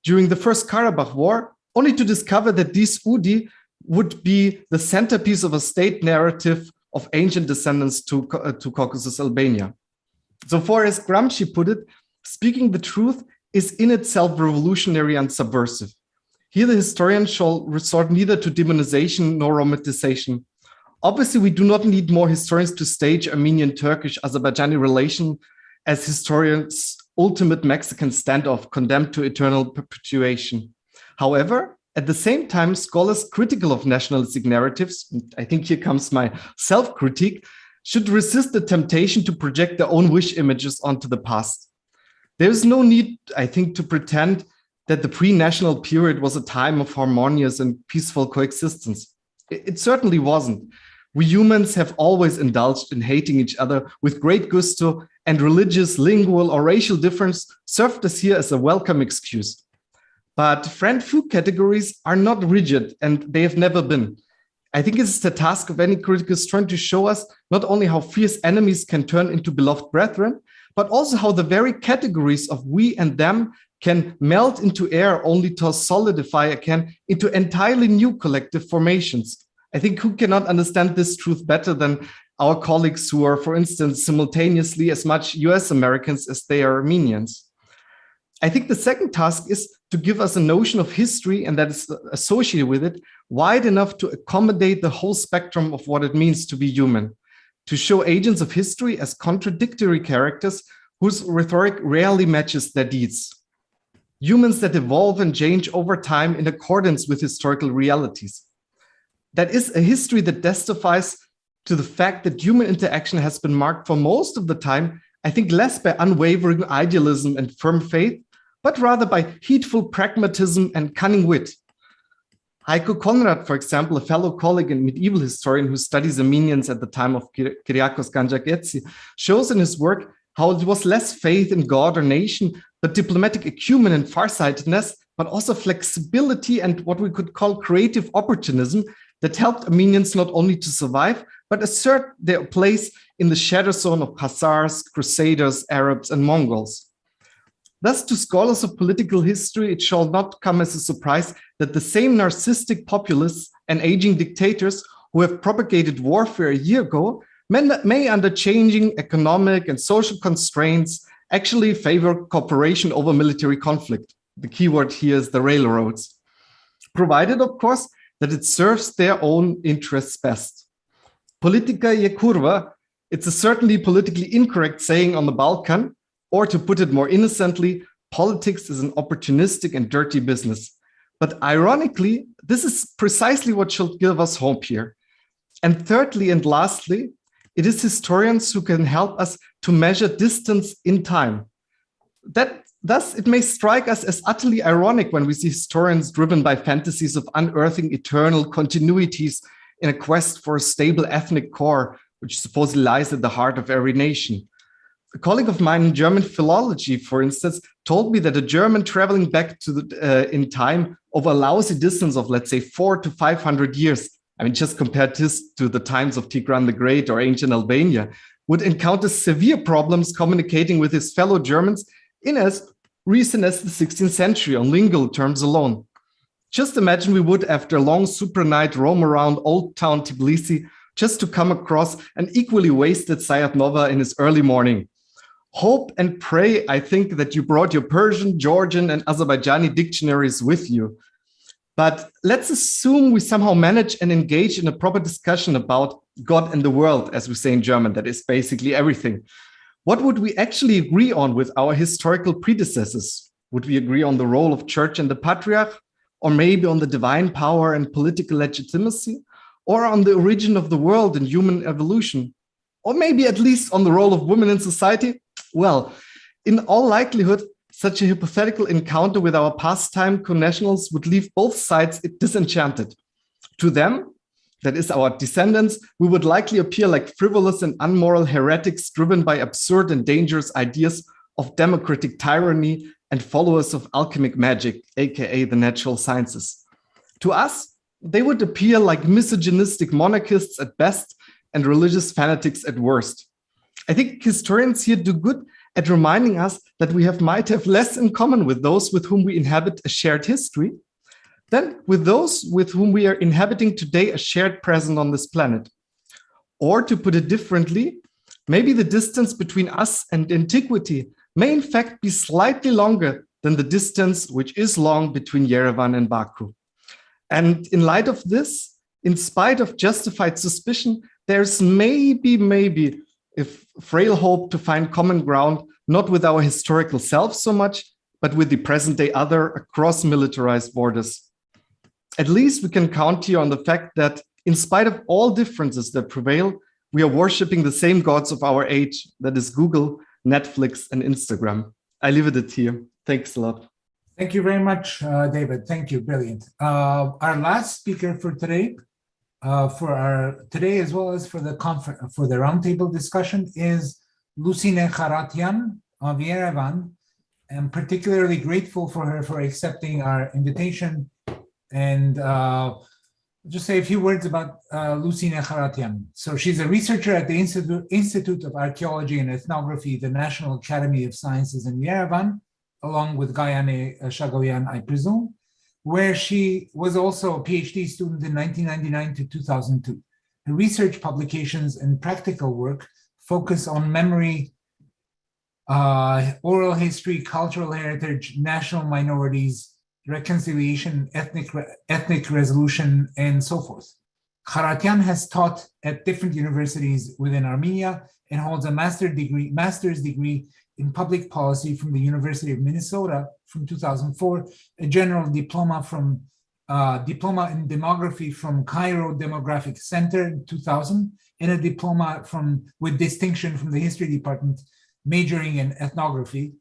during the First Karabakh War, only to discover that these Udi would be the centerpiece of a state narrative of ancient descendants to Caucasus, Albania? So far as Gramsci put it, speaking the truth is in itself revolutionary and subversive. Here the historian shall resort neither to demonization nor romanticization. Obviously, we do not need more historians to stage Armenian-Turkish-Azerbaijani relation as historians' ultimate Mexican standoff condemned to eternal perpetuation. However, at the same time, scholars critical of nationalistic narratives, and I think here comes my self-critique, should resist the temptation to project their own wish images onto the past. There is no need, I think, to pretend that the pre-national period was a time of harmonious and peaceful coexistence. It certainly wasn't. We humans have always indulged in hating each other with great gusto, and religious, lingual, or racial difference served us here as a welcome excuse. But friend-foe categories are not rigid, and they have never been. I think it's the task of any critical historian to show us not only how fierce enemies can turn into beloved brethren, but also how the very categories of we and them can melt into air only to solidify again into entirely new collective formations. I think who cannot understand this truth better than our colleagues who are, for instance, simultaneously as much US Americans as they are Armenians. I think the second task is to give us a notion of history, and that is associated with it, wide enough to accommodate the whole spectrum of what it means to be human, to show agents of history as contradictory characters whose rhetoric rarely matches their deeds. Humans that evolve and change over time in accordance with historical realities. That is a history that testifies to the fact that human interaction has been marked for most of the time, I think, less by unwavering idealism and firm faith, but rather by heedful pragmatism and cunning wit. Heiko Konrad, for example, a fellow colleague and medieval historian who studies Armenians at the time of Kyriakos Ganjagetsi, shows in his work how it was less faith in God or nation, but diplomatic acumen and farsightedness, but also flexibility and what we could call creative opportunism that helped Armenians not only to survive, but assert their place in the shadow zone of Khazars, Crusaders, Arabs, and Mongols. Thus, to scholars of political history, it shall not come as a surprise that the same narcissistic populists and aging dictators who have propagated warfare a year ago may, under changing economic and social constraints, actually favor cooperation over military conflict. The keyword here is the railroads, provided, of course, that it serves their own interests best. Politica je kurva, it's a certainly politically incorrect saying on the Balkan, or to put it more innocently, politics is an opportunistic and dirty business. But ironically, this is precisely what should give us hope here. And thirdly and lastly, it is historians who can help us to measure distance in time. Thus, it may strike us as utterly ironic when we see historians driven by fantasies of unearthing eternal continuities in a quest for a stable ethnic core, which supposedly lies at the heart of every nation. A colleague of mine in German philology, for instance, told me that a German traveling back to in time over a lousy distance of, let's say, 400 to 500 years, I mean, just compare this to the times of Tigran the Great or ancient Albania, would encounter severe problems communicating with his fellow Germans in as recent as the 16th century on lingual terms alone. Just imagine we would, after a long super night, roam around Old Town Tbilisi just to come across an equally wasted Sayat Nova in his early morning. Hope and pray, I think, that you brought your Persian, Georgian, and Azerbaijani dictionaries with you. But let's assume we somehow manage and engage in a proper discussion about God and the world, as we say in German, that is basically everything. What would we actually agree on with our historical predecessors? Would we agree on the role of church and the patriarch, or maybe on the divine power and political legitimacy, or on the origin of the world and human evolution, or maybe at least on the role of women in society? Well, in all likelihood, such a hypothetical encounter with our pastime connationals would leave both sides disenchanted. To them, that is our descendants, we would likely appear like frivolous and unmoral heretics driven by absurd and dangerous ideas of democratic tyranny and followers of alchemic magic, aka the natural sciences. To us, they would appear like misogynistic monarchists at best and religious fanatics at worst. I think historians here do good at reminding us that we might have less in common with those with whom we inhabit a shared history than with those with whom we are inhabiting today a shared present on this planet. Or to put it differently, maybe the distance between us and antiquity may in fact be slightly longer than the distance which is long between Yerevan and Baku. And in light of this, in spite of justified suspicion, there's maybe a frail hope to find common ground, not with our historical self so much, but with the present day other across militarized borders. At least we can count here on the fact that in spite of all differences that prevail, we are worshiping the same gods of our age, that is Google, Netflix, and Instagram. I leave it at here. Thanks a lot. Thank you very much, David. Thank you. Brilliant. Our last speaker for today, as well as for the conference, for the roundtable discussion, is Lucine Kharatian of Yerevan. I'm particularly grateful for her for accepting our invitation. And just say a few words about Lucine Kharatian. So she's a researcher at the Institute of Archaeology and Ethnography, the National Academy of Sciences in Yerevan, along with Gayane Shagoyan, I presume, where she was also a PhD student in 1999 to 2002. Her research publications and practical work focus on memory, oral history, cultural heritage, national minorities, reconciliation, ethnic resolution, and so forth. Kharatian has taught at different universities within Armenia and holds a master's degree in public policy from the University of Minnesota from 2004, a general diploma in demography from Cairo Demographic Center in 2000, and a diploma with distinction from the history department majoring in ethnography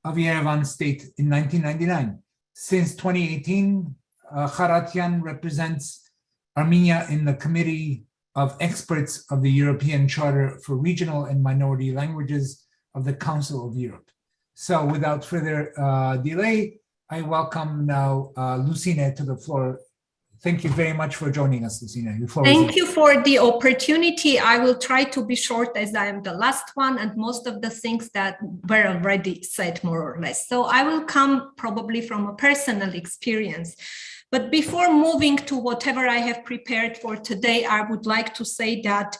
of Yerevan State in 1999. Since 2018, Kharatian represents Armenia in the Committee of Experts of the European Charter for Regional and Minority Languages of the Council of Europe. So without further delay, I welcome now Lucine to the floor. Thank you very much for joining us, Lucine. Thank you for the opportunity. I will try to be short as I am the last one and most of the things that were already said more or less. So I will come probably from a personal experience. But before moving to whatever I have prepared for today, I would like to say that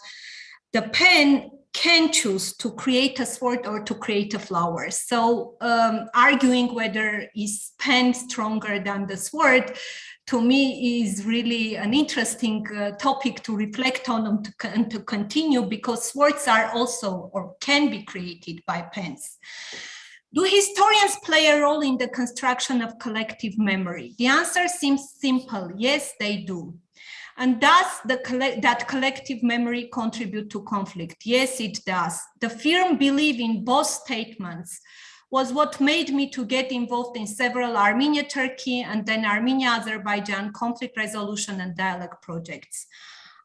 the pen can choose to create a sword or to create a flower. So arguing whether is pen stronger than the sword, to me is really an interesting topic to reflect on and to continue, because swords are also or can be created by pens. Do historians play a role in the construction of collective memory? The answer seems simple. Yes, they do. And does that collective memory contribute to conflict? Yes, it does. The firm belief in both statements was what made me to get involved in several Armenia-Turkey and then Armenia-Azerbaijan conflict resolution and dialogue projects.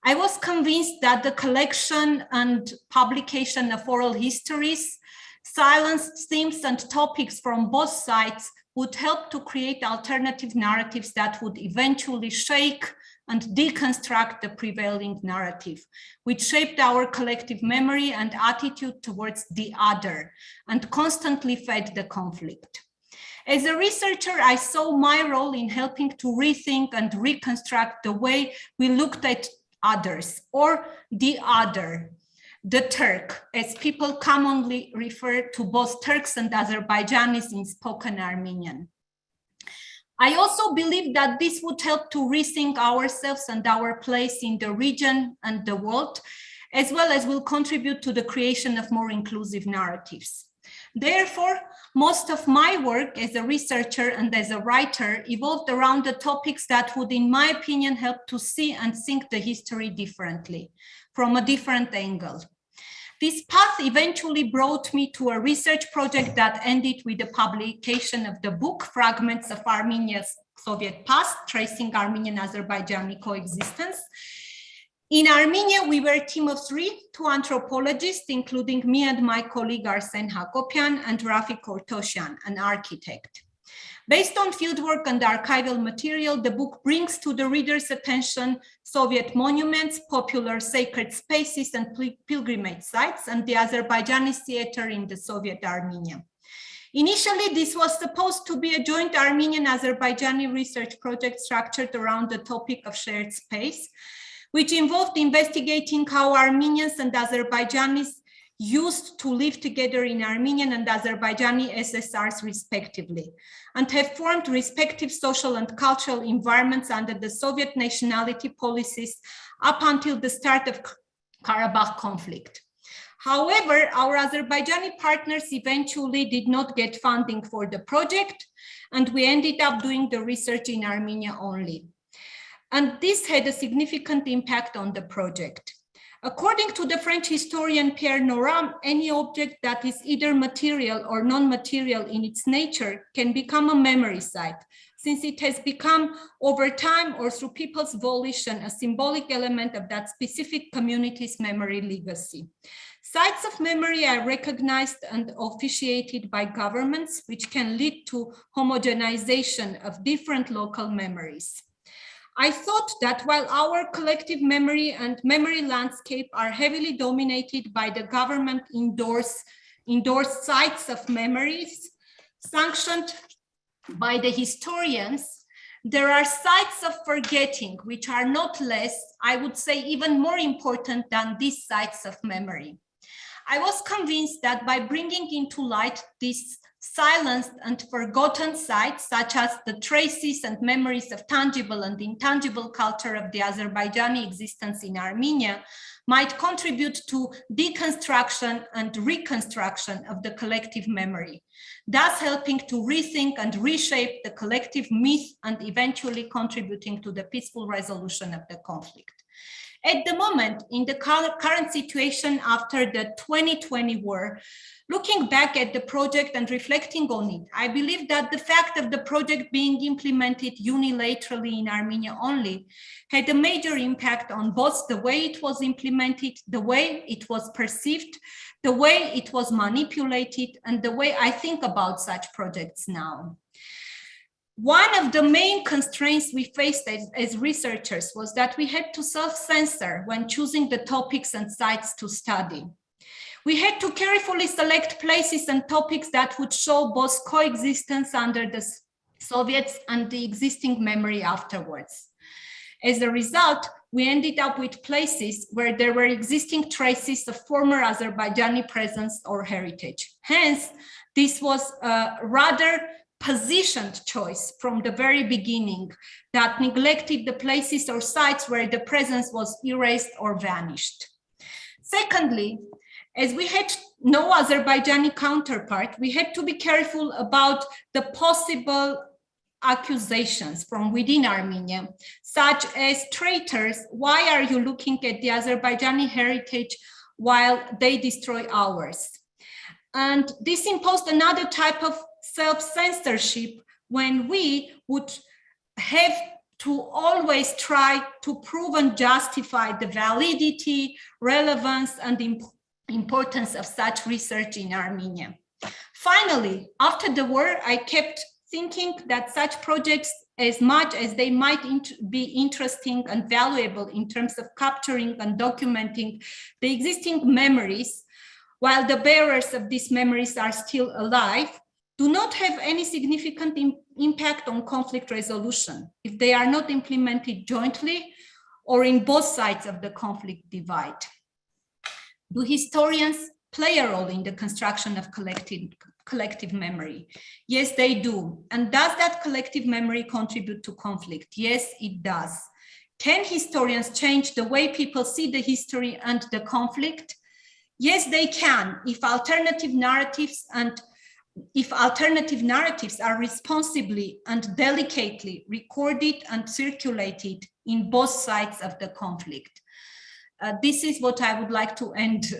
I was convinced that the collection and publication of oral histories, silenced themes and topics from both sides would help to create alternative narratives that would eventually shake and deconstruct the prevailing narrative, which shaped our collective memory and attitude towards the other and constantly fed the conflict. As a researcher, I saw my role in helping to rethink and reconstruct the way we looked at others, or the other, the Turk, as people commonly refer to both Turks and Azerbaijanis in spoken Armenian. I also believe that this would help to rethink ourselves and our place in the region and the world, as well as will contribute to the creation of more inclusive narratives. Therefore, most of my work as a researcher and as a writer evolved around the topics that would, in my opinion, help to see and think the history differently, from a different angle. This path eventually brought me to a research project that ended with the publication of the book Fragments of Armenia's Soviet Past, Tracing Armenian-Azerbaijani Coexistence. In Armenia, we were a team of 3, 2 anthropologists, including me and my colleague Arsen Hakopian and Rafik Ortosyan, an architect. Based on fieldwork and archival material, the book brings to the reader's attention Soviet monuments, popular sacred spaces and pilgrimage sites, and the Azerbaijani theater in the Soviet Armenia. Initially, this was supposed to be a joint Armenian-Azerbaijani research project structured around the topic of shared space, which involved investigating how Armenians and Azerbaijanis used to live together in Armenian and Azerbaijani SSRs respectively, and have formed respective social and cultural environments under the Soviet nationality policies up until the start of Karabakh conflict. However, our Azerbaijani partners eventually did not get funding for the project, and we ended up doing the research in Armenia only. And this had a significant impact on the project. According to the French historian Pierre Noram, any object that is either material or non-material in its nature can become a memory site, since it has become over time or through people's volition a symbolic element of that specific community's memory legacy. Sites of memory are recognized and officiated by governments, which can lead to homogenization of different local memories. I thought that while our collective memory and memory landscape are heavily dominated by the government endorsed sites of memories sanctioned by the historians, there are sites of forgetting which are not less, I would say even more important than these sites of memory. I was convinced that by bringing into light these silenced and forgotten sites, such as the traces and memories of tangible and intangible culture of the Azerbaijani existence in Armenia, might contribute to deconstruction and reconstruction of the collective memory, thus helping to rethink and reshape the collective myth and eventually contributing to the peaceful resolution of the conflict. At the moment, in the current situation after the 2020 war, looking back at the project and reflecting on it, I believe that the fact of the project being implemented unilaterally in Armenia only had a major impact on both the way it was implemented, the way it was perceived, the way it was manipulated, and the way I think about such projects now. One of the main constraints we faced as researchers was that we had to self-censor when choosing the topics and sites to study. We had to carefully select places and topics that would show both coexistence under the Soviets and the existing memory afterwards. As a result, we ended up with places where there were existing traces of former Azerbaijani presence or heritage. Hence, this was a rather positioned choice from the very beginning that neglected the places or sites where the presence was erased or vanished. Secondly, as we had no Azerbaijani counterpart, we had to be careful about the possible accusations from within Armenia, such as traitors, why are you looking at the Azerbaijani heritage while they destroy ours? And this imposed another type of self-censorship when we would have to always try to prove and justify the validity, relevance, and importance of such research in Armenia. Finally, after the war, I kept thinking that such projects, as much as they might be interesting and valuable in terms of capturing and documenting the existing memories, while the bearers of these memories are still alive, do not have any significant impact on conflict resolution if they are not implemented jointly or in both sides of the conflict divide. Do historians play a role in the construction of collective memory? Yes, they do. And does that collective memory contribute to conflict? Yes, it does. Can historians change the way people see the history and the conflict? Yes, they can, if alternative narratives are responsibly and delicately recorded and circulated in both sides of the conflict. This is what I would like to end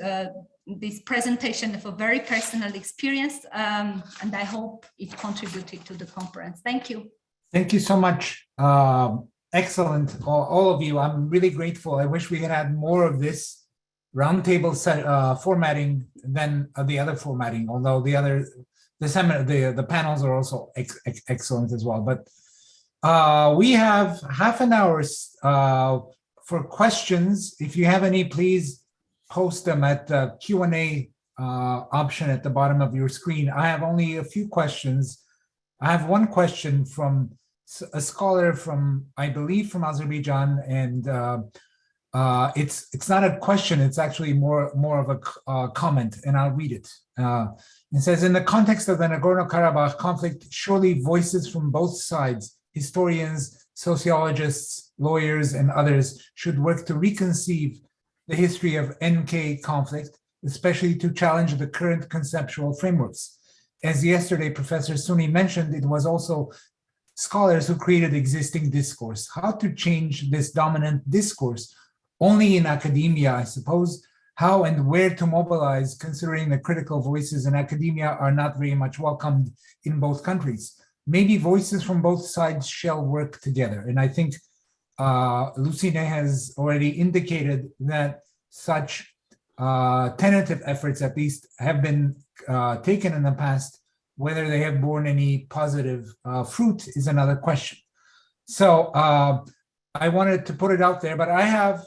this presentation of a very personal experience, and I hope it contributed to the conference. Thank you. Thank you so much. excellent, all of you. I'm really grateful. I wish we had had more of this roundtable formatting than the other formatting, although the panels are also excellent as well. But we have half an hour for questions. If you have any, please post them at the Q&A option at the bottom of your screen. I have only a few questions. I have one question from a scholar from, I believe, from Azerbaijan, and it's not a question, it's actually more of a comment, and I'll read it. It says, in the context of the Nagorno-Karabakh conflict, surely voices from both sides, historians, sociologists, lawyers, and others should work to reconceive the history of NK conflict, especially to challenge the current conceptual frameworks. As yesterday Professor Suni mentioned, it was also scholars who created existing discourse. How to change this dominant discourse? Only in academia, I suppose. How and where to mobilize, considering the critical voices in academia are not very much welcomed in both countries. Maybe voices from both sides shall work together. And I think Lucine has already indicated that such tentative efforts at least have been taken in the past. Whether they have borne any positive fruit is another question. So I wanted to put it out there, but I have,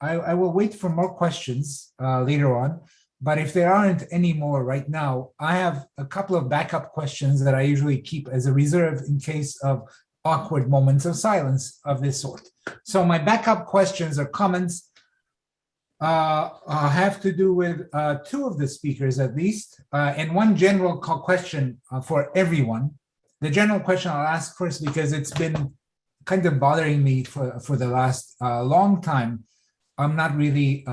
I will wait for more questions later on, but if there aren't any more right now, I have a couple of backup questions that I usually keep as a reserve in case of awkward moments of silence of this sort. So my backup questions or comments have to do with two of the speakers at least, and one general question for everyone. The general question I'll ask first because it's been kind of bothering me for the last long time. I'm not really,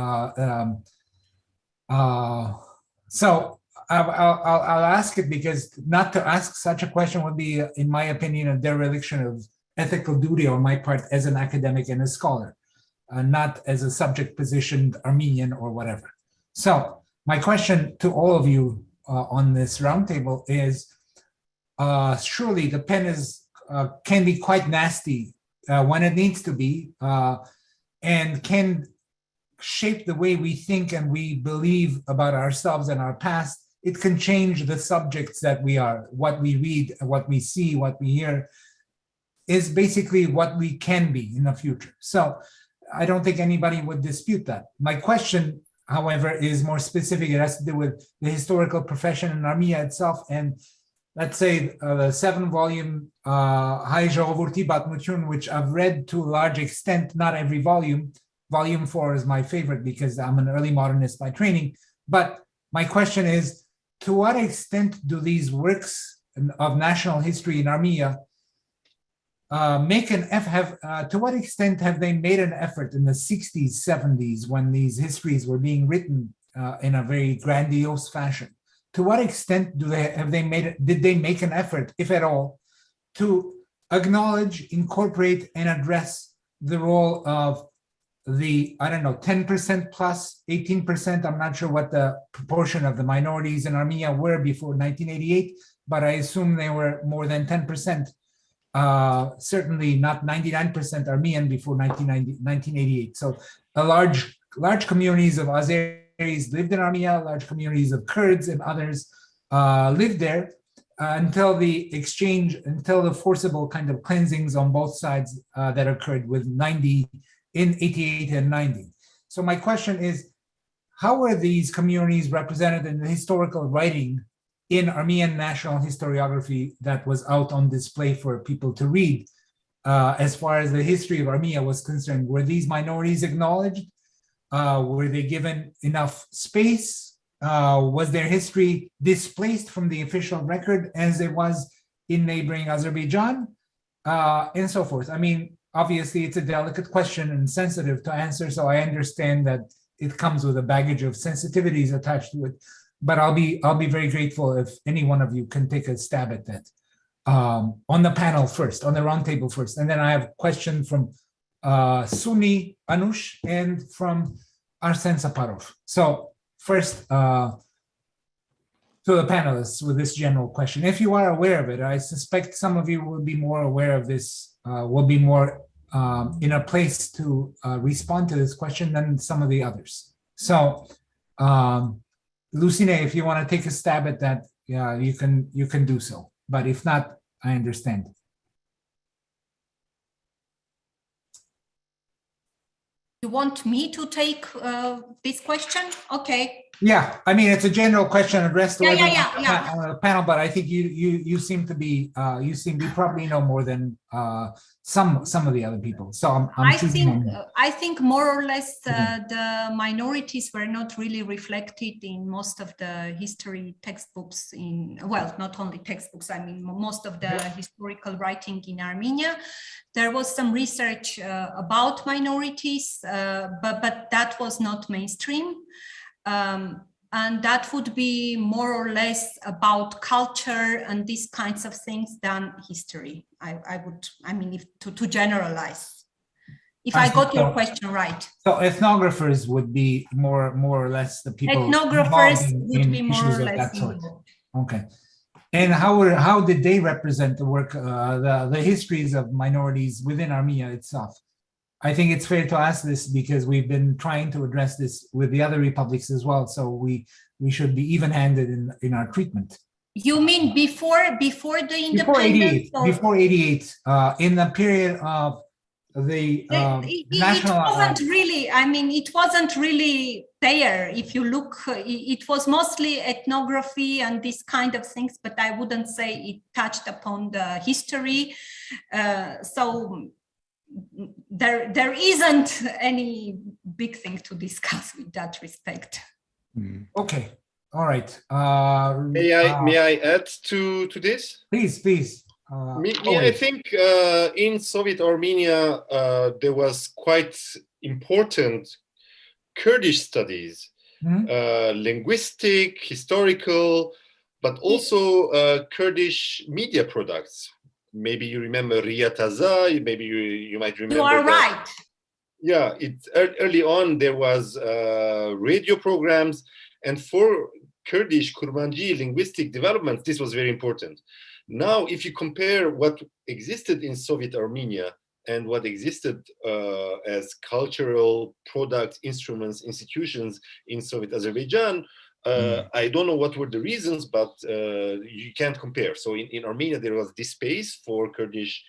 so I'll ask it because not to ask such a question would be, in my opinion, a dereliction of ethical duty on my part as an academic and a scholar. Not as a subject positioned Armenian or whatever. So my question to all of you on this roundtable is, surely the pen can be quite nasty when it needs to be, and can shape the way we think and we believe about ourselves and our past. It can change the subjects that we are, what we read, what we see, what we hear, is basically what we can be in the future. So I don't think anybody would dispute that. My question, however, is more specific. It has to do with the historical profession in Armenia itself. And let's say the 7-volume Հայ ժողովրդի պատմություն, which I've read to a large extent, not every volume. Volume 4 is my favorite because I'm an early modernist by training. But my question is, to what extent do these works of national history in Armenia to what extent have they made an effort in the 60s, 70s, when these histories were being written in a very grandiose fashion? To what extent did they make an effort, if at all, to acknowledge, incorporate, and address the role of the, 10% plus 18%, I'm not sure what the proportion of the minorities in Armenia were before 1988, but I assume they were more than 10%. Certainly not 99% Armenian before 1988. So a large communities of Azeris lived in Armenia, large communities of Kurds and others lived there until the forcible kind of cleansings on both sides that occurred in 88 and 90. So my question is, how were these communities represented in the historical writing in Armenian national historiography that was out on display for people to read? As far as the history of Armenia was concerned, were these minorities acknowledged? Were they given enough space? Was their history displaced from the official record as it was in neighboring Azerbaijan? And so forth. I mean, obviously it's a delicate question and sensitive to answer, so I understand that it comes with a baggage of sensitivities attached to it. But I'll be very grateful if any one of you can take a stab at that on the panel first, on the roundtable first, and then I have a question from Suni Anush and from Arsen Saparov. So first, to the panelists with this general question, if you are aware of it, I suspect some of you will be more aware of this, will be more in a place to respond to this question than some of the others. So, Lucine, if you want to take a stab at that, yeah, you can do so. But if not, I understand. You want me to take this question? Okay. Yeah, I mean, it's a general question addressed to everyone yeah. on the panel, but I think you seem to be you probably know more than some of the other people. So I think more or less the minorities were not really reflected in most of the history textbooks well, not only textbooks, I mean, most of the historical writing in Armenia. There was some research about minorities, but that was not mainstream. And that would be more or less about culture and these kinds of things than history. I mean, to generalize, if I got your question right. So ethnographers would be more or less the people. Ethnographers would be more or less that sort. Okay. And how did they represent the work, the histories of minorities within Armenia itself? I think it's fair to ask this because we've been trying to address this with the other republics as well. So we should be even-handed in our treatment. You mean before the independence? Before 88, in the period of the national. It wasn't really. I mean, it wasn't really there. If you look, it was mostly ethnography and these kind of things. But I wouldn't say it touched upon the history. So. There isn't any big thing to discuss with that respect. Okay, all right. May I add to this? Please. I think in Soviet Armenia there was quite important Kurdish studies, linguistic, historical, but also Kurdish media products. Maybe you remember Riya Taza, maybe you might remember. You are right. Yeah, early on there was radio programs, and for Kurdish, Kurmanji linguistic development, this was very important. Now, if you compare what existed in Soviet Armenia and what existed as cultural products, instruments, institutions in Soviet Azerbaijan, I don't know what were the reasons, but you can't compare. So in Armenia, there was this space for Kurdish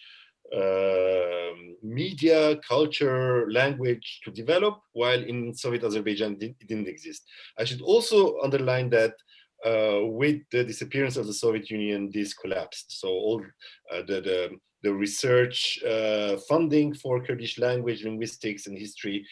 media, culture, language to develop, while in Soviet Azerbaijan, it didn't exist. I should also underline that with the disappearance of the Soviet Union, this collapsed. So all the research funding for Kurdish language, linguistics, and history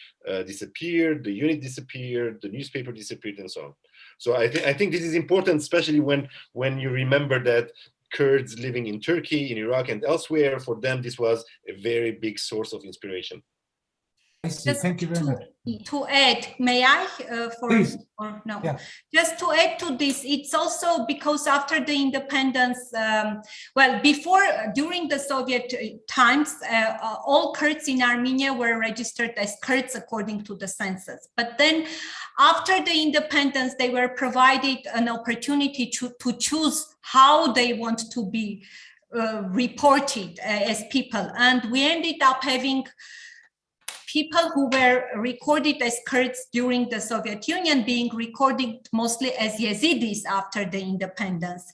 disappeared, the unit disappeared, the newspaper disappeared, and so on. So I think this is important, especially when you remember that Kurds living in Turkey, in Iraq, and elsewhere, for them, this was a very big source of inspiration. I see. Thank you very much. To add, may I? Please. Or no? Yeah. Just to add to this, it's also because after the independence, during the Soviet times, all Kurds in Armenia were registered as Kurds according to the census. But then after the independence, they were provided an opportunity to choose how they want to be reported as people. And we ended up having people who were recorded as Kurds during the Soviet Union being recorded mostly as Yazidis after the independence.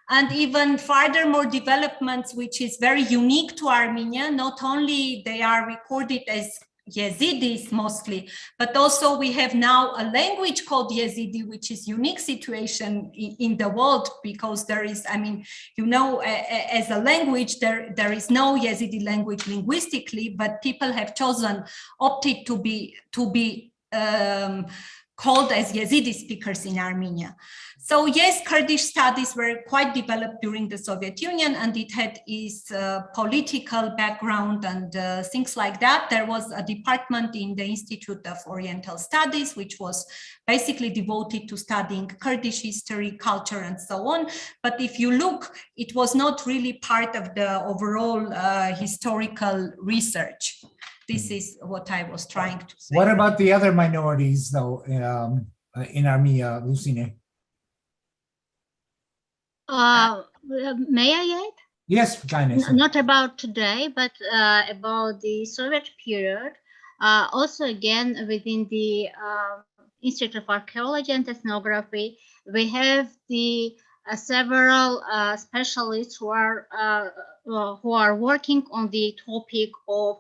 And even furthermore developments, which is very unique to Armenia, not only they are recorded as Yazidis mostly, but also we have now a language called Yazidi, which is unique situation in the world, because there is, I mean, you know, as a language, there is no Yazidi language linguistically, but people have opted to be called as Yazidi speakers in Armenia. So yes, Kurdish studies were quite developed during the Soviet Union, and it had its political background and things like that. There was a department in the Institute of Oriental Studies, which was basically devoted to studying Kurdish history, culture, and so on. But if you look, it was not really part of the overall historical research. This is what I was trying to say. What about the other minorities, though, in Armenia, Lucine? May I add? Yes, Gaines. Not about today, but about the Soviet period. Also, again, within the Institute of Archaeology and Ethnography, we have the several specialists who are working on the topic of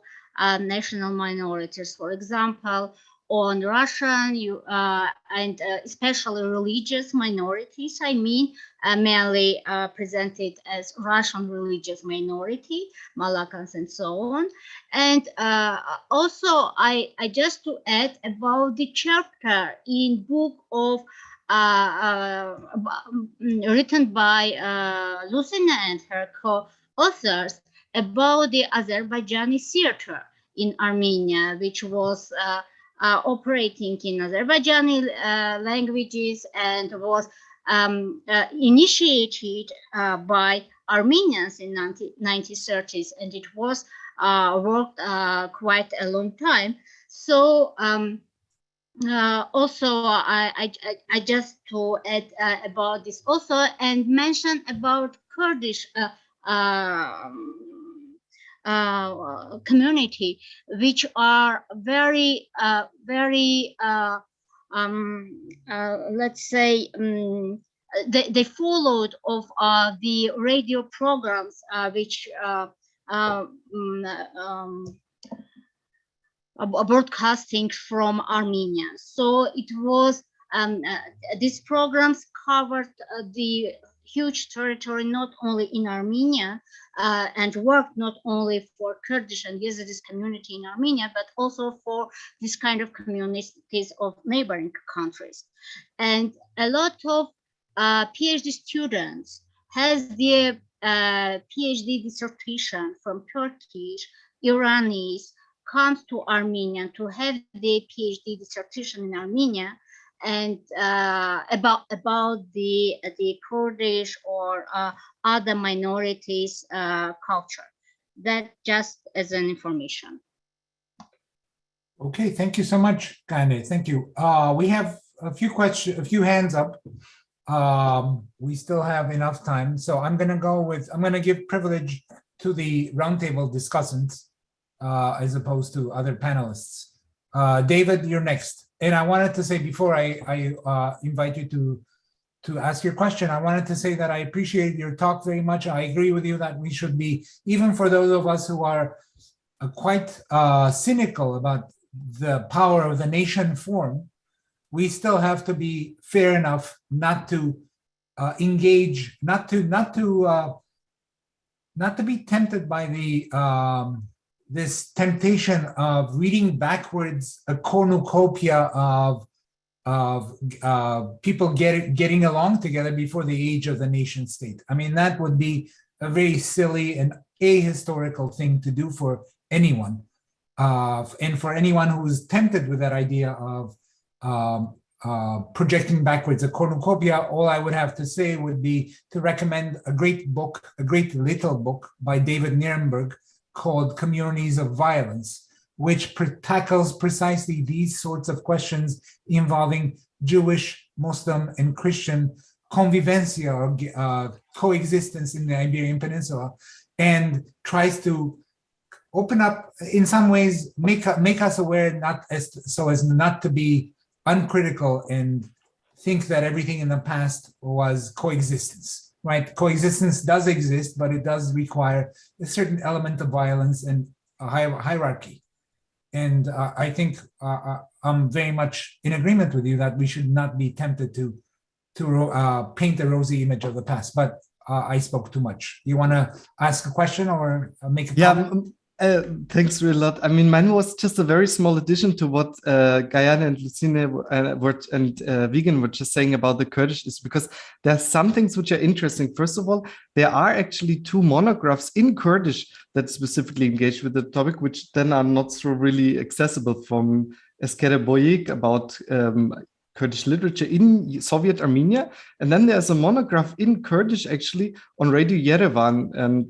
national minorities. For example, on Russian and especially religious minorities, I mean, mainly presented as Russian religious minority, Malakas and so on. And also, I just to add about the chapter in book of written by Lucina and her co-authors about the Azerbaijani theater in Armenia, which was operating in Azerbaijani languages and was initiated by Armenians in 1930s, and it was worked quite a long time. So also I just to add about this also and mention about Kurdish community, which are very let's say they followed of the radio programs which broadcasting from Armenia. So it was these programs covered the huge territory not only in Armenia and worked not only for Kurdish and Yazidis community in Armenia, but also for this kind of communities of neighboring countries. And a lot of PhD students has their PhD dissertation from Turkish, Iranians, comes to Armenia to have their PhD dissertation in Armenia and about the Kurdish or other minorities culture. That just as an information. Okay, thank you so much, Kande. Thank you. We have a few questions, a few hands up. We still have enough time, so I'm going to give privilege to the roundtable discussants as opposed to other panelists. David, you're next. And I wanted to say before I invite you to ask your question, I wanted to say that I appreciate your talk very much. I agree with you that we should be, even for those of us who are quite cynical about the power of the nation form, we still have to be fair enough not to engage, not to be tempted by the this temptation of reading backwards a cornucopia of people getting along together before the age of the nation state. I mean, that would be a very silly and ahistorical thing to do for anyone. And for anyone who's tempted with that idea of projecting backwards a cornucopia, all I would have to say would be to recommend a great book, a great little book by David Nirenberg called Communities of Violence, which tackles precisely these sorts of questions involving Jewish, Muslim, and Christian convivencia or coexistence in the Iberian Peninsula, and tries to open up, in some ways, make us aware so as not to be uncritical and think that everything in the past was coexistence. Right, coexistence does exist, but it does require a certain element of violence and a hierarchy. And I think I'm very much in agreement with you that we should not be tempted to paint a rosy image of the past. But I spoke too much. You want to ask a question or make a comment? Thanks a lot. I mean, mine was just a very small addition to what Gayane and Lucine and Vigen were just saying about the Kurdish, is because there are some things which are interesting. First of all, there are actually 2 monographs in Kurdish that specifically engage with the topic, which then are not so really accessible, from Eskere Boyik about Kurdish literature in Soviet Armenia. And then there's a monograph in Kurdish actually on Radio Yerevan and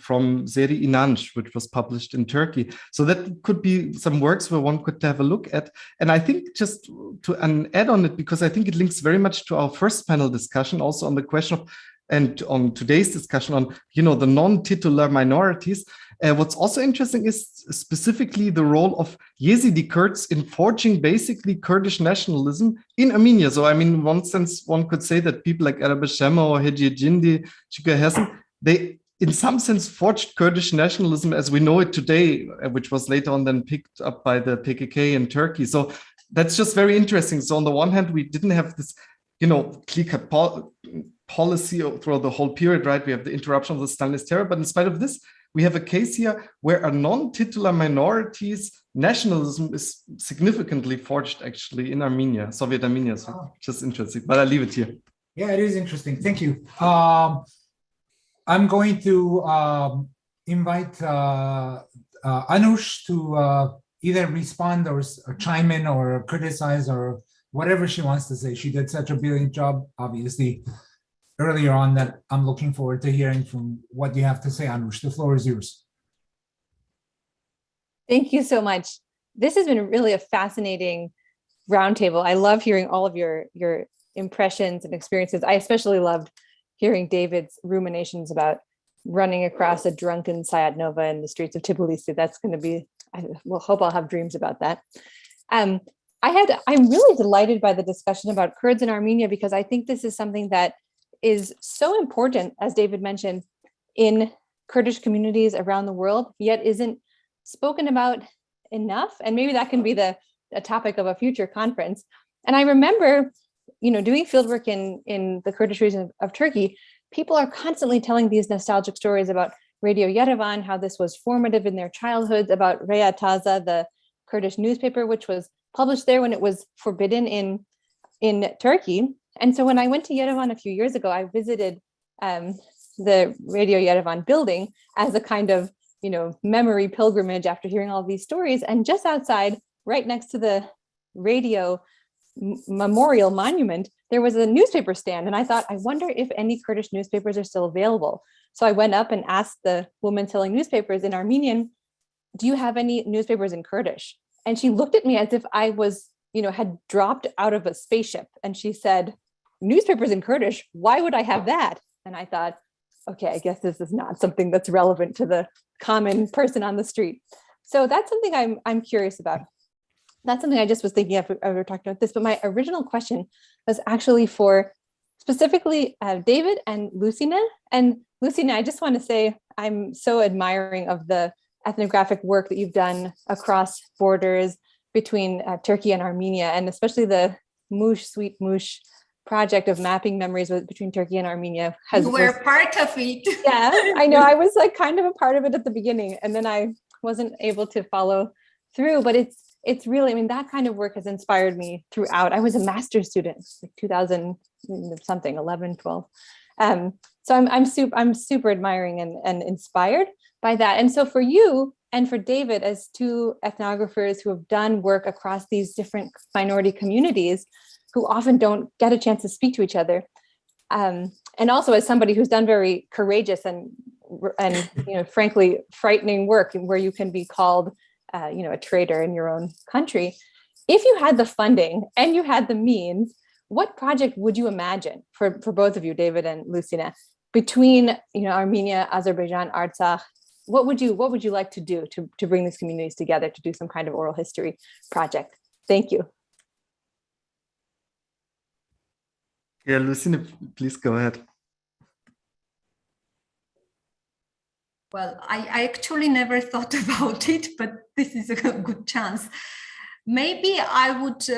from Zeri Inanç, which was published in Turkey. So that could be some works where one could have a look at. And I think just to add on it, because I think it links very much to our first panel discussion, also on the question of and on today's discussion on, the non-titular minorities. What's also interesting is specifically the role of Yazidi Kurds in forging basically Kurdish nationalism in Armenia. So, I mean, in one sense, one could say that people like Arab Shema or Hedi Jindi, Chika Hessen, they, in some sense, forged Kurdish nationalism as we know it today, which was later on then picked up by the PKK in Turkey. So that's just very interesting. So on the one hand, we didn't have this, clear-cut policy throughout the whole period, right? We have the interruption of the Stalinist terror, but in spite of this, we have a case here where a non-titular minority's nationalism is significantly forged actually in Armenia, Soviet Armenia. So just interesting, but I'll leave it here. Yeah, it is interesting. Thank you. I'm going to invite Anush to either respond or chime in or criticize or whatever she wants to say. She did such a brilliant job, obviously, earlier on, that I'm looking forward to hearing from what you have to say, Anush. The floor is yours. Thank you so much. This has been really a fascinating roundtable. I love hearing all of your impressions and experiences. I especially loved hearing David's ruminations about running across a drunken Sayat Nova in the streets of Tbilisi. That's going to be, I hope I'll have dreams about that. I'm really delighted by the discussion about Kurds in Armenia, because I think this is something that is so important, as David mentioned, in Kurdish communities around the world, yet isn't spoken about enough. And maybe that can be a topic of a future conference. And I remember, doing fieldwork in the Kurdish region of Turkey, people are constantly telling these nostalgic stories about Radio Yerevan, how this was formative in their childhoods, about Reya Taza, the Kurdish newspaper, which was published there when it was forbidden in Turkey. And so when I went to Yerevan a few years ago, I visited the Radio Yerevan building as a kind of, memory pilgrimage after hearing all these stories. And just outside, right next to the radio memorial monument, there was a newspaper stand. And I thought, I wonder if any Kurdish newspapers are still available. So I went up and asked the woman selling newspapers in Armenian, do you have any newspapers in Kurdish? And she looked at me as if I was, had dropped out of a spaceship. And she said, newspapers in Kurdish, why would I have that? And I thought, okay, I guess this is not something that's relevant to the common person on the street. So that's something I'm curious about. That's something I just was thinking of. We were talking about this, but my original question was actually for specifically David and Lucina. And Lucina, I just want to say I'm so admiring of the ethnographic work that you've done across borders between Turkey and Armenia, and especially the Sweet Mush project of mapping memories between Turkey and Armenia. You were part of it. Yeah, I know. I was like kind of a part of it at the beginning, and then I wasn't able to follow through, but it's really, that kind of work has inspired me throughout. I was a master's student, like 2000 something, 11, 12. So I'm super admiring and inspired by that. And so for you and for David, as two ethnographers who have done work across these different minority communities, who often don't get a chance to speak to each other, and also as somebody who's done very courageous and frankly frightening work, where you can be called a traitor in your own country. If you had the funding and you had the means, what project would you imagine for both of you, David and Lucina, between Armenia, Azerbaijan, Artsakh? What would you like to do to bring these communities together to do some kind of oral history project? Thank you. Yeah, Lucina, please go ahead. Well, I actually never thought about it, but this is a good chance. Maybe I would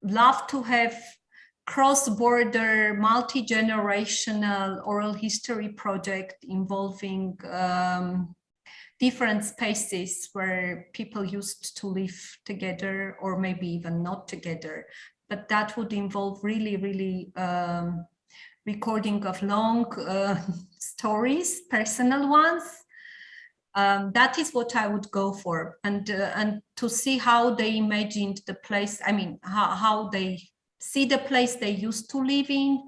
love to have cross-border, multi-generational oral history project involving different spaces where people used to live together, or maybe even not together. But that would involve really recording of long stories, personal ones. That is what I would go for, and to see how they imagined the place. How they see the place they used to live in,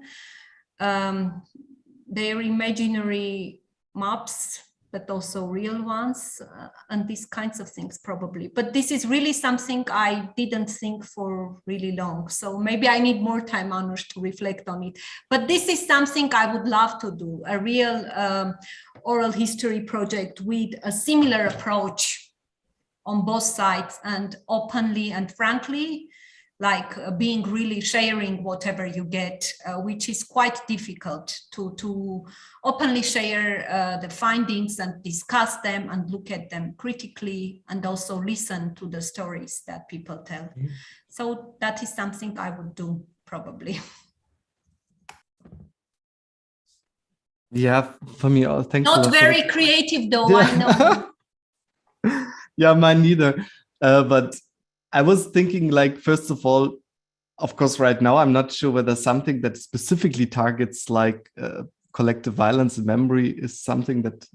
their imaginary maps but also real ones, and these kinds of things probably. But this is really something I didn't think for really long. So maybe I need more time, Anush, to reflect on it. But this is something I would love to do, a real oral history project with a similar approach on both sides, and openly and frankly, like being really sharing whatever you get, which is quite difficult to openly share the findings and discuss them and look at them critically, and also listen to the stories that people tell. So that is something I would do probably. Yeah, for me, thanks. Not very creative though, I know. Yeah, mine neither. But I was thinking, like, first of all, of course, right now, I'm not sure whether something that specifically targets like collective violence and memory is something that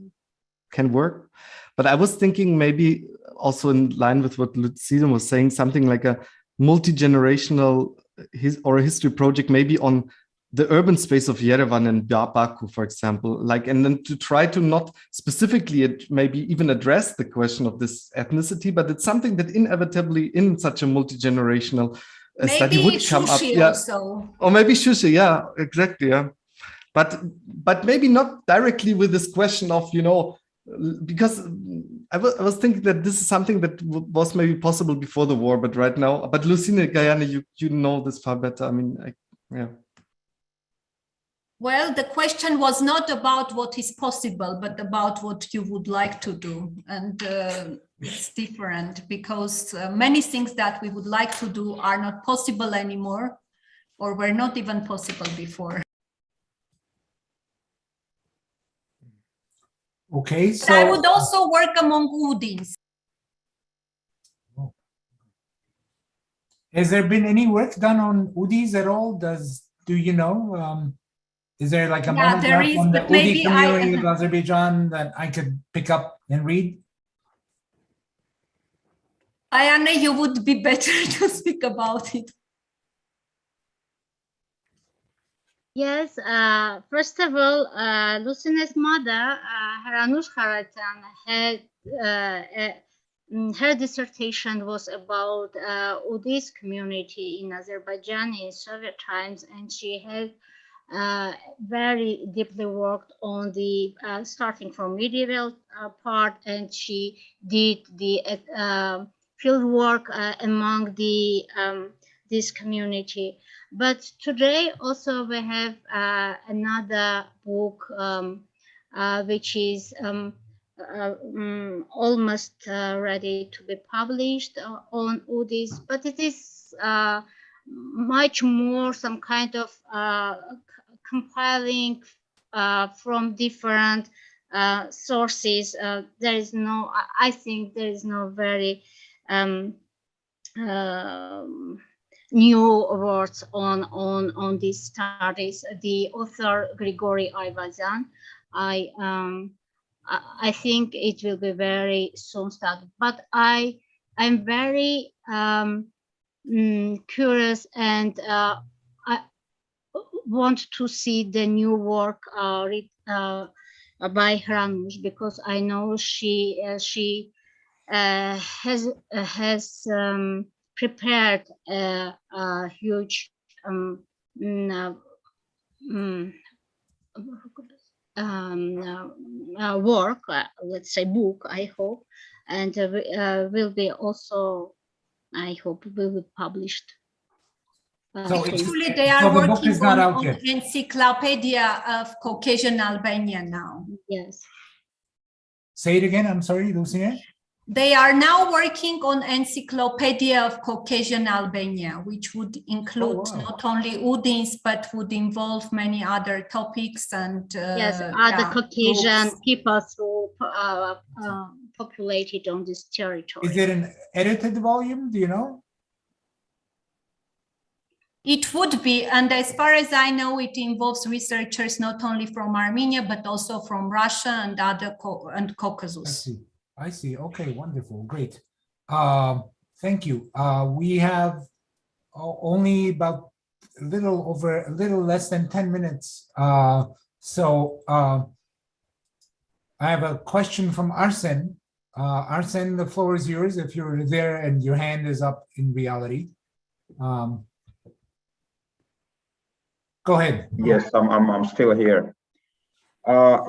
can work. But I was thinking maybe also in line with what Lucina was saying, something like a multi-generational or a history project, maybe on the urban space of Yerevan and Baku, for example, like, and then to try to not specifically maybe even address the question of this ethnicity, but it's something that inevitably in such a multi-generational study would come up. Yeah. Also. Or maybe Shusha, yeah, exactly, yeah. But maybe not directly with this question of, you know, because I was thinking that this is something that was maybe possible before the war, but right now, but Lucina, Gayane, you know this far better. I mean, yeah. Well, the question was not about what is possible, but about what you would like to do. And it's different because many things that we would like to do are not possible anymore, or were not even possible before. Okay, so but I would also work among Udins. Has there been any work done on Udis at all? Do you know? Is there like a monograph on the Udi community of Azerbaijan that I could pick up and read? Ayane, you would be better to speak about it. Yes, first of all, Lucina's mother, Haranush Haratan, had her dissertation was about Udis community in Azerbaijan in Soviet times, and she had very deeply worked on the starting from medieval part, and she did the field work among the this community. But today also we have another book which is almost ready to be published on Udis, but it is much more some kind of compiling from different sources. There is no, I think there is no very new words on these studies. The author Grigori Ayvazyan, I think it will be very soon started. But I'm very curious, and I want to see the new work by Hranush, because I know she has prepared a huge work, let's say book, I hope, and will be also, I hope, will be published. Actually, they are working on Encyclopedia of Caucasian Albania now. Yes. Say it again, I'm sorry, Lucina. They are now working on Encyclopedia of Caucasian Albania, which would include not only Udins, but would involve many other topics and yes, other Caucasian peoples who populated on this territory. Is it an edited volume? Do you know? It would be, and as far as I know, it involves researchers not only from Armenia, but also from Russia and other Caucasus. I see. Okay, wonderful, great. Thank you. We have only about a little less than 10 minutes. So I have a question from Arsen. Arsen, the floor is yours if you're there and your hand is up in reality. Go ahead. Yes, I'm still here.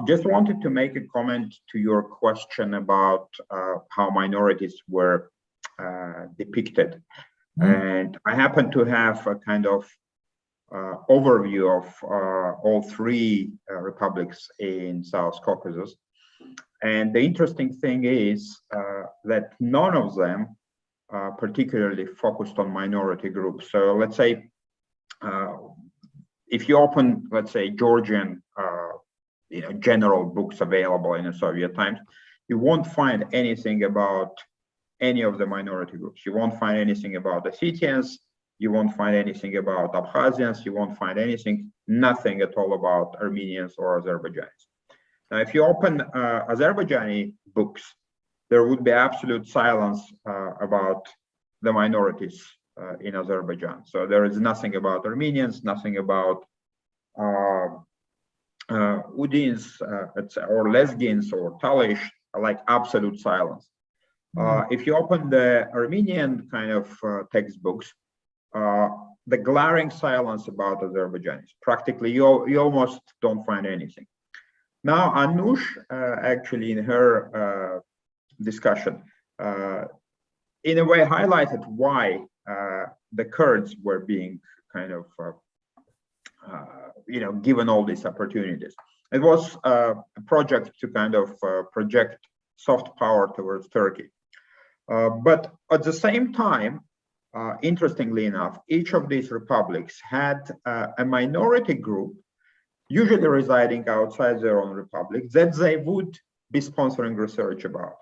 Just wanted to make a comment to your question about how minorities were depicted. And I happen to have a kind of overview of all three republics in South Caucasus. And the interesting thing is that none of them particularly focused on minority groups. So let's say, if you open, let's say, Georgian general books available in the Soviet times, you won't find anything about any of the minority groups. You won't find anything about Ossetians, you won't find anything about Abkhazians, you won't find nothing at all about Armenians or Azerbaijanis. Now, if you open Azerbaijani books, there would be absolute silence about the minorities in Azerbaijan. So there is nothing about Armenians, nothing about Udins or Lezgins or Talish, like absolute silence. If you open the Armenian kind of textbooks, the glaring silence about Azerbaijanis, practically you almost don't find anything. Now, Anush, actually in her discussion, in a way highlighted why the Kurds were being kind of, given all these opportunities. It was a project to kind of project soft power towards Turkey. But at the same time, interestingly enough, each of these republics had a minority group, usually residing outside their own republic, that they would be sponsoring research about.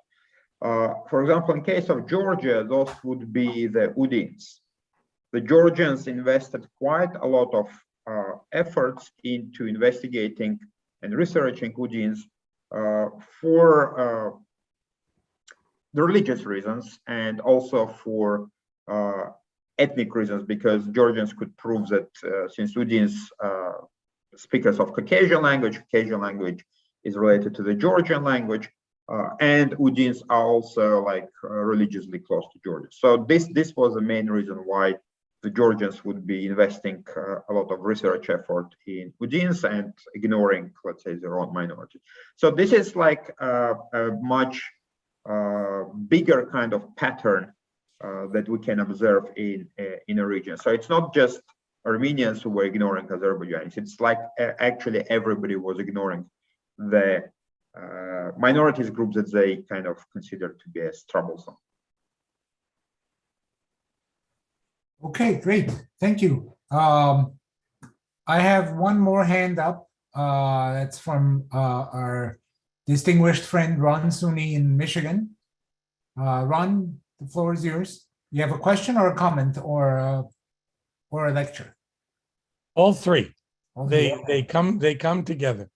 For example, in case of Georgia, those would be the Udins. The Georgians invested quite a lot of efforts into investigating and researching Udins for the religious reasons and also for ethnic reasons, because Georgians could prove that since Udins speakers of Caucasian language is related to the Georgian language, and Udins are also like religiously close to Georgia. So this was the main reason why the Georgians would be investing a lot of research effort in Udins and ignoring, let's say, their own minority. So this is like a much bigger kind of pattern that we can observe in a region. So it's not just Armenians who were ignoring Azerbaijanis. It's like actually everybody was ignoring the minorities groups that they kind of considered to be as troublesome. Okay, great. Thank you. I have one more hand up. That's from our distinguished friend Ron Suni in Michigan. Ron, the floor is yours. You have a question or a comment or a lecture? All three. They come together.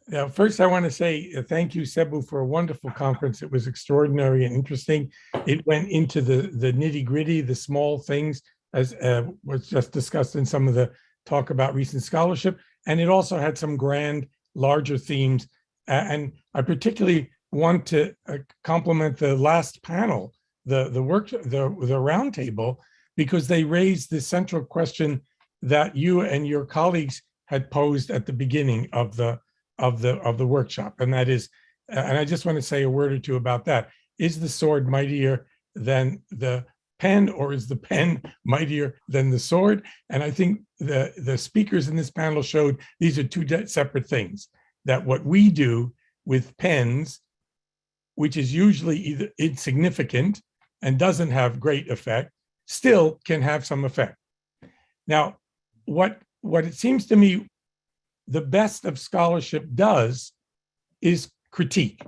Now, first, I want to say thank you, Sebu, for a wonderful conference. It was extraordinary and interesting. It went into the nitty-gritty, the small things, as was just discussed in some of the talk about recent scholarship. And it also had some grand, larger themes. And I particularly want to compliment the last panel, the roundtable, because they raised the central question that you and your colleagues had posed at the beginning of the workshop, and that is, and I just want to say a word or two about that. Is the sword mightier than the pen, or is the pen mightier than the sword? And I think the speakers in this panel showed these are two separate things, that what we do with pens, which is usually either insignificant and doesn't have great effect, still can have some effect. Now, what it seems to me the best of scholarship does is critique.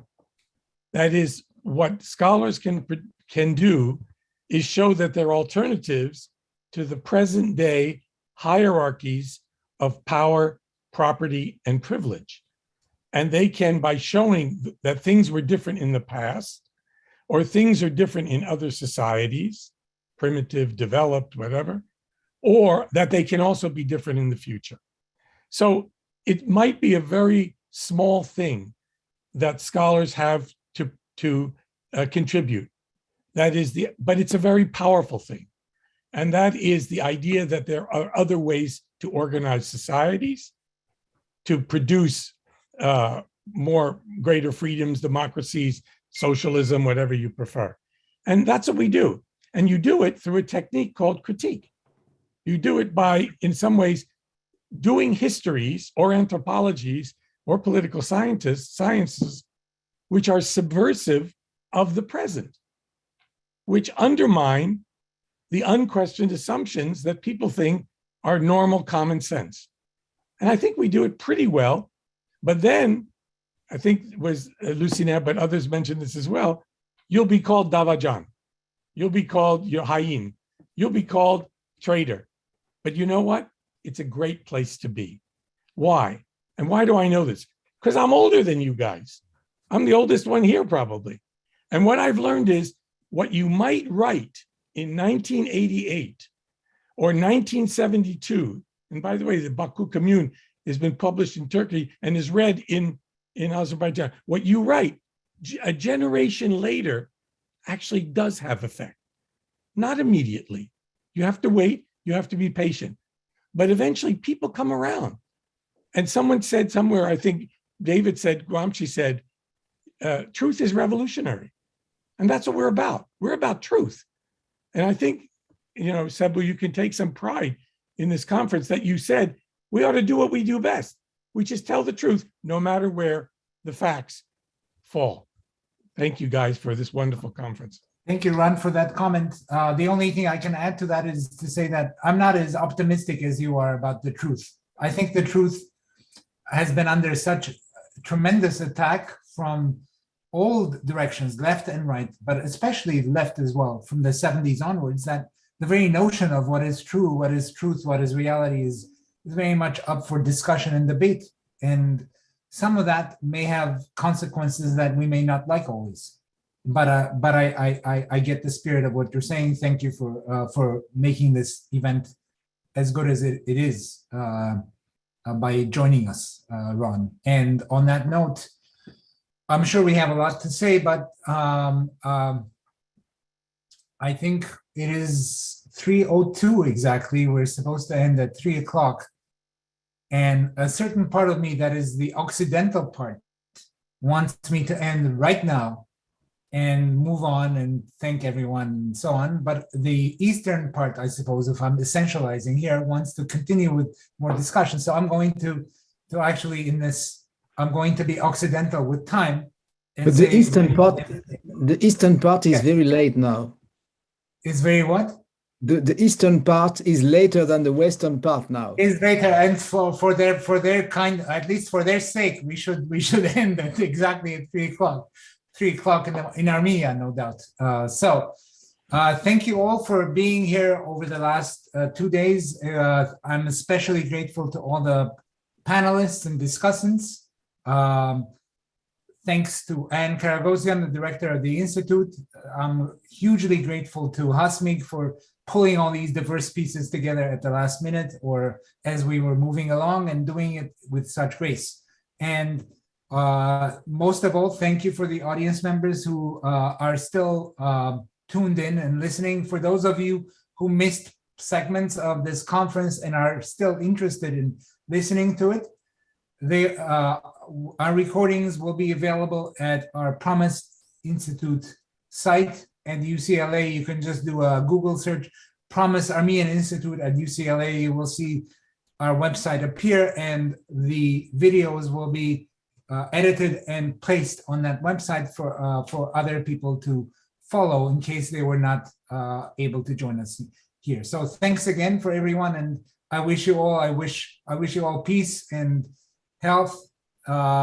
That is, what scholars can do is show that there are alternatives to the present day hierarchies of power, property, and privilege. And they can, by showing that things were different in the past, or things are different in other societies, primitive, developed, whatever, or that they can also be different in the future. So it might be a very small thing that scholars have to contribute. That is but it's a very powerful thing. And that is the idea that there are other ways to organize societies, to produce greater freedoms, democracies, socialism, whatever you prefer. And that's what we do. And you do it through a technique called critique. You do it by, in some ways, doing histories or anthropologies or political sciences, which are subversive of the present, which undermine the unquestioned assumptions that people think are normal common sense. And I think we do it pretty well. But then, I think it was Lucina, but others mentioned this as well, you'll be called Davajan. You'll be called Yohayin. You'll be called traitor. But you know what? It's a great place to be. Why? And why do I know this? Because I'm older than you guys. I'm the oldest one here probably. And what I've learned is what you might write in 1988 or 1972, and by the way, the Baku Commune has been published in Turkey and is read in Azerbaijan. What you write a generation later actually does have effect. Not immediately. You have to wait, you have to be patient. But eventually people come around. And someone said somewhere, I think David said, Gramsci said, truth is revolutionary. And that's what we're about. We're about truth. And I think, Sebu, you can take some pride in this conference that you said, we ought to do what we do best, which is tell the truth, no matter where the facts fall. Thank you guys for this wonderful conference. Thank you, Ron, for that comment. The only thing I can add to that is to say that I'm not as optimistic as you are about the truth. I think the truth has been under such tremendous attack from all directions, left and right, but especially left as well, from the 70s onwards, that the very notion of what is true, what is truth, what is reality is very much up for discussion and debate. And some of that may have consequences that we may not like always. But I get the spirit of what you're saying. Thank you for making this event as good as it is by joining us, Ron. And on that note, I'm sure we have a lot to say, but I think it is 3:02 exactly. We're supposed to end at 3 o'clock. And a certain part of me that is the Occidental part wants me to end right now and move on and thank everyone and so on. But the Eastern part, I suppose, if I'm essentializing here, wants to continue with more discussion. So I'm going to actually in this, I'm going to be Occidental with time. But the Eastern part is very late now. Is very what? The Eastern part is later than the Western part now. Is later, and for their kind, at least for their sake, we should end at exactly at 3 o'clock. 3 o'clock in Armenia, no doubt. Thank you all for being here over the last 2 days. I'm especially grateful to all the panelists and discussants. Thanks to Anne Karagosian, the director of the Institute. I'm hugely grateful to Hasmig for pulling all these diverse pieces together at the last minute or as we were moving along and doing it with such grace. And most of all, thank you for the audience members who are still tuned in and listening. For those of you who missed segments of this conference and are still interested in listening to it, our recordings will be available at our Promise Institute site at UCLA. You can just do a Google search, Promise Armenian Institute at UCLA. You will see our website appear, and the videos will be edited and placed on that website for other people to follow in case they were not able to join us here. So thanks again for everyone, and I wish you all peace and health.